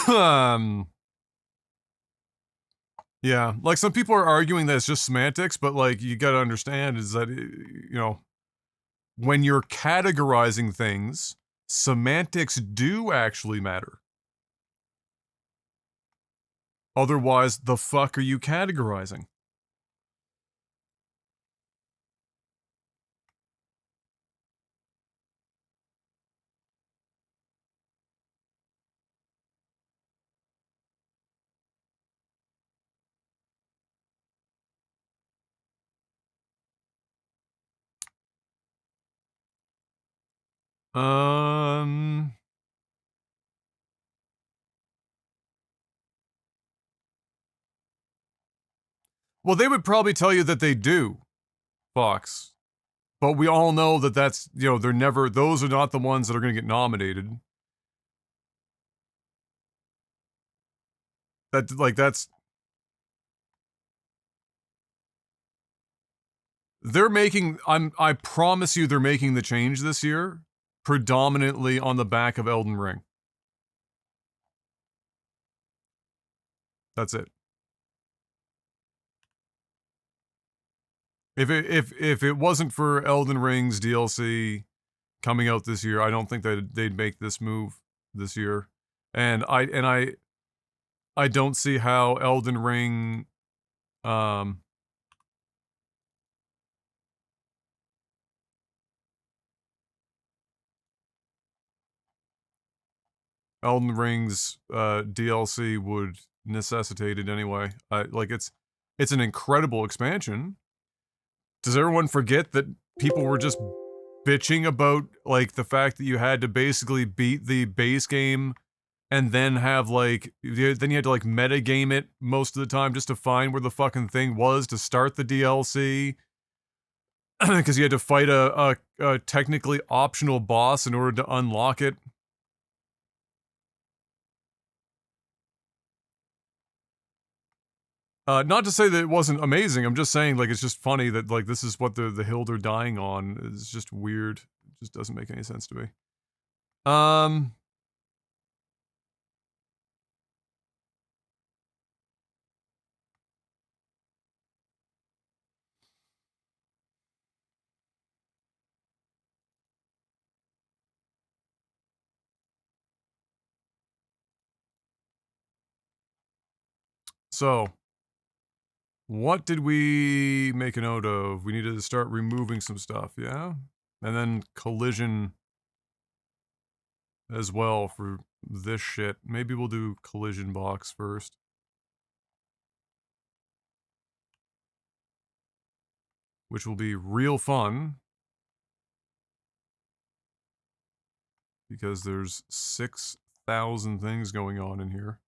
um, yeah, like some people are arguing that it's just semantics, but like you got to understand is that, you know, when you're categorizing things, semantics do actually matter. Otherwise, the fuck are you categorizing? Um, well, they would probably tell you that they do, Fox. But we all know that that's, you know, they're never, those are not the ones that are going to get nominated. That, like, that's, they're making, I promise you they're making the change this year, predominantly on the back of Elden Ring. That's it. If it wasn't for Elden Ring's DLC coming out this year, I don't think that they'd make this move this year. And I don't see how Elden Ring Elden Ring's DLC would necessitate it anyway. Like it's an incredible expansion. Does everyone forget that people were just bitching about like the fact that you had to basically beat the base game and then have like then you had to like meta game it most of the time just to find where the fucking thing was to start the DLC because you had to fight a technically optional boss in order to unlock it. Not to say that it wasn't amazing. I'm just saying, like, it's just funny that, like, this is what the hill they're dying on. It's just weird. It just doesn't make any sense to me. So, what did we make a note of? We needed to start removing some stuff, yeah? And then collision as well for this shit. Maybe we'll do collision box first. Which will be real fun. Because there's 6,000 things going on in here.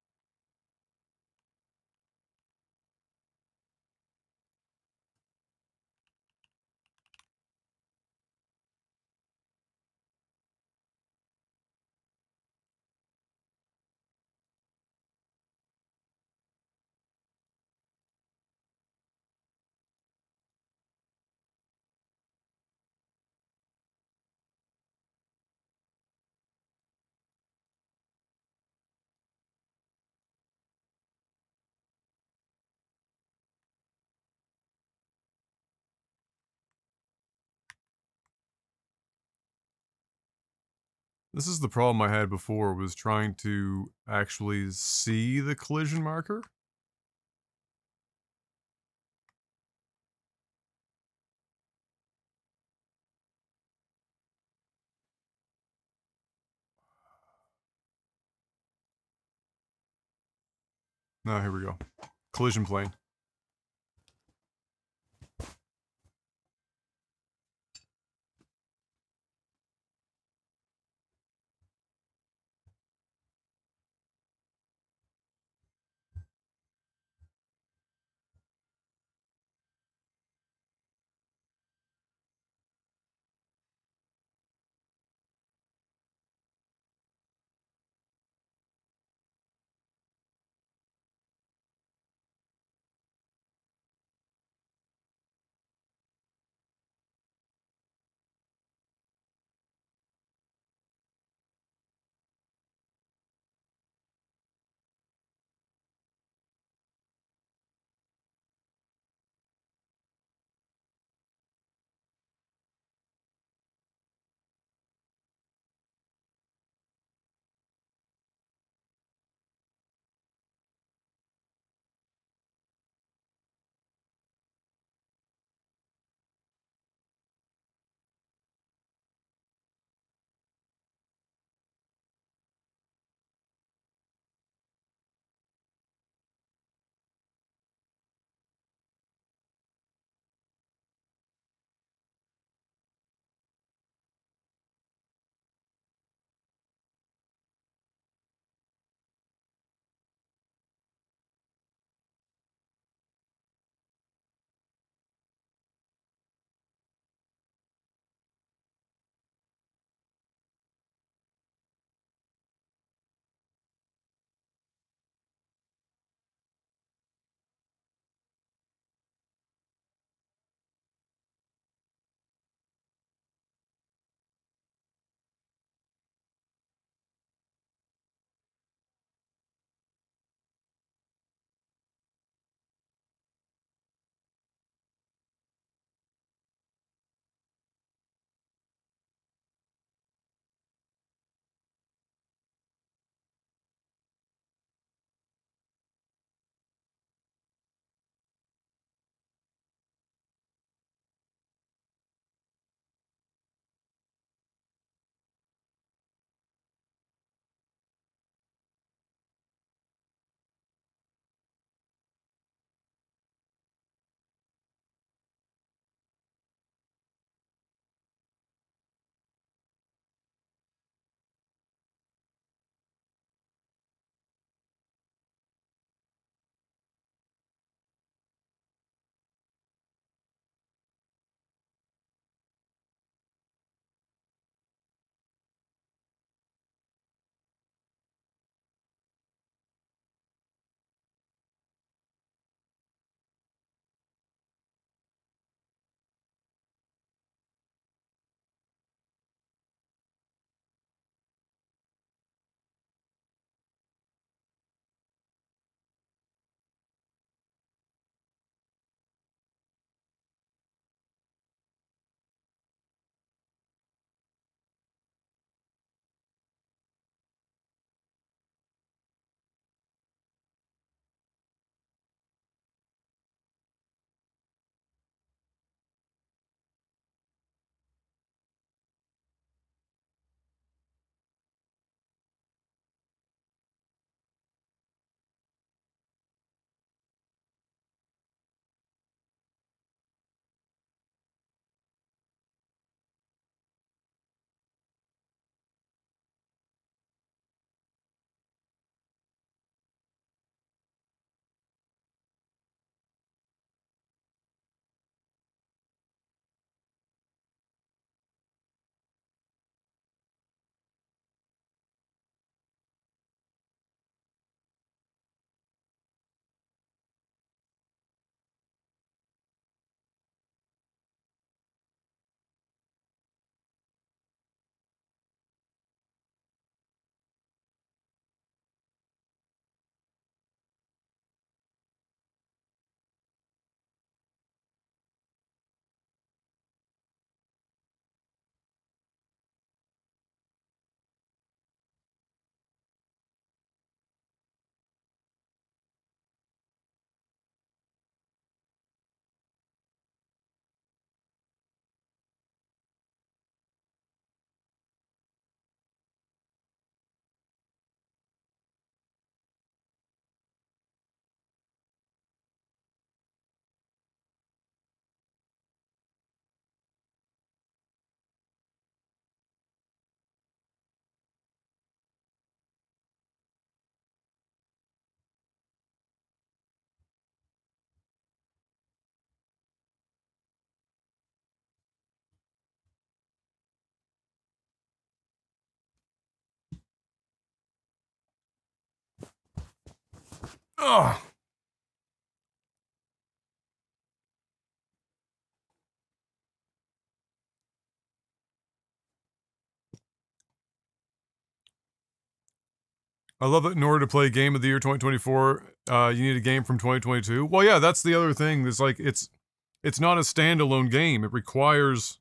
This is the problem I had before, was trying to actually see the collision marker. Oh, here we go. Collision plane. Ugh. I love that in order to play Game of the Year 2024, you need a game from 2022. Well, yeah, that's the other thing. It's like it's not a standalone game. It requires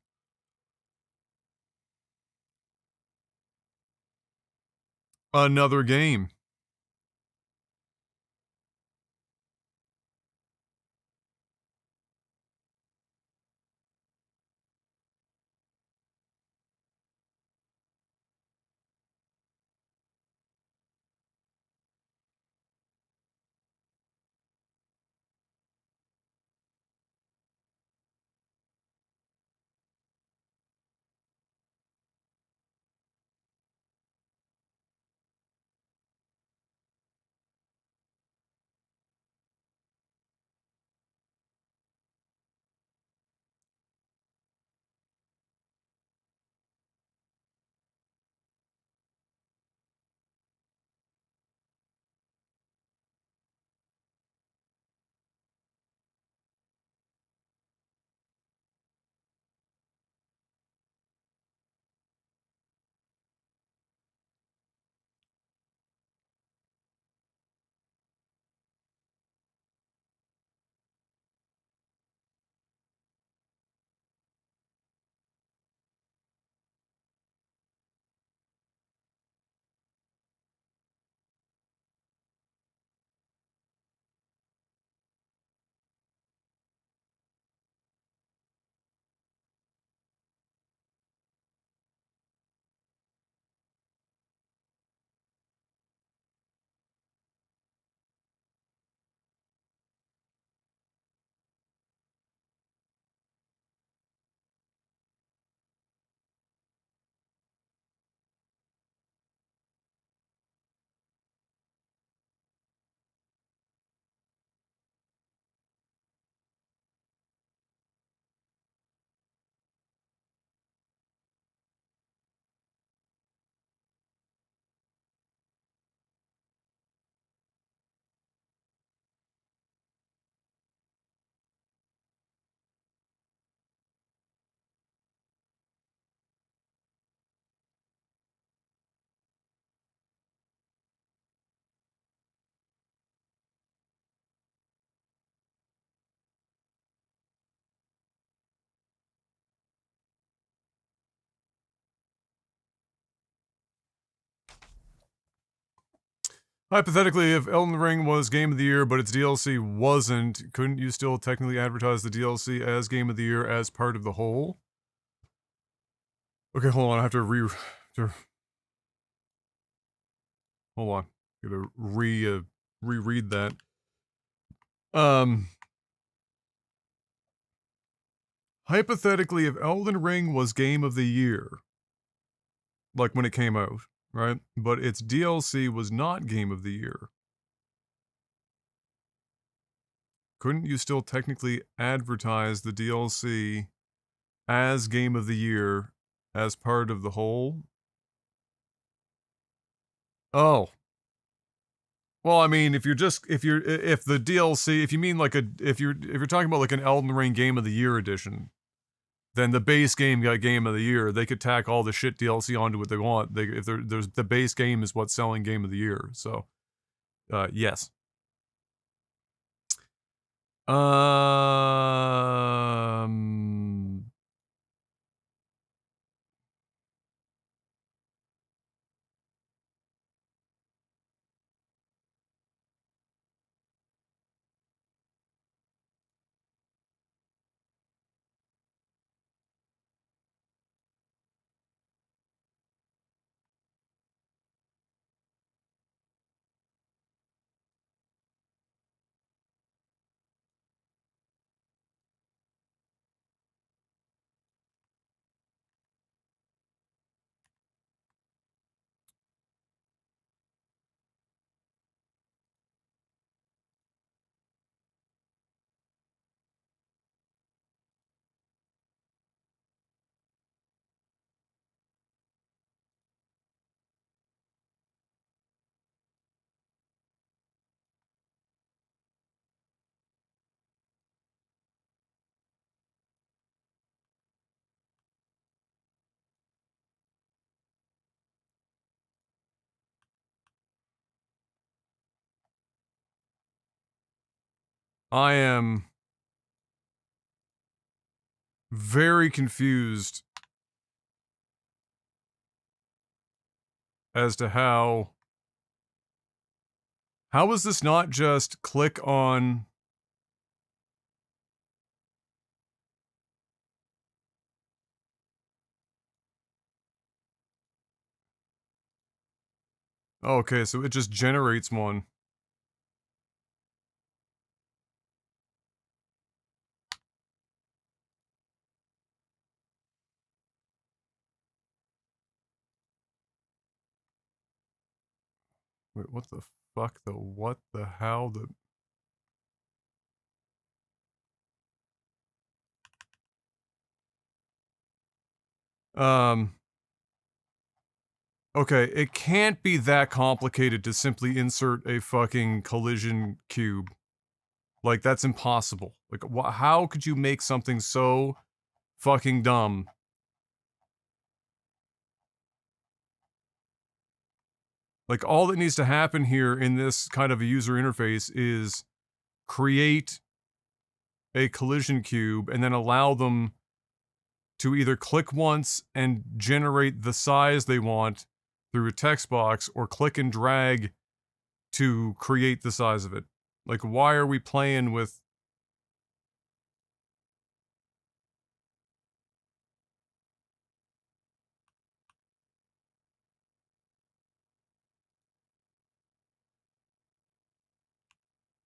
another game. Hypothetically, if Elden Ring was Game of the Year, but its DLC wasn't, couldn't you still technically advertise the DLC as Game of the Year as part of the whole? Okay, hold on. I have to hold on. Gotta reread that. Hypothetically, if Elden Ring was Game of the Year, like when it came out, right? But its DLC was not Game of the Year, couldn't you still technically advertise the DLC as Game of the Year as part of the whole? Oh. Well, I mean, if the DLC, if you mean like if you're talking about like an Elden Ring Game of the Year edition, then the base game got Game of the Year. They could tack all the shit DLC onto what they want. There's the base game is what's selling Game of the Year. So, yes. Um, I am very confused as to how is this not just click on okay, so it just generates one. Wait, what the fuck? The what? The how? The... Okay, it can't be that complicated to simply insert a fucking collision cube. Like, that's impossible. Like, how could you make something so fucking dumb? Like, all that needs to happen here in this kind of a user interface is create a collision cube and then allow them to either click once and generate the size they want through a text box or click and drag to create the size of it. Like, why are we playing with...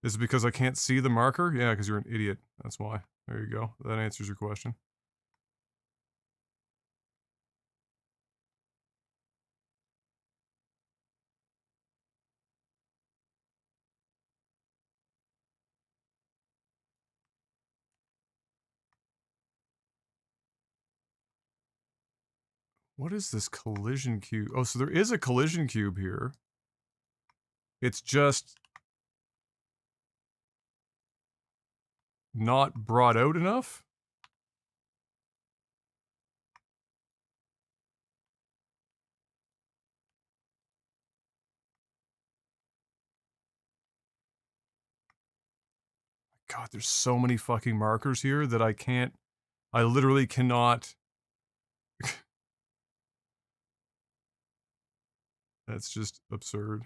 Is it because I can't see the marker? Yeah, because you're an idiot. That's why. There you go. That answers your question. What is this collision cube? Oh, so there is a collision cube here. It's just not brought out enough? God, there's so many fucking markers here that I literally cannot. That's just absurd.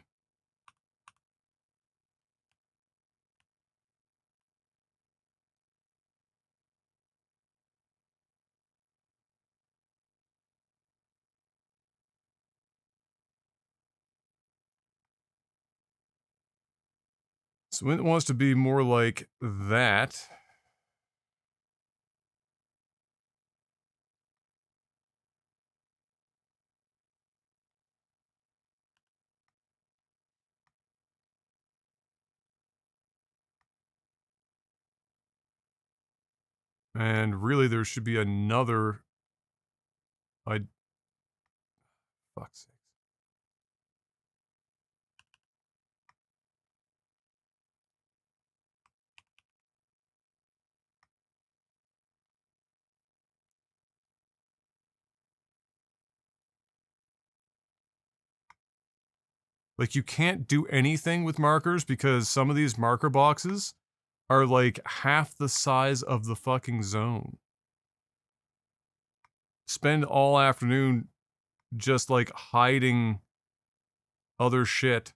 So it wants to be more like that. And really there should be another... Fuck's sake. Like, you can't do anything with markers because some of these marker boxes are like half the size of the fucking zone. Spend all afternoon just like hiding other shit.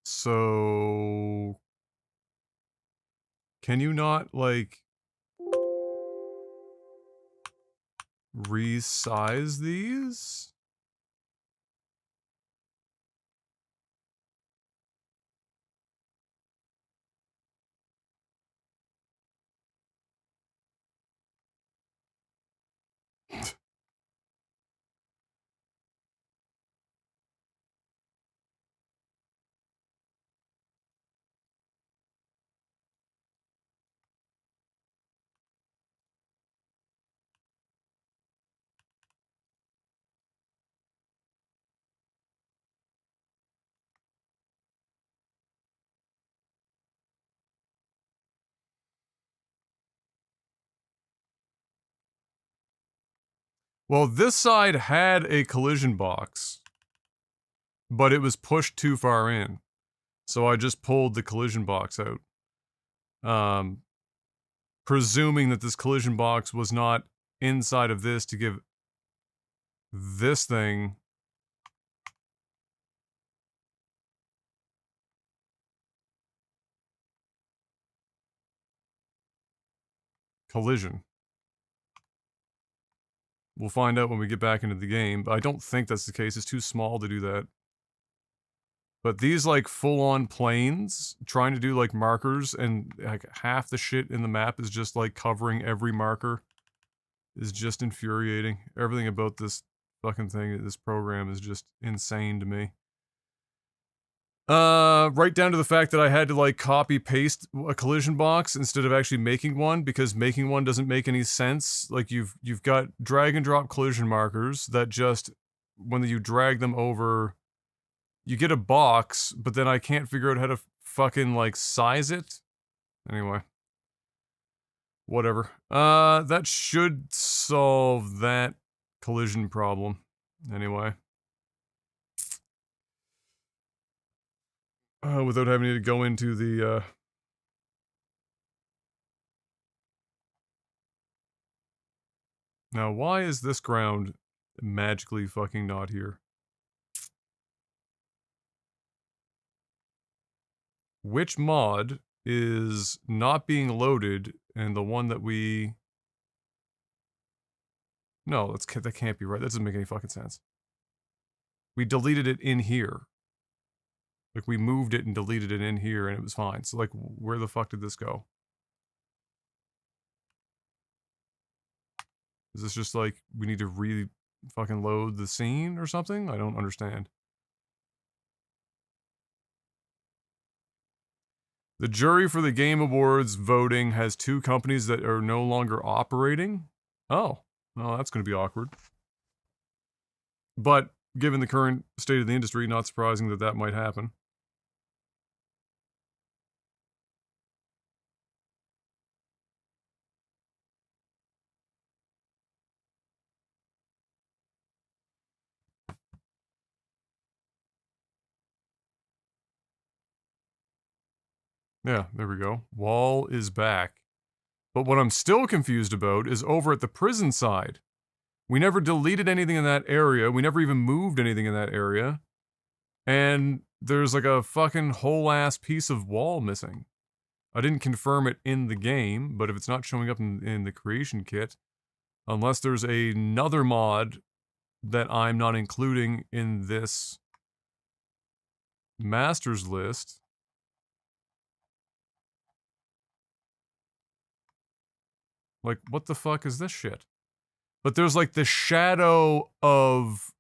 So... Can you not, like... resize these? Well, this side had a collision box, but it was pushed too far in. So I just pulled the collision box out. Presuming that this collision box was not inside of this to give this thing collision. We'll find out when we get back into the game, but I don't think that's the case. It's too small to do that. But these, like, full-on planes, trying to do, like, markers, and, like, half the shit in the map is just, like, covering every marker, is just infuriating. Everything about this fucking thing, this program, is just insane to me. Right down to the fact that I had to, like, copy-paste a collision box instead of actually making one, because making one doesn't make any sense. Like, you've got drag-and-drop collision markers that just, when you drag them over, you get a box, but then I can't figure out how to fucking, like, size it. Anyway. Whatever. That should solve that collision problem. Anyway. Without having to go into the, Now, why is this ground magically fucking not here? Which mod is not being loaded and the one that we... No, that can't be right. That doesn't make any fucking sense. We deleted it in here. Like, we moved it and deleted it in here and it was fine. So, like, where the fuck did this go? Is this just like, we need to fucking load the scene or something? I don't understand. The jury for the Game Awards voting has 2 companies that are no longer operating. Oh, well, that's going to be awkward. But given the current state of the industry, not surprising that that might happen. Yeah, there we go. Wall is back. But what I'm still confused about is over at the prison side. We never deleted anything in that area. We never even moved anything in that area. And there's like a fucking whole ass piece of wall missing. I didn't confirm it in the game, but if it's not showing up in the creation kit, unless there's another mod that I'm not including in this masters list. Like, what the fuck is this shit? But there's like the shadow of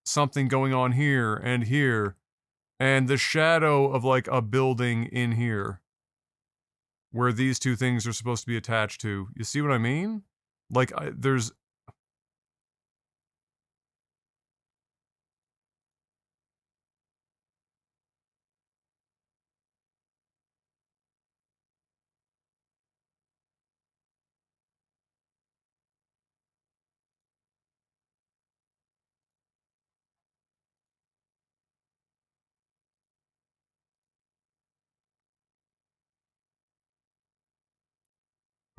something going on here, and the shadow of like a building in here, where these 2 things are supposed to be attached to. You see what I mean? Like, there's...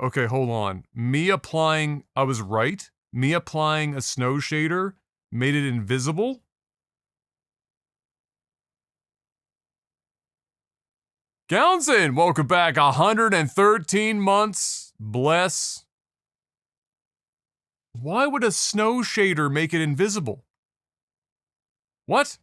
Okay, hold on. I was right? Me applying a snow shader made it invisible? Gownson, welcome back. 113 months. Bless. Why would a snow shader make it invisible? What?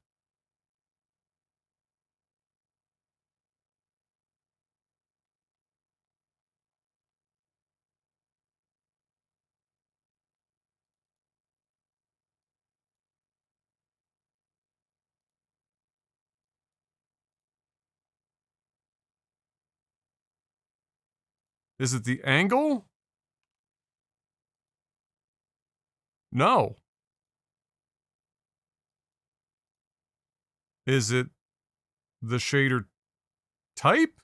Is it the angle? No. Is it the shader type?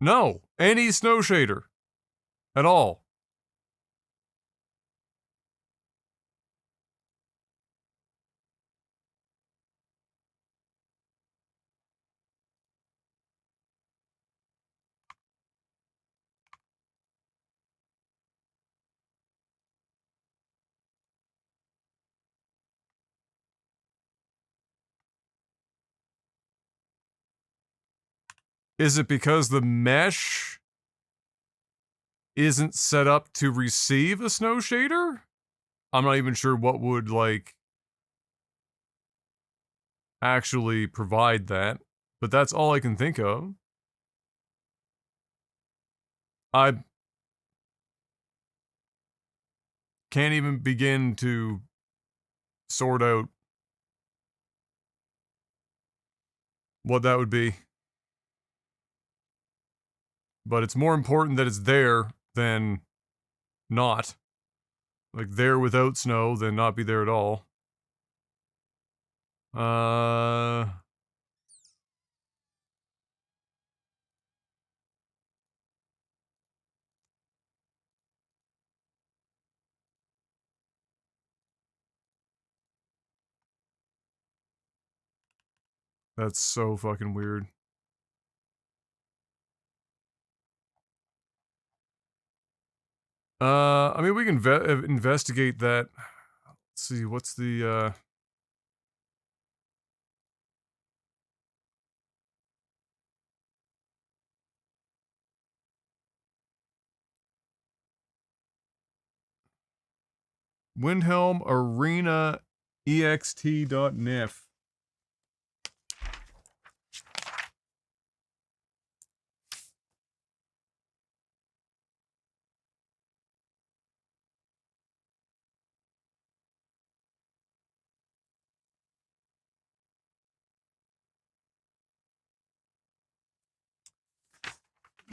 No, any snow shader at all. Is it because the mesh isn't set up to receive a snow shader? I'm not even sure what would, like, actually provide that, but that's all I can think of. I can't even begin to sort out what that would be. But it's more important that it's there than not. Like, there without snow than not be there at all. That's so fucking weird. I mean, we can investigate that. Let's see, what's the, Windhelm Arena ext.nif.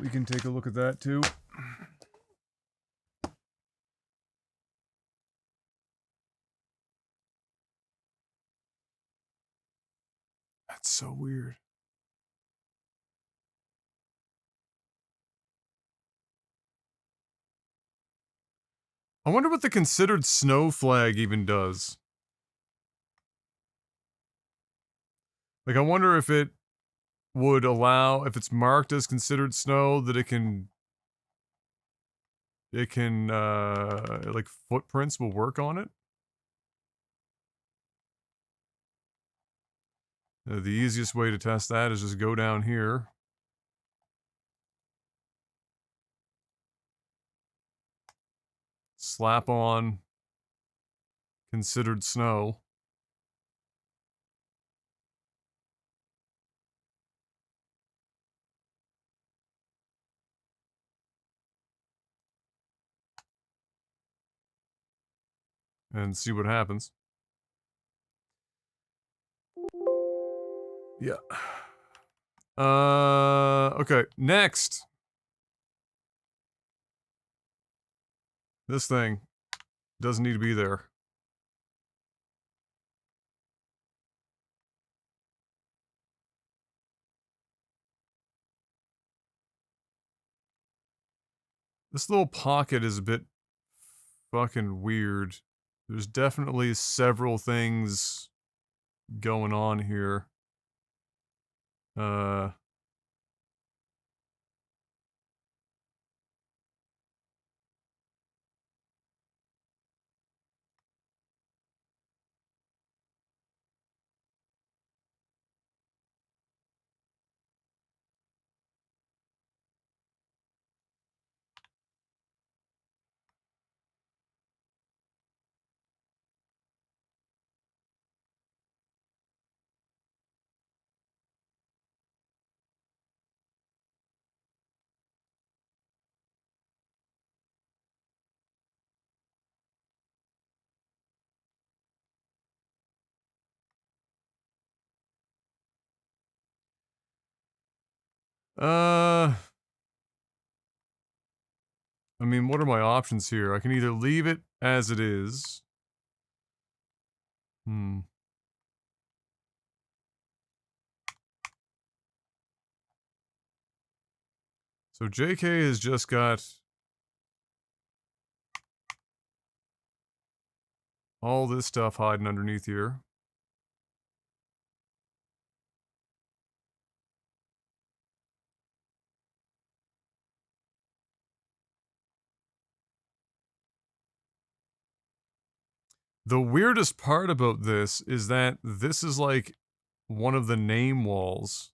We can take a look at that too. That's so weird. I wonder what the considered snow flag even does. Like, I wonder if it would allow, if it's marked as considered snow, that it can, like, footprints will work on it. The easiest way to test that is just go down here. Slap on considered snow. And see what happens. Yeah. Okay, next. This thing doesn't need to be there. This little pocket is a bit fucking weird. There's definitely several things going on here. I mean, what are my options here? I can either leave it as it is. So JK has just got all this stuff hiding underneath here. The weirdest part about this is that this is like one of the name walls,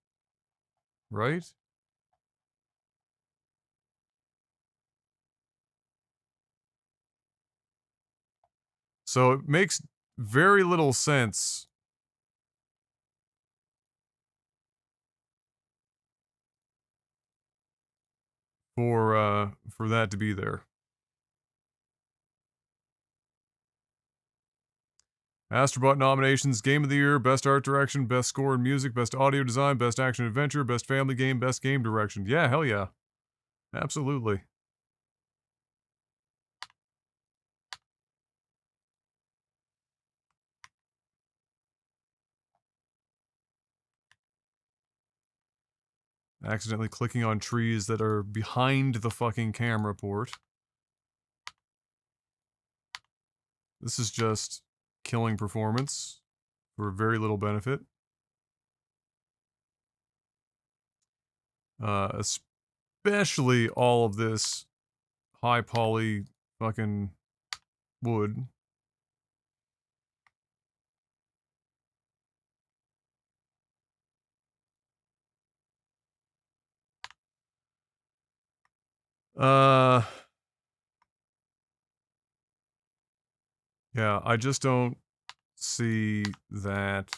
right? So it makes very little sense for that to be there. Astrobot nominations: Game of the Year, Best Art Direction, Best Score and Music, Best Audio Design, Best Action Adventure, Best Family Game, Best Game Direction. Yeah, hell yeah. Absolutely. Accidentally clicking on trees that are behind the fucking camera port. This is just killing performance for very little benefit. Especially all of this high poly fucking wood. Yeah, I just don't see that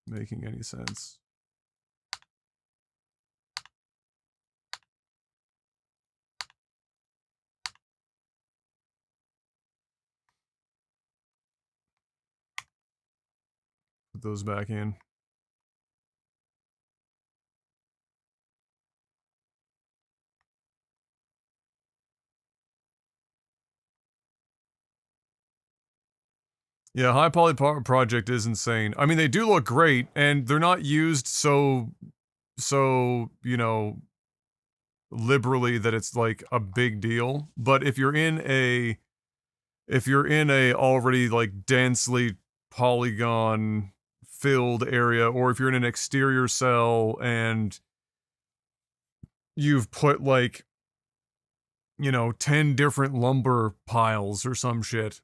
making any sense. Put those back in. Yeah, High Poly Project is insane. I mean, they do look great, and they're not used so, you know, liberally that it's like a big deal. But if you're in a already like densely polygon filled area, or if you're in an exterior cell and you've put like, you know, 10 different lumber piles or some shit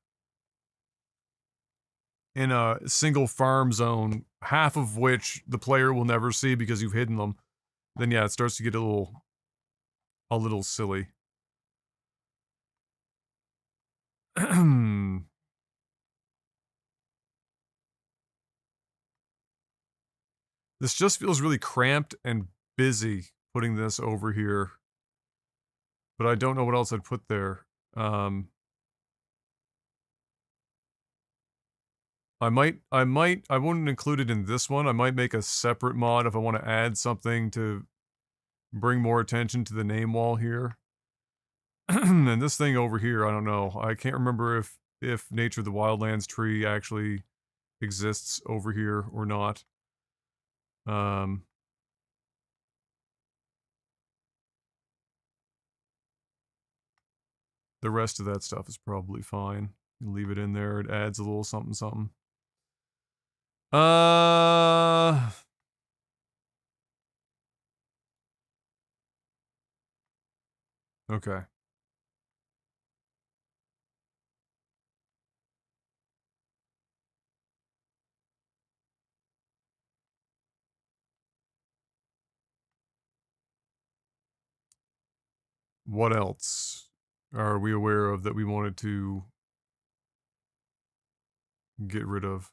in a single farm zone, half of which the player will never see because you've hidden them, then yeah, it starts to get a little silly. This just feels really cramped and busy putting this over here. But I don't know what else I'd put there. I wouldn't include it in this one. I might make a separate mod if I want to add something to bring more attention to the name wall here. And this thing over here, I don't know. I can't remember if Nature of the Wildlands tree actually exists over here or not. The rest of that stuff is probably fine. You leave it in there. It adds a little something something. Okay. What else are we aware of that we wanted to get rid of?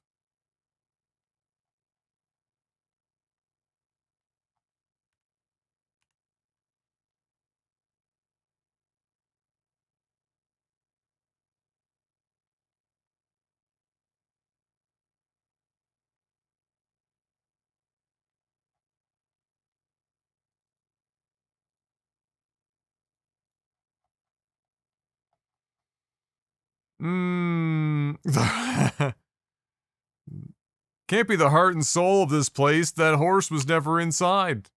Can't be the heart and soul of this place. That horse was never inside.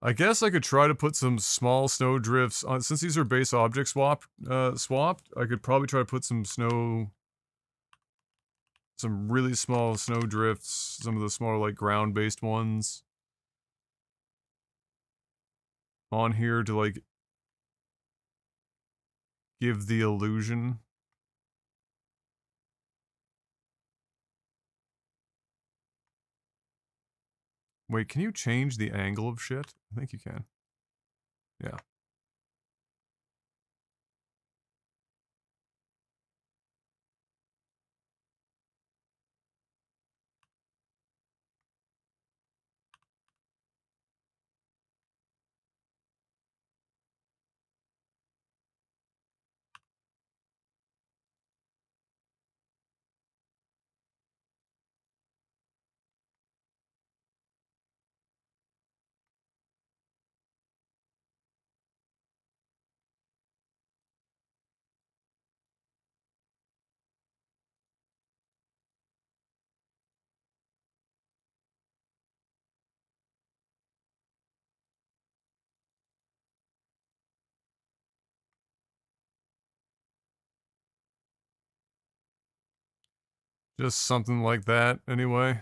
I guess I could try to put some small snow drifts on, since these are base object swapped, I could probably try to put some really small snow drifts, some of the smaller, like, ground-based ones on here to, like, give the illusion. Wait, can you change the angle of shit? I think you can. Yeah. Just something like that, anyway.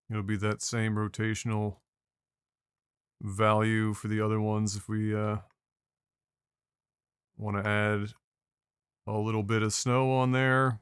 It'll be that same rotational value for the other ones if we want to add a little bit of snow on there.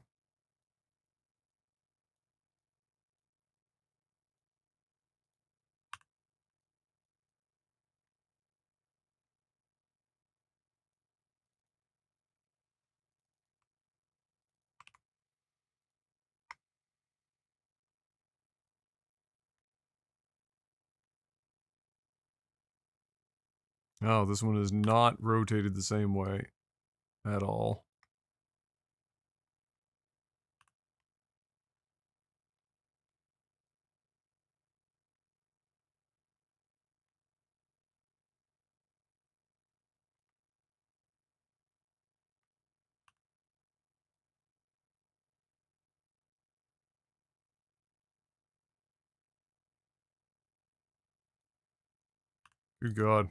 Oh, this one is not rotated the same way at all. Good God.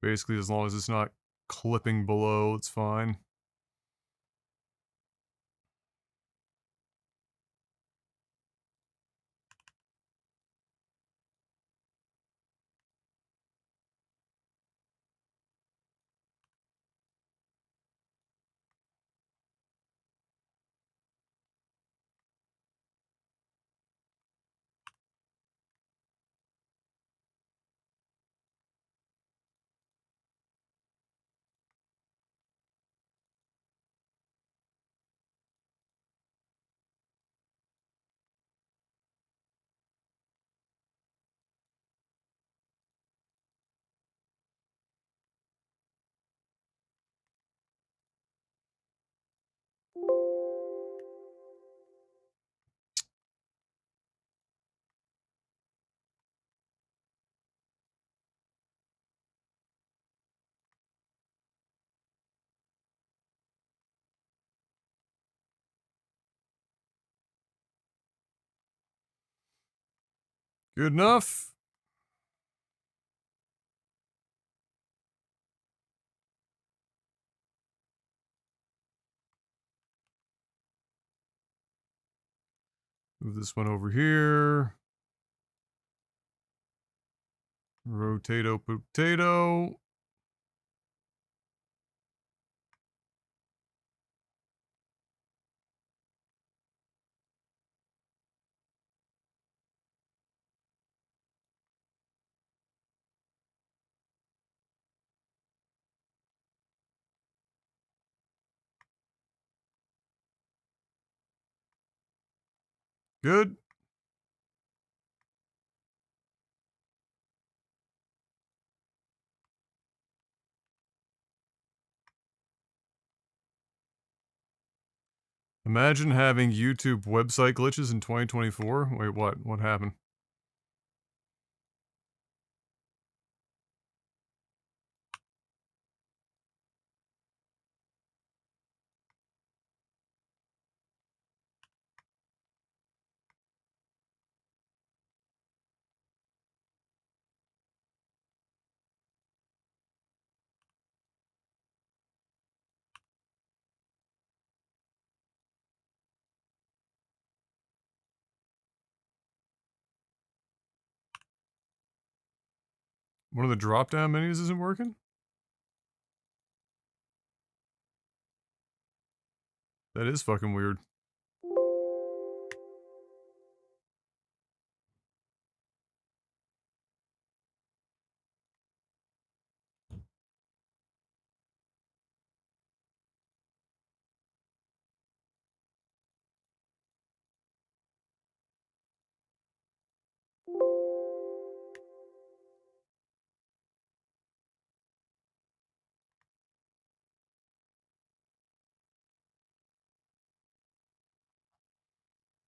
Basically, as long as it's not clipping below, it's fine. Good enough. Move this one over here. Rotato potato. Good. Imagine having YouTube website glitches in 2024. Wait, what? What happened? One of the drop-down menus isn't working? That is fucking weird.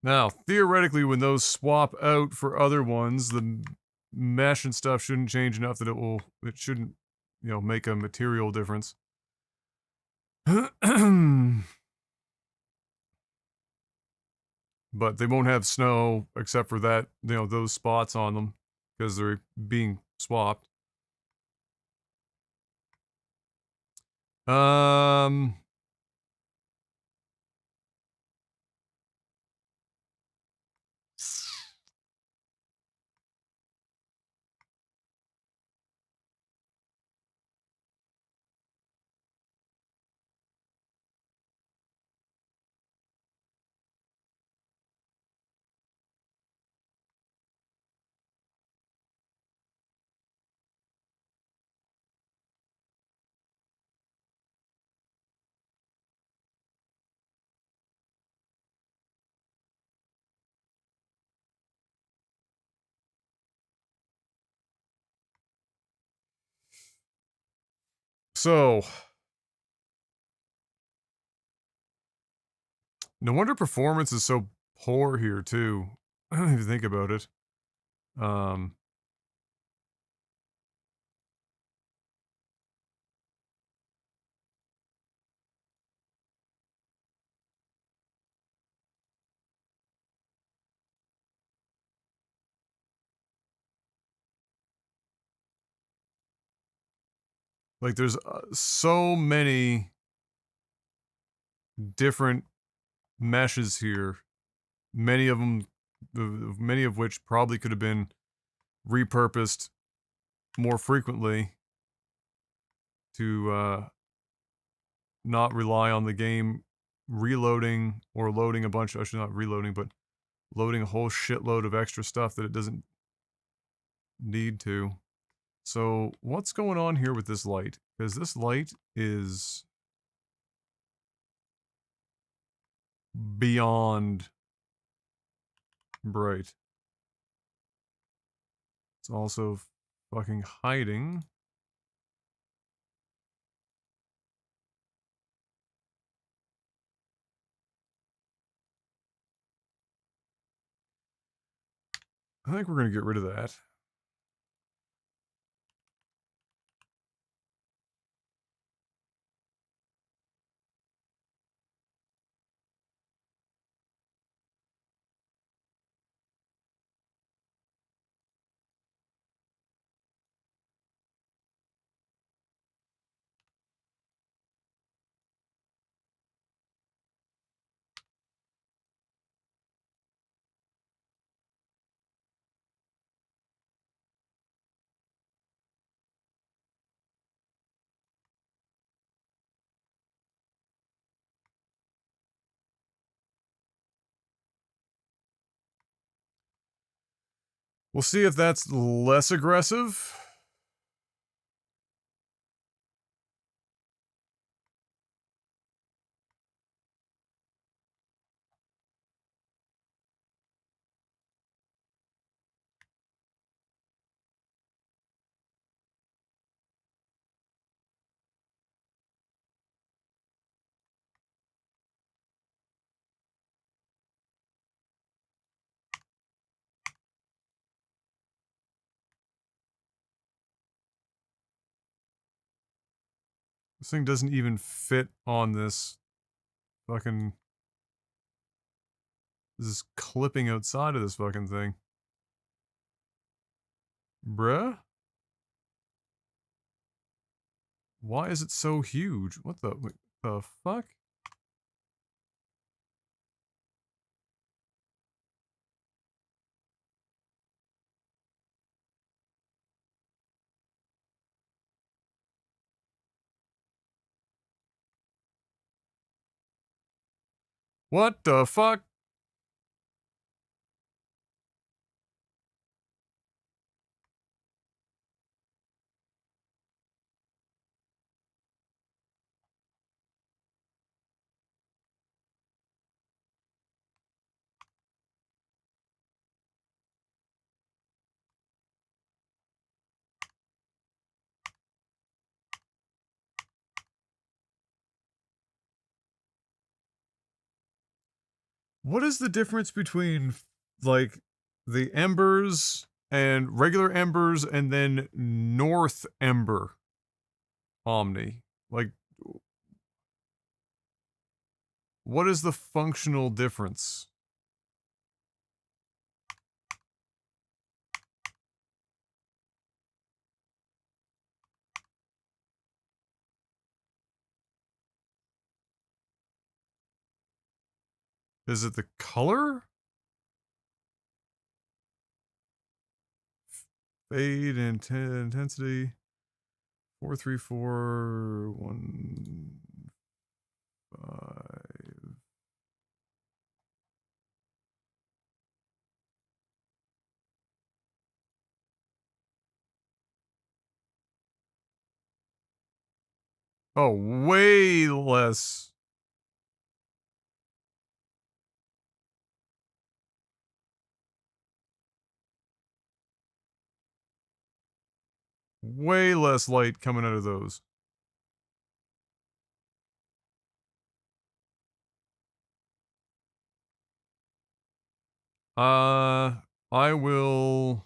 Now, theoretically, when those swap out for other ones, the mesh and stuff shouldn't change enough that it shouldn't, you know, make a material difference. But they won't have snow except for that, you know, those spots on them because they're being swapped. Um, so no wonder performance is so poor here too. If you think about it. Um, like there's so many different meshes here. Many of them, many of which probably could have been repurposed more frequently to not rely on the game reloading or loading a bunch. Actually, not reloading, but loading a whole shitload of extra stuff that it doesn't need to. So what's going on here with this light? Because this light is beyond bright. It's also fucking hiding. I think we're going to get rid of that. We'll see if that's less aggressive. This thing doesn't even fit on this fucking... This is clipping outside of this fucking thing. Bruh? Why is it so huge? What the fuck? What the fuck? What is the difference between, like, the embers and regular embers and then North Ember Omni? Like, what is the functional difference? Is it the color? Fade and intensity. 43415. Oh, way less. Way less light coming out of those. I will...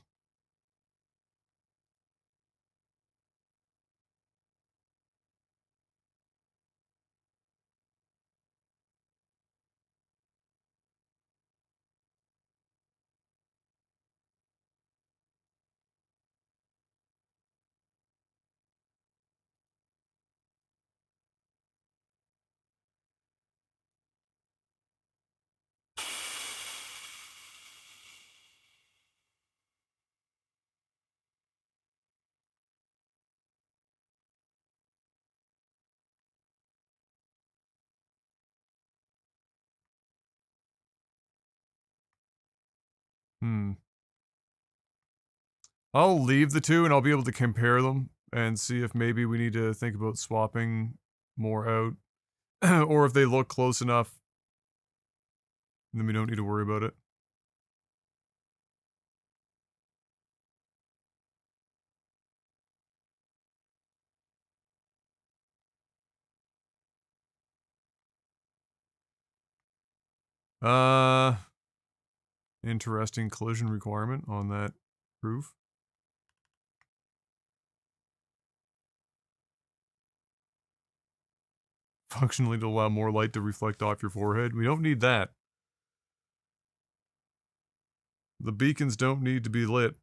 I'll leave the two and I'll be able to compare them and see if maybe we need to think about swapping more out. Or if they look close enough, then we don't need to worry about it. Interesting collision requirement on that roof. Functionally to allow more light to reflect off your forehead. We don't need that. The beacons don't need to be lit.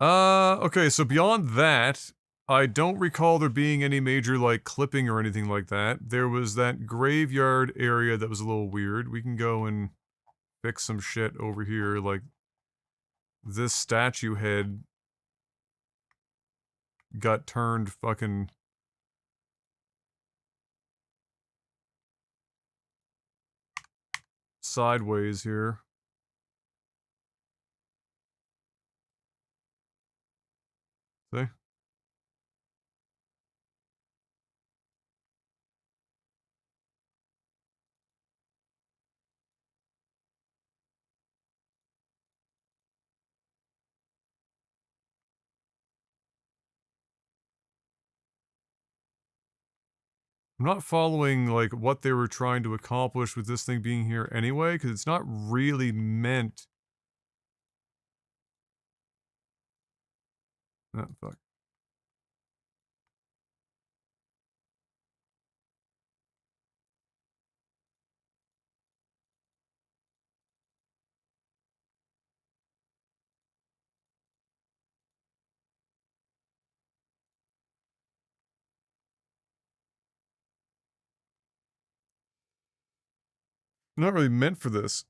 Okay, so beyond that, I don't recall there being any major, like, clipping or anything like that. There was that graveyard area that was a little weird. We can go and fix some shit over here, like this statue head got turned fucking sideways here. See? I'm not following, like, what they were trying to accomplish with this thing being here anyway, because it's not really meant... Oh, fuck. Not really meant for this.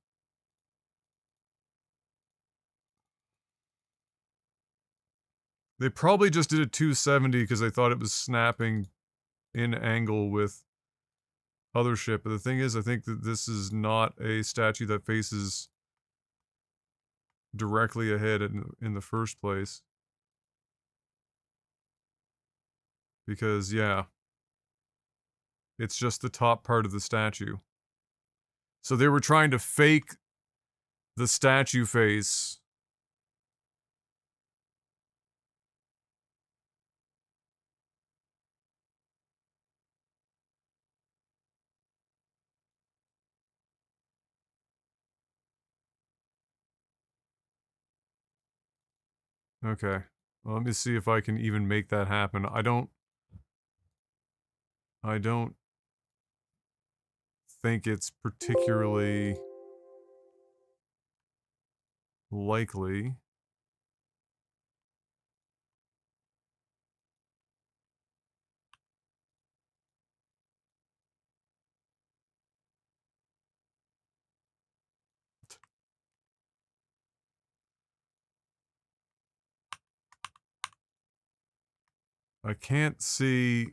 They probably just did a 270 because they thought it was snapping in angle with other shit. But the thing is, I think that this is not a statue that faces directly ahead in the first place. Because, yeah, it's just the top part of the statue. So they were trying to fake the statue face. Okay. Well, let me see if I can even make that happen. I don't think it's particularly likely. I can't see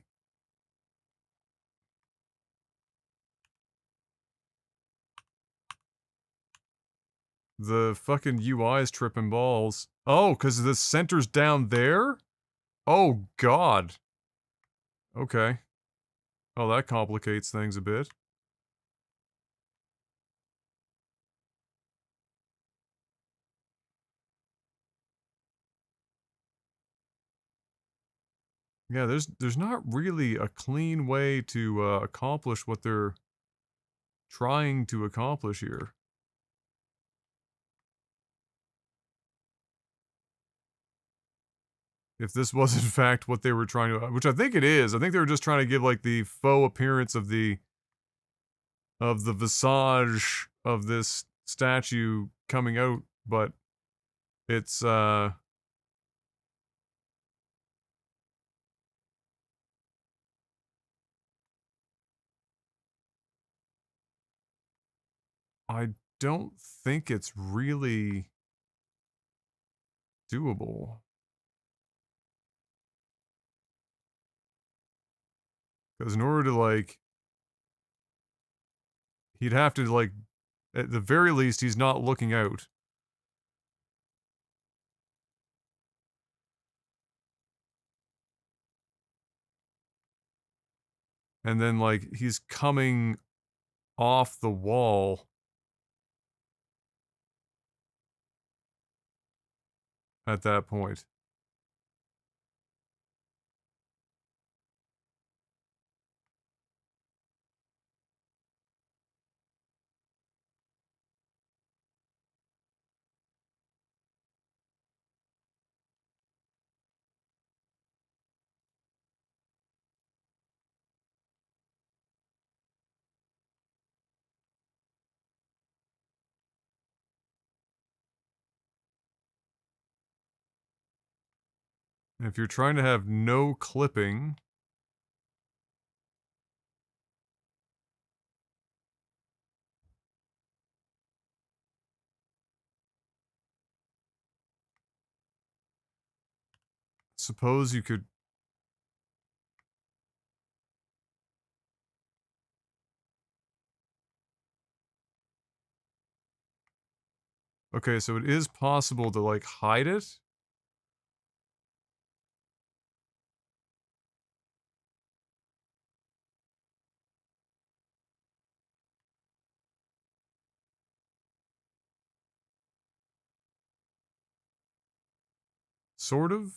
the fucking UI's tripping balls. Oh, because the center's down there? Oh, God. Okay. Oh, that complicates things a bit. Yeah, there's not really a clean way to accomplish what they're trying to accomplish here. If this was in fact what they were trying to, which I think it is. I think they were just trying to give like the faux appearance of the visage of this statue coming out, but it's I don't think it's really doable. Because in order to, like, he'd have to, like, at the very least, he's not looking out. And then, like, he's coming off the wall at that point. And if you're trying to have no clipping, suppose you could... Okay, so it is possible to, like, hide it? Sort of?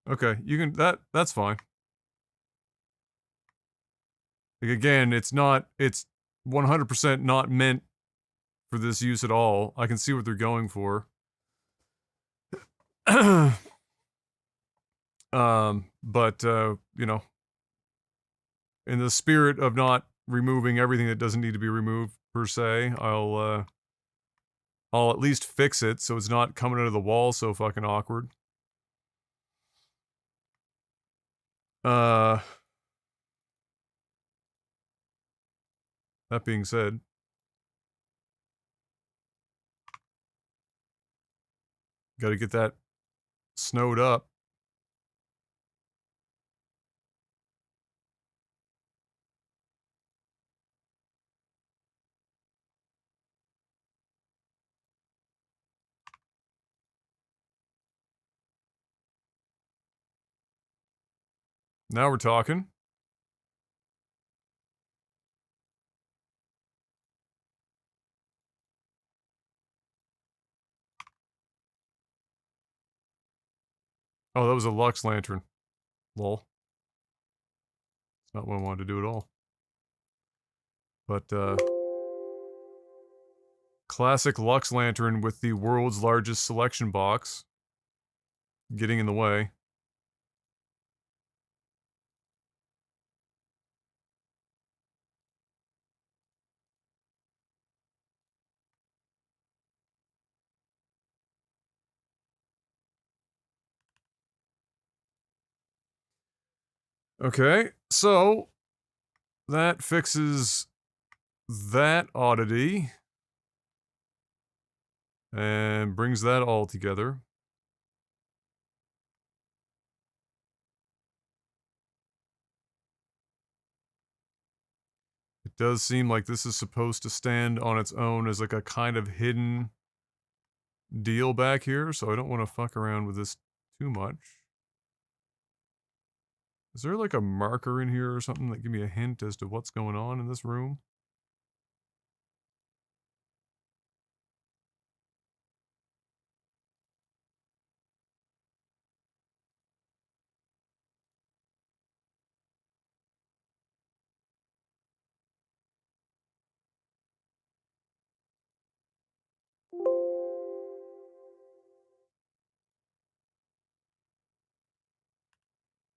Okay, you can... That's fine. Like, again, it's 100% not meant for this use at all. I can see what they're going for. But, you know, in the spirit of not removing everything that doesn't need to be removed, per se, I'll at least fix it so it's not coming out of the wall so fucking awkward. That being said... Gotta get that snowed up. Now we're talking. Oh, that was a Lux Lantern. Lol. It's not what I wanted to do at all. But, classic Lux Lantern with the world's largest selection box. Getting in the way. Okay, so... That fixes... that oddity. And brings that all together. It does seem like this is supposed to stand on its own as like a kind of hidden deal back here, so I don't want to fuck around with this too much. Is there like a marker in here or something that give me a hint as to what's going on in this room?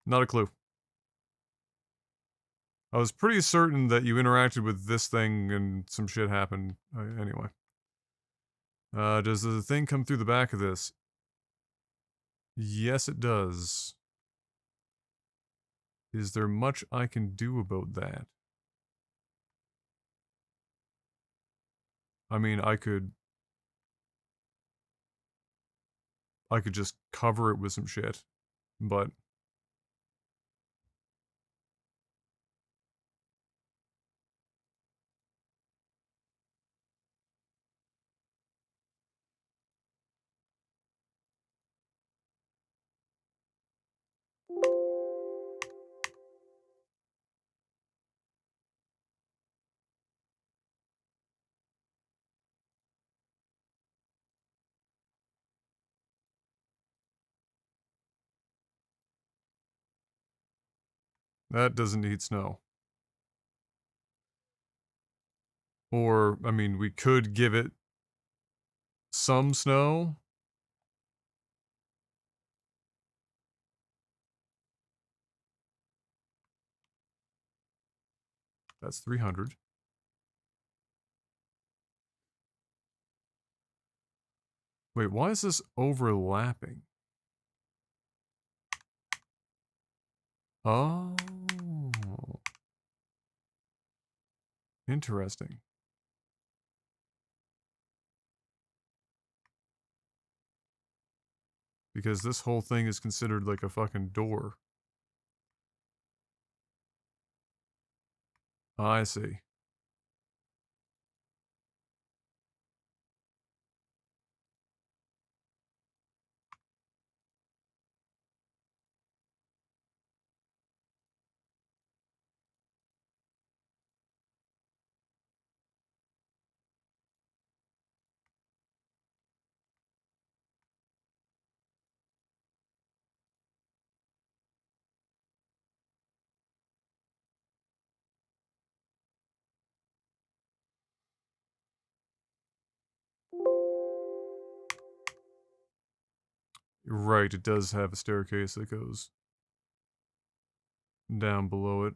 Not a clue. I was pretty certain that you interacted with this thing and some shit happened. Anyway. Does the thing come through the back of this? Yes, it does. Is there much I can do about that? I mean, I could just cover it with some shit, but... That doesn't need snow. Or, I mean, we could give it some snow. That's 300. Wait, why is this overlapping? Oh. Interesting. Because this whole thing is considered like a fucking door. I see. You're right, it does have a staircase that goes down below it.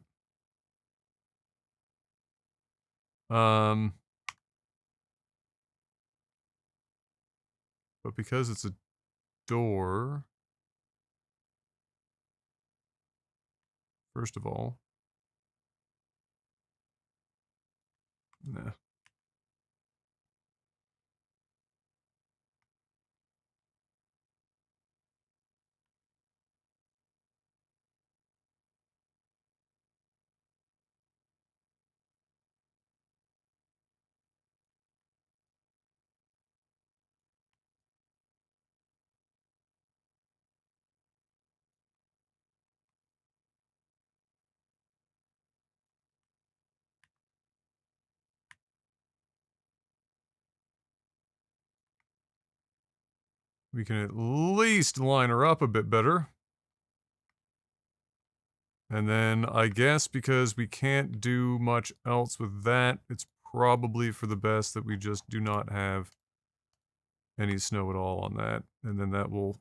But because it's a door, first of all, nah. We can at least line her up a bit better. And then I guess because we can't do much else with that, it's probably for the best that we just do not have any snow at all on that. And then that will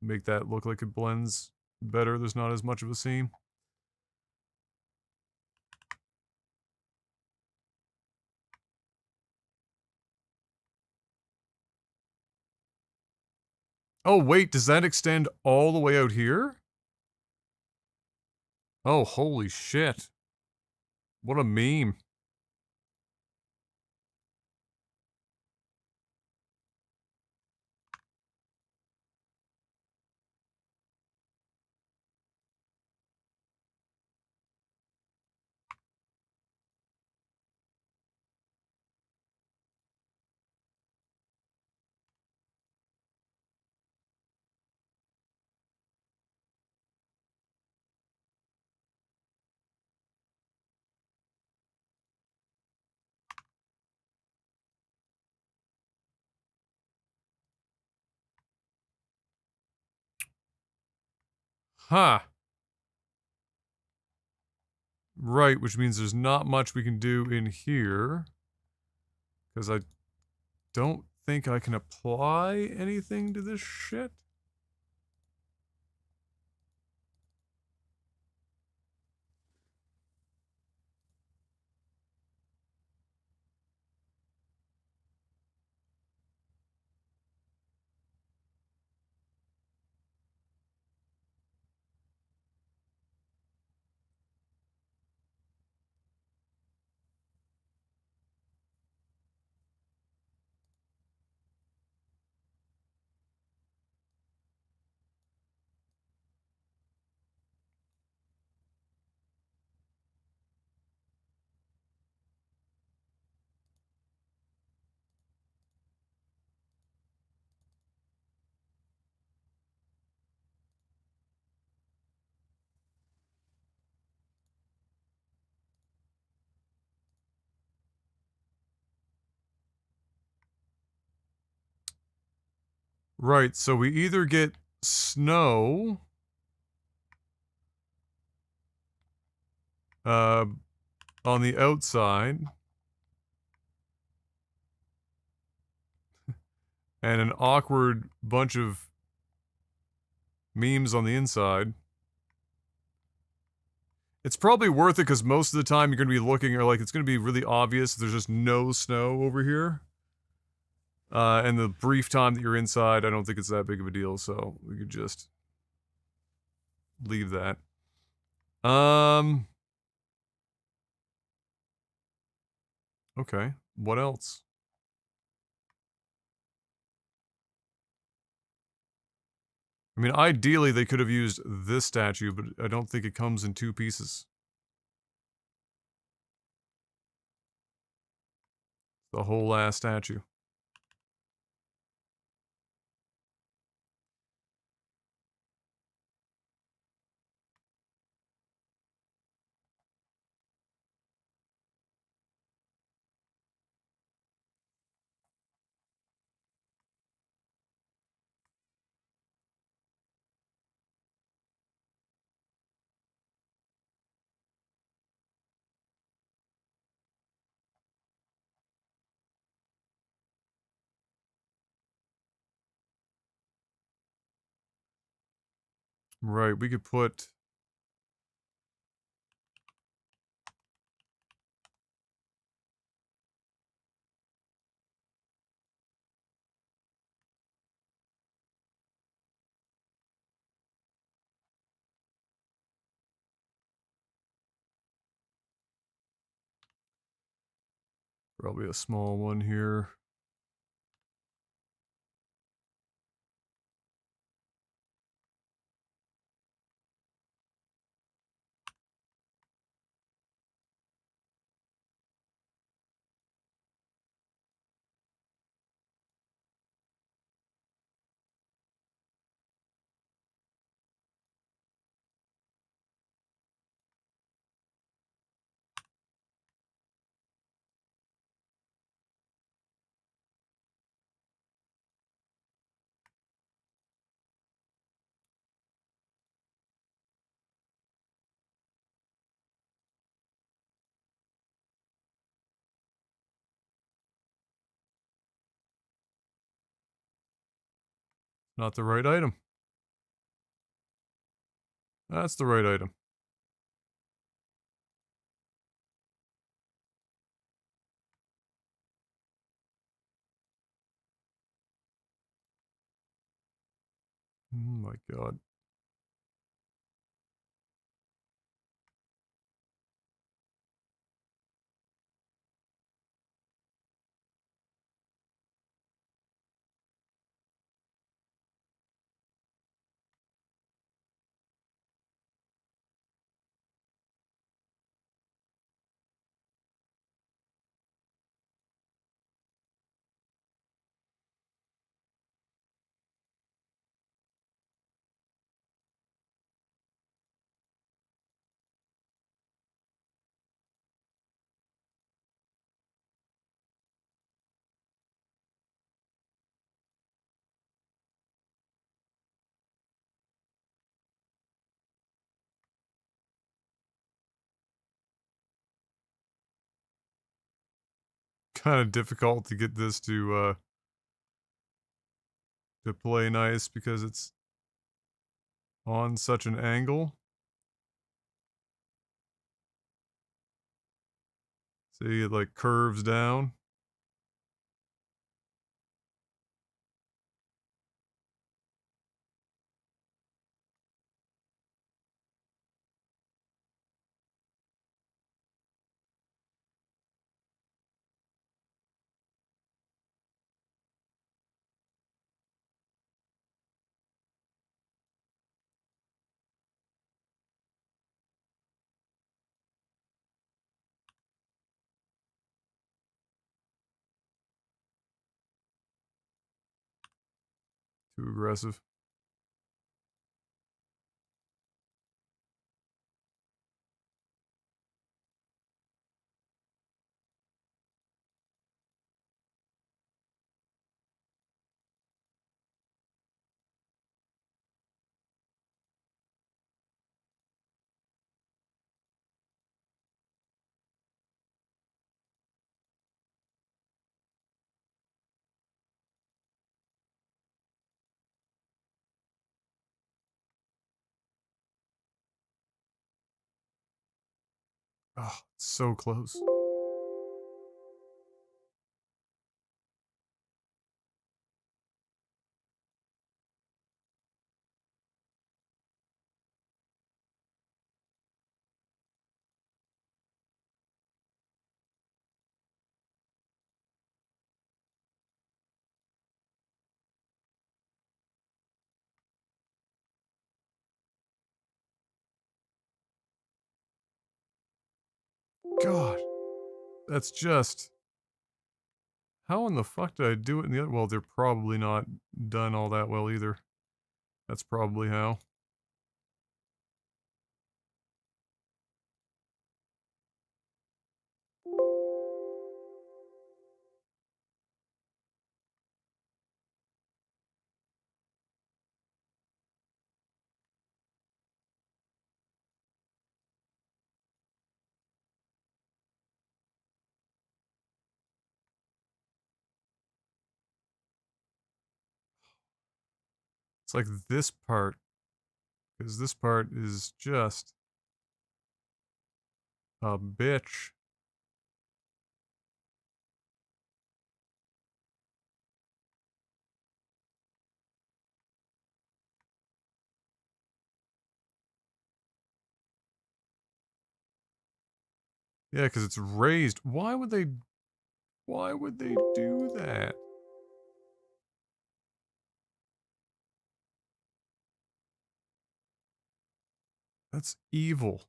make that look like it blends better. There's not as much of a seam. Oh, wait, does that extend all the way out here? Oh, holy shit. What a meme. Huh. Right, which means there's not much we can do in here. Because I don't think I can apply anything to this shit. Right, so we either get snow on the outside. And an awkward bunch of memes on the inside. It's probably worth it because most of the time you're going to be looking, or like it's going to be really obvious there's just no snow over here. And the brief time that you're inside, I don't think it's that big of a deal, so we could just leave that. Okay, what else? I mean, ideally they could have used this statue, but I don't think it comes in 2 pieces. The whole ass statue. Right, we could put... Probably a small one here. Not the right item. That's the right item. Oh my god. Kind of difficult to get this to play nice because it's on such an angle. See, it like curves down. Too aggressive. Oh, so close. God, that's just... How in the fuck did I do it in the other? Well, they're probably not done all that well either. That's probably how. It's like this part, because this part is just a bitch. Yeah, because it's raised. Why would they do that? That's evil.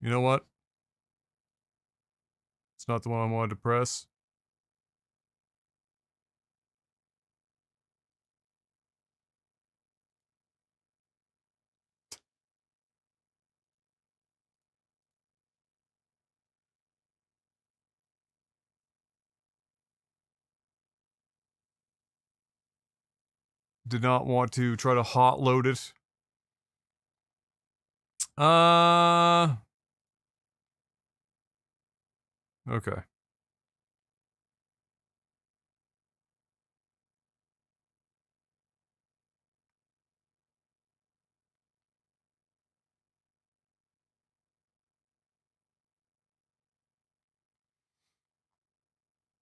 You know what? It's not the one I wanted to press. Did not want to try to hot load it. Okay.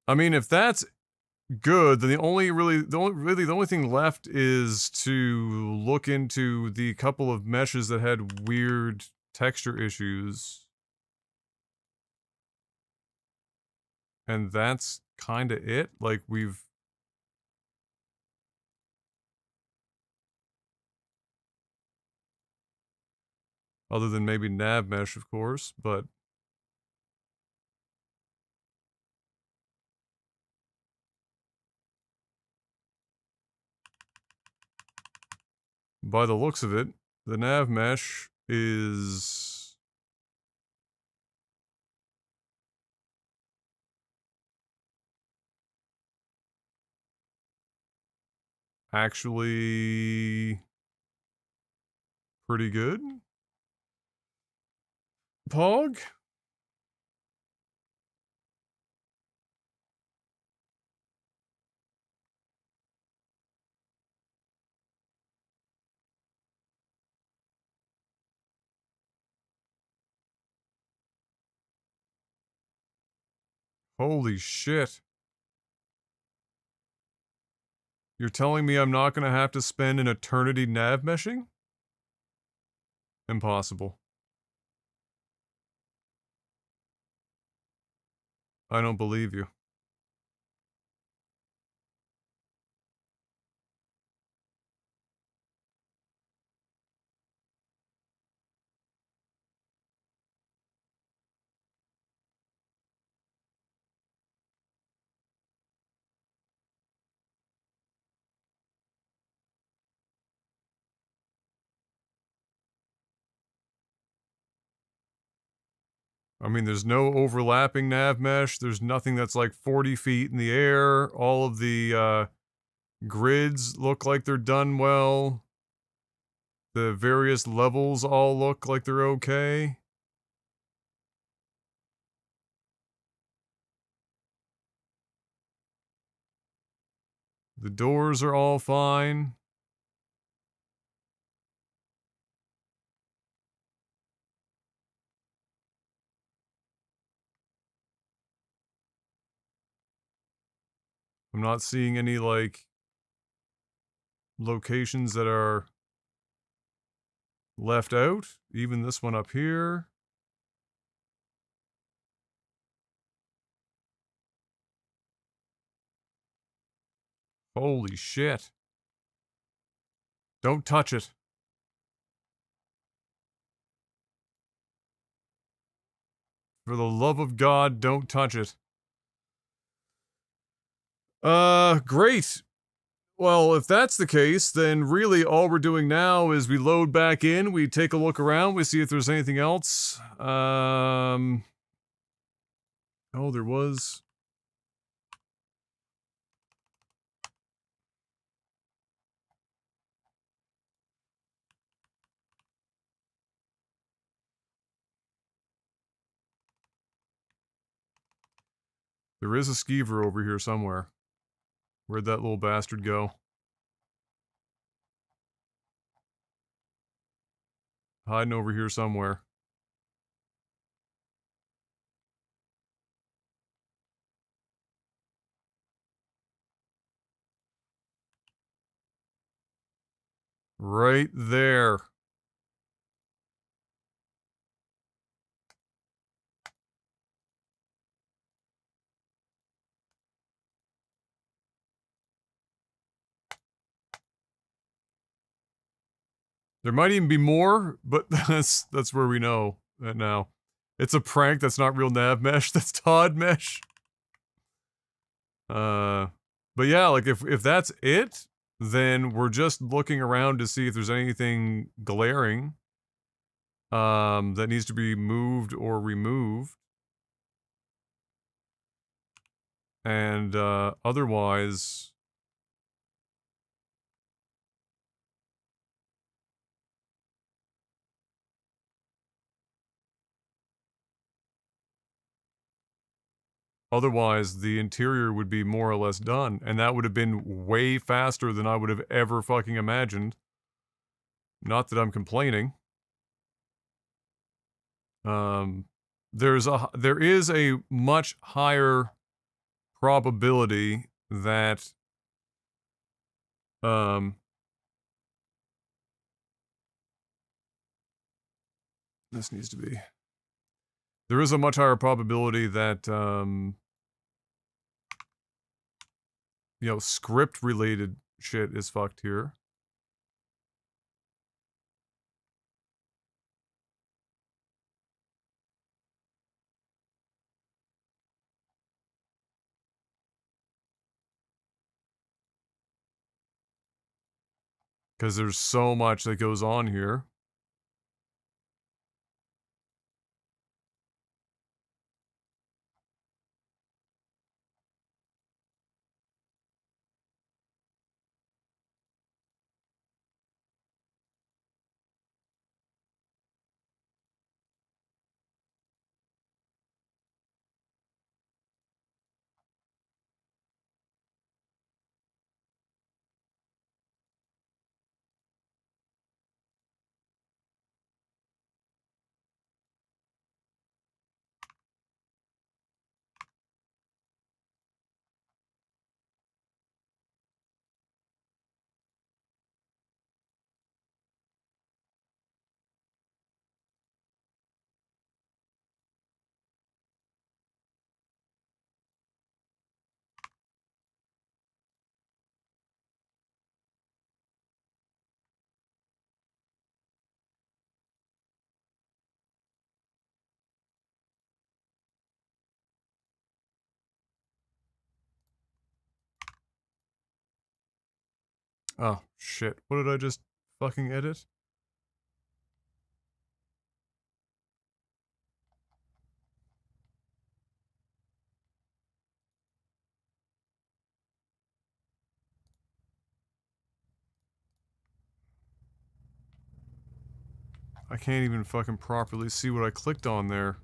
I mean, if that's good, then the only thing left is to look into the couple of meshes that had weird texture issues. And that's kind of it. Like, we've... Other than maybe nav mesh, of course, but... By the looks of it, the nav mesh is... actually... pretty good. Pog? Holy shit. You're telling me I'm not gonna have to spend an eternity nav meshing? Impossible. I don't believe you. I mean, there's no overlapping nav mesh. There's nothing that's like 40 feet in the air. All of the Grids look like they're done well. The various levels all look like they're okay. The doors are all fine. I'm not seeing any, like, locations that are left out. Even this one up here. Holy shit. Don't touch it. For the love of God, don't touch it. Great. Well, if that's the case, then really all we're doing now is we load back in, we take a look around, we see if there's anything else. Oh, there was. There is a skeever over here somewhere. Where'd that little bastard go? Hiding over here somewhere. Right there. There might even be more, but that's where we know that now. It's a prank, that's not real nav mesh, that's Todd mesh. But yeah, like if that's it, then we're just looking around to see if there's anything glaring that needs to be moved or removed. And otherwise, the interior would be more or less done, and that would have been way faster than I would have ever fucking imagined. Not that I'm complaining. There is a much higher probability that this needs to be. There is a much higher probability that you know, script related shit is fucked here. Because there's so much that goes on here. Oh, shit. What did I just fucking edit? I can't even fucking properly see what I clicked on there.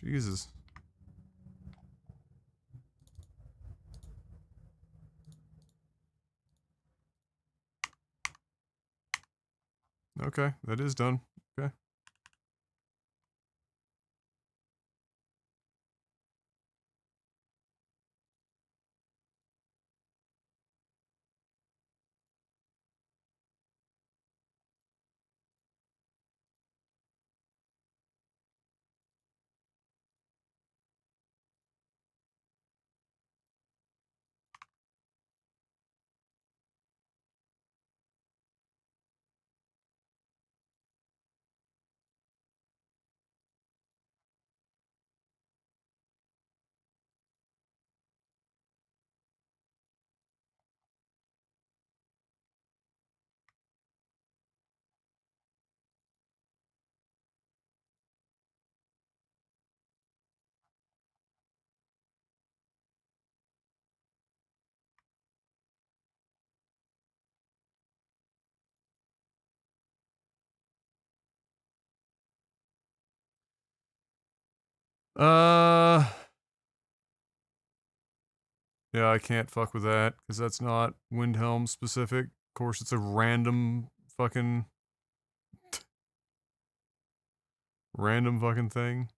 Jesus. Okay, that is done. Okay. Yeah, I can't fuck with that, because that's not Windhelm specific. Of course, it's a random fucking... random fucking thing.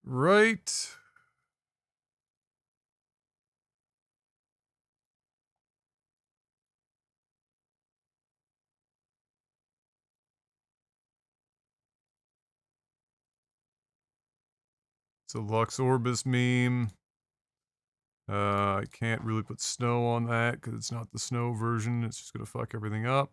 Right. It's a Lux Orbis meme. I can't really put snow on that because it's not the snow version. It's just gonna fuck everything up.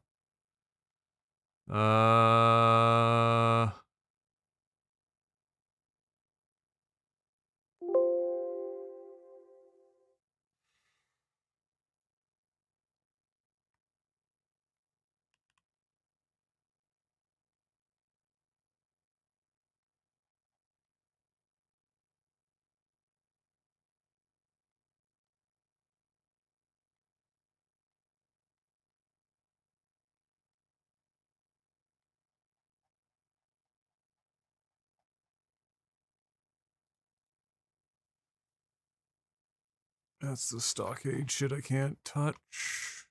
That's the stockade shit I can't touch.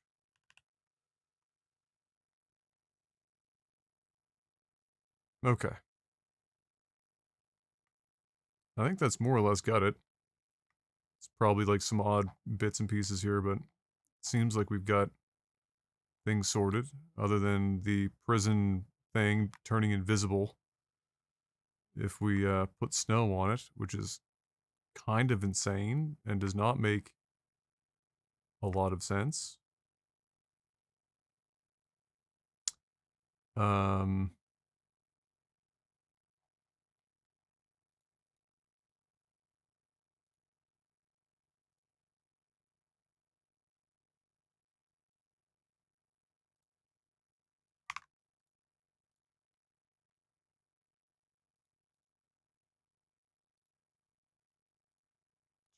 Okay. I think that's more or less got it. It's probably like some odd bits and pieces here, but it seems like we've got things sorted, other than the prison thing turning invisible if we put snow on it, which is kind of insane and does not make a lot of sense.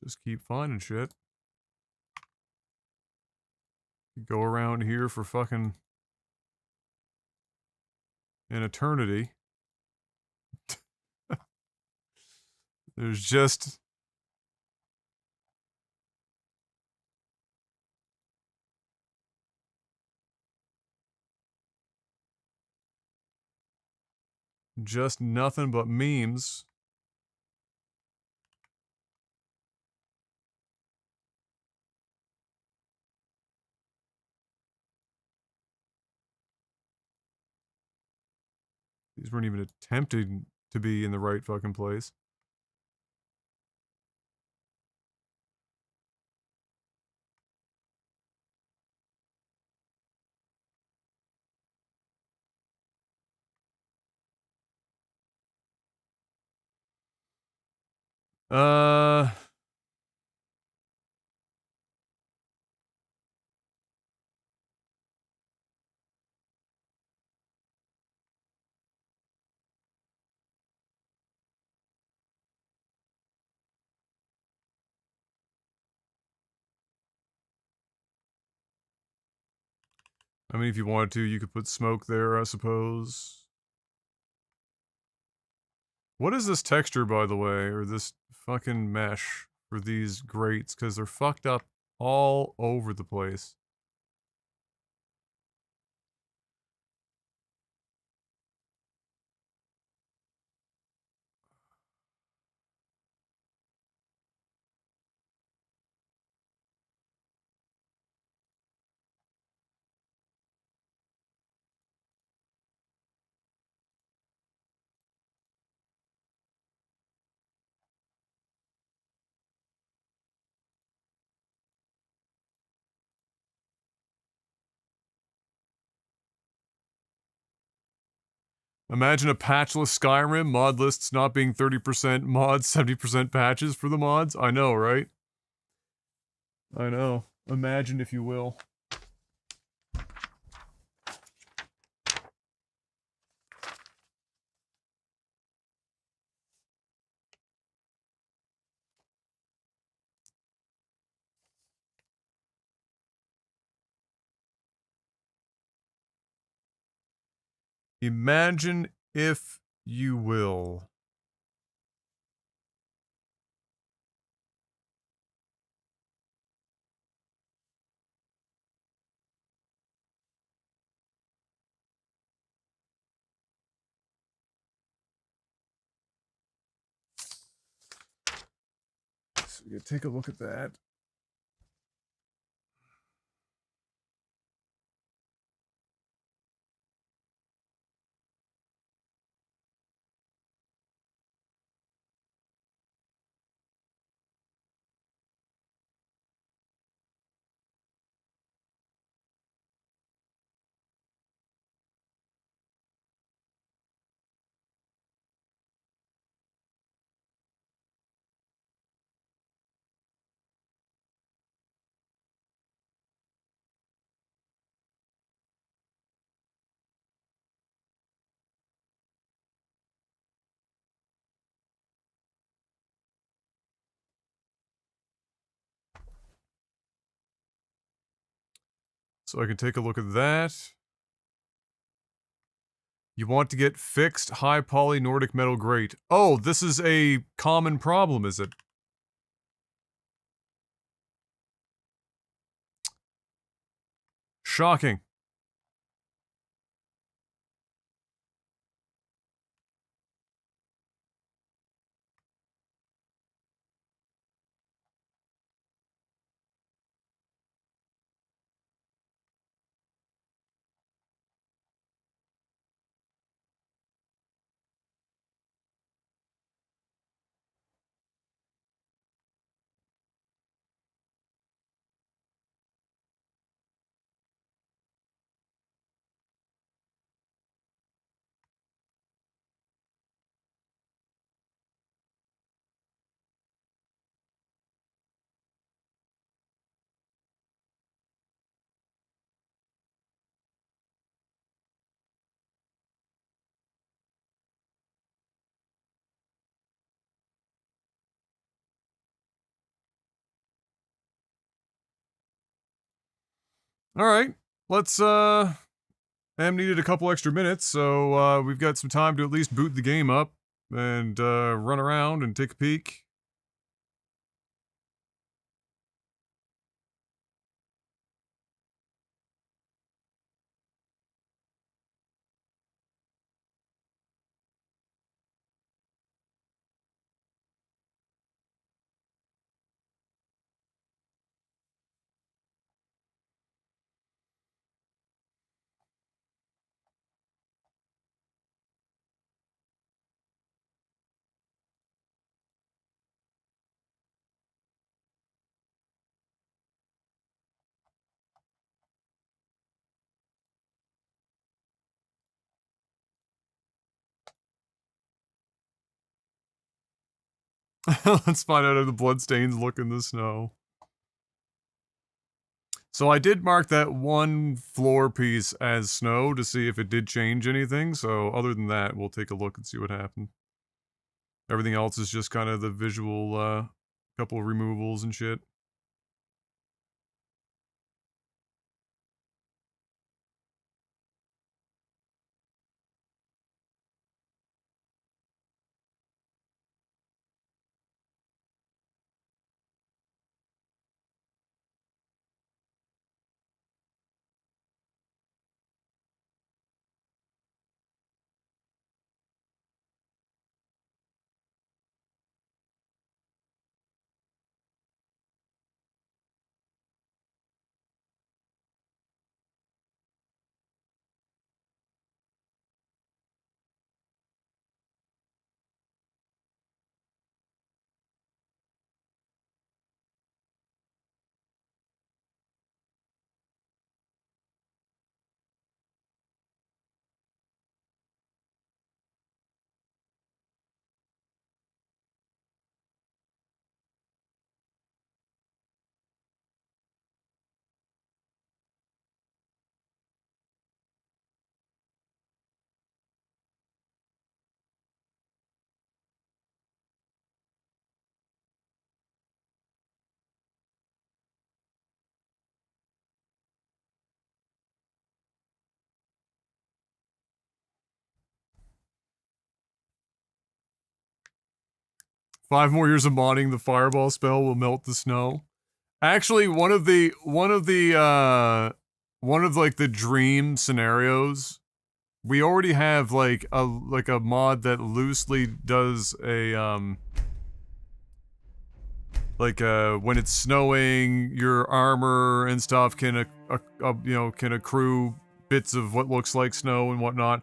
Just keep finding shit. Go around here for fucking an eternity. There's just... just nothing but memes. These weren't even attempting to be in the right fucking place. Uh... I mean, if you wanted to, you could put smoke there, I suppose. What is this texture, by the way, or this fucking mesh for these grates? Because they're fucked up all over the place. Imagine a patchless Skyrim, mod lists not being 30% mods, 70% patches for the mods. I know, right? I know. Imagine if you will. Imagine if you will. So you take a look at that. So I can take a look at that. You want to get fixed high poly Nordic metal grate. Oh, this is a common problem, is it? Shocking. Alright, let's, Am needed a couple extra minutes, so, we've got some time to at least boot the game up and, run around and take a peek. Let's find out how the bloodstains look in the snow. So I did mark that one floor piece as snow to see if it did change anything. So other than that, we'll take a look and see what happened. Everything else is just kind of the visual, couple of removals and shit. 5 more years of modding, the fireball spell will melt the snow. Actually, one of like the dream scenarios, we already have like a mod that loosely does a when it's snowing, your armor and stuff can can accrue bits of what looks like snow and whatnot.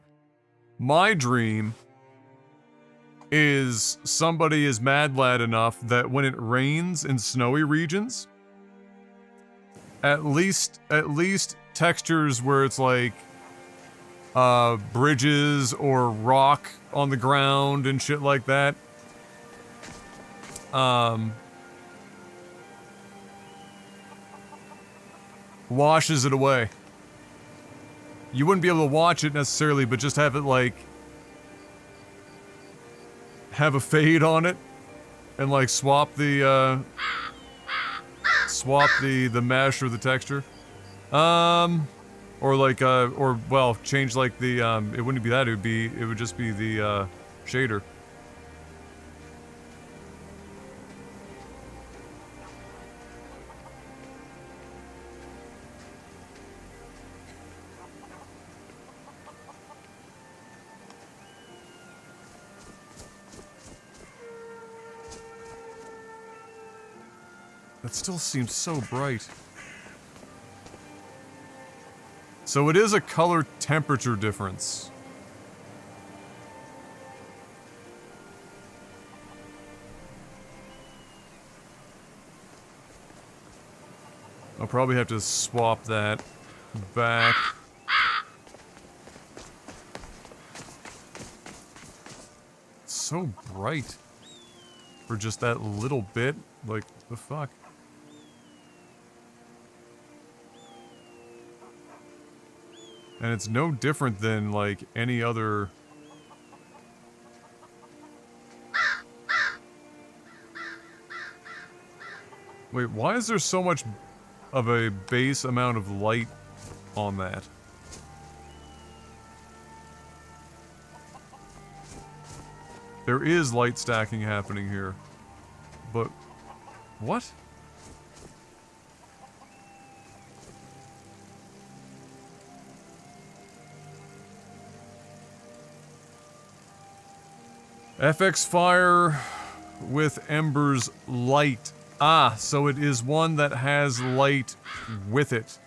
My dream is somebody is mad lad enough that when it rains in snowy regions, at least textures where it's like bridges or rock on the ground and shit like that, washes it away. You wouldn't be able to watch it necessarily, but just have it like have a fade on it and like swap the mesh or the texture. Or like or well, change like the it wouldn't be that, it would just be the shader. That still seems so bright. So it is a color temperature difference. I'll probably have to swap that back. It's so bright for just that little bit. Like, the fuck? And it's no different than, like, any other... Wait, why is there so much of a base amount of light on that? There is light stacking happening here. But... what? FX fire with embers light. Ah, so it is one that has light with it.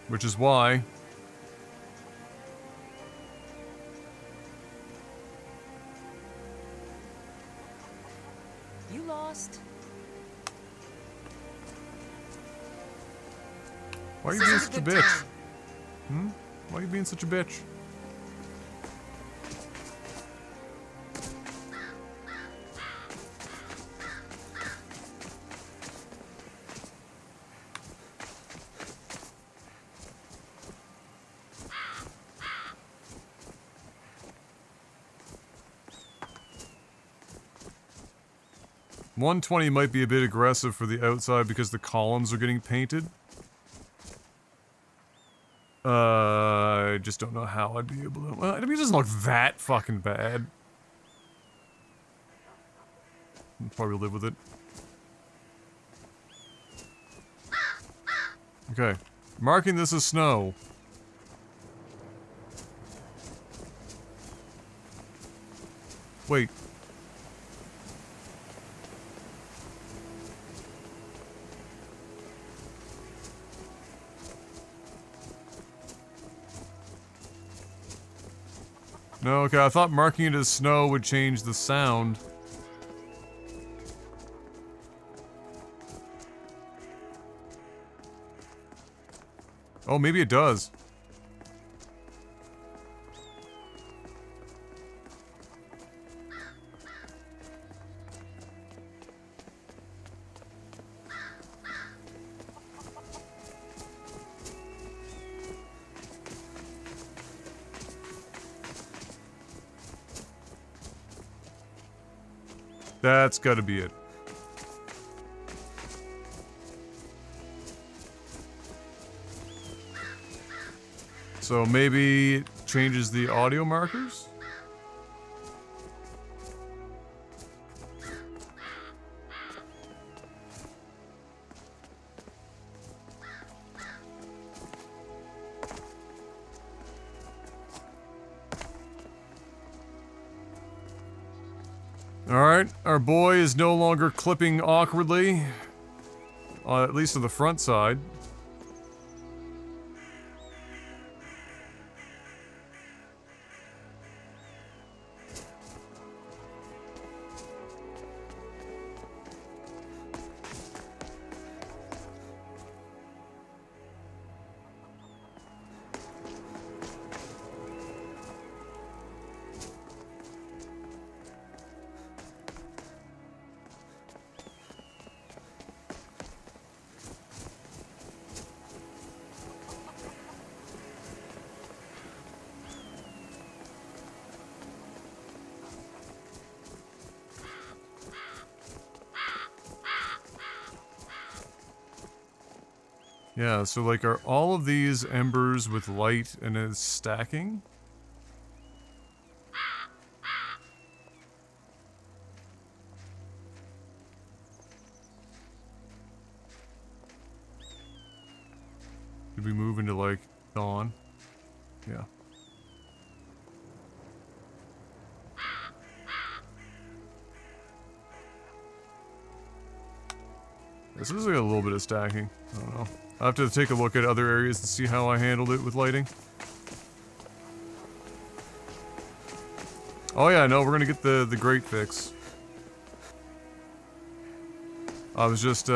Which is why... You lost. Why are you This being is such a good bitch? time. Hmm? Why are you being such a bitch? $120 might be a bit aggressive for the outside because the columns are getting painted. I just don't know how I'd be able to... Well, I mean, it doesn't look that fucking bad. I'll probably live with it. Okay. Marking this as snow. Wait. No, okay, I thought marking it as snow would change the sound. Oh, maybe it does. That's gotta be it. So maybe it changes the audio markers? Alright, our boy is no longer clipping awkwardly. At least on the front side. Yeah, so like are all of these embers with light and it's stacking? Did we move into like dawn? Yeah. This is like a little bit of stacking. I don't know. I'll have to take a look at other areas to see how I handled it with lighting. Oh yeah, no, we're gonna get the grate fix. I was just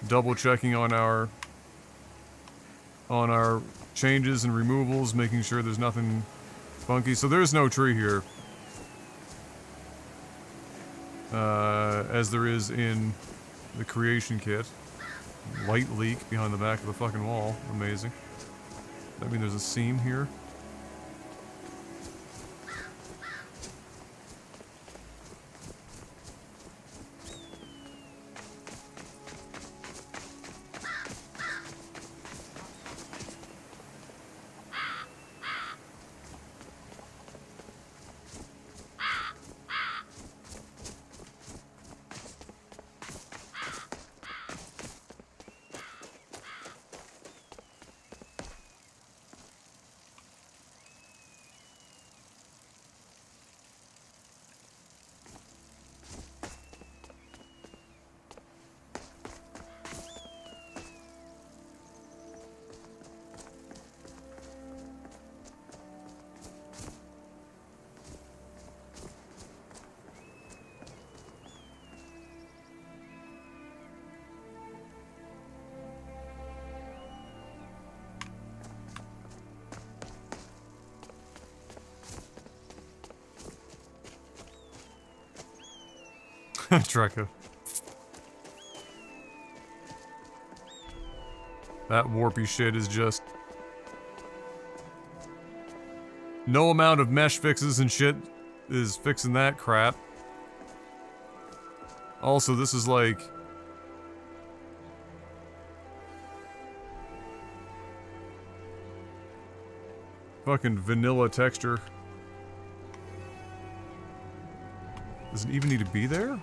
double checking on our changes and removals, making sure there's nothing funky. So there's no tree here. As there is in the creation kit. Light leak behind the back of the fucking wall. Amazing. Does that mean there's a seam here? Treco. That warpy shit is just... No amount of mesh fixes and shit is fixing that crap. Also, this is like... fucking vanilla texture. Does it even need to be there?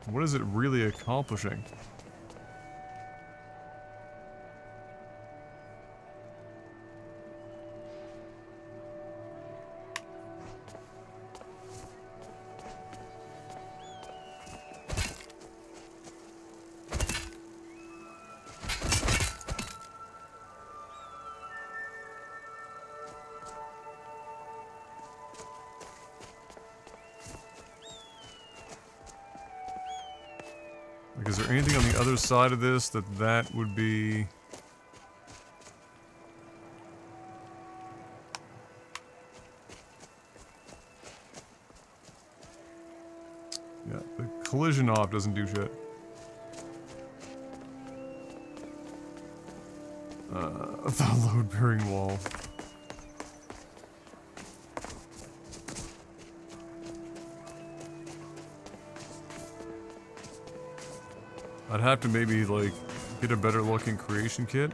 What is it really accomplishing? Like, is there anything on the other side of this that would be... Yeah, the collision off doesn't do shit. The load-bearing wall. I'd have to maybe, like, get a better looking creation kit.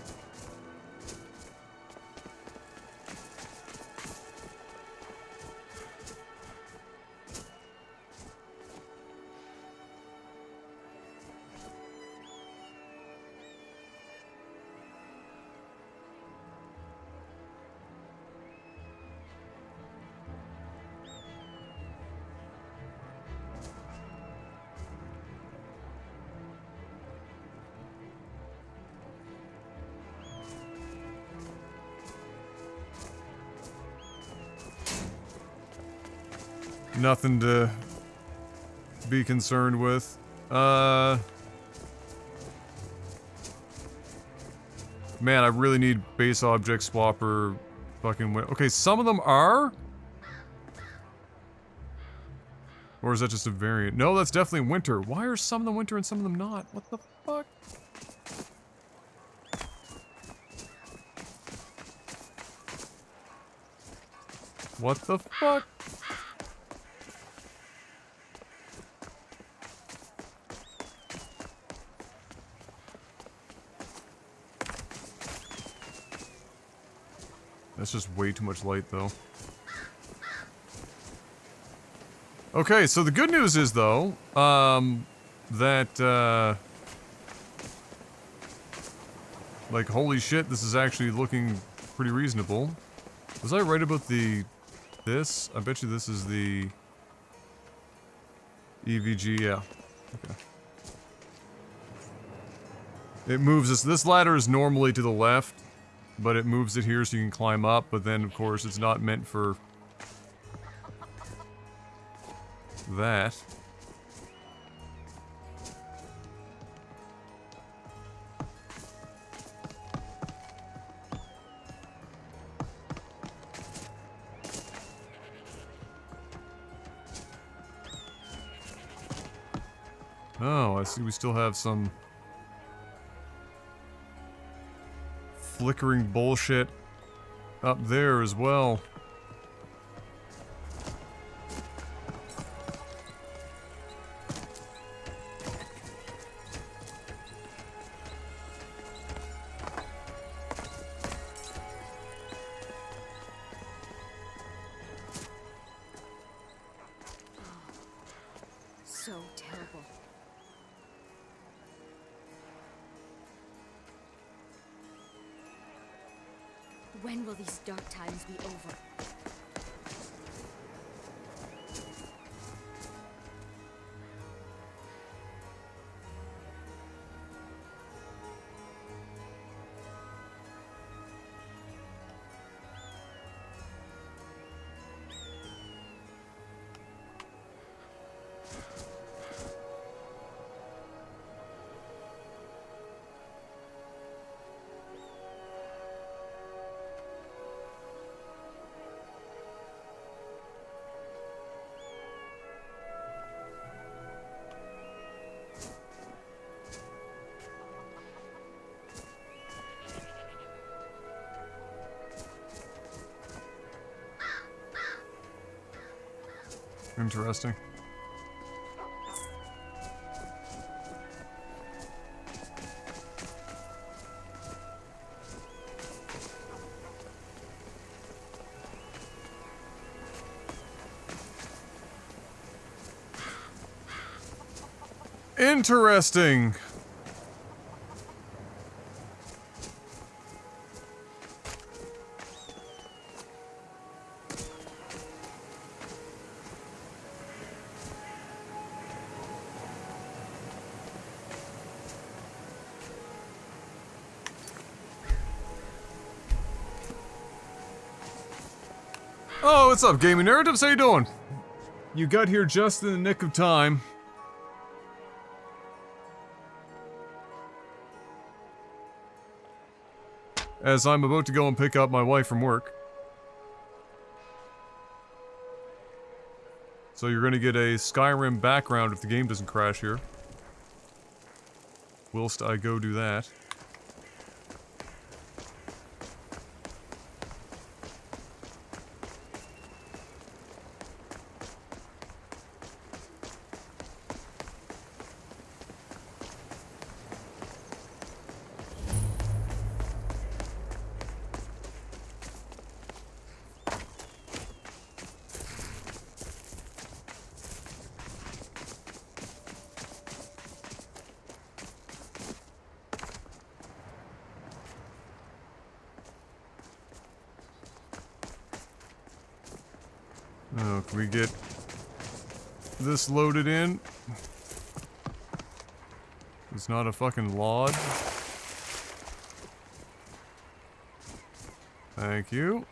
Nothing to be concerned with. Man, I really need base object swapper fucking okay, some of them are? Or is that just a variant? No, that's definitely winter. Why are some of them winter and some of them not? What the fuck? What the fuck? That's just way too much light, though. Okay, so the good news is, though, that, like, holy shit, this is actually looking pretty reasonable. Was I right about this? I bet you this is the EVG, yeah. Okay. It moves us. This ladder is normally to the left, but it moves it here so you can climb up, but then, of course, it's not meant for that. Oh, I see we still have some flickering bullshit up there as well. So terrible. When will these dark times be over? Interesting. Interesting. Oh, what's up, Gaming Narratives? How you doing? You got here just in the nick of time. As I'm about to go and pick up my wife from work. So you're gonna get a Skyrim background if the game doesn't crash here. Whilst I go do that. Oh, can we get this loaded in? It's not a fucking lodge. Thank you.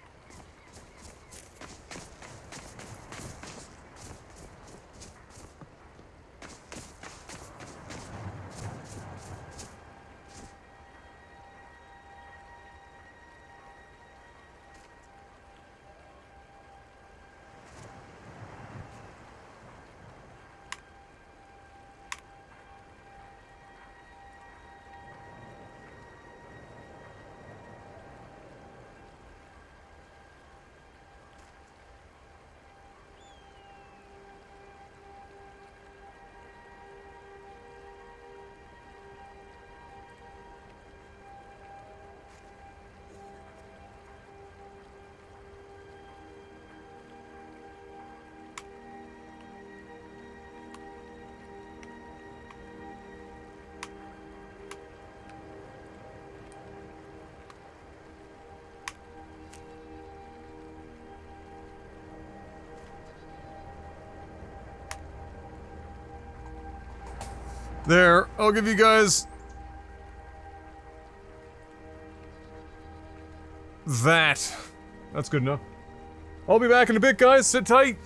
There, I'll give you guys that. That's good enough. I'll be back in a bit, guys. Sit tight.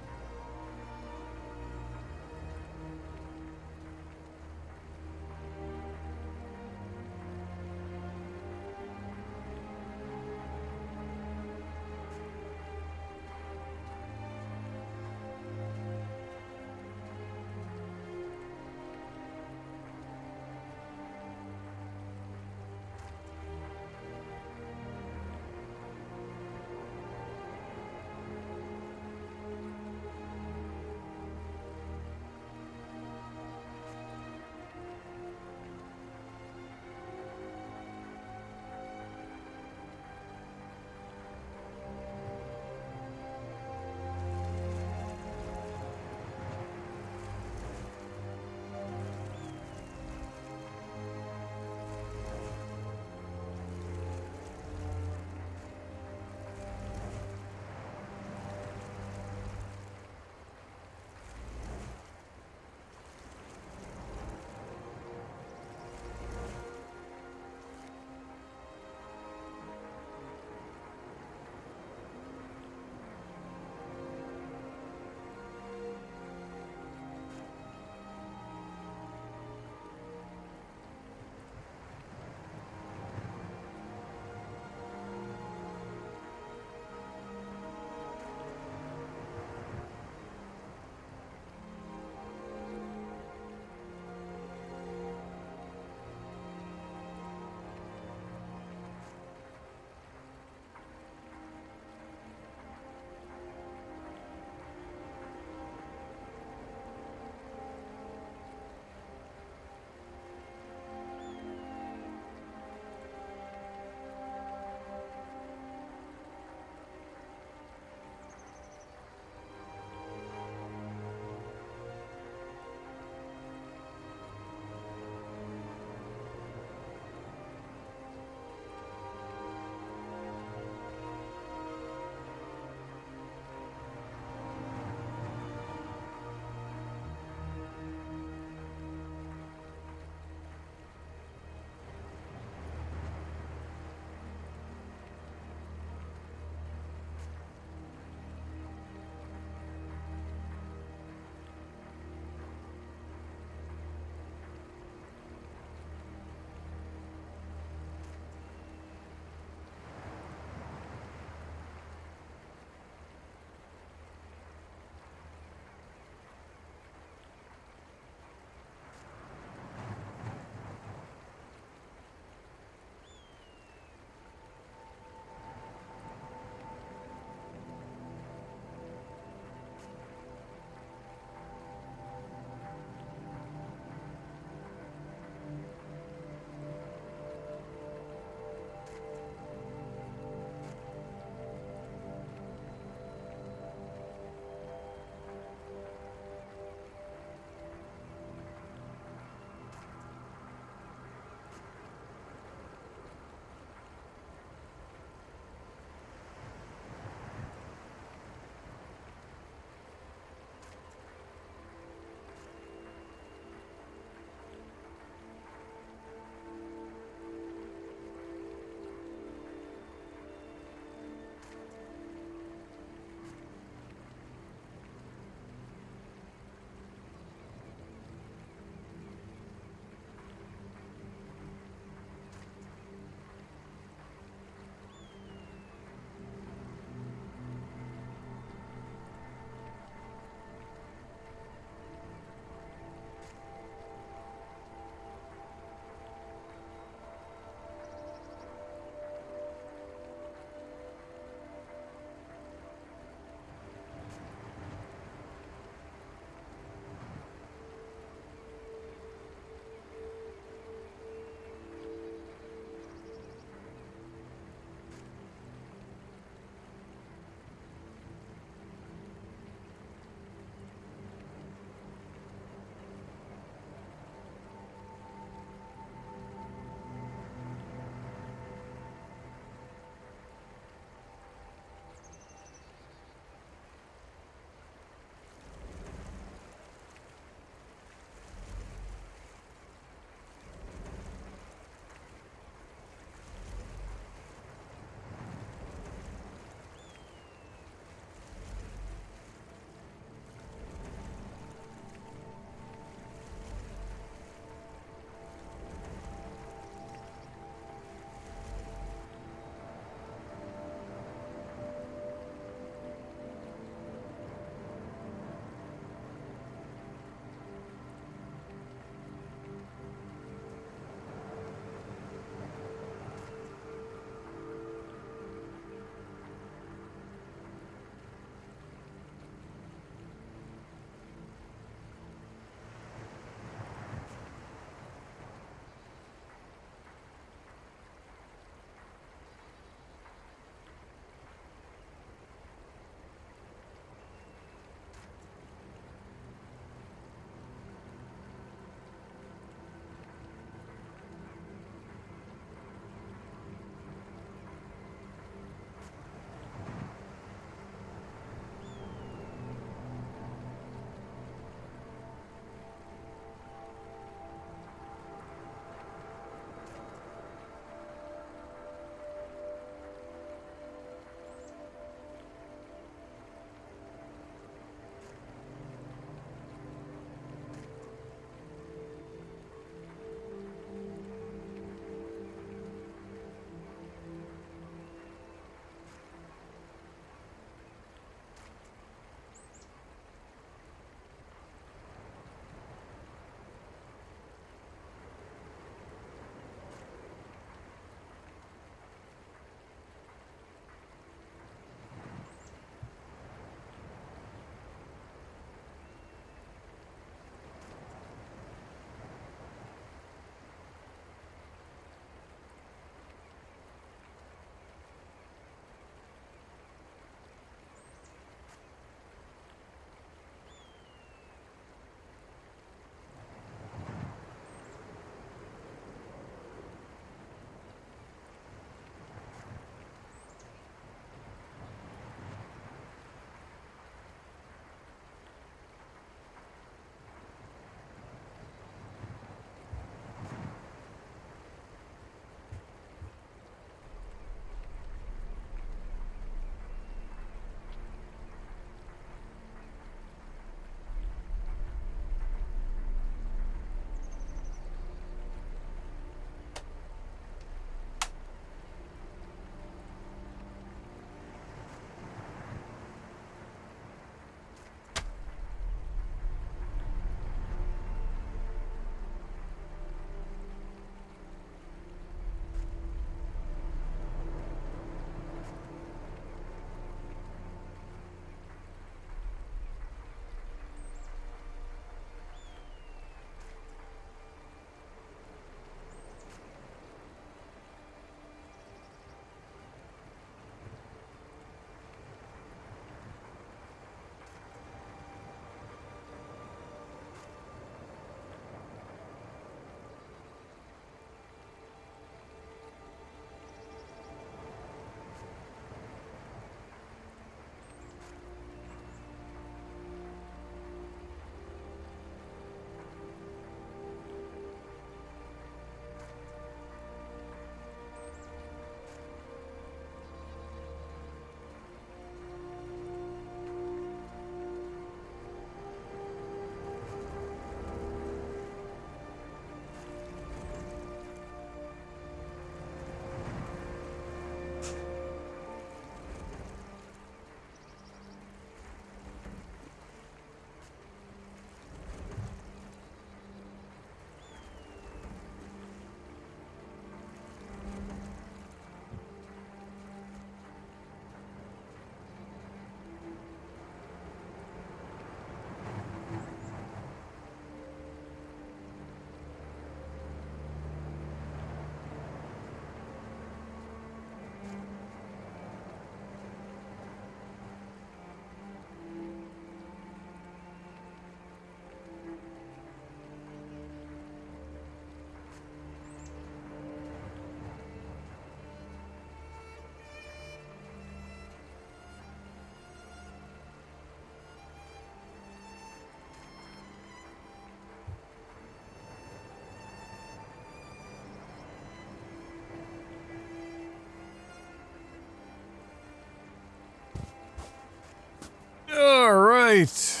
Alright.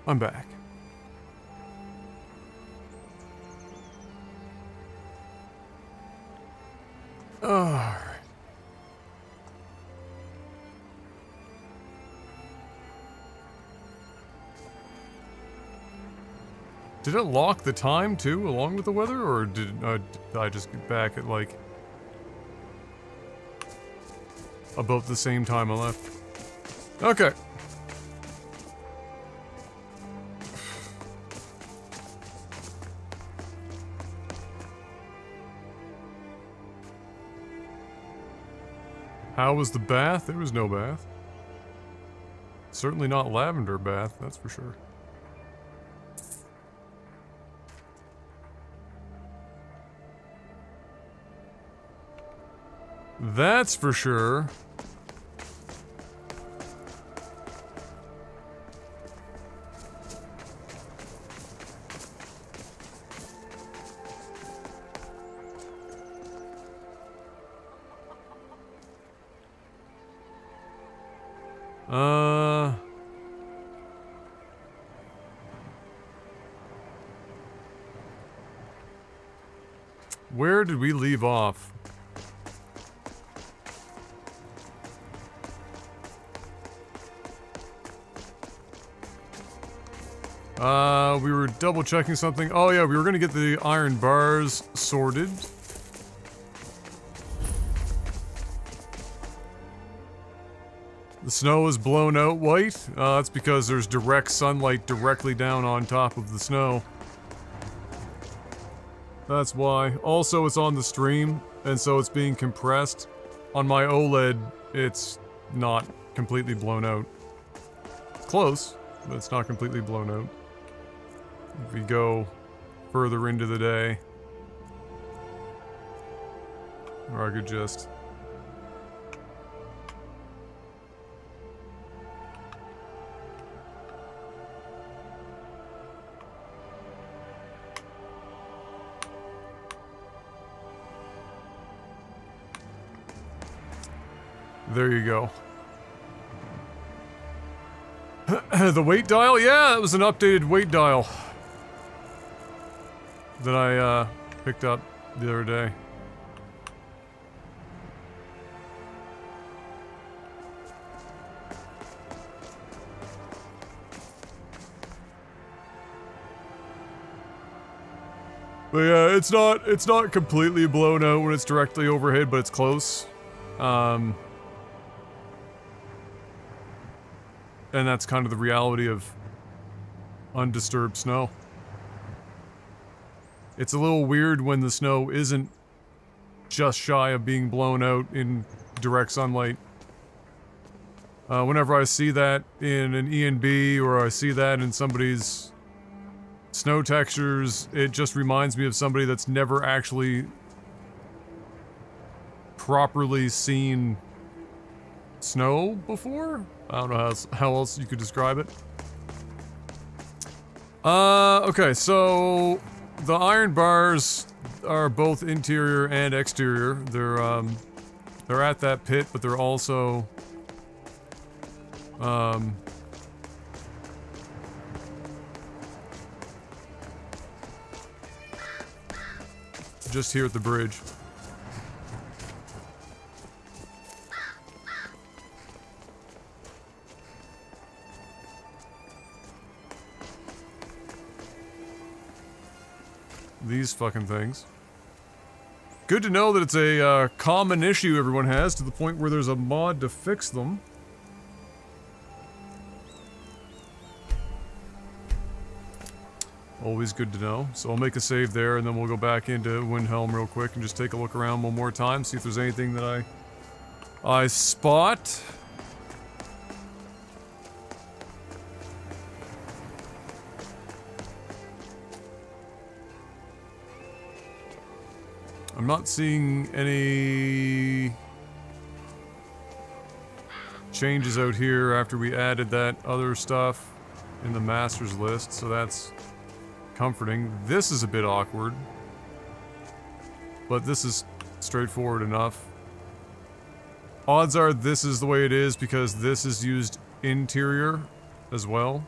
I'm back. Alright. Did it lock the time too, along with the weather, or did I just get back at like about the same time I left? Okay. How was the bath? There was no bath. Certainly not lavender bath, that's for sure. That's for sure. Where did we leave off? We were double checking something. Oh yeah, we were gonna get the iron bars sorted. The snow is blown out white. That's because there's direct sunlight directly down on top of the snow. That's why. Also, it's on the stream, and so it's being compressed. On my OLED, it's not completely blown out. It's close, but it's not completely blown out. If we go further into the day, or I could just... There you go. The weight dial? Yeah, it was an updated weight dial that I picked up the other day. But yeah, it's not completely blown out when it's directly overhead, but it's close. And that's kind of the reality of undisturbed snow. It's a little weird when the snow isn't just shy of being blown out in direct sunlight. Whenever I see that in an E&B or I see that in somebody's snow textures, it just reminds me of somebody that's never actually properly seen snow before? I don't know how else you could describe it. Okay, so the iron bars are both interior and exterior. They're at that pit, but they're also just here at the bridge. These fucking things. Good to know that it's a common issue everyone has, to the point where there's a mod to fix them. Always good to know. So I'll make a save there, and then we'll go back into Windhelm real quick and just take a look around one more time, see if there's anything that I spot. I'm not seeing any changes out here after we added that other stuff in the master's list, so that's comforting. This is a bit awkward, but this is straightforward enough. Odds are this is the way it is because this is used interior as well,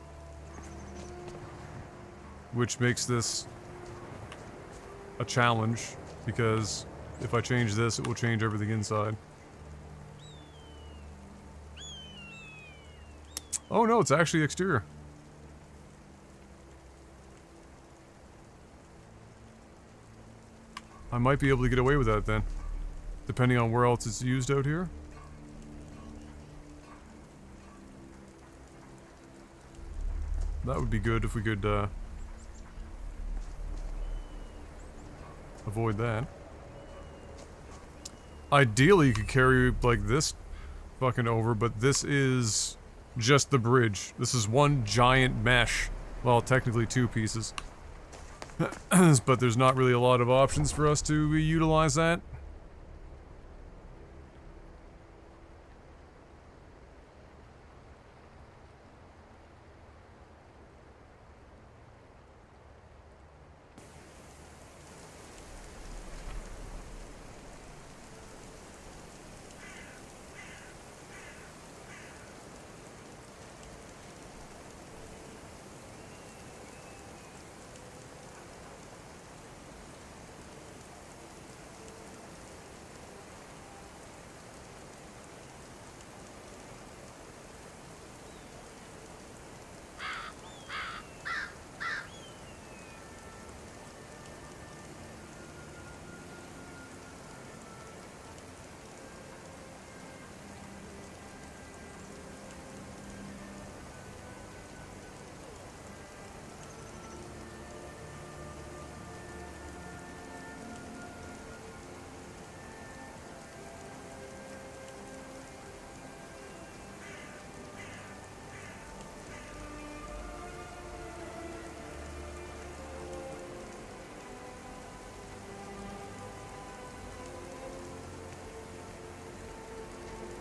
which makes this a challenge, because if I change this, it will change everything inside. Oh no, it's actually exterior. I might be able to get away with that then, depending on where else it's used out here. That would be good if we could avoid that. Ideally, you could carry like this fucking over, but this is just the bridge. This is one giant mesh. Well, technically two pieces. But there's not really a lot of options for us to utilize that.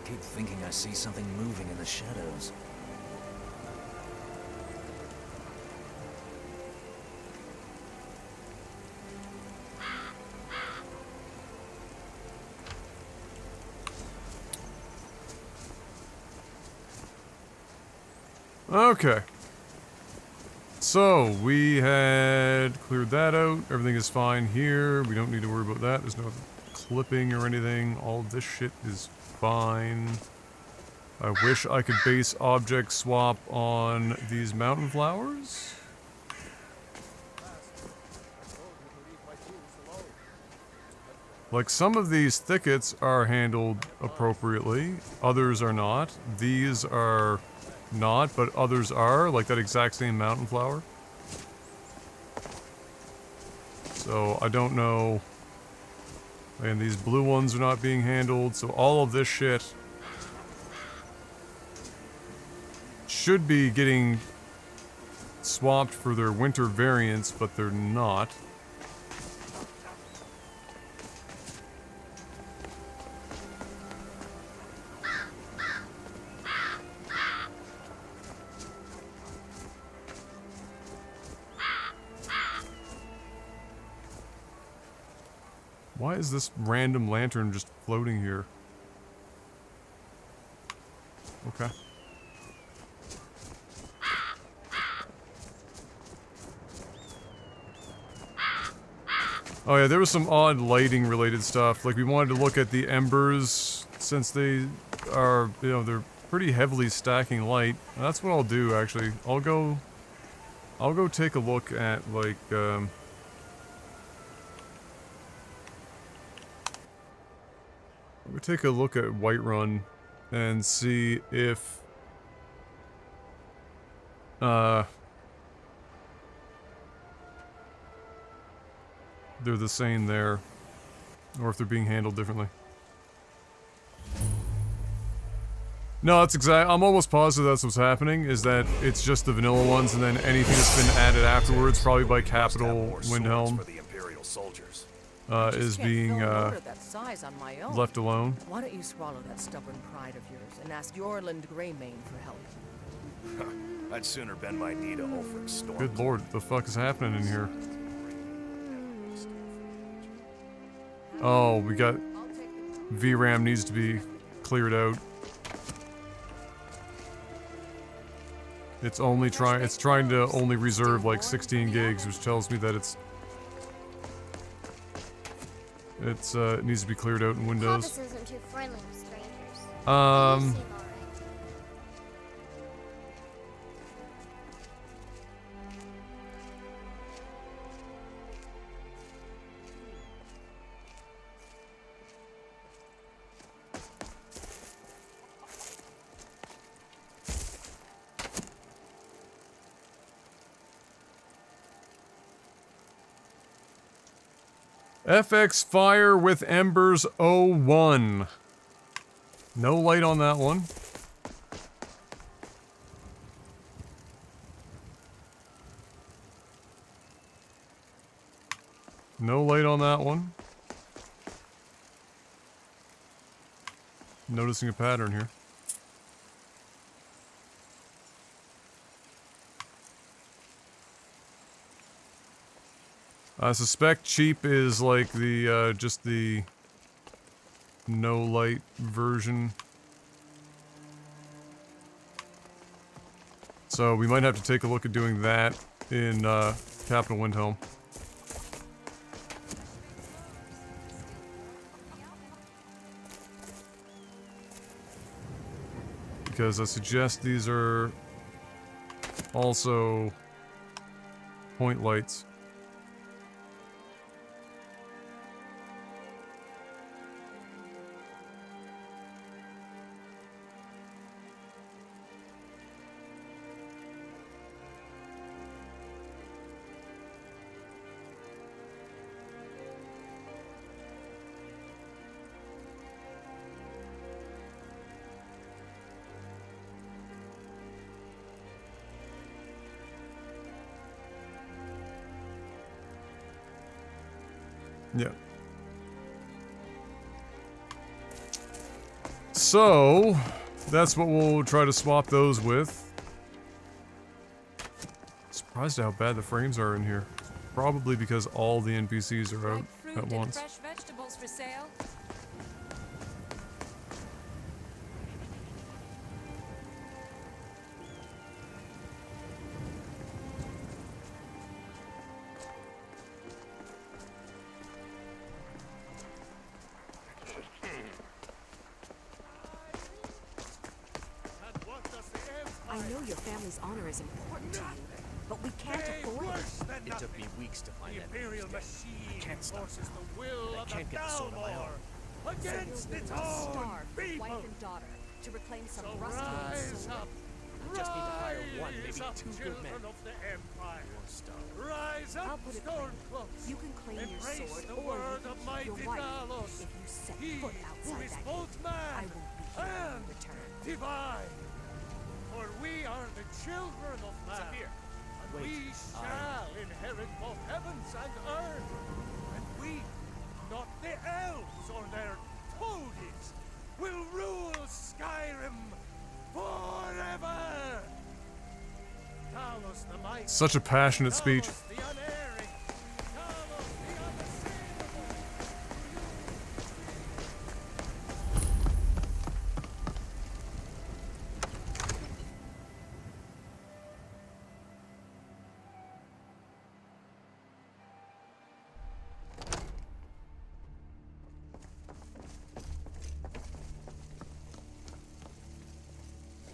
Keep thinking I see something moving in the shadows. Okay. So, we had cleared that out. Everything is fine here. We don't need to worry about that. There's no clipping or anything. All of this shit is fine. I wish I could base object swap on these mountain flowers. Like, some of these thickets are handled appropriately. Others are not. These are not, but others are. Like that exact same mountain flower. So, I don't know. And these blue ones are not being handled. So, all of this shit should be getting swapped for their winter variants, but they're not. Why is this random lantern just floating here? Okay. Oh yeah, there was some odd lighting related stuff. Like, we wanted to look at the embers, since they are, you know, they're pretty heavily stacking light. And that's what I'll do, actually. I'll go take a look at, like, I'm gonna take a look at Whiterun and see if they're the same there, or if they're being handled differently. No, that's exact. I'm almost positive that's what's happening, is that it's just the vanilla ones, and then anything that's been added afterwards, probably by Capital Windhelm, is being left alone. Why don't you swallow that stubborn pride of yours and ask Yorland Greymane for help? I'd sooner bend my knee to Ulfric's storm. Good lord, what the fuck is happening in here? Oh, we got... VRAM needs to be cleared out. It's only trying to only reserve like 16 gigs, which tells me that it needs to be cleared out in Windows. Office isn't too friendly with strangers. You seem alright. FX Fire with Embers 01. No light on that one. No light on that one. Noticing a pattern here. I suspect cheap is like the, just the no light version. So we might have to take a look at doing that in, Capital Windhelm. Because I suggest these are also point lights. Yeah. So, that's what we'll try to swap those with. Surprised at how bad the frames are in here. Probably because all the NPCs are out Fruit at and once. fresh vegetables for sale. I know your family's honor is important to you, but we can't afford it. It took me weeks to find The that Imperial news. machine can't stop forces now. the will I of can't the get the sword on my own. Dalmor against its own Starve people. wife and daughter to reclaim some So rusty rise sword. up. I just need to hire one, maybe Rise up, two good children men. of the Empire. I won't starve. Rise I'll up, put it plainly. Stormcloaks. You can claim your Embrace sword the or you word can of keep mighty your wife. Talos. If you set He foot who outside is that both gate, man I won't be here and in return. divine. For we are the children of man. Zafir, And wait, we shall inherit both heavens and earth. And we, not the elves or their toadies, will rule Skyrim forever. Talos the mighty, Such a passionate speech. Talos the unerring, Talos the unassailable.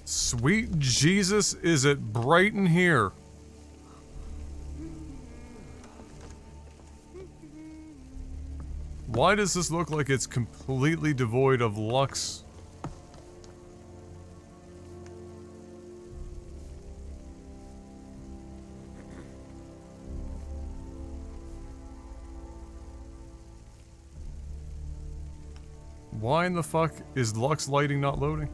Sweet Jesus, is it bright in here? Why does this look like it's completely devoid of lux? Why in the fuck is lux lighting not loading?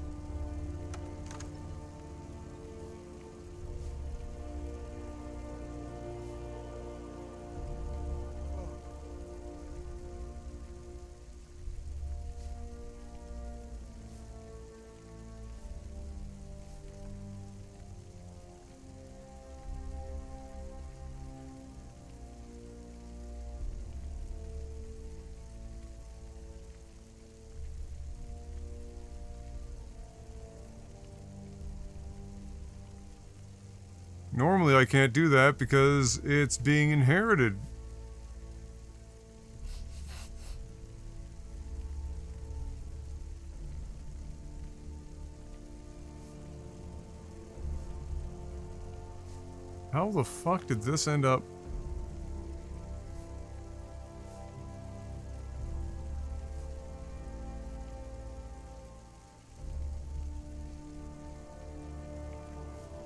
Normally I can't do that because it's being inherited. How the fuck did this end up?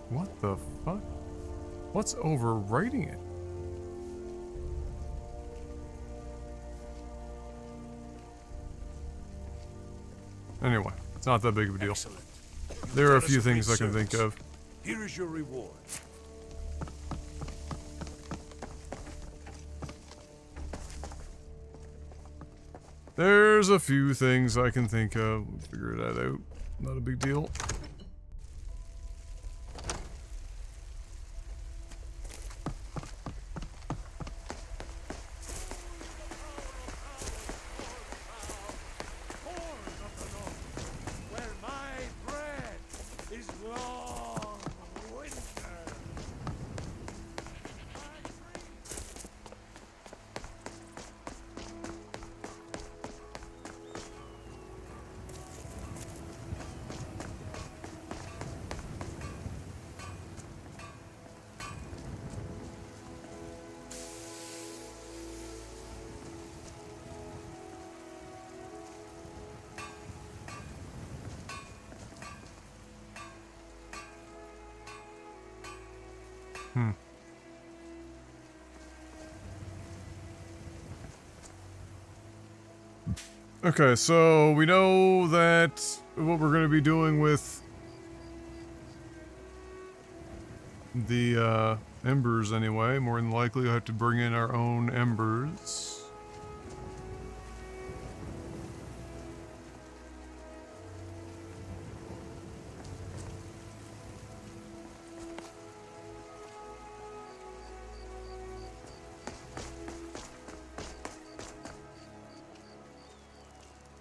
What the fuck? What's overwriting it? Anyway, it's not that big of a deal. Excellent. There are a Done us few great things I can think service. of. Here is your reward. There's a few things I can think of. We'll figure that out. Not a big deal. Where my bread is long winter. Okay, so we know that what we're going to be doing with the embers anyway. More than likely, we'll have to bring in our own embers.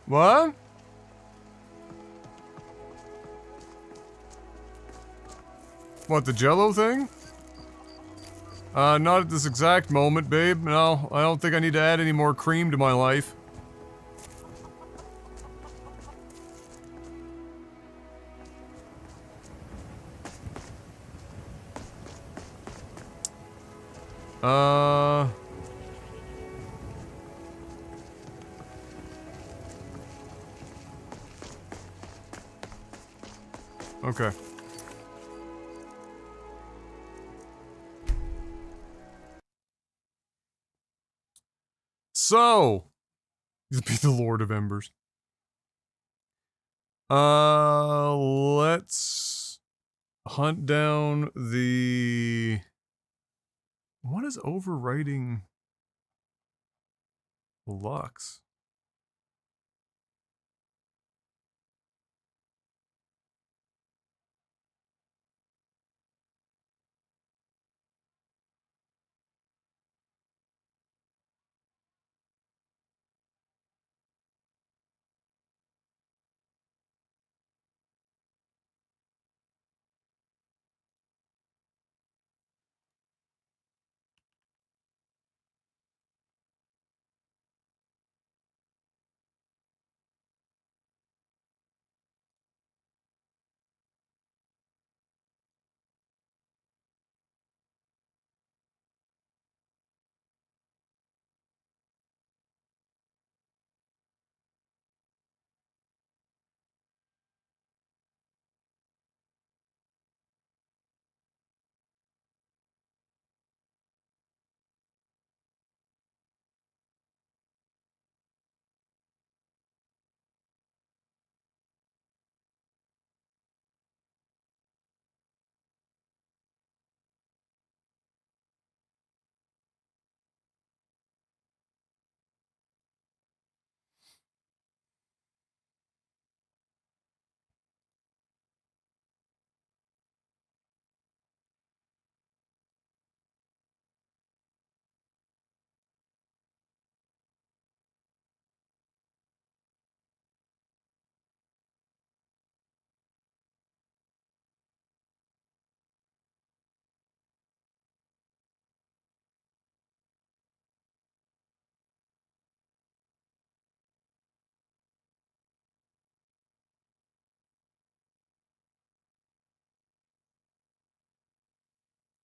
What? What, the Jello thing? Not at this exact moment, babe. No, I don't think I need to add any more cream to my life. Okay. So, be the Lord of Embers. Let's hunt down the... What is overwriting Lux?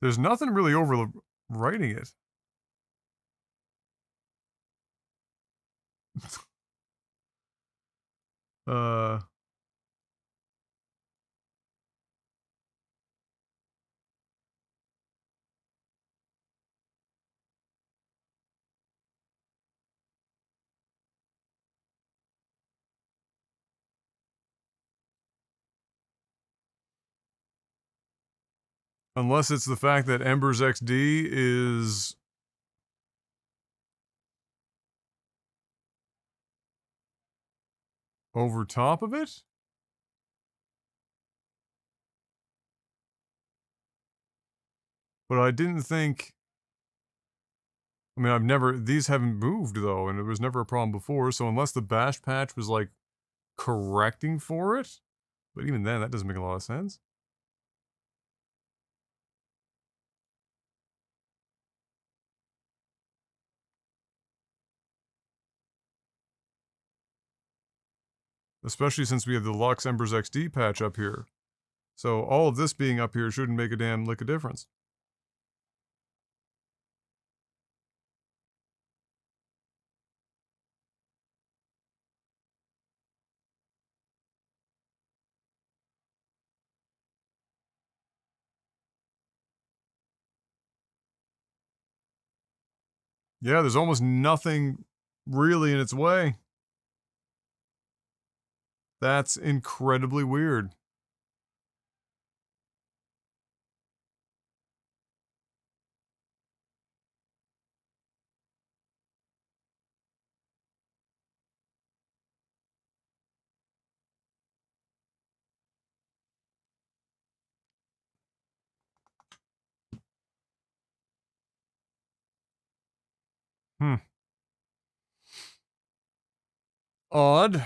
There's nothing really overwriting it. uh... Unless it's the fact that Embers XD is over top of it? But I didn't think... I mean, I've never... These haven't moved, though, and it was never a problem before, so unless the bash patch was, like, correcting for it? But even then, that doesn't make a lot of sense. Especially since we have the Lux Embers XD patch up here. So all of this being up here shouldn't make a damn lick of difference. Yeah, there's almost nothing really in its way. That's incredibly weird. Hmm. Odd.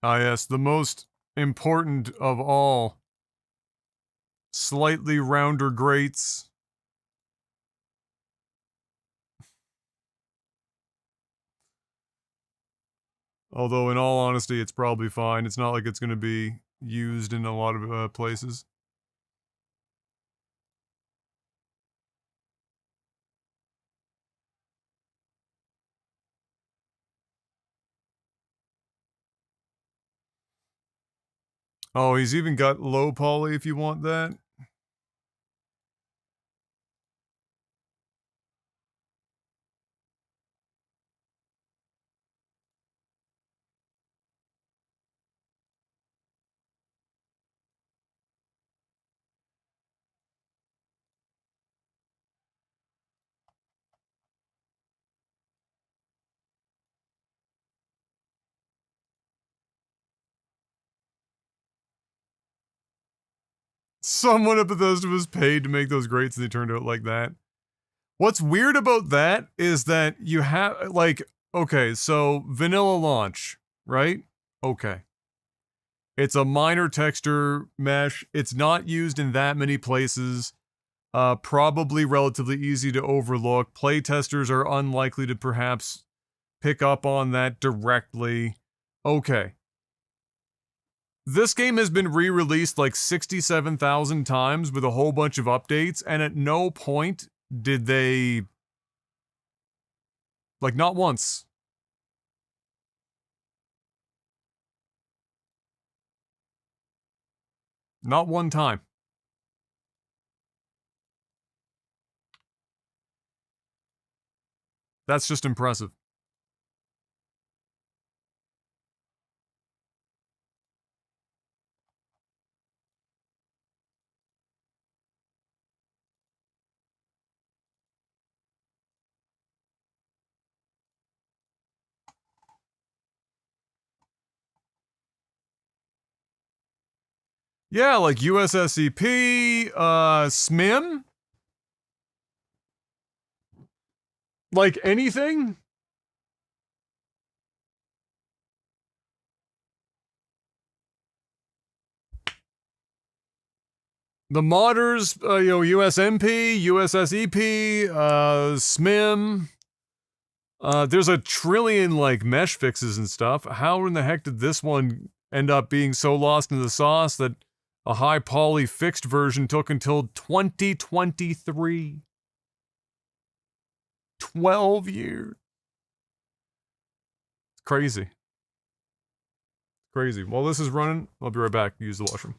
Ah, yes, the most important of all. Slightly rounder grates. Although, in all honesty, it's probably fine. It's not like it's going to be used in a lot of places. Oh, he's even got low poly if you want that. Someone at Bethesda was paid to make those grates and they turned out like that. What's weird about that is that you have, like, okay, so vanilla launch, right? Okay. It's a minor texture mesh. It's not used in that many places. Probably relatively easy to overlook. Playtesters are unlikely to perhaps pick up on that directly. Okay. This game has been re-released like 67,000 times with a whole bunch of updates, and at no point did they... Like, not once. Not one time. That's just impressive. Yeah, like USSEP, SMIM? Like anything? The modders, USMP, USSEP, SMIM. There's a trillion, like, mesh fixes and stuff. How in the heck did this one end up being so lost in the sauce that a high poly fixed version took until 2023? 12 years. It's crazy. Crazy. While this is running, I'll be right back. Use the washroom.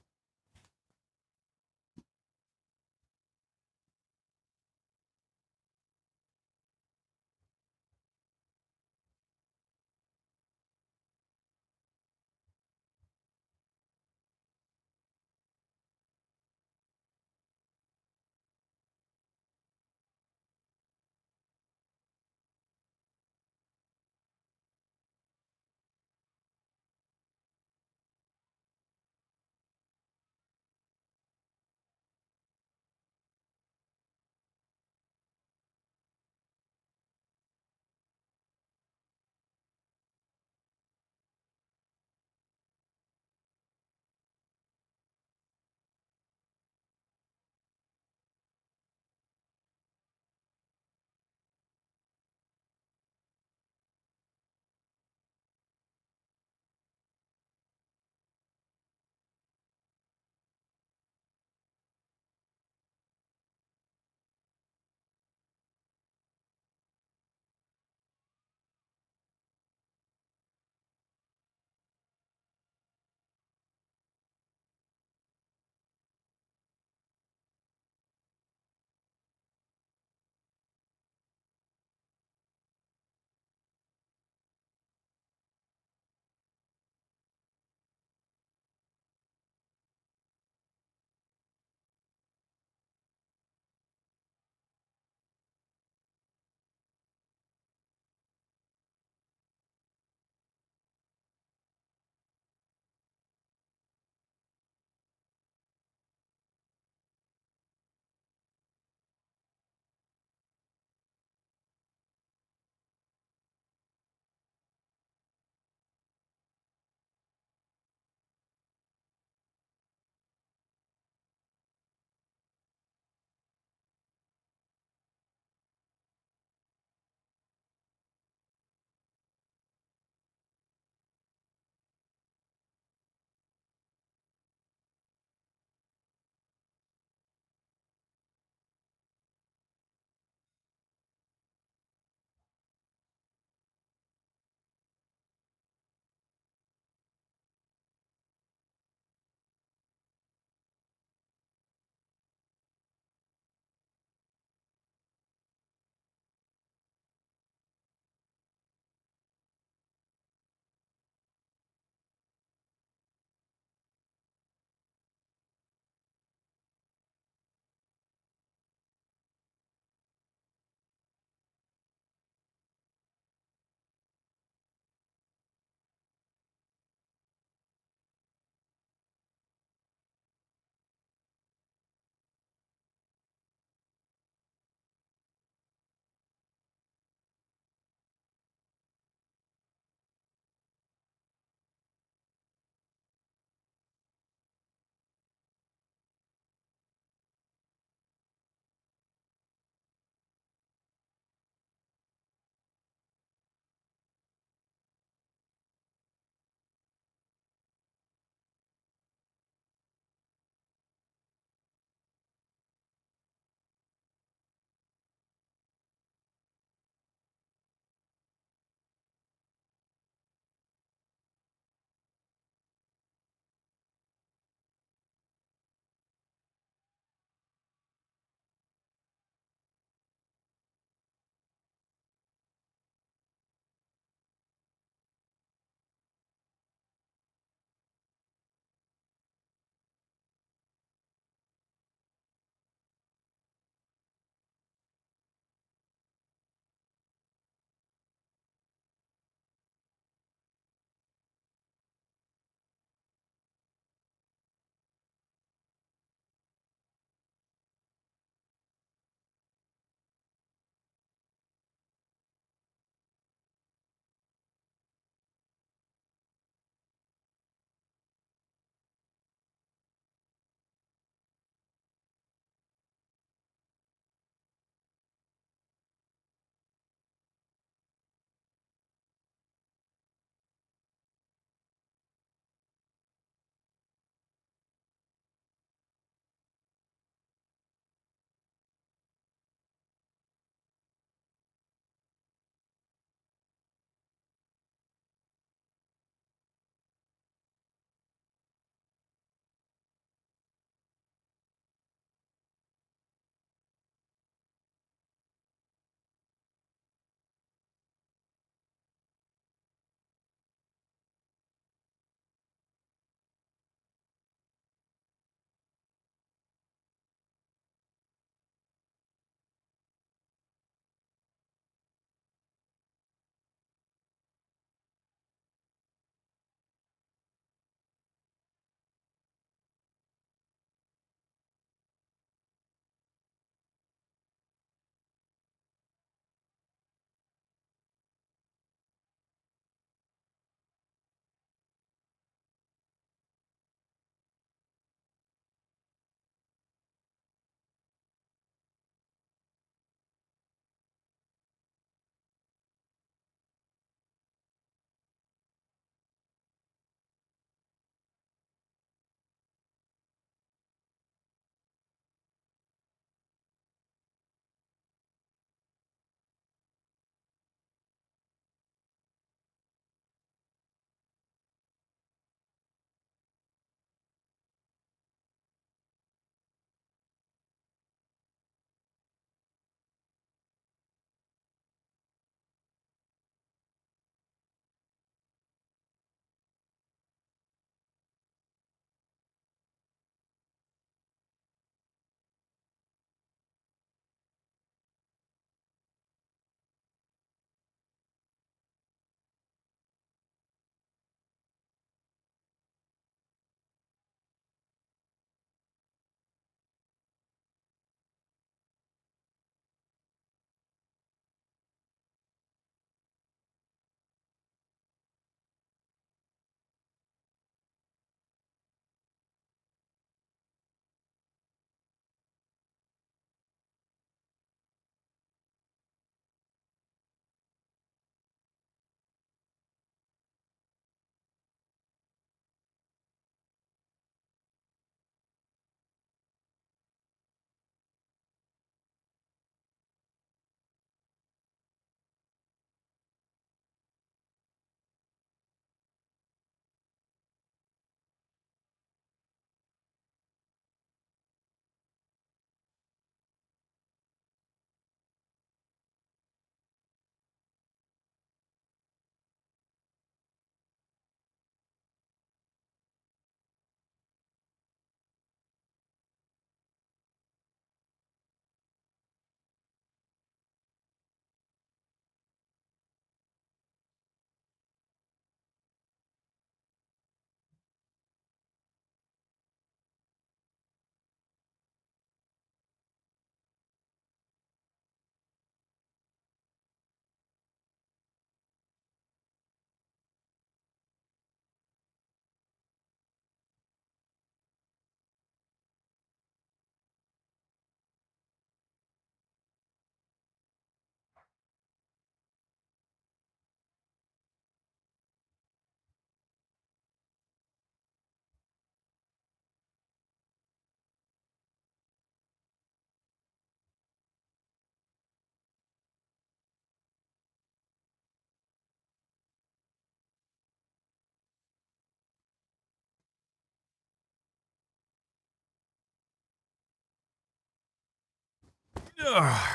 Alright.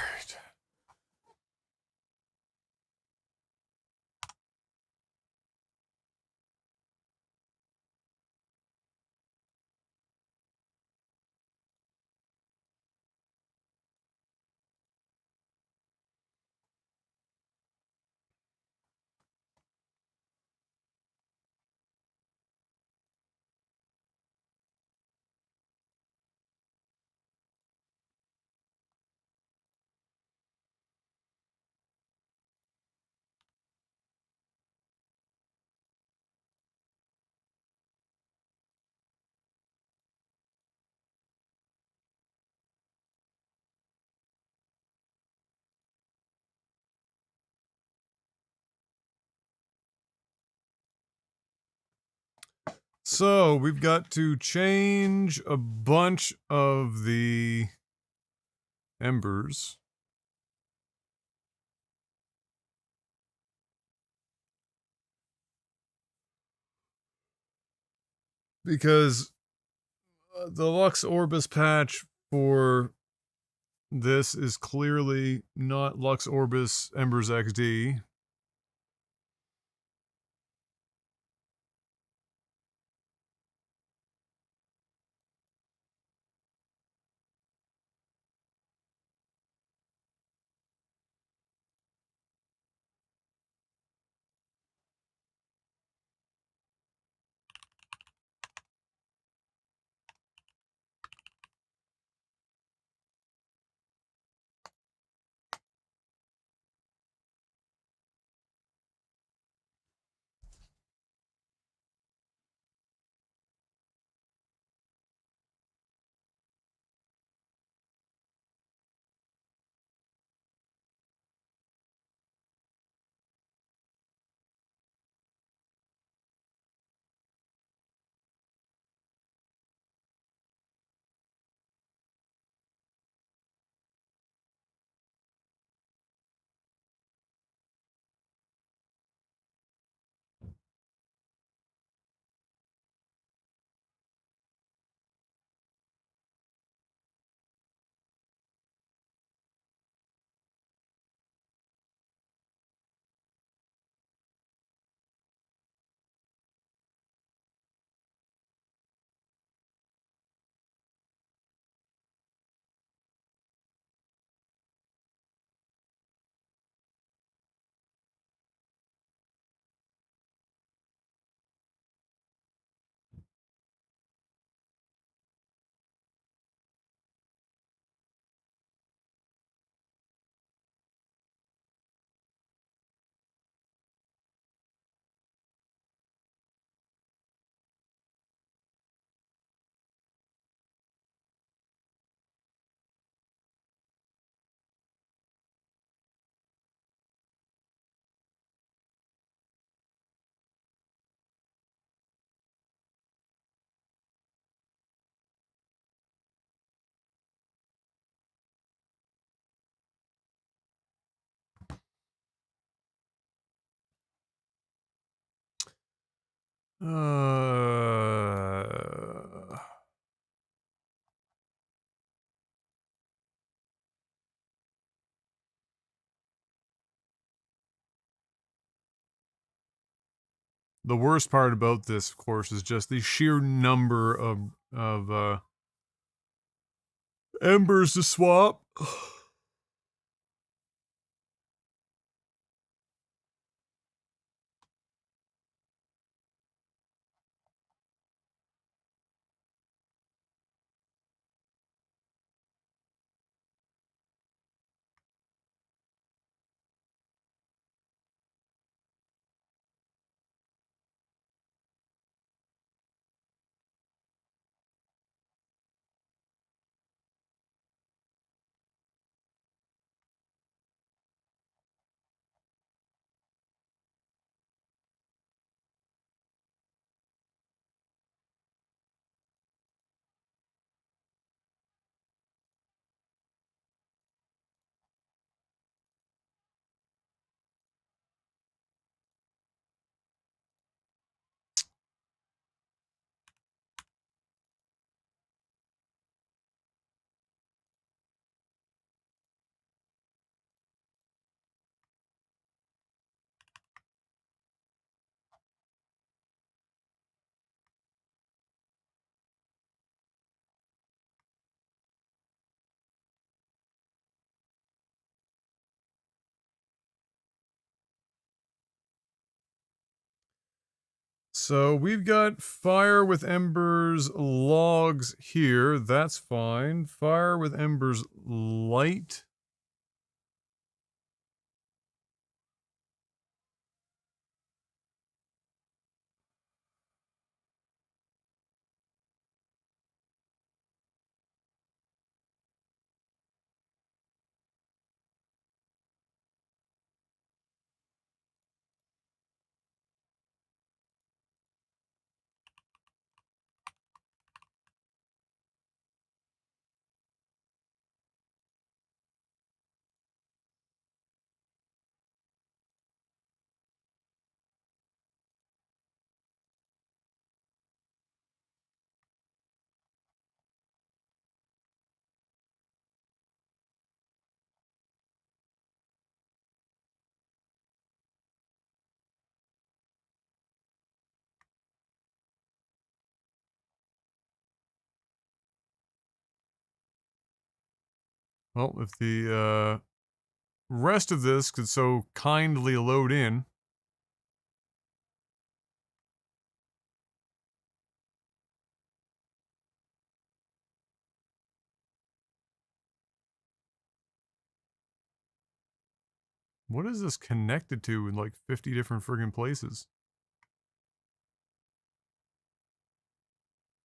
So we've got to change a bunch of the embers. Because the Lux Orbis patch for this is clearly not Lux Orbis Embers XD. Uh, the worst part about this, of course, is just the sheer number of embers to swap. So we've got fire with embers logs here. That's fine. Fire with embers light. Well, if the rest of this could so kindly load in. What is this connected to in like 50 different friggin' places?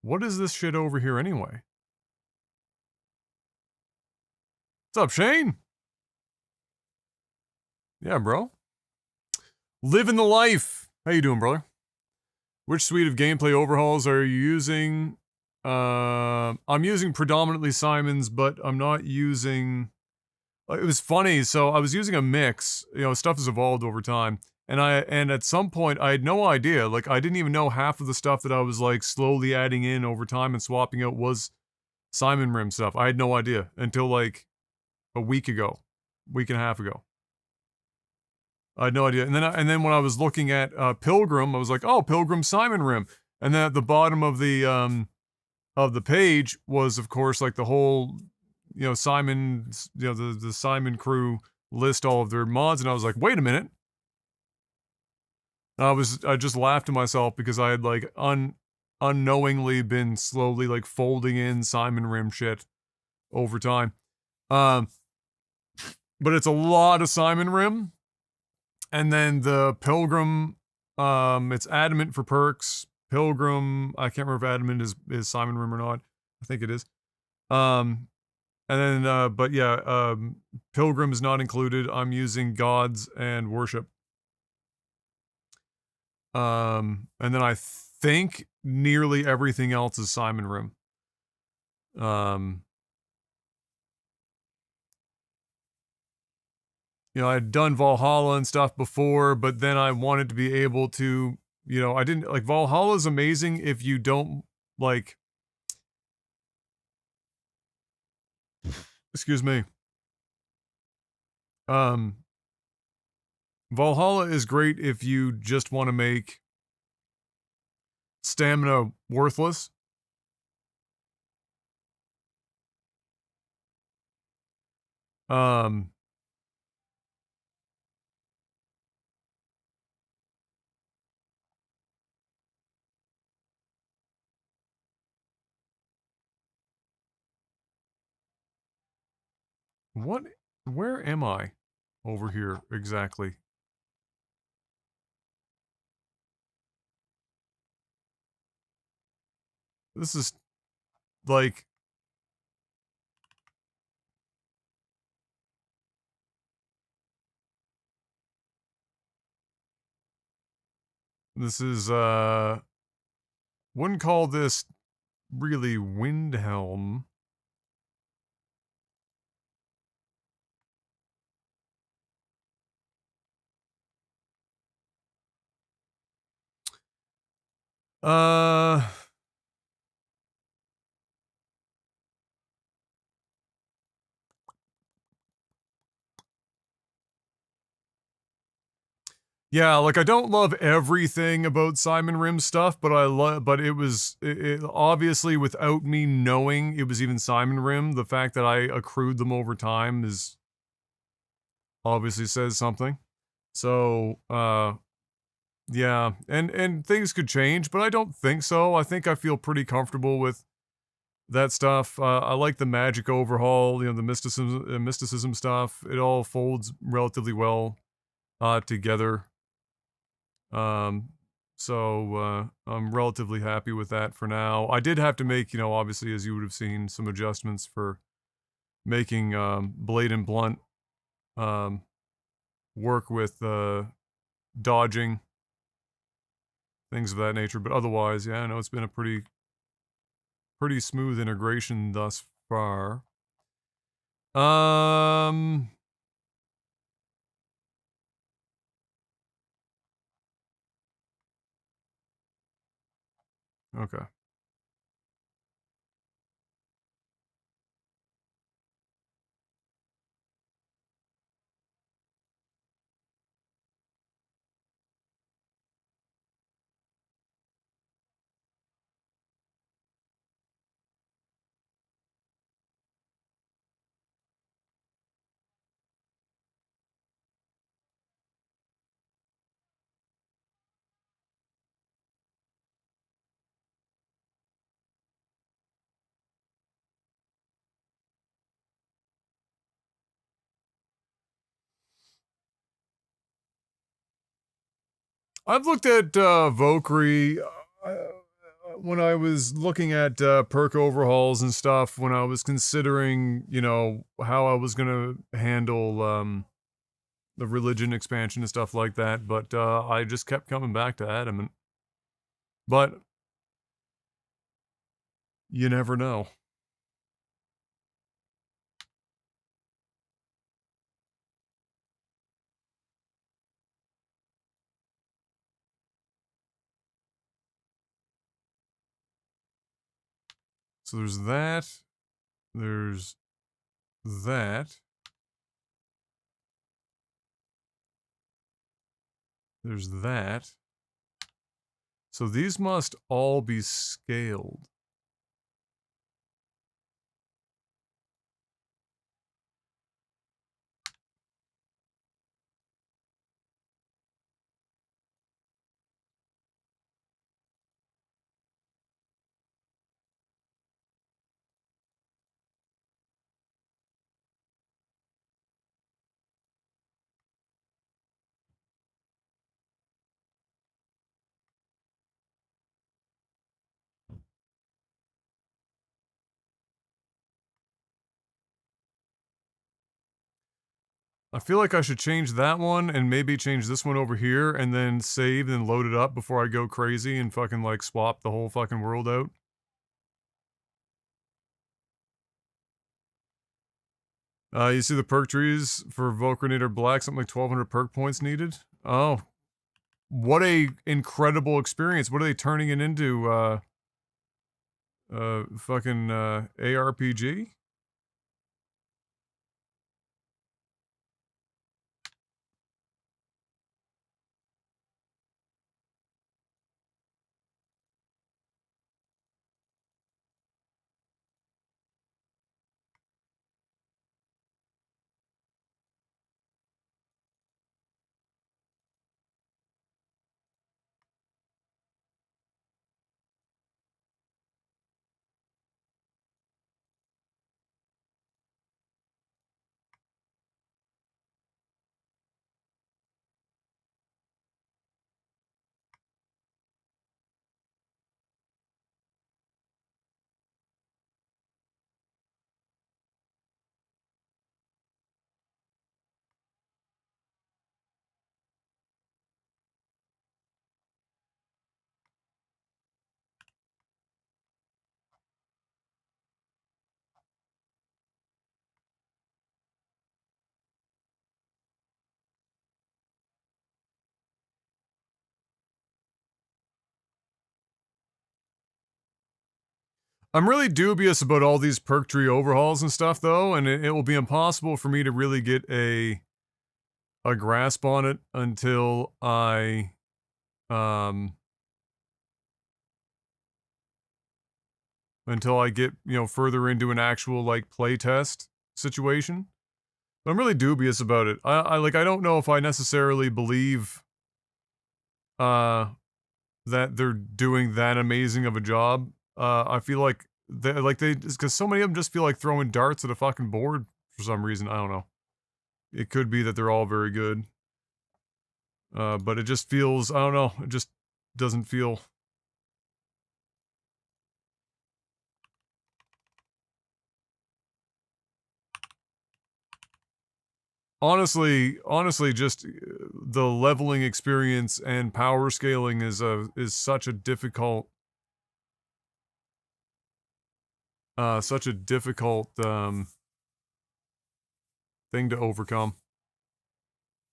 What is this shit over here anyway? What's up, Shane? Yeah, bro. Living the life. How you doing, brother? Which suite of gameplay overhauls are you using? I'm using predominantly Simon's, but I'm not using... It was funny, so I was using a mix. You know, stuff has evolved over time. And at some point, I had no idea. Like, I didn't even know half of the stuff that I was, like, slowly adding in over time and swapping out was Simon Rim stuff. I had no idea until, like, a week and a half ago. I had no idea. And then when I was looking at Pilgrim, I was like, oh, Pilgrim Simon Rim. And then at the bottom of the page was, of course, like the whole, you know, Simon, you know, the Simon crew list all of their mods. And I was like, wait a minute. I just laughed to myself because I had like unknowingly been slowly like folding in Simon Rim shit over time. But it's a lot of Simon Rim. And then the Pilgrim, it's Adamant for perks. Pilgrim, I can't remember if Adamant is Simon Rim or not. I think it is. And then, but yeah, Pilgrim is not included. I'm using Gods and Worship. And then I think nearly everything else is Simon Rim. You know, I'd done Valhalla and stuff before, but then I wanted to be able to, you know, I didn't, like, Valhalla is amazing if you don't, like, excuse me. Valhalla is great if you just want to make stamina worthless. Where am I over here exactly? This is like, this is, wouldn't call this really Windhelm. Yeah, like I don't love everything about Simon Rim stuff, but it was obviously without me knowing it was even Simon Rim, the fact that I accrued them over time is obviously says something. So, Yeah, and things could change, but I don't think so. I think I feel pretty comfortable with that stuff. I like the magic overhaul, you know, the mysticism stuff. It all folds relatively well together. Um, I'm relatively happy with that for now. I did have to make, you know, obviously, as you would have seen, some adjustments for making blade and blunt work with dodging, things of that nature. But otherwise, yeah, I know it's been a pretty smooth integration thus far. Okay. I've looked at Valkyrie when I was looking at perk overhauls and stuff, when I was considering, you know, how I was going to handle the religion expansion and stuff like that, but I just kept coming back to Adamant. But you never know. So there's that. There's that. There's that. So these must all be scaled. I feel like I should change that one and maybe change this one over here and then save and load it up before I go crazy and fucking like swap the whole fucking world out. You see the perk trees for Volcranator Black, something like 1200 perk points needed. Oh, what a incredible experience. What are they turning it into? Fucking ARPG? I'm really dubious about all these perk tree overhauls and stuff though, and it will be impossible for me to really get a grasp on it until I get, you know, further into an actual like playtest situation. But I'm really dubious about it. I don't know if I necessarily believe that they're doing that amazing of a job. I feel like because so many of them just feel like throwing darts at a fucking board for some reason. I don't know. It could be that they're all very good. But it just feels, I don't know, it just doesn't feel. Honestly, just the leveling experience and power scaling is such a difficult thing to overcome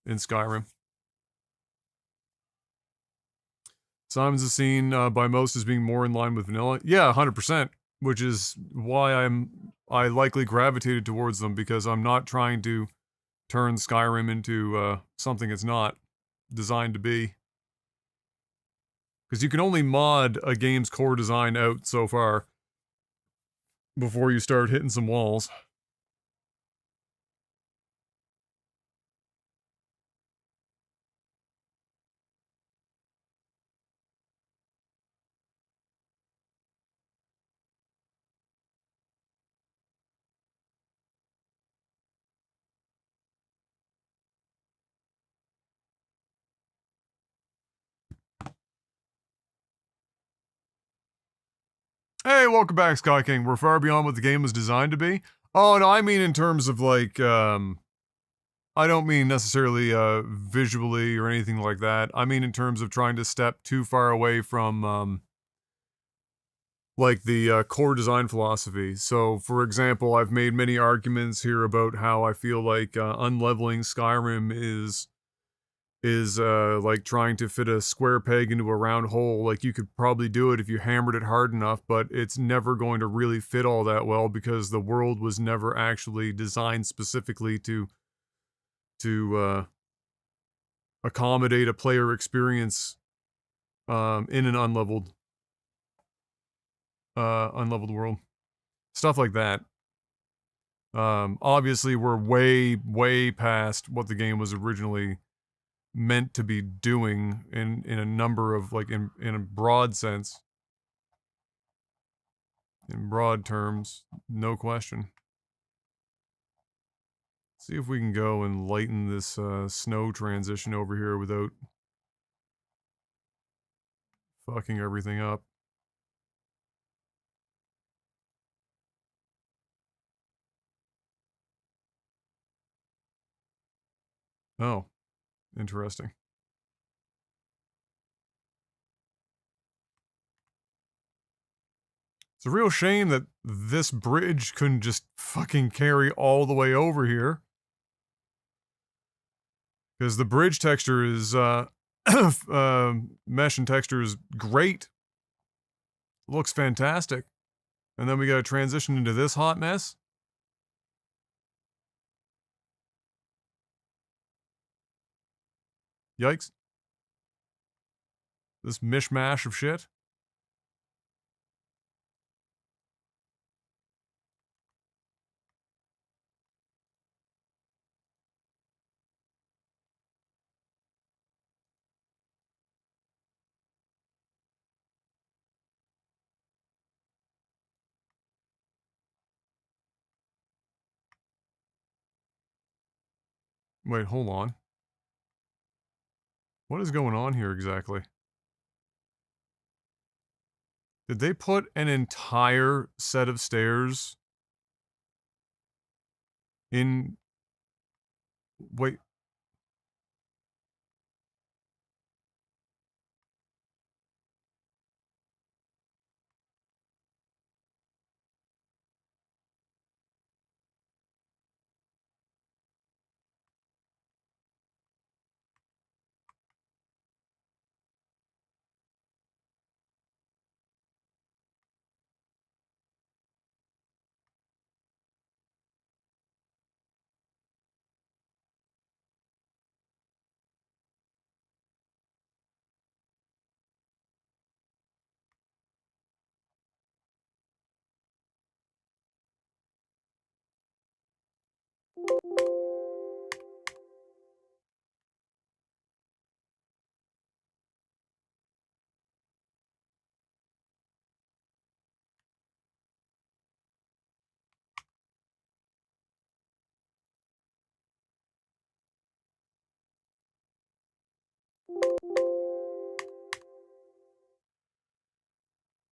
in Skyrim. Simon's is seen by most as being more in line with vanilla. Yeah, 100%, which is why I likely gravitated towards them, because I'm not trying to turn Skyrim into something it's not designed to be. Because you can only mod a game's core design out so far before you start hitting some walls. Hey, welcome back, Sky King. We're far beyond what the game was designed to be. Oh, no, I mean in terms of, like, I don't mean necessarily, visually or anything like that. I mean in terms of trying to step too far away from, like, the, core design philosophy. So, for example, I've made many arguments here about how I feel like, unleveling Skyrim is like trying to fit a square peg into a round hole. Like, you could probably do it if you hammered it hard enough, but it's never going to really fit all that well because the world was never actually designed specifically to accommodate a player experience in an unleveled world. Stuff like that. Obviously we're way past what the game was originally meant to be doing in a number of, like, in a broad sense, in broad terms, no question. See if we can go and lighten this snow transition over here without fucking everything up. Oh, interesting. It's a real shame that this bridge couldn't just fucking carry all the way over here. Because the bridge texture is, mesh and texture is great. Looks fantastic. And then we gotta transition into this hot mess. Yikes. This mishmash of shit. Wait, hold on. What is going on here exactly? Did they put an entire set of stairs in... Wait.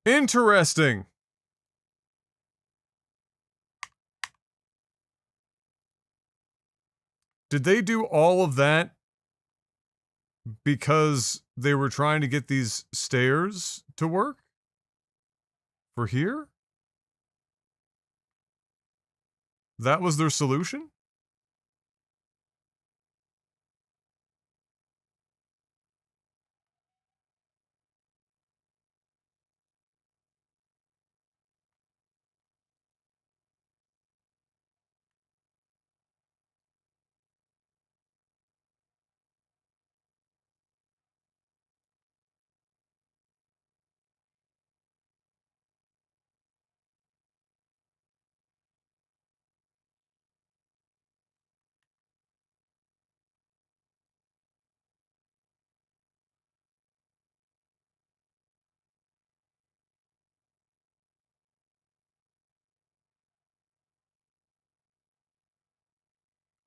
Interesting. Did they do all of that because they were trying to get these stairs to work? For here? That was their solution?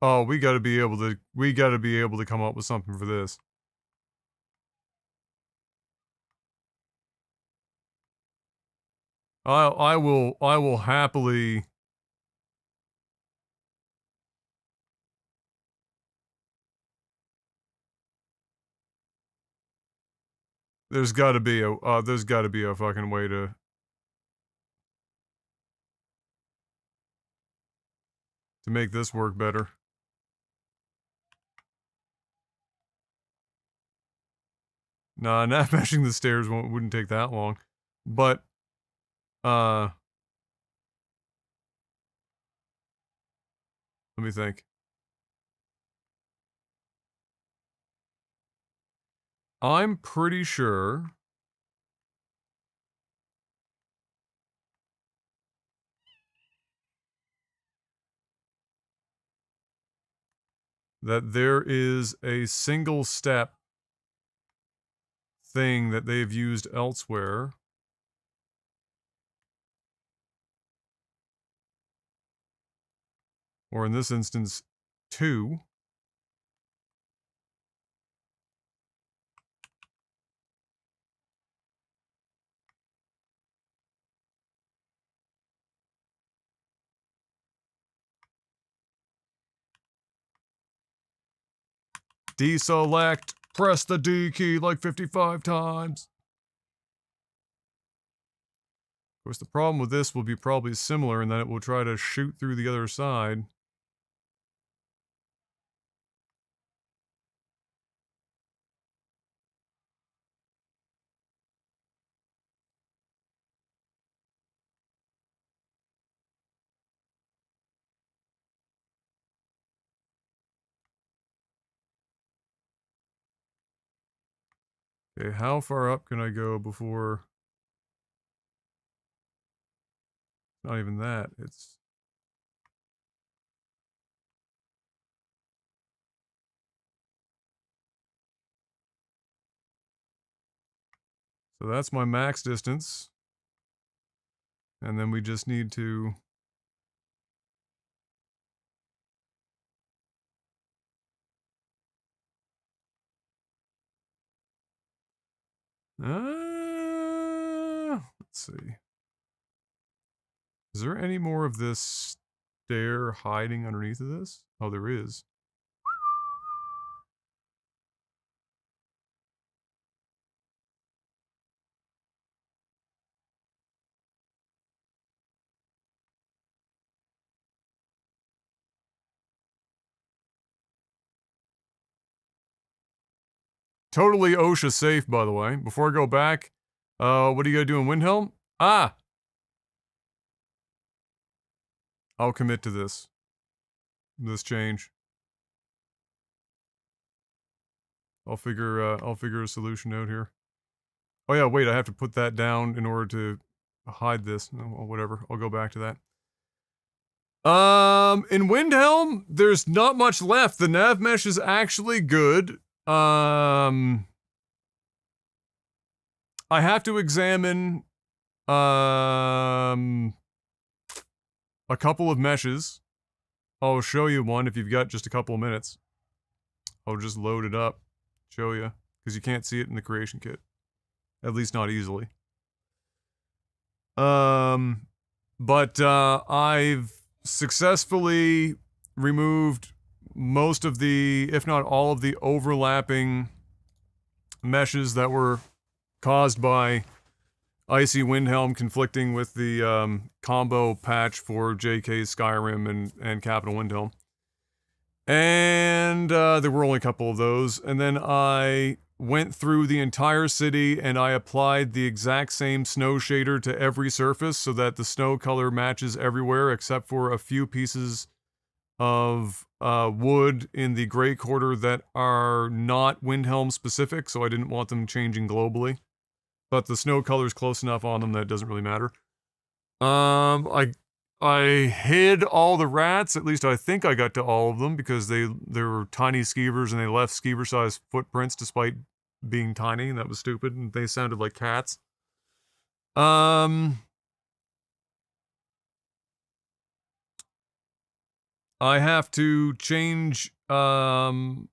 Oh, we gotta be able to come up with something for this. I will happily. There's gotta be a fucking way to. To make this work better. Nah, not meshing the stairs wouldn't take that long. But, let me think. I'm pretty sure that there is a single step thing that they've used elsewhere. Or in this instance, 2. Deselect, press the D key like 55 times. Of course, the problem with this will be probably similar in that it will try to shoot through the other side. Okay, how far up can I go before... Not even that, it's... So that's my max distance. And then we just need to... let's see. Is there any more of this stair hiding underneath of this? Oh, there is. Totally OSHA safe, by the way. Before I go back, what do you gotta do in Windhelm? Ah! I'll commit to this. This change. I'll figure a solution out here. Oh yeah, wait, I have to put that down in order to hide this. No, well, whatever, I'll go back to that. In Windhelm, there's not much left. The nav mesh is actually good. I have to examine, a couple of meshes. I'll show you one if you've got just a couple of minutes. I'll just load it up, show you, because you can't see it in the creation kit. At least not easily. But I've successfully removed most of the, if not all of the overlapping meshes that were caused by Icy Windhelm conflicting with the combo patch for JK's Skyrim and Capital Windhelm. And there were only a couple of those. And then I went through the entire city and I applied the exact same snow shader to every surface so that the snow color matches everywhere except for a few pieces of wood in the gray quarter that are not Windhelm specific, so I didn't want them changing globally. But the snow color's close enough on them that it doesn't really matter. I hid all the rats, at least I think I got to all of them, because they were tiny skeevers and they left skeever-sized footprints despite being tiny, and that was stupid, and they sounded like cats. I have to change, I'm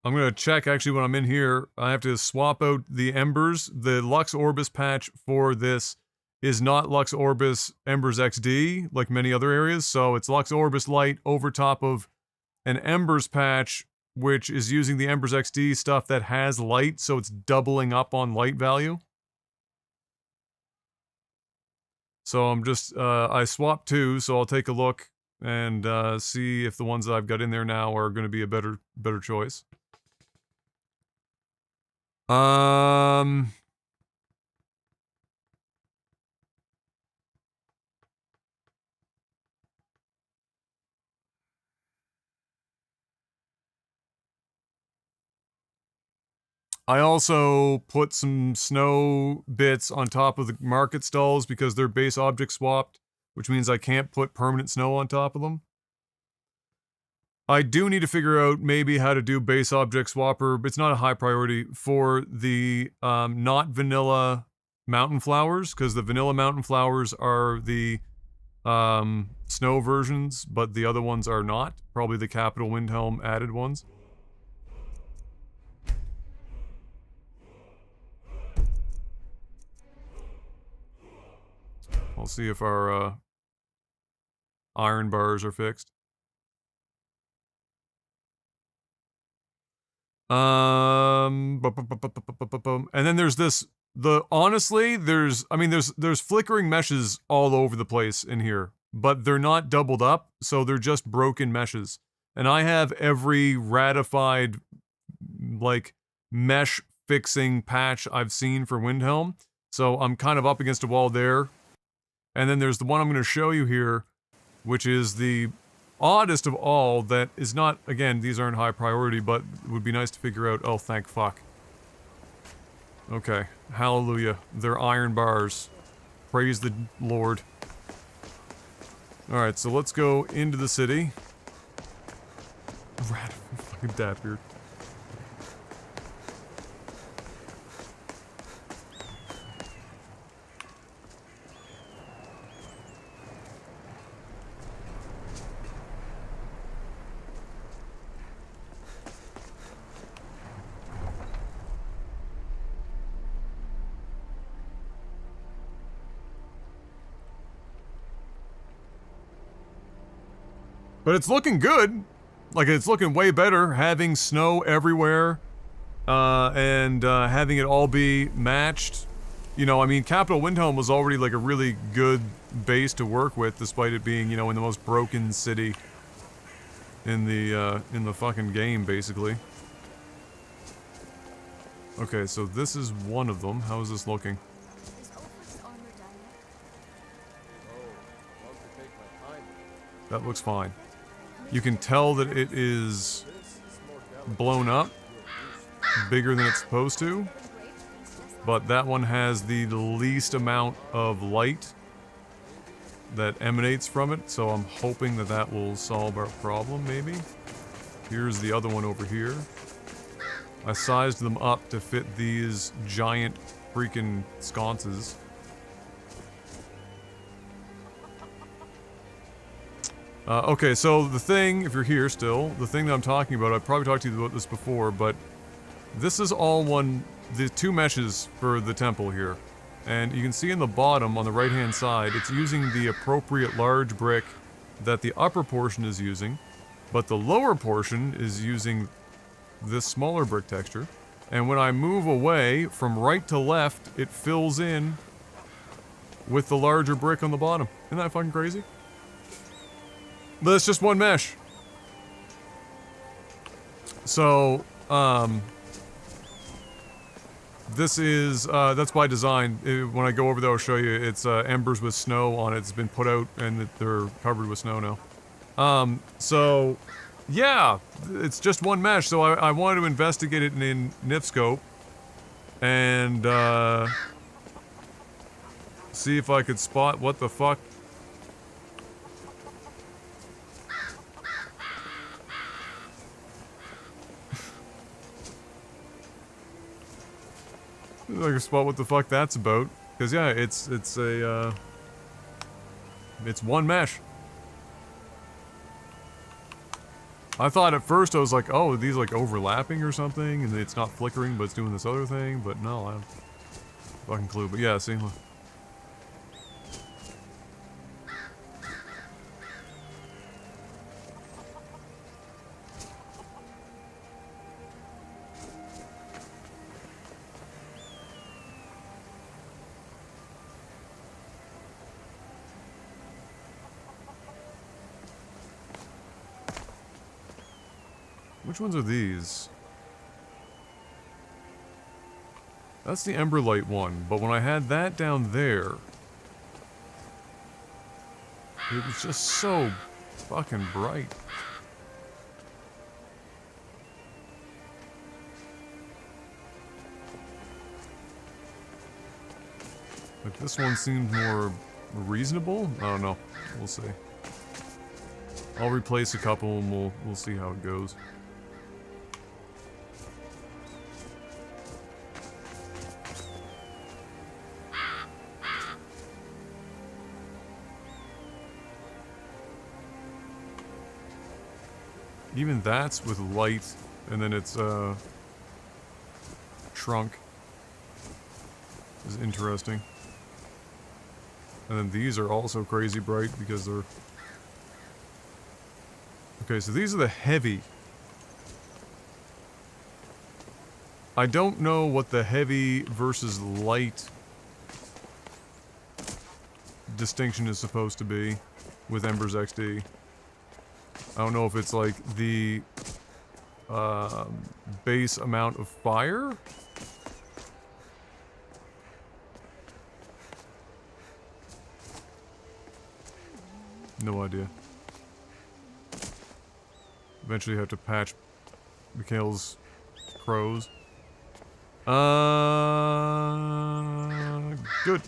gonna check actually when I'm in here. I have to swap out the embers. The Lux Orbis patch for this is not Lux Orbis Embers XD, like many other areas, so it's Lux Orbis Light over top of an Embers patch, which is using the Embers XD stuff that has light, so it's doubling up on light value. So I'm just, I swapped two, so I'll take a look and see if the ones that I've got in there now are going to be a better choice. I also put some snow bits on top of the market stalls because they're base object swapped, which means I can't put permanent snow on top of them. I do need to figure out maybe how to do base object swapper, but it's not a high priority for the not vanilla mountain flowers, because the vanilla mountain flowers are the snow versions, but the other ones are not. Probably the Capital Windhelm added ones. I'll see if our iron bars are fixed. And then there's this, honestly, there's flickering meshes all over the place in here, but they're not doubled up, so they're just broken meshes. And I have every ratified, like, mesh fixing patch I've seen for Windhelm, so I'm kind of up against a wall there. And then there's the one I'm going to show you here, which is the oddest of all that is not, again, these aren't high priority, but it would be nice to figure out. Oh, thank fuck. Okay, hallelujah. They're iron bars. Praise the Lord. Alright, so let's go into the city. Rat, fucking Dapbeard. But it's looking good. Like, it's looking way better having snow everywhere and having it all be matched. You know, I mean, Capital Windhelm was already like a really good base to work with, despite it being, you know, in the most broken city in the fucking game, basically. Okay, so this is one of them. How is this looking? That looks fine. You can tell that it is blown up, bigger than it's supposed to, but that one has the least amount of light that emanates from it, so I'm hoping that that will solve our problem, maybe. Here's the other one over here. I sized them up to fit these giant freaking sconces. Okay, so the thing, if you're here still, the thing that I'm talking about, I've probably talked to you about this before, but this is all the two meshes for the temple here. And you can see in the bottom on the right hand side, it's using the appropriate large brick that the upper portion is using, but the lower portion is using this smaller brick texture. And when I move away from right to left, it fills in with the larger brick on the bottom. Isn't that fucking crazy? But it's just one mesh. So, this is, that's by design. When I go over there, I'll show you. It's embers with snow on it. It's been put out and they're covered with snow now. So, yeah, it's just one mesh. So I wanted to investigate it in Nifscope and see if I could spot what the fuck. I can spot what the fuck that's about. Cause yeah, it's one mesh. I thought at first I was like, oh, are these like overlapping or something, and it's not flickering, but it's doing this other thing. But no, I have no fucking clue. But yeah, see. Look. Which ones are these? That's the Emberlight one, but when I had that down there, it was just so fucking bright. Like this one seems more reasonable? I don't know. We'll see. I'll replace a couple and we'll see how it goes. Even that's with light, and then it's, shrunk. Is interesting. And then these are also crazy bright because they're... Okay, so these are the heavy. I don't know what the heavy versus light distinction is supposed to be with Embers XD. I don't know if it's like the base amount of fire. No idea. Eventually have to patch Mikhail's crows. Good.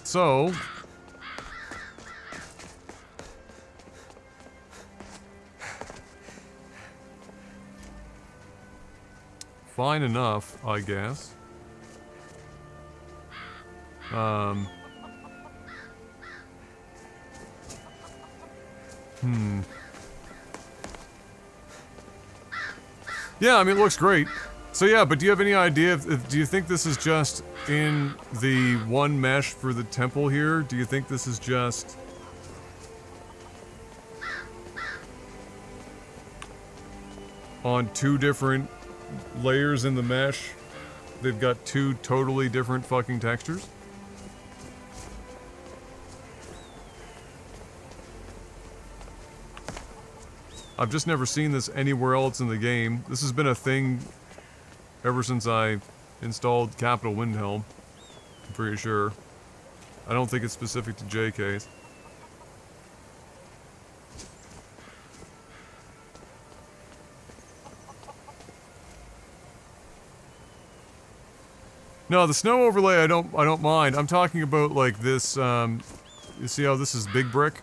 So... fine enough, I guess. Yeah, I mean, it looks great. So yeah, but do you have any idea if do you think this is just in the one mesh for the temple here? Do you think this is just on two different layers in the mesh? They've got two totally different fucking textures? I've just never seen this anywhere else in the game. This has been a thing ever since I installed Capital Windhelm. I'm pretty sure. I don't think it's specific to JK's. No, the snow overlay I don't mind. I'm talking about like this, you see how this is big brick?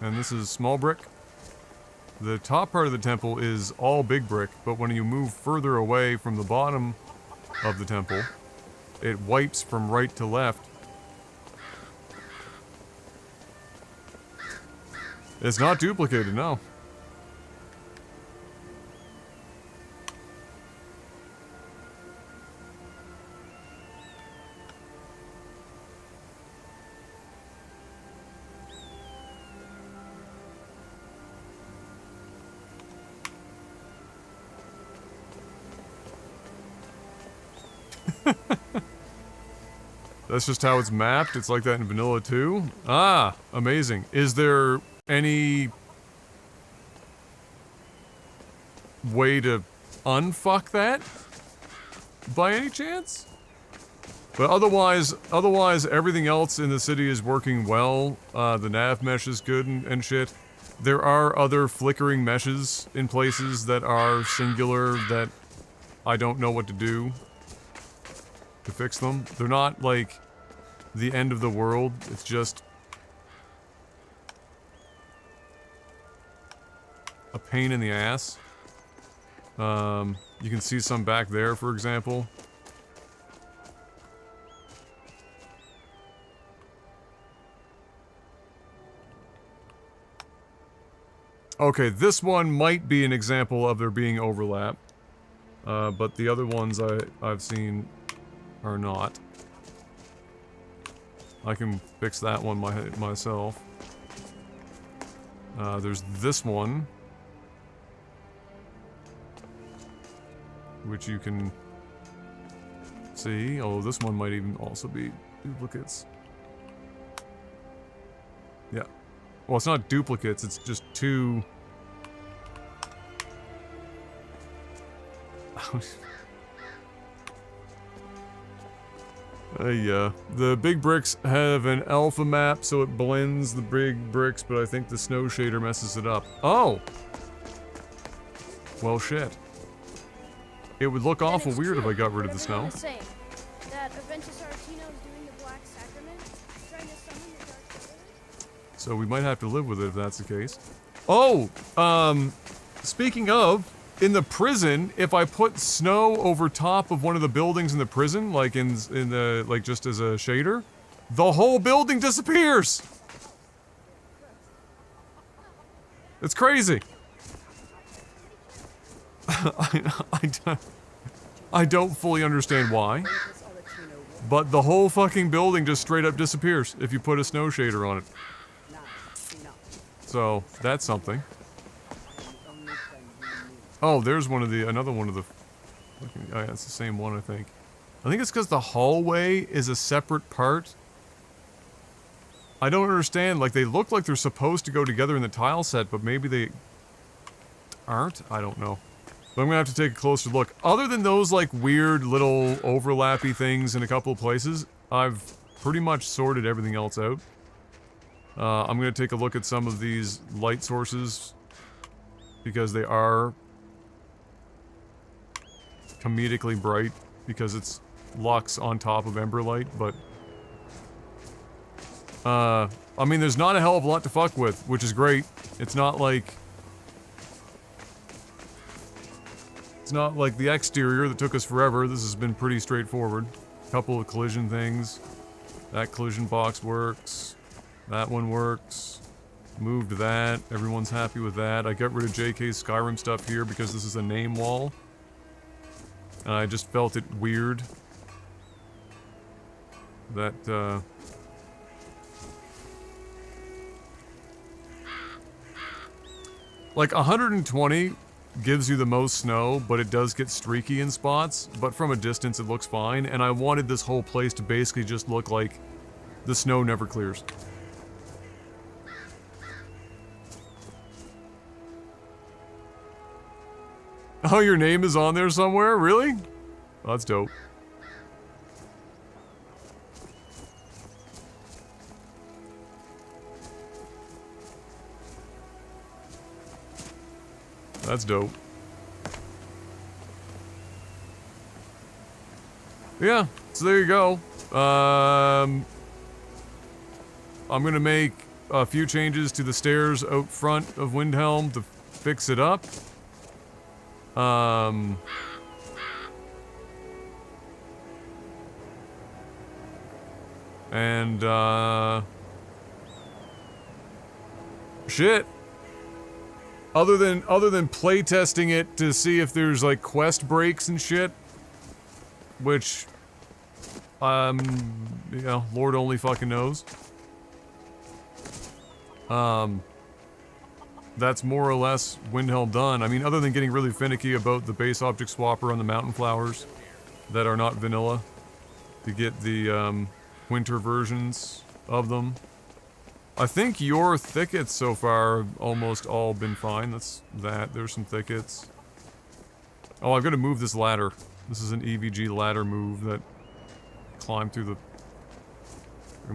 And this is small brick? The top part of the temple is all big brick, but when you move further away from the bottom of the temple, it wipes from right to left. It's not duplicated, no. That's just how it's mapped. It's like that in vanilla too. Ah, amazing. Is there any way to unfuck that by any chance? But otherwise everything else in the city is working well. The nav mesh is good and shit. There are other flickering meshes in places that are singular that I don't know what to do to fix them. They're not like the end of the world. It's just a pain in the ass. You can see some back there, for example. Okay, this one might be an example of there being overlap. But the other ones I've seen are not. I can fix that one myself. There's this one, which you can see. Oh, this one might even also be duplicates. Yeah. Well, it's not duplicates, it's just two... the big bricks have an alpha map, so it blends the big bricks, but I think the snow shader messes it up. Oh! Well, shit. It would look awful weird if I got rid of the snow. So we might have to live with it if that's the case. Oh! Speaking of, in the prison, if I put snow over top of one of the buildings in the prison, like in the, like just as a shader, the whole building disappears! It's crazy. I don't fully understand why, but the whole fucking building just straight up disappears if you put a snow shader on it. So, that's something. Oh, there's another one of the... Oh, yeah, it's the same one, I think. I think it's because the hallway is a separate part. I don't understand, like, they look like they're supposed to go together in the tile set, but maybe they aren't? I don't know. But I'm gonna have to take a closer look. Other than those, like, weird little overlappy things in a couple of places, I've pretty much sorted everything else out. I'm gonna take a look at some of these light sources, because they are comedically bright, because it's Lux on top of Emberlight, but... I mean, there's not a hell of a lot to fuck with, which is great. It's not like the exterior that took us forever. This has been pretty straightforward. A couple of collision things. That collision box works. That one works. Moved that. Everyone's happy with that. I got rid of JK's Skyrim stuff here because this is a name wall. And I just felt it weird that, like, 120 gives you the most snow, but it does get streaky in spots, but from a distance it looks fine, and I wanted this whole place to basically just look like the snow never clears. Oh, your name is on there somewhere? Really? Oh, that's dope. That's dope. Yeah, so there you go. I'm gonna make a few changes to the stairs out front of Windhelm to fix it up. Shit. Other than playtesting it to see if there's like quest breaks and shit, which, you know, Lord only fucking knows. That's more or less Windhelm done. I mean, other than getting really finicky about the base object swapper on the mountain flowers that are not vanilla. to get the winter versions of them. I think your thickets so far have almost all been fine. That's that. There's some thickets. Oh, I've got to move this ladder. This is an EVG ladder move that climb through the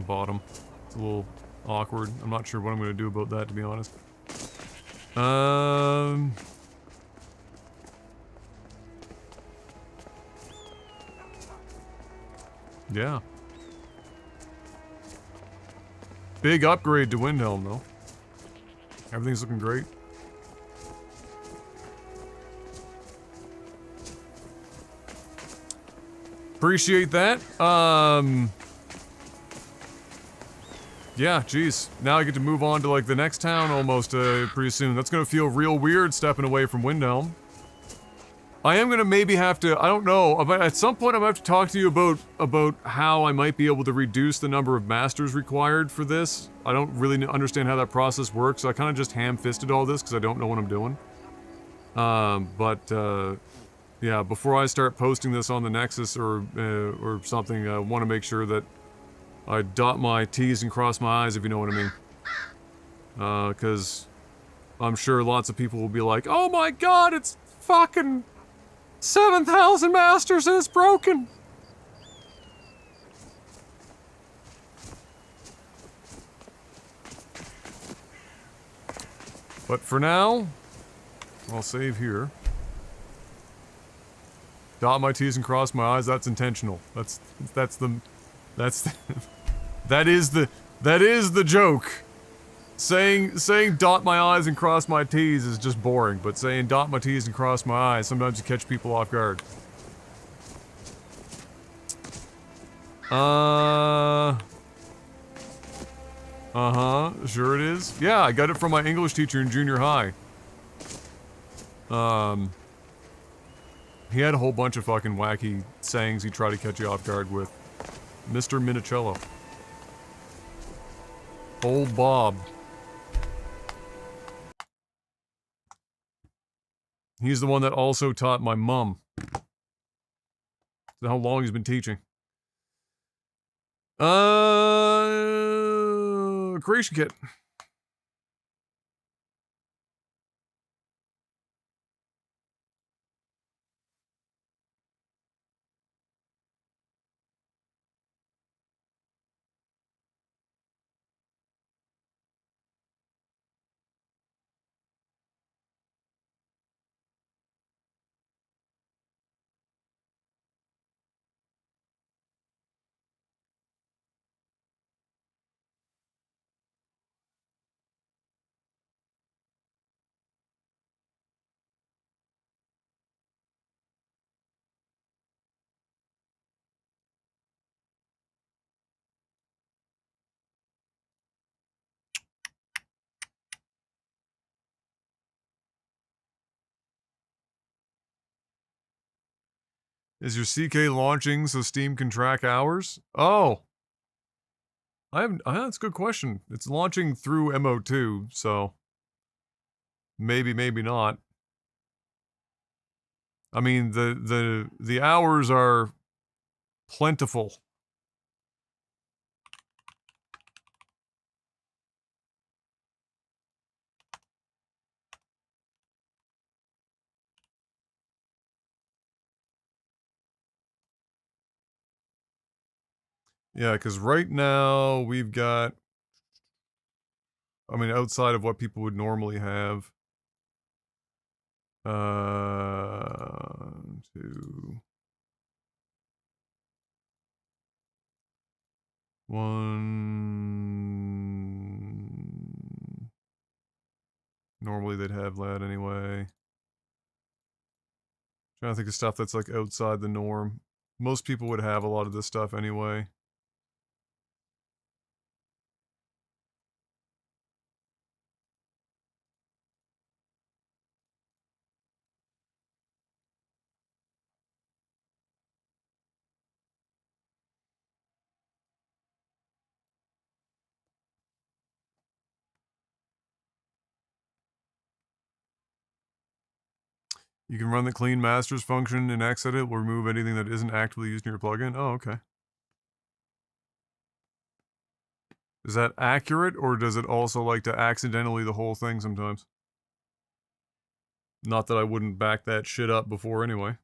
bottom. It's a little awkward. I'm not sure what I'm going to do about that, to be honest. Yeah. Big upgrade to Windhelm, though. Everything's looking great. Appreciate that. Yeah, geez. Now I get to move on to, like, the next town almost pretty soon. That's gonna feel real weird stepping away from Windhelm. I am gonna maybe have to, I don't know, but at some point I'm gonna have to talk to you about how I might be able to reduce the number of masters required for this. I don't really understand how that process works, so I kind of just ham-fisted all this because I don't know what I'm doing. Yeah, before I start posting this on the Nexus or something, I want to make sure that I dot my T's and cross my I's, if you know what I mean. Because I'm sure lots of people will be like, oh my god, it's fucking 7,000 masters and it's broken! But for now, I'll save here. Dot my T's and cross my I's, that's intentional. That is the joke. Saying dot my I's and cross my T's is just boring, but saying dot my T's and cross my I's, sometimes you catch people off guard. Sure it is. Yeah, I got it from my English teacher in junior high. He had a whole bunch of fucking wacky sayings he'd try to catch you off guard with. Mr. Minicello. Old Bob. He's the one that also taught my mum. How long he's been teaching. Creation kit. Is your CK launching so Steam can track hours? Oh. That's a good question. It's launching through MO2, so maybe, maybe not. I mean, the hours are plentiful. Yeah, because right now we've got, I mean, outside of what people would normally have, 2, 1. Normally they'd have that anyway. Trying to think of stuff that's like outside the norm. Most people would have a lot of this stuff anyway. You can run the clean masters function in Xedit. It will remove anything that isn't actively used in your plugin. Oh, okay. Is that accurate, or does it also like to accidentally the whole thing sometimes? Not that I wouldn't back that shit up before anyway.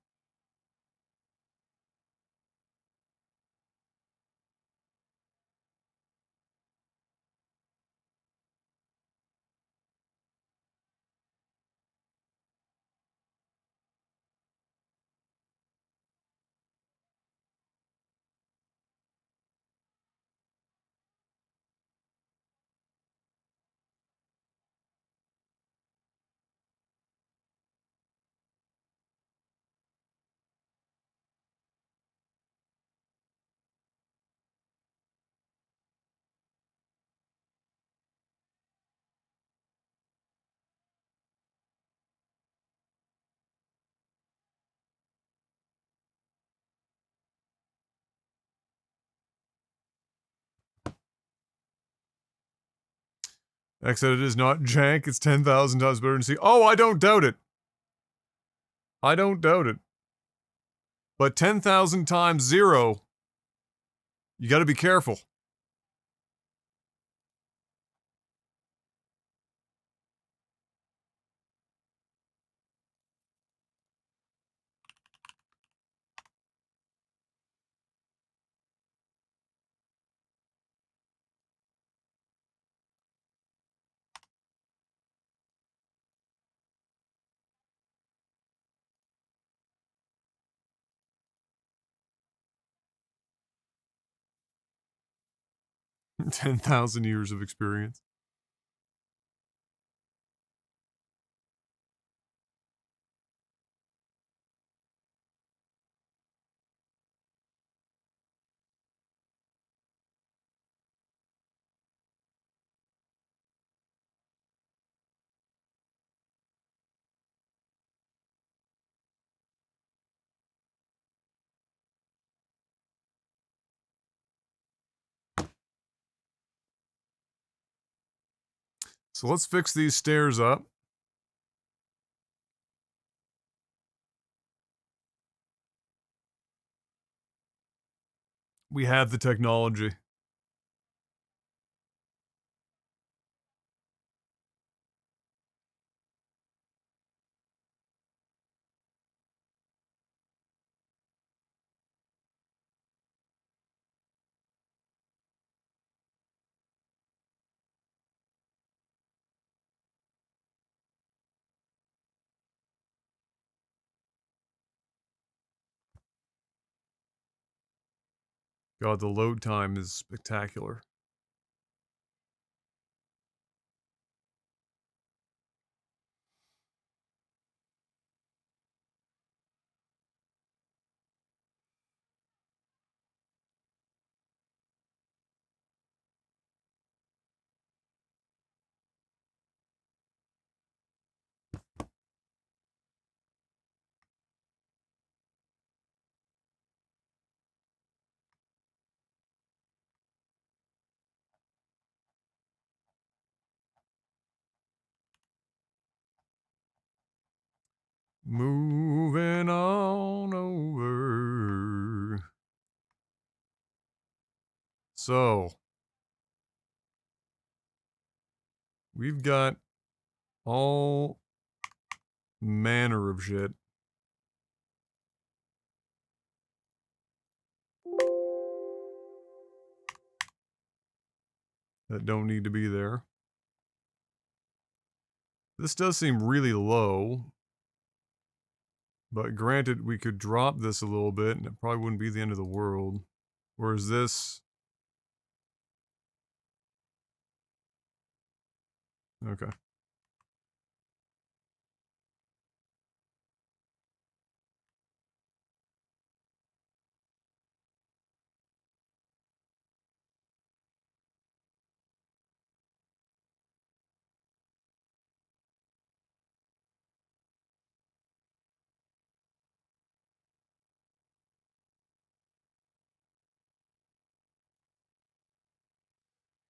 X said it is not jank, it's 10,000 times better than C. Oh, I don't doubt it. I don't doubt it. But 10,000 times 0, you gotta be careful. Ten 10,000 years of experience. So let's fix these stairs up. We have the technology. God, the load time is spectacular. Moving on over. So, we've got all manner of shit. That don't need to be there. This does seem really low. But granted, we could drop this a little bit and it probably wouldn't be the end of the world. Whereas this... Okay.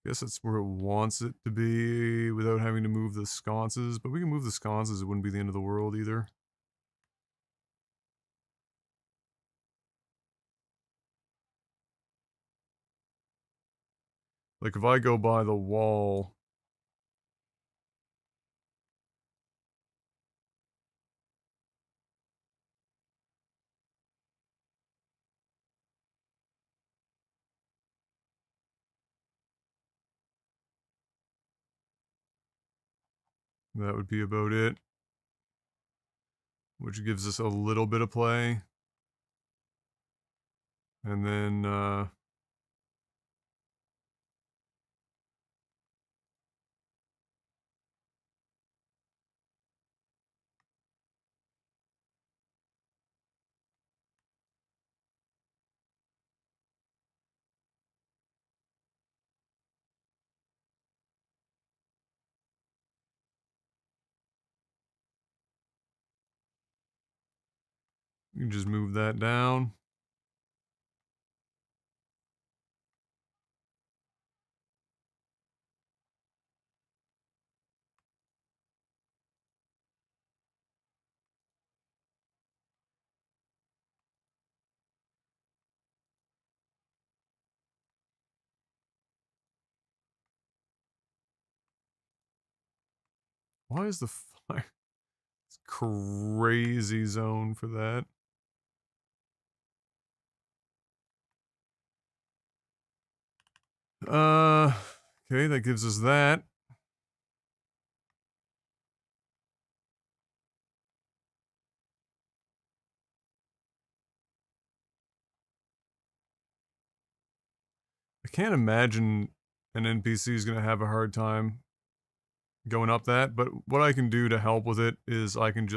Guess that's where it wants it to be without having to move the sconces. But we can move the sconces, it wouldn't be the end of the world either. Like if I go by the wall. That would be about it. Which gives us a little bit of play. And then, you can just move that down. Why is the fire? It's crazy zone for that. Okay, that gives us that. I can't imagine an NPC is going to have a hard time going up that, but what I can do to help with it is I can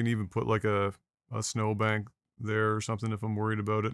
even put like a snowbank there or something if I'm worried about it.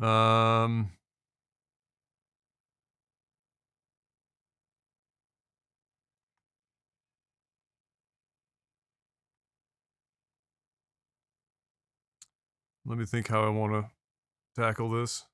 Um, Let me think how I want to tackle this.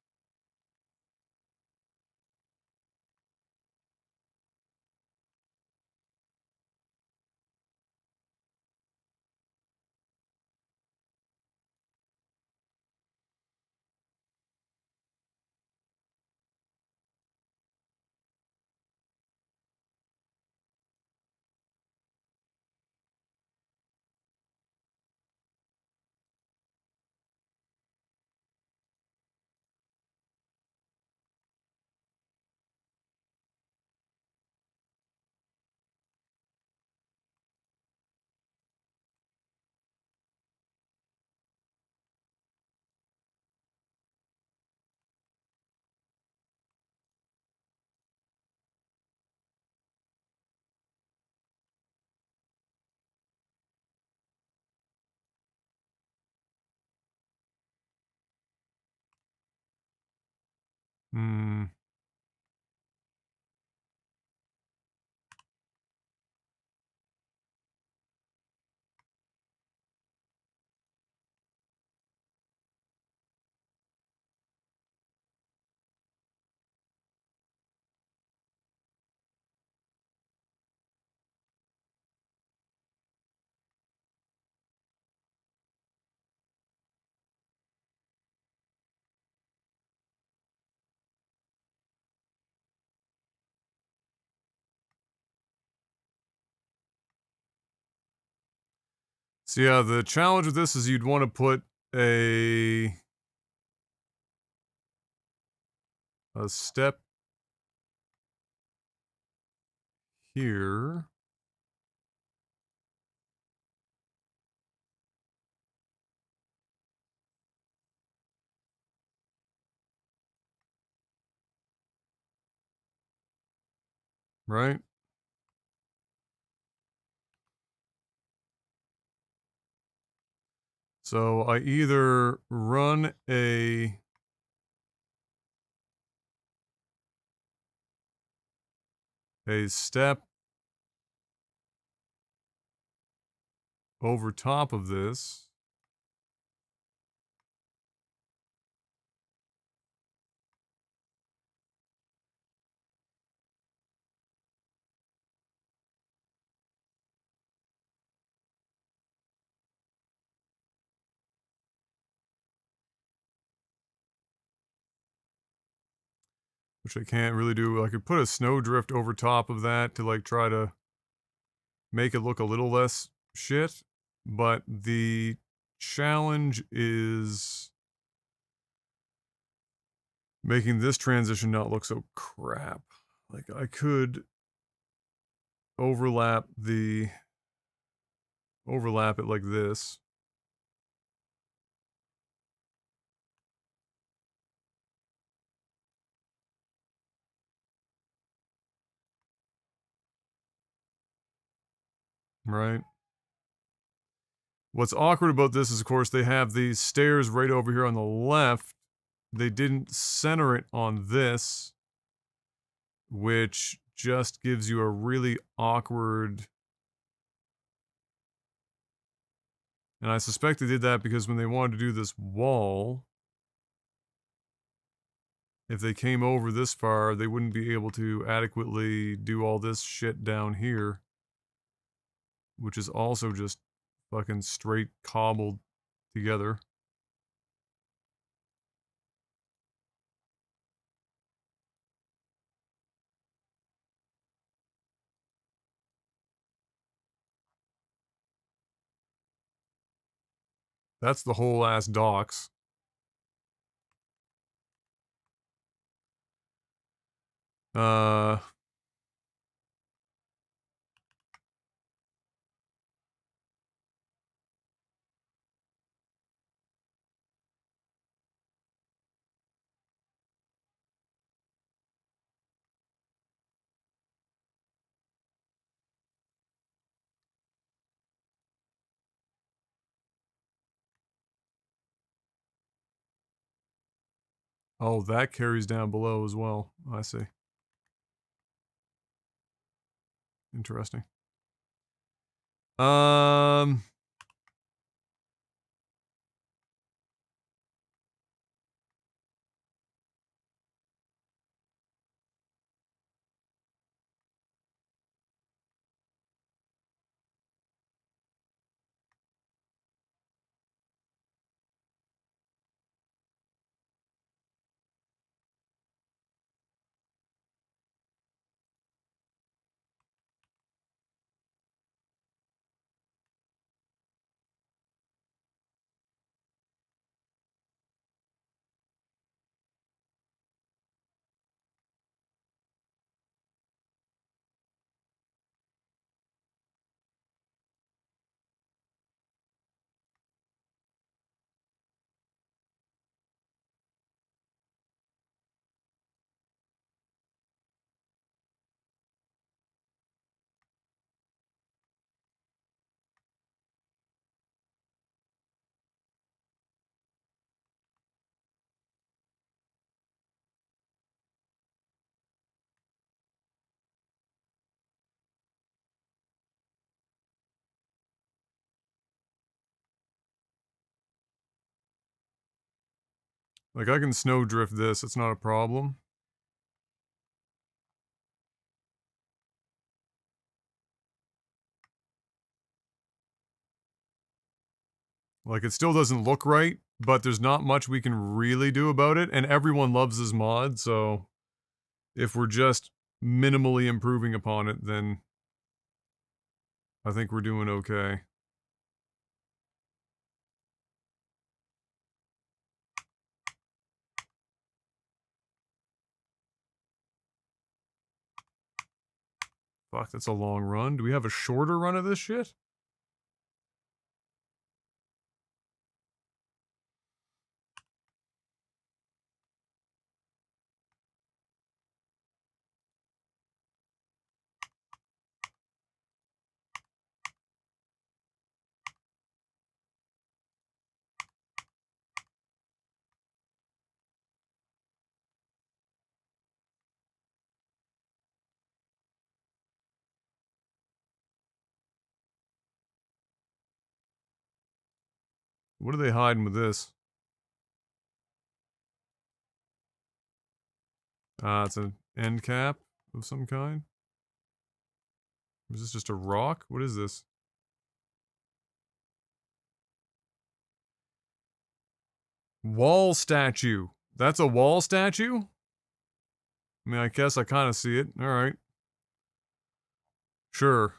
Hmm. So yeah, the challenge with this is you'd want to put a step here. Right? So I either run a step over top of this, which I can't really do. I could put a snowdrift over top of that to like try to make it look a little less shit, but the challenge is making this transition not look so crap. Like I could overlap it like this. Right? What's awkward about this is, of course, they have these stairs right over here on the left. They didn't center it on this, which just gives you a really awkward... And I suspect they did that because when they wanted to do this wall, if they came over this far, they wouldn't be able to adequately do all this shit down here, which is also just fucking straight cobbled together. That's the whole ass docks. Uh... Oh, that carries down below as well. I see. Interesting. Um... Like, I can snowdrift this, it's not a problem. Like, it still doesn't look right, but there's not much we can really do about it, and everyone loves this mod, so if we're just minimally improving upon it, then I think we're doing okay. Fuck, that's a long run. Do we have a shorter run of this shit? What are they hiding with this? It's an end cap of some kind. Is this just a rock? What is this? Wall statue. That's a wall statue? I mean, I guess I kind of see it. Alright. Sure.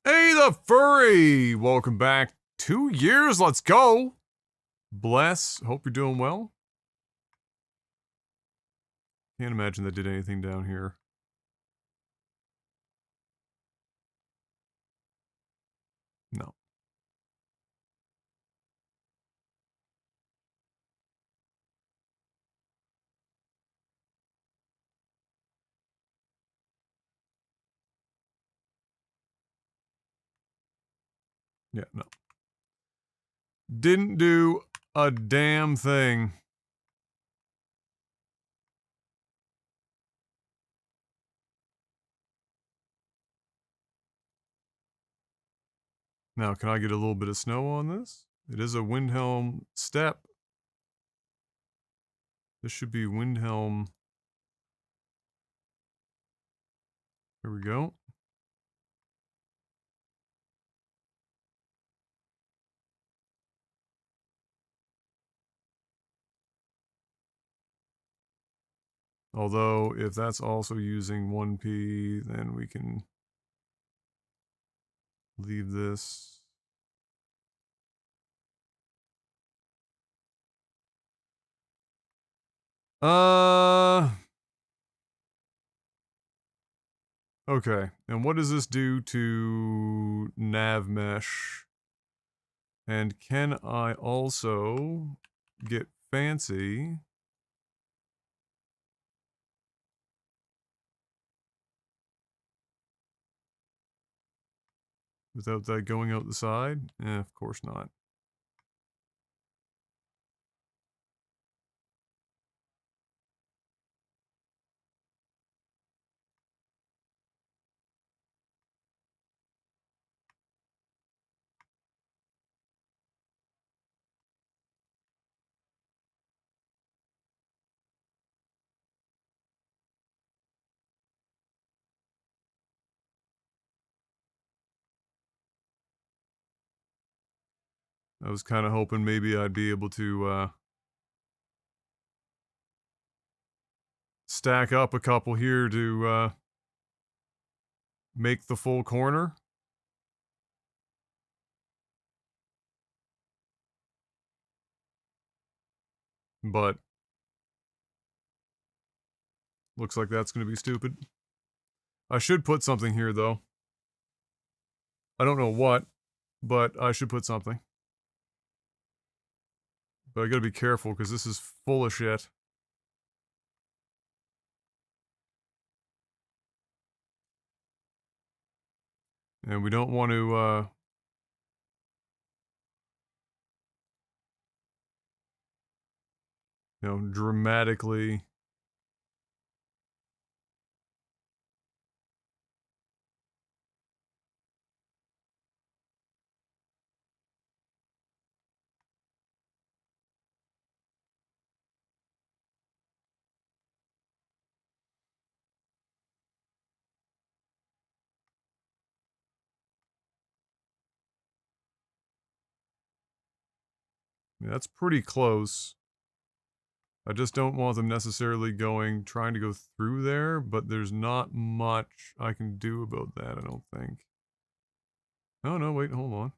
Hey, the furry! Welcome back. 2 years, let's go! Bless. Hope you're doing well. Can't imagine they did anything down here. No. Yeah, no. Didn't do a damn thing. Now, can I get a little bit of snow on this? It is a Windhelm step. This should be Windhelm. Here we go. Although, if that's also using 1P, then we can leave this. Okay, and what does this do to nav mesh? And can I also get fancy without that going out the side? Of course not. I was kind of hoping maybe I'd be able to stack up a couple here to make the full corner. But looks like that's going to be stupid. I should put something here, though. I don't know what, but I should put something. But I gotta be careful, because this is full of shit. And we don't want to, dramatically... mean, that's pretty close. I just don't want them necessarily trying to go through there, but there's not much I can do about that, I don't think. Oh, no, wait, hold on.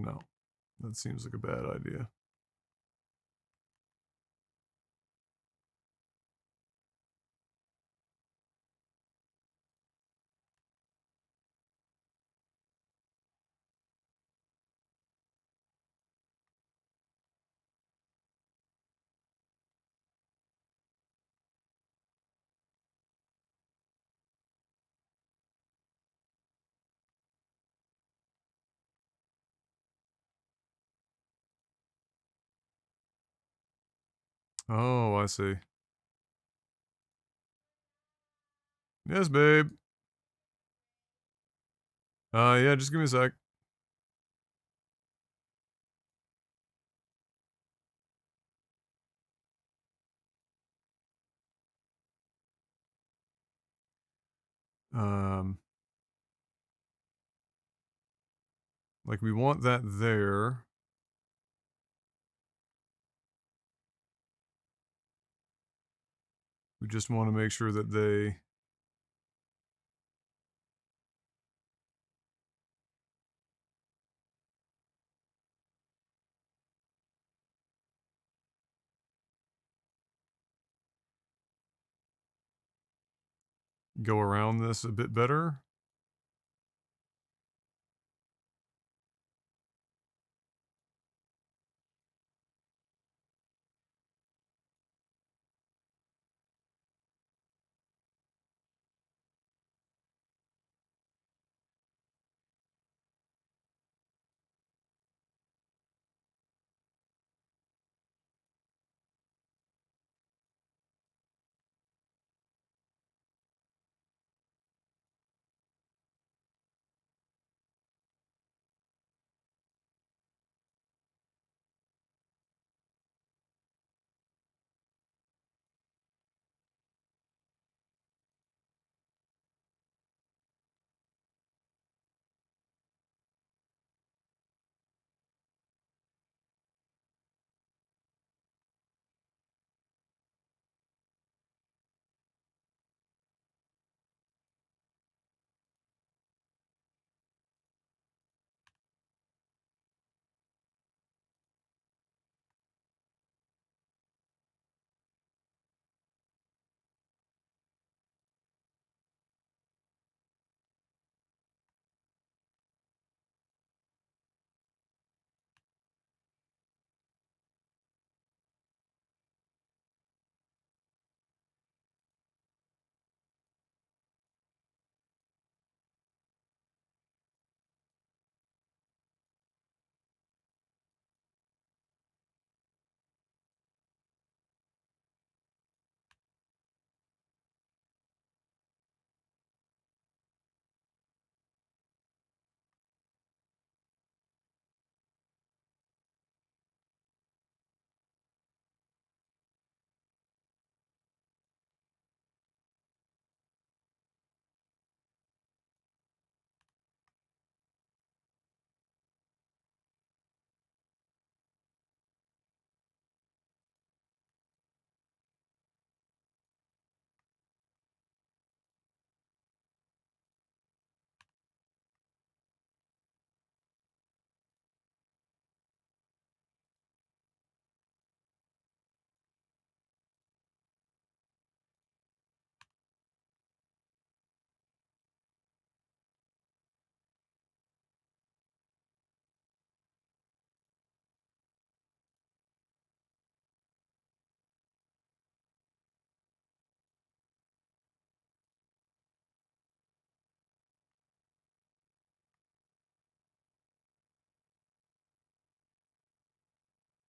No. That seems like a bad idea. Oh, I see. Yes, babe. Yeah, just give me a sec. Um, like we want that there. We just want to make sure that they go around this a bit better.